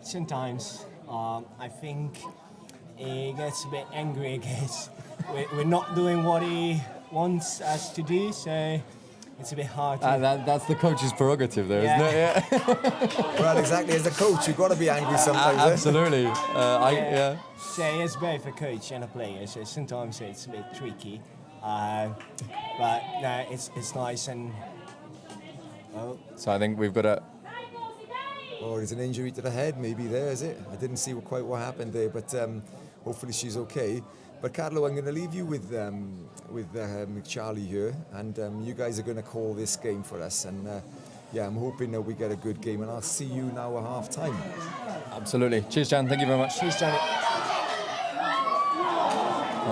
Sometimes I think he gets a bit angry against we're not doing what he wants us to do, so it's a bit hard to... That's the coach's prerogative there, Yeah. isn't it? Yeah. Well, exactly. As a coach, you've got to be angry sometimes. eh? Absolutely. So he is both a coach and a player, so sometimes it's a bit tricky. But no, it's nice and... Oh, So I think we've got a... Oh, there's an injury to the head maybe there, is it? I didn't see quite what happened there, but hopefully she's okay. But Carlo, I'm going to leave you with Charlie here, and you guys are going to call this game for us. And I'm hoping that we get a good game, and I'll see you now at half time. Absolutely. Cheers, Jan. Thank you very much. Cheers, Johnny.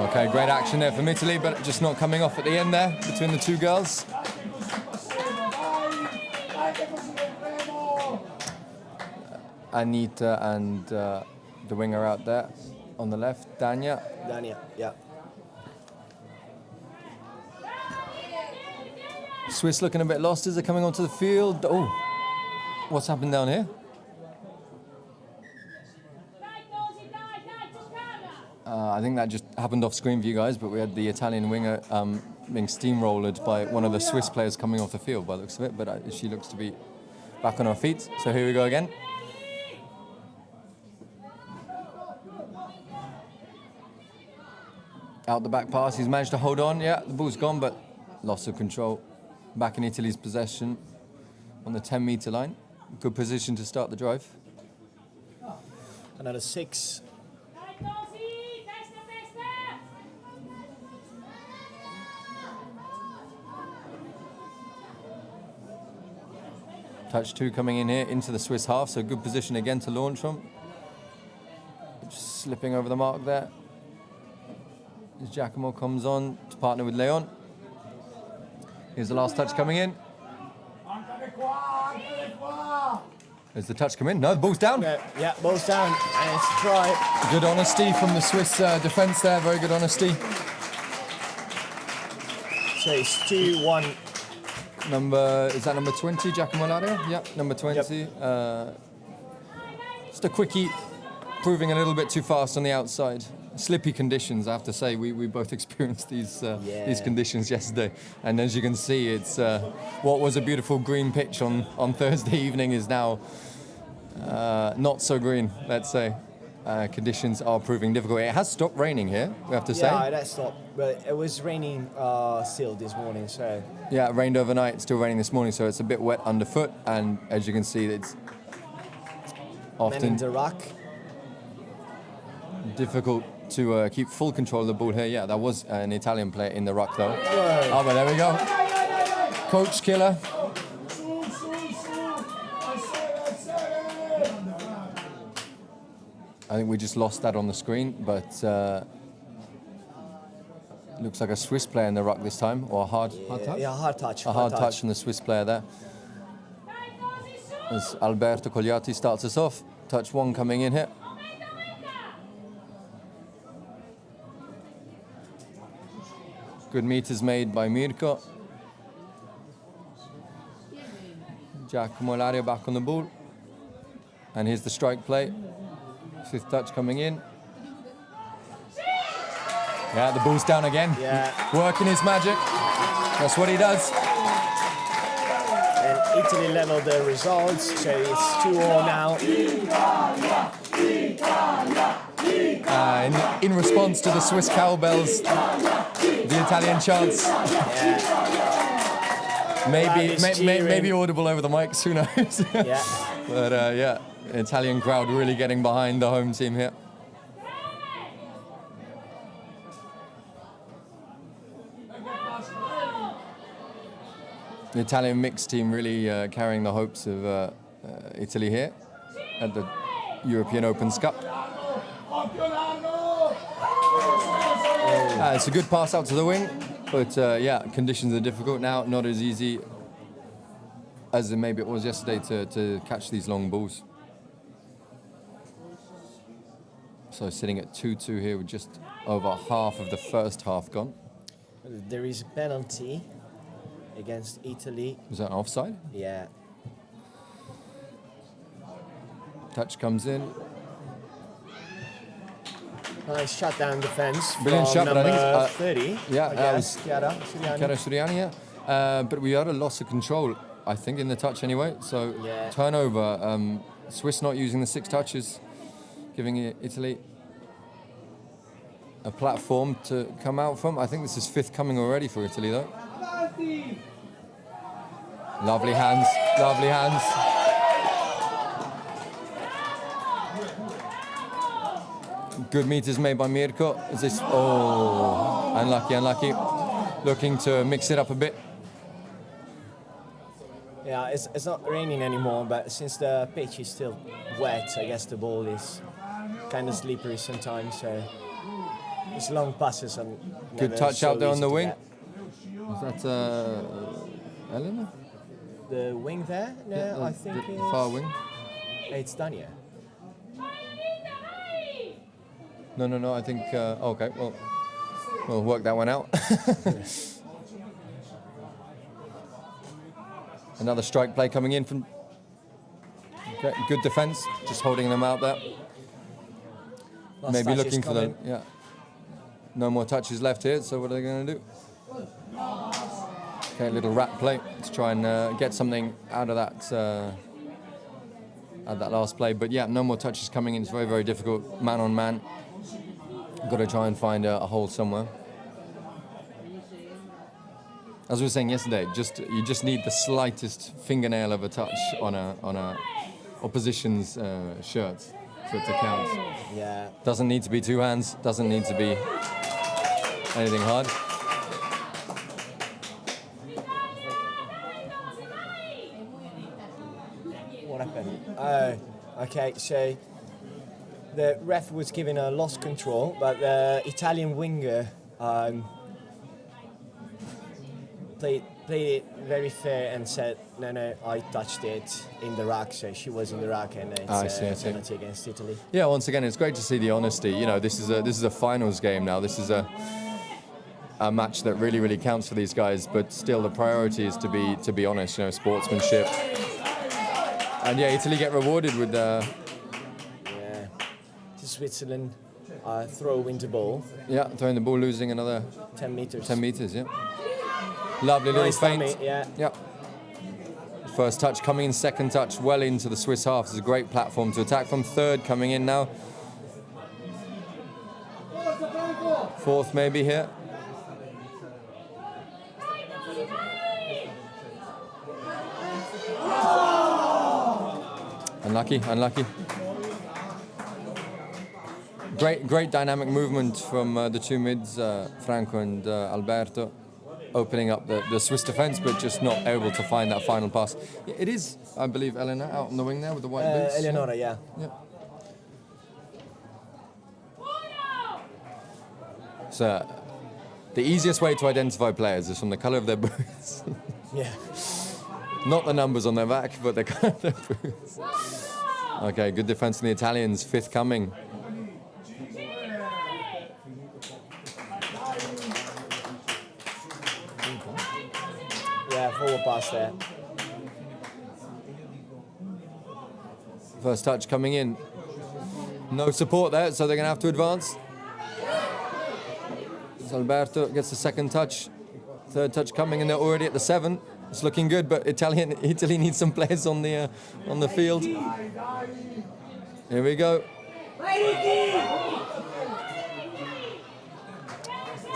Okay, great action there from Italy, but just not coming off at the end there between the 2 girls. Anita and the winger out there on the left, Dania. Dania, yeah. Swiss looking a bit lost as they're coming onto the field. Oh, what's happened down here? I think that just happened off screen for you guys, but we had the Italian winger being steamrolled by one of the Swiss players coming off the field by the looks of it, but she looks to be back on her feet. So here we go again. Out the back pass, he's managed to hold on. Yeah, the ball's gone, but loss of control. Back in Italy's possession on the 10-metre line. Good position to start the drive. Another 6. Touch 2 coming in here into the Swiss half, so good position again to launch from. Just slipping over the mark there. As Giacomo comes on to partner with Leon. Here's the last touch coming in. There's the touch come in. No, the ball's down. Yeah, ball's down, and it's a try. Good honesty from the Swiss defence there. Very good honesty. So it's 2-1. Is that number 20, Giacomo Lario? Yeah, number 20. Yep. Just a quickie, proving a little bit too fast on the outside. Slippy conditions, I have to say. We both experienced these conditions yesterday. And as you can see, it's what was a beautiful green pitch on Thursday evening is now not so green, let's say. Conditions are proving difficult. It has stopped raining here, we have to say. Yeah, that stopped. But it was raining still this morning, so... Yeah, it rained overnight, still raining this morning, so it's a bit wet underfoot. And as you can see, it's often... Man in the rock. Difficult to keep full control of the ball here. Yeah, that was an Italian player in the ruck though. Whoa. Oh, but there we go. Coach killer. I think we just lost that on the screen, but looks like a Swiss player in the ruck this time, or a hard touch? Yeah, hard touch. A hard touch from the Swiss player there. As Alberto Cogliati starts us off. Touch 1 coming in here. Good meters made by Mirko. Giacomo Lario back on the ball. And here's the strike play. 5th touch coming in. Yeah, the ball's down again. Yeah. Working his magic. That's what he does. And Italy leveled the results, so it's 2-2 now. In response to the Swiss cowbells, the Italian chants. Maybe audible over the mics, who knows? Yeah. But yeah, Italian crowd really getting behind the home team here. The Italian mixed team really carrying the hopes of Italy here at the European Opens Cup. It's a good pass out to the wing, but yeah, conditions are difficult now, not as easy as maybe it was yesterday to catch these long balls. So sitting at 2-2 here with just over half of the first half gone. There is a penalty against Italy. Was that an offside? Yeah. Touch comes in. Nice shutdown defense. Brilliant from shot, but I number think 30. yeah, I that guess. was Chiara Suriani. Chiara Suriani, yeah. But we had a loss of control, I think, in the touch anyway. So Yeah. turnover. Swiss not using the 6 touches, giving Italy a platform to come out from. I think this is 5th coming already for Italy, though. Lovely hands, lovely hands. Good meters made by Mirko. Is this? Oh, unlucky, unlucky. Looking to mix it up a bit. Yeah, it's not raining anymore, but since the pitch is still wet, I guess the ball is kind of slippery sometimes. So it's long passes and Good never touch so out there on easy the to wing. get. Is that Elena? The wing there? No, Yeah, I think the it's far wing. It's Dania. No. I think. Okay, well, we'll work that one out. Another strike play coming in from. Okay, good defence, just holding them out there. Last Maybe touch is looking for them. coming. Yeah. No more touches left here. So what are they going to do? Okay, little rat play. Let's try and get something out of that. At that last play, but yeah, no more touches coming in. It's very, very difficult, man on man. Got to try and find a hole somewhere. As we were saying yesterday, you just need the slightest fingernail of a touch on a opposition's shirt for it to count. Yeah. Doesn't need to be 2 hands. Doesn't need to be anything hard. What happened? Oh, okay. So the ref was given a lost control, but the Italian winger played it very fair and said, no, I touched it in the rack, so she was in the rack, and it's I see. penalty against Italy. Yeah, once again, it's great to see the honesty. You know, this is a finals game now. This is a match that really, really counts for these guys. But still, the priority is to be honest. You know, sportsmanship. And yeah, Italy get rewarded with Yeah. To Switzerland, throw into ball. yeah, throwing the ball, losing another 10 meters. 10 meters. Yeah. Lovely little Nice feint. dummy, yeah. Yep. First touch coming in, second touch well into the Swiss half. It's a great platform to attack from. Third coming in now. Fourth maybe here. Unlucky. Great dynamic movement from the 2 mids, Franco and Alberto, opening up the Swiss defence, but just not able to find that final pass. It is, I believe, Elena out on the wing there with the white boots. Eleonora, yeah. So, the easiest way to identify players is from the colour of their boots. Yeah. Not the numbers on their back, but the colour of their boots. Okay, good defence from the Italians. 5th coming. Yeah, forward pass there. First touch coming in. No support there, so they're going to have to advance. So Alberto gets the second touch. Third touch coming, and they're already at the 7. It's looking good, but Italy needs some players on the field. Here we go.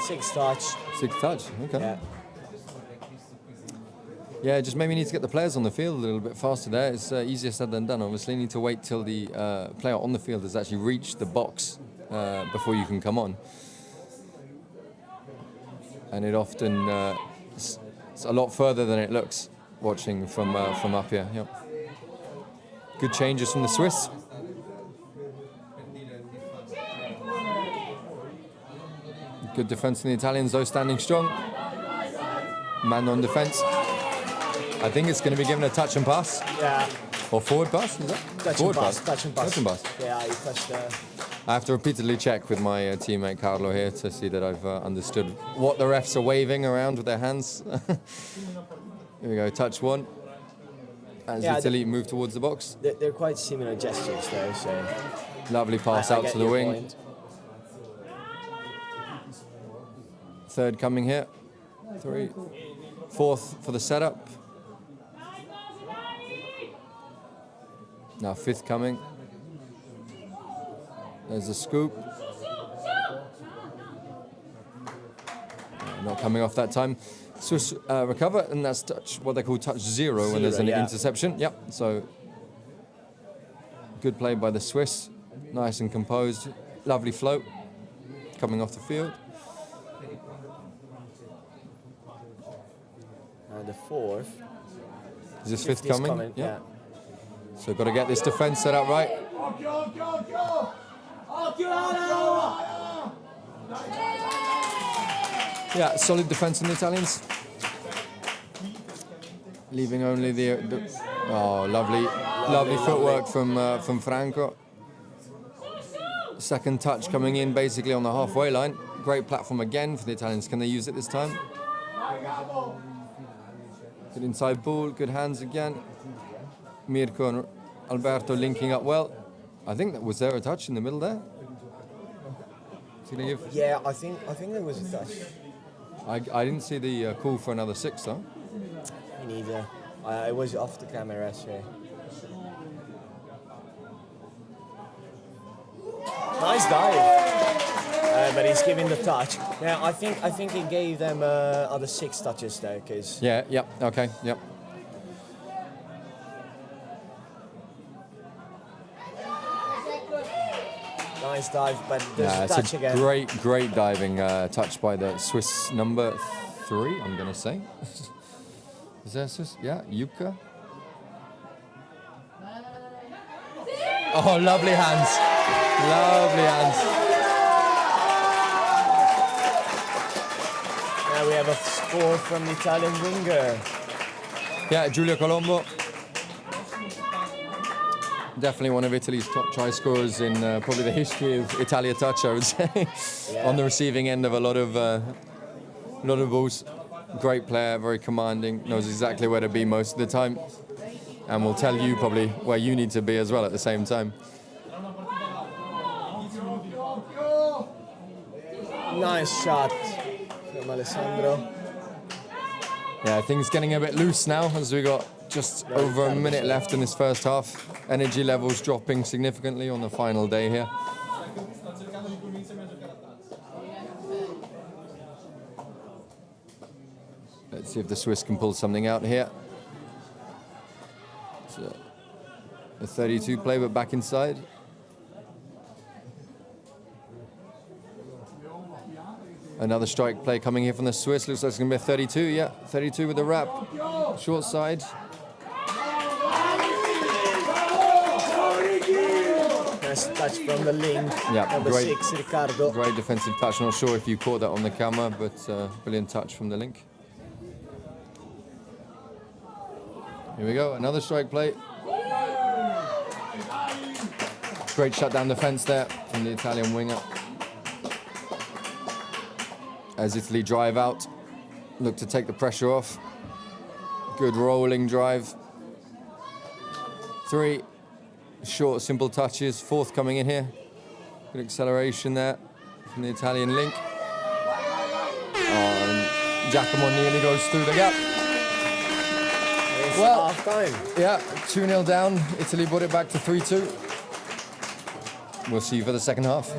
Sixth touch. Sixth touch, okay. Yeah. Yeah, just maybe need to get the players on the field a little bit faster there. It's easier said than done. Obviously, you need to wait till the player on the field has actually reached the box before you can come on. And it often it's a lot further than it looks watching from up here. Yep. Good changes from the Swiss. Good defence from the Italians, though, standing strong. Man on defence. I think it's going to be given a touch and pass. Yeah. Or forward pass, is that? Touch forward and pass. Touch and pass. Touch and pass. Yeah, he touched. I have to repeatedly check with my teammate Carlo here to see that I've understood what the refs are waving around with their hands. Here we go, touch one. As Italy move towards the box. They're quite similar gestures, though. So lovely pass out to the wing. Point. Third coming here. Three. Fourth for the setup. Now fifth coming. There's the scoop. Not coming off that time. Swiss recover, and that's touch, what they call touch zero when there's an interception. Yep, so good play by the Swiss. Nice and composed. Lovely float coming off the field. And the fourth. Is this fifth coming? Yeah. So got to get this defence set up right. Yeah, solid defence in the Italians. Leaving only the lovely footwork from Franco. Second touch coming in basically on the halfway line. Great platform again for the Italians. Can they use it this time? Good inside ball, good hands again. Mirko and Alberto linking up well. I think was there a touch in the middle there? Yeah, I think there was a touch. I didn't see the call for another six though. Me neither. It was off the camera, so. Nice dive. But he's giving the touch. Now I think he gave them other 6 touches though, because. Yeah. Yep. Okay. Yep. Nice dive, but there's a touch again. Great diving touch by the Swiss number 3. I'm gonna say. Is that Swiss? Yeah, Yuka. Oh, lovely hands. Lovely hands. Now we have a score from the Italian winger. Yeah, Giulio Colombo. Definitely one of Italy's top try scorers in probably the history of Italia touch, I would say. Yeah. On the receiving end of a lot of balls. Great player, very commanding, knows exactly where to be most of the time, and will tell you probably where you need to be as well at the same time. Nice shot from Alessandro. Yeah, things getting a bit loose now as we got just over a minute left in this first half. Energy levels dropping significantly on the final day here. Let's see if the Swiss can pull something out here. It's a 32 play, but back inside. Another strike play coming here from the Swiss. Looks like it's going to be a 32, yeah. 32 with the wrap. Short side. Nice touch from the link. Yeah, number 6, Riccardo. Great defensive touch. Not sure if you caught that on the camera, but brilliant touch from the link. Here we go, another strike play. Great shutdown defense there from the Italian winger. As Italy drive out, look to take the pressure off. Good rolling drive. 3 short, simple touches. 4th coming in here. Good acceleration there from the Italian link. And Giacomo nearly goes through the gap. Well, half time. yeah, 2-0 down. Italy brought it back to 3-2. We'll see you for the second half.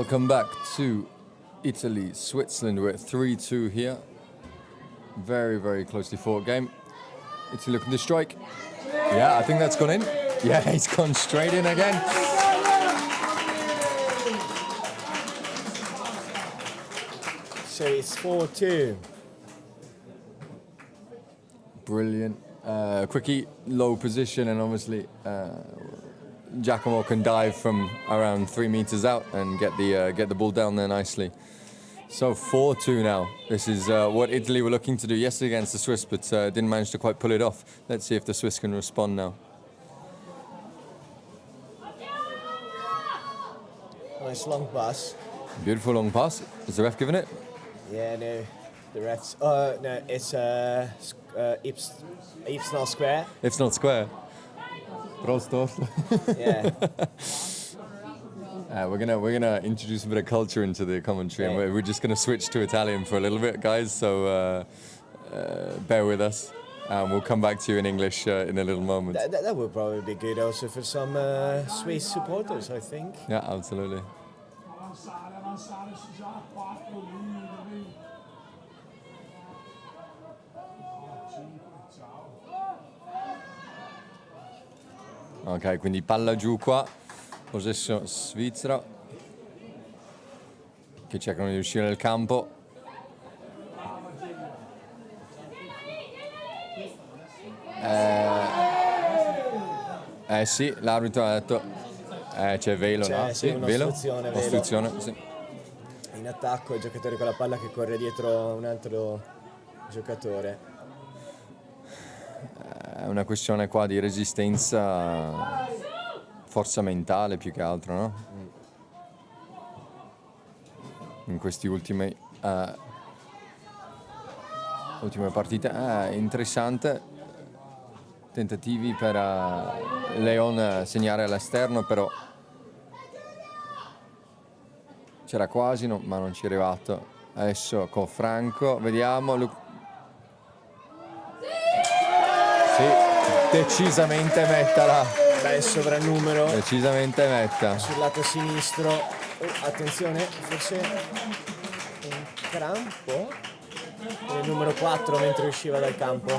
Welcome back to Italy, Switzerland. We're at 3-2 here. Very, very closely fought game. Italy looking to strike. Yeah, I think that's gone in. Yeah, he's gone straight in again. So it's 4-2. Brilliant. Quickie, low position, and obviously Giacomo can dive from around 3 meters out and get the ball down there nicely. So 4-2 now. This is what Italy were looking to do yesterday against the Swiss, but didn't manage to quite pull it off. Let's see if the Swiss can respond now. Nice long pass. Beautiful long pass. Is the ref giving it? Yeah, no. The refs. No, it's Ips not square. It's not square. Prosto. Yeah. We're gonna introduce a bit of culture into the commentary, and we're just gonna switch to Italian for a little bit, guys. So bear with us, and we'll come back to you in English in a little moment. That would probably be good also for some Swiss supporters, I think. Yeah, absolutely. Ok, quindi palla giù qua, possesso svizzero, che cercano di uscire dal campo. Sì, l'arbitro ha detto c'è velo, no? Sì, velo? un'ostruzione, velo. Ostruzione, sì. In attacco il giocatore con la palla che corre dietro un altro giocatore. È una questione qua di resistenza, forza mentale più che altro, no? In queste ultime partite. Interessante. Tentativi per Leon segnare all'esterno, però c'era quasi, ma non ci è arrivato. Adesso con Franco, vediamo. Sì, decisamente mettala. Bel sovrannumero. Decisamente metta. Sul lato sinistro. Attenzione, forse in campo. Il numero 4 mentre usciva dal campo.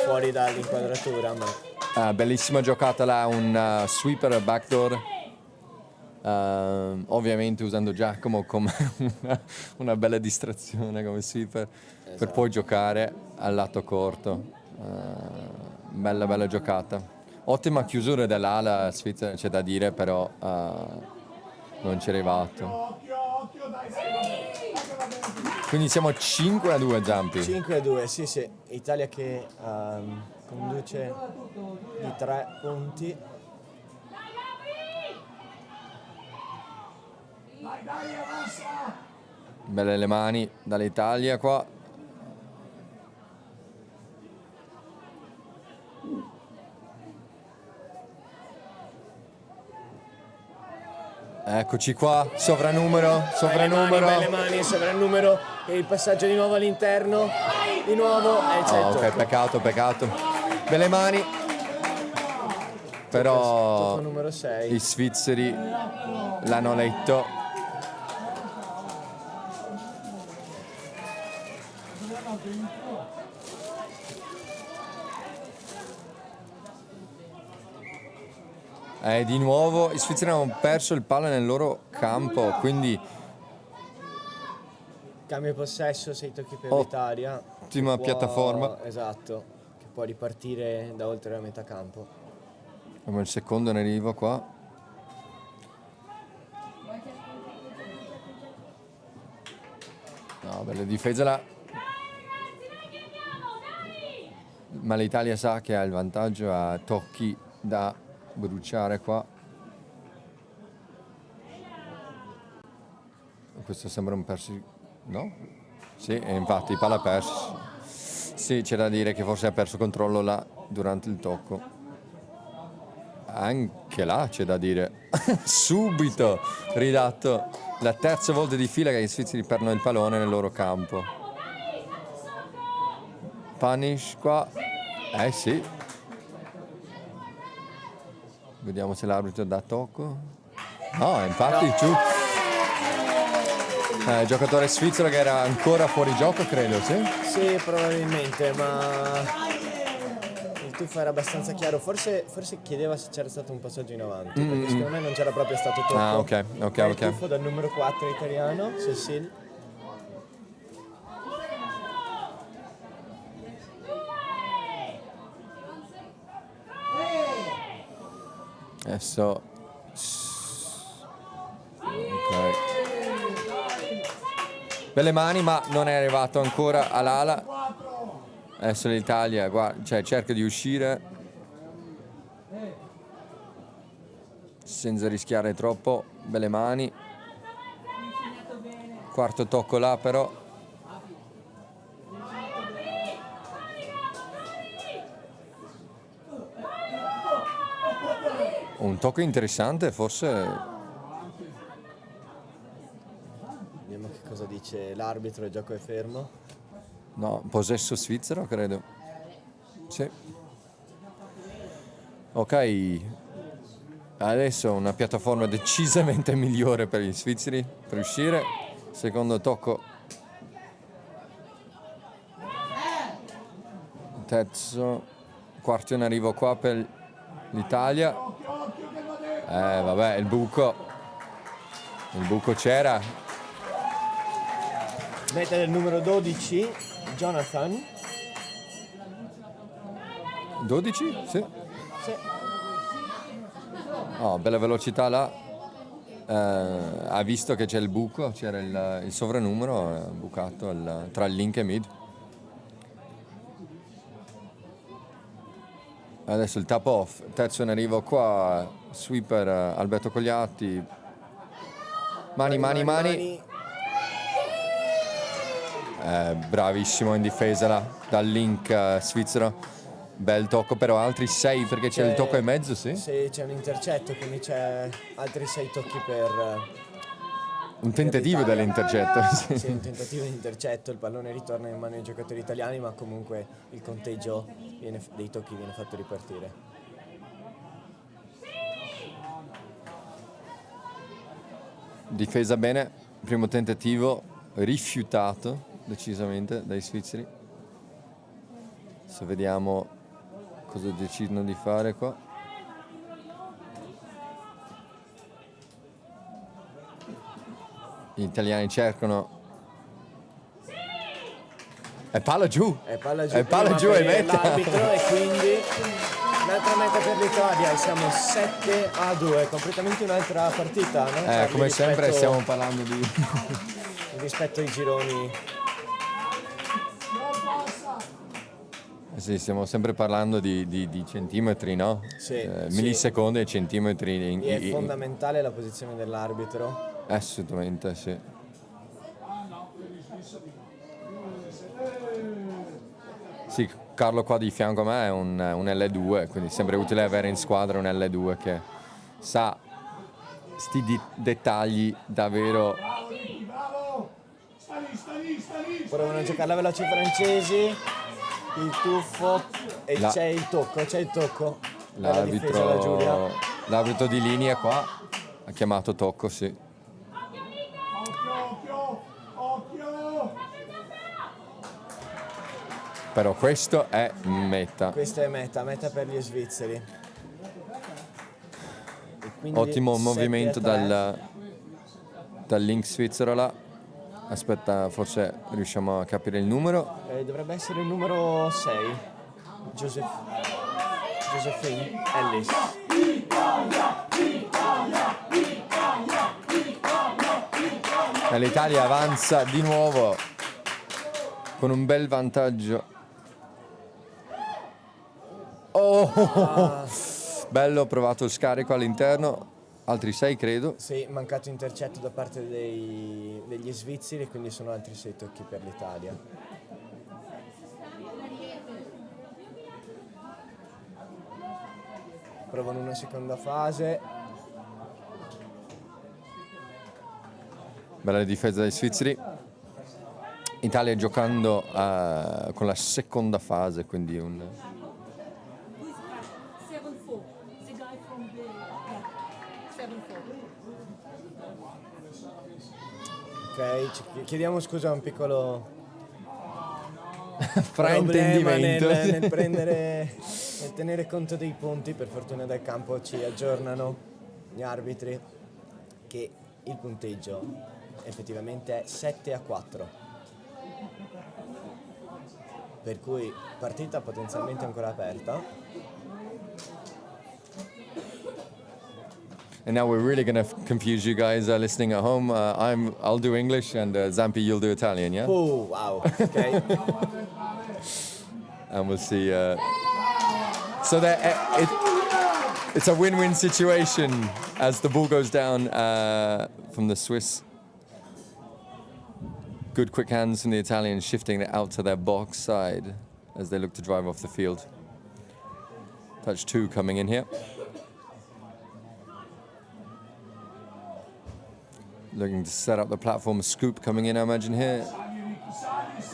Fuori dall'inquadratura. Ma... bellissima giocata là, un sweeper backdoor. Ovviamente usando Giacomo come una bella distrazione come sweeper, esatto, per poi giocare al lato corto. Bella giocata, ottima chiusura dell'ala svizzera, c'è da dire, però non ci è arrivato. Quindi siamo 5-2, Giampi. 5-2, sì, Italia che conduce di 3 punti. Belle le mani dall'Italia qua. Eccoci qua, sovrannumero. Belle mani, sovrannumero, e il passaggio di nuovo all'interno, di nuovo, certo. Ok, peccato. Belle mani. Però tocco numero 6. I svizzeri l'hanno letto. Di nuovo i svizzeri hanno perso il palla nel loro campo, quindi cambio possesso, 6 tocchi per l'Italia. Ottima piattaforma. Esatto, che può ripartire da oltre la metà campo. Come il secondo in arrivo qua. No, bella difesa là. Ma l'Italia sa che ha il vantaggio a tocchi da bruciare qua. Questo sembra un perso, no? Sì, e infatti palla persa. Sì, c'è da dire che forse ha perso controllo là durante il tocco. Anche là c'è da dire. Subito ridatto. La terza volta di fila che i svizzeri perdono il pallone nel loro campo. Punish qua. Sì. Vediamo se l'arbitro dà tocco. No, infatti Giocatore svizzero che era ancora fuori gioco, credo, sì? Sì, probabilmente, ma il tuffo era abbastanza chiaro. Forse chiedeva se c'era stato un passaggio in avanti, perché secondo me non c'era proprio stato tocco. Ah, ok. Il tuffo dal numero 4 italiano, Cecil. Adesso ok, belle mani, ma non è arrivato ancora all'ala. Adesso l'Italia cerca di uscire senza rischiare troppo. Belle mani, quarto tocco là però. Un tocco interessante, forse. Vediamo che cosa dice l'arbitro, il gioco è fermo. No, possesso svizzero, credo. Sì. Ok. Adesso una piattaforma decisamente migliore per gli svizzeri per uscire. Secondo tocco. Terzo. Quarto in arrivo qua per l'Italia. Vabbè, il buco c'era. Meta del numero 12, Jonathan. 12? Sì. Sì. Oh, bella velocità là. Ha visto che c'è il buco, c'era il sovranumero, ha bucato tra il link e mid. Adesso il tap off, terzo in arrivo qua, sweeper Alberto Cogliatti. Mani. Bravissimo in difesa là, dal link svizzero. Bel tocco, però altri 6 perché c'è il tocco e mezzo, sì? Sì, c'è un intercetto, quindi c'è altri 6 tocchi per... Un tentativo dell'intercetto. Sì, un tentativo di intercetto, il pallone ritorna in mano ai giocatori italiani, ma comunque il conteggio dei tocchi viene fatto ripartire. Difesa bene, primo tentativo rifiutato decisamente dai svizzeri. Se vediamo cosa decidono di fare qua. Gli italiani cercano. È palla giù e meta. L'arbitro, e quindi un'altra meta per l'Italia, siamo 7-2, completamente un'altra partita, no? Come sempre stiamo parlando di rispetto ai gironi. Sì, stiamo sempre parlando di centimetri, no? Sì, millisecondi e centimetri. È fondamentale la posizione dell'arbitro. Assolutamente, sì. Sì, Carlo qua di fianco a me è un L2, quindi è sempre utile avere in squadra un L2 che sa sti dettagli davvero. Provano a giocare la veloce i francesi, il tuffo e c'è il tocco. L'arbitro di linea qua ha chiamato tocco, sì. Però questo è meta. Questa è meta per gli svizzeri. Ottimo movimento dal link svizzero là. Aspetta, forse riusciamo a capire il numero. Dovrebbe essere il numero 6. Josephine Ellis. E l'Italia avanza di nuovo con un bel vantaggio. Bello, provato il scarico all'interno, altri 6 credo. Sì, mancato intercetto da parte degli svizzeri, quindi sono altri 6 tocchi per l'Italia. Provano una seconda fase. Bella difesa dei svizzeri. Italia giocando con la seconda fase, quindi un... Ok, chiediamo scusa un piccolo fraintendimento nel prendere nel tenere conto dei punti. Per fortuna dal campo ci aggiornano gli arbitri che il punteggio effettivamente è 7-4, per cui partita potenzialmente ancora aperta. And now we're really going to confuse you guys listening at home. I'll do English, and Zampi, you'll do Italian, yeah? Oh, wow, ok. And we'll see. So it's a win-win situation as the ball goes down from the Swiss. Good quick hands from the Italians, shifting it out to their box side as they look to drive off the field. Touch 2 coming in here. Looking to set up the platform. Scoop coming in, I imagine, here.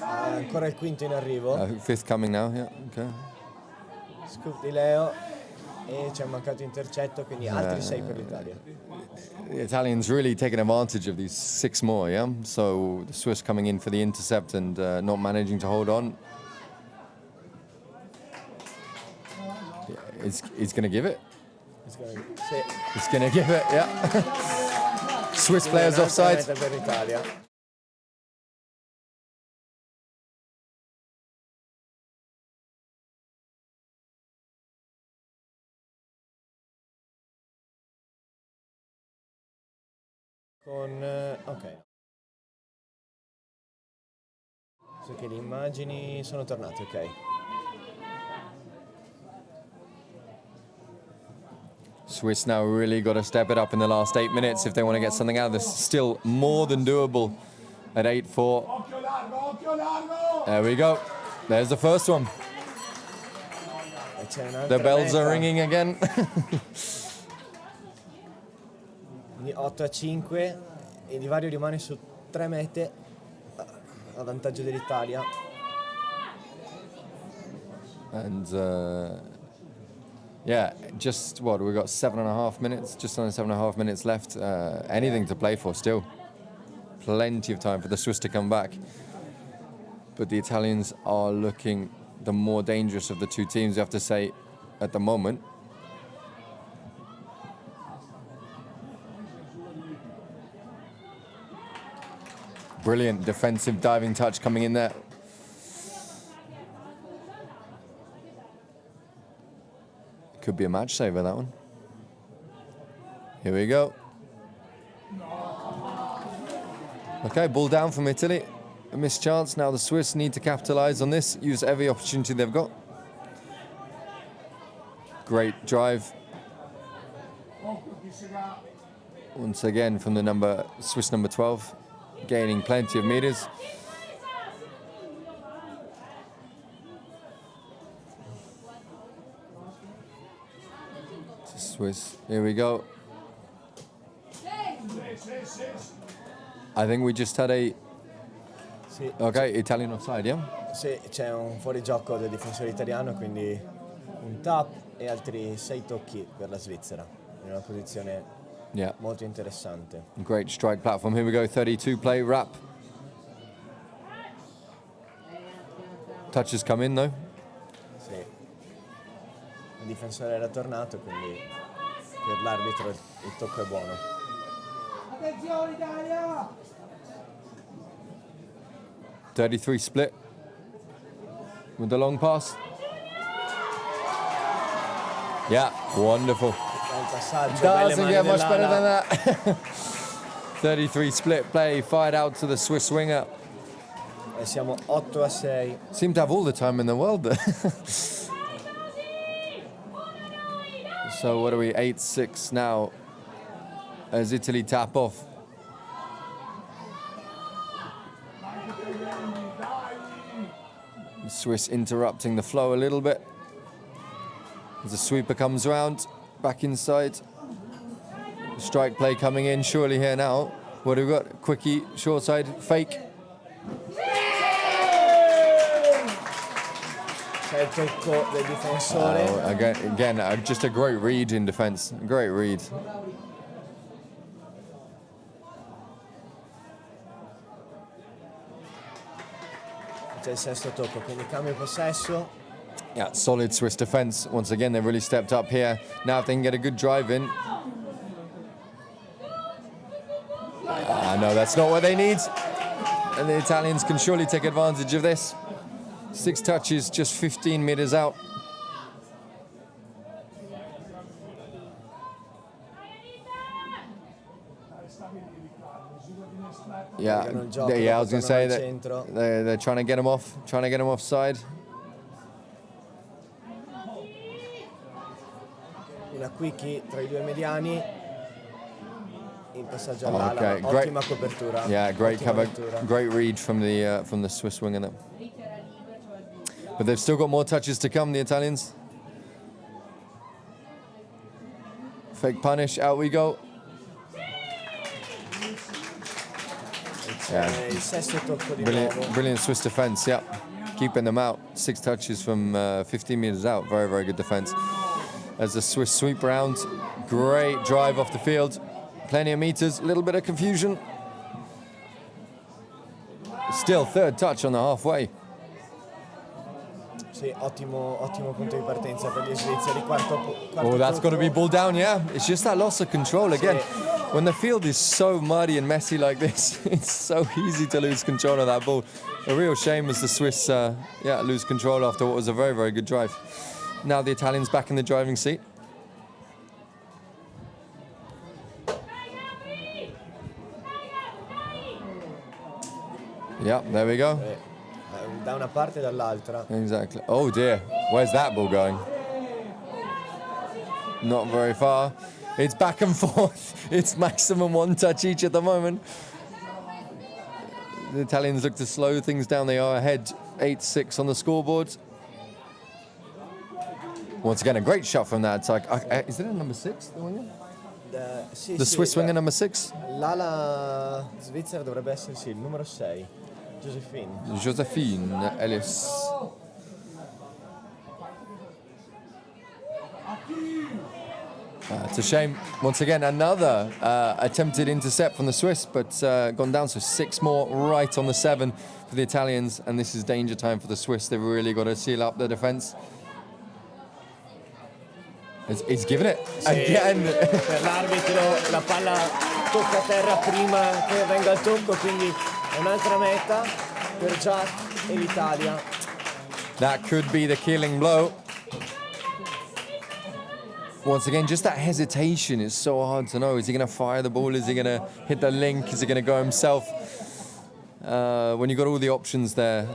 Ancora il quinto in arrivo. 5th coming now, yeah, okay. Scoop di Leo e c'è un mancato intercetto, quindi altri 6 per l'Italia. The Italians really taking advantage of these 6 more, yeah? So the Swiss coming in for the intercept and not managing to hold on. Yeah, he's going to give it. He's going to give it, yeah. Swiss players offside. Per l'Italia. Ok. So che le immagini sono tornate, ok. Swiss now really got to step it up in the last 8 minutes if they want to get something out of this. Still more than doable at 8-4. There we go. There's the first one. The bells are ringing again. Quindi 8-5 e il divario rimane su 3 mete a vantaggio dell'Italia. And yeah, just what, we've got 7.5 minutes, just under 7.5 minutes left. Anything to play for still. Plenty of time for the Swiss to come back. But the Italians are looking the more dangerous of the two teams, you have to say, at the moment. Brilliant defensive diving touch coming in there. Could be a match saver, that one. Here we go. Okay, ball down from Italy. A missed chance. Now the Swiss need to capitalize on this, use every opportunity they've got. Great drive. Once again from the Swiss number 12, gaining plenty of meters. Swiss, here we go. I think we just had a... Sì, ok, Italian offside, yeah? Sì, c'è un fuorigioco del difensore italiano, quindi un tap e altri 6 tocchi per la Svizzera, in una posizione molto interessante. Great strike platform. Here we go, 32 play, wrap. Touches come in, though. Sì. Il difensore era tornato, quindi per l'arbitro il tocco è buono. Attenzione Italia! 33 split with the long pass. Yeah, wonderful. Doesn't get much better than that. 33 split play, fired out to the Swiss winger. E siamo 8-6. Seem to have all the time in the world there. So what are we, 8-6 now as Italy tap off. The Swiss interrupting the flow a little bit. As the sweeper comes around, back inside. Strike play coming in, surely here now. What have we got? Quickie, short side, fake. C'è il tocco del difensore. Again, just a great read in defense. Great read. c'è il sesto tocco, quindi cambio possesso. Yeah, solid Swiss defense. Once again, they really stepped up here. Now if they can get a good drive in. No, that's not what they need. And the Italians can surely take advantage of this. 6 touches, just 15 meters out. Yeah, I was going to say that they're trying to get him offside. Una quickie tra I due mediani. Il passaggio all'ala, ottima copertura. Yeah, great cover, copertura. great read from the Swiss winger there. But they've still got more touches to come, the Italians. Fake punish, out we go. Yeah. Il sesto tocco di nuovo. Brilliant Swiss defense, yeah. Keeping them out. 6 touches from 15 meters out. Very, very good defense. As the Swiss sweep round, great drive off the field. Plenty of meters, a little bit of confusion. Still third touch on the halfway. Sì, ottimo punto di partenza per gli svizzeri. Quarto Oh, that's got to be tocco. ball down, yeah. It's just that loss of control again. When the field is so muddy and messy like this, it's so easy to lose control of that ball. A real shame as the Swiss, lose control after what was a very, very good drive. Now the Italians back in the driving seat. Yeah, there we go. Da una parte e dall'altra. Exactly. Oh dear, where's that ball going? Not very far. It's back and forth. It's maximum 1 touch each at the moment. The Italians look to slow things down. They are ahead 8-6 on the scoreboard. Once again, a great shot from that attack. Is it a number 6, the winger? Sì, The sì, Swiss winger number 6? L'ala svizzera dovrebbe essere sì, il numero 6, Josephine Ellis. It's a shame. Once again, another attempted intercept from the Swiss, but gone down. So 6 more right on the 7 for the Italians. And this is danger time for the Swiss. They've really got to seal up the defense. He's given it again. Per l'arbitro la palla tocca a terra prima che venga il tocco, quindi è un'altra meta per Jack e l'Italia. That could be the killing blow. Once again, just that hesitation is so hard to know. Is he going to fire the ball? Is he going to hit the link? Is he going to go himself? When you've got all the options there,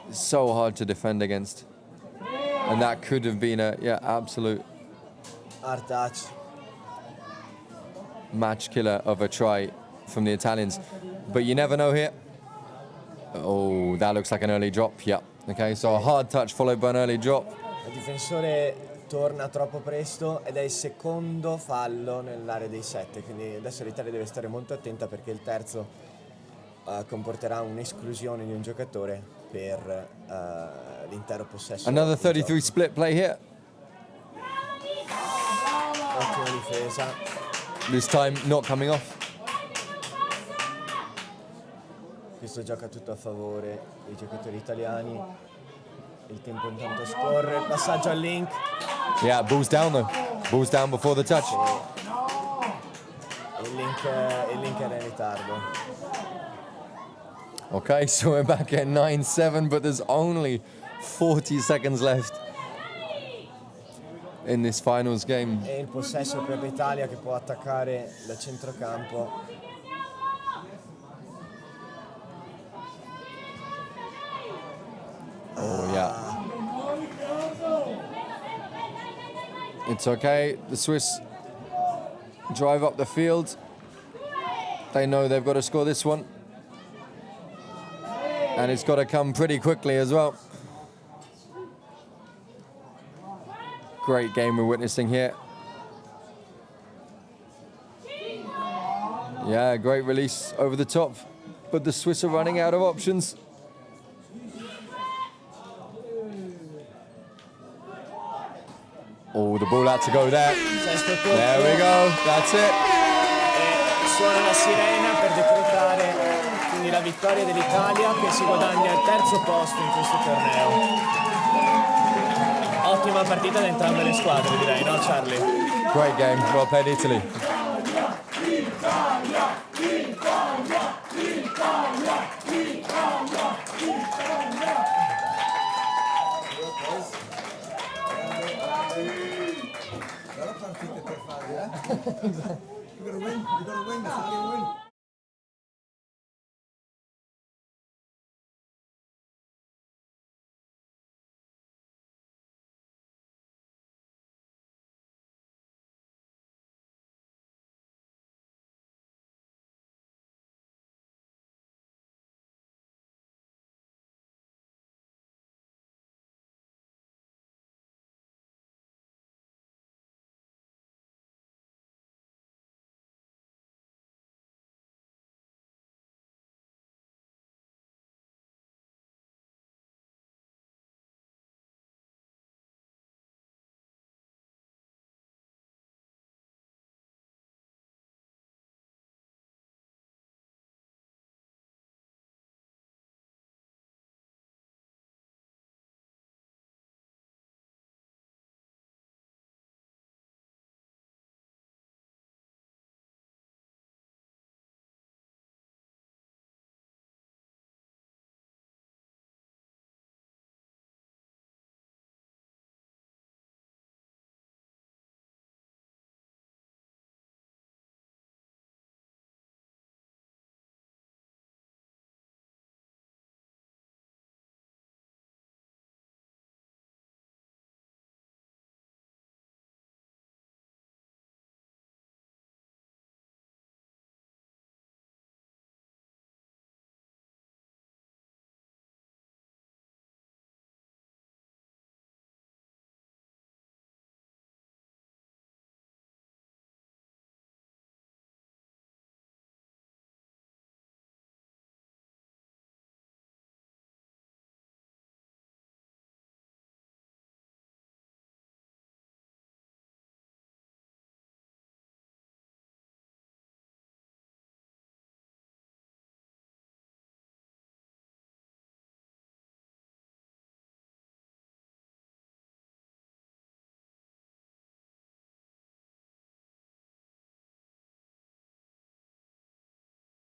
it's so hard to defend against. And that could have been a absolute Hard touch. match killer of a try from the Italians. But you never know here. Oh, that looks like an early drop. Yeah. Okay, so a hard touch followed by an early drop. Il difensore torna troppo presto ed è il secondo fallo nell'area dei 7, quindi adesso l'Italia deve stare molto attenta perché il terzo comporterà un'esclusione di un giocatore per l'intero possesso. Another 33 split play here. Ottima difesa. This time not coming off. Questo gioca tutto a favore dei giocatori italiani. Il tempo intanto scorre, il passaggio al link. Yeah, ball's down though. Ball's down before the touch. Il link era in ritardo. Okay, so we're back at 9-7, but there's only 40 seconds left in this finals game. E il possesso per l'Italia che può attaccare da centrocampo. Oh, yeah. It's okay. The Swiss drive up the field. They know they've got to score this one. And it's got to come pretty quickly as well. Great game we're witnessing here. Yeah, great release over the top. But the Swiss are running out of options. Oh, the ball had to go there. There we go. That's it. Suona la sirena per decretare quindi la vittoria dell'Italia che si guadagna il terzo posto in questo torneo. Ottima partita da entrambe le squadre, direi, no Charlie? Great game. Well played, Italy. You're gonna win. You're gonna win. You're gonna win.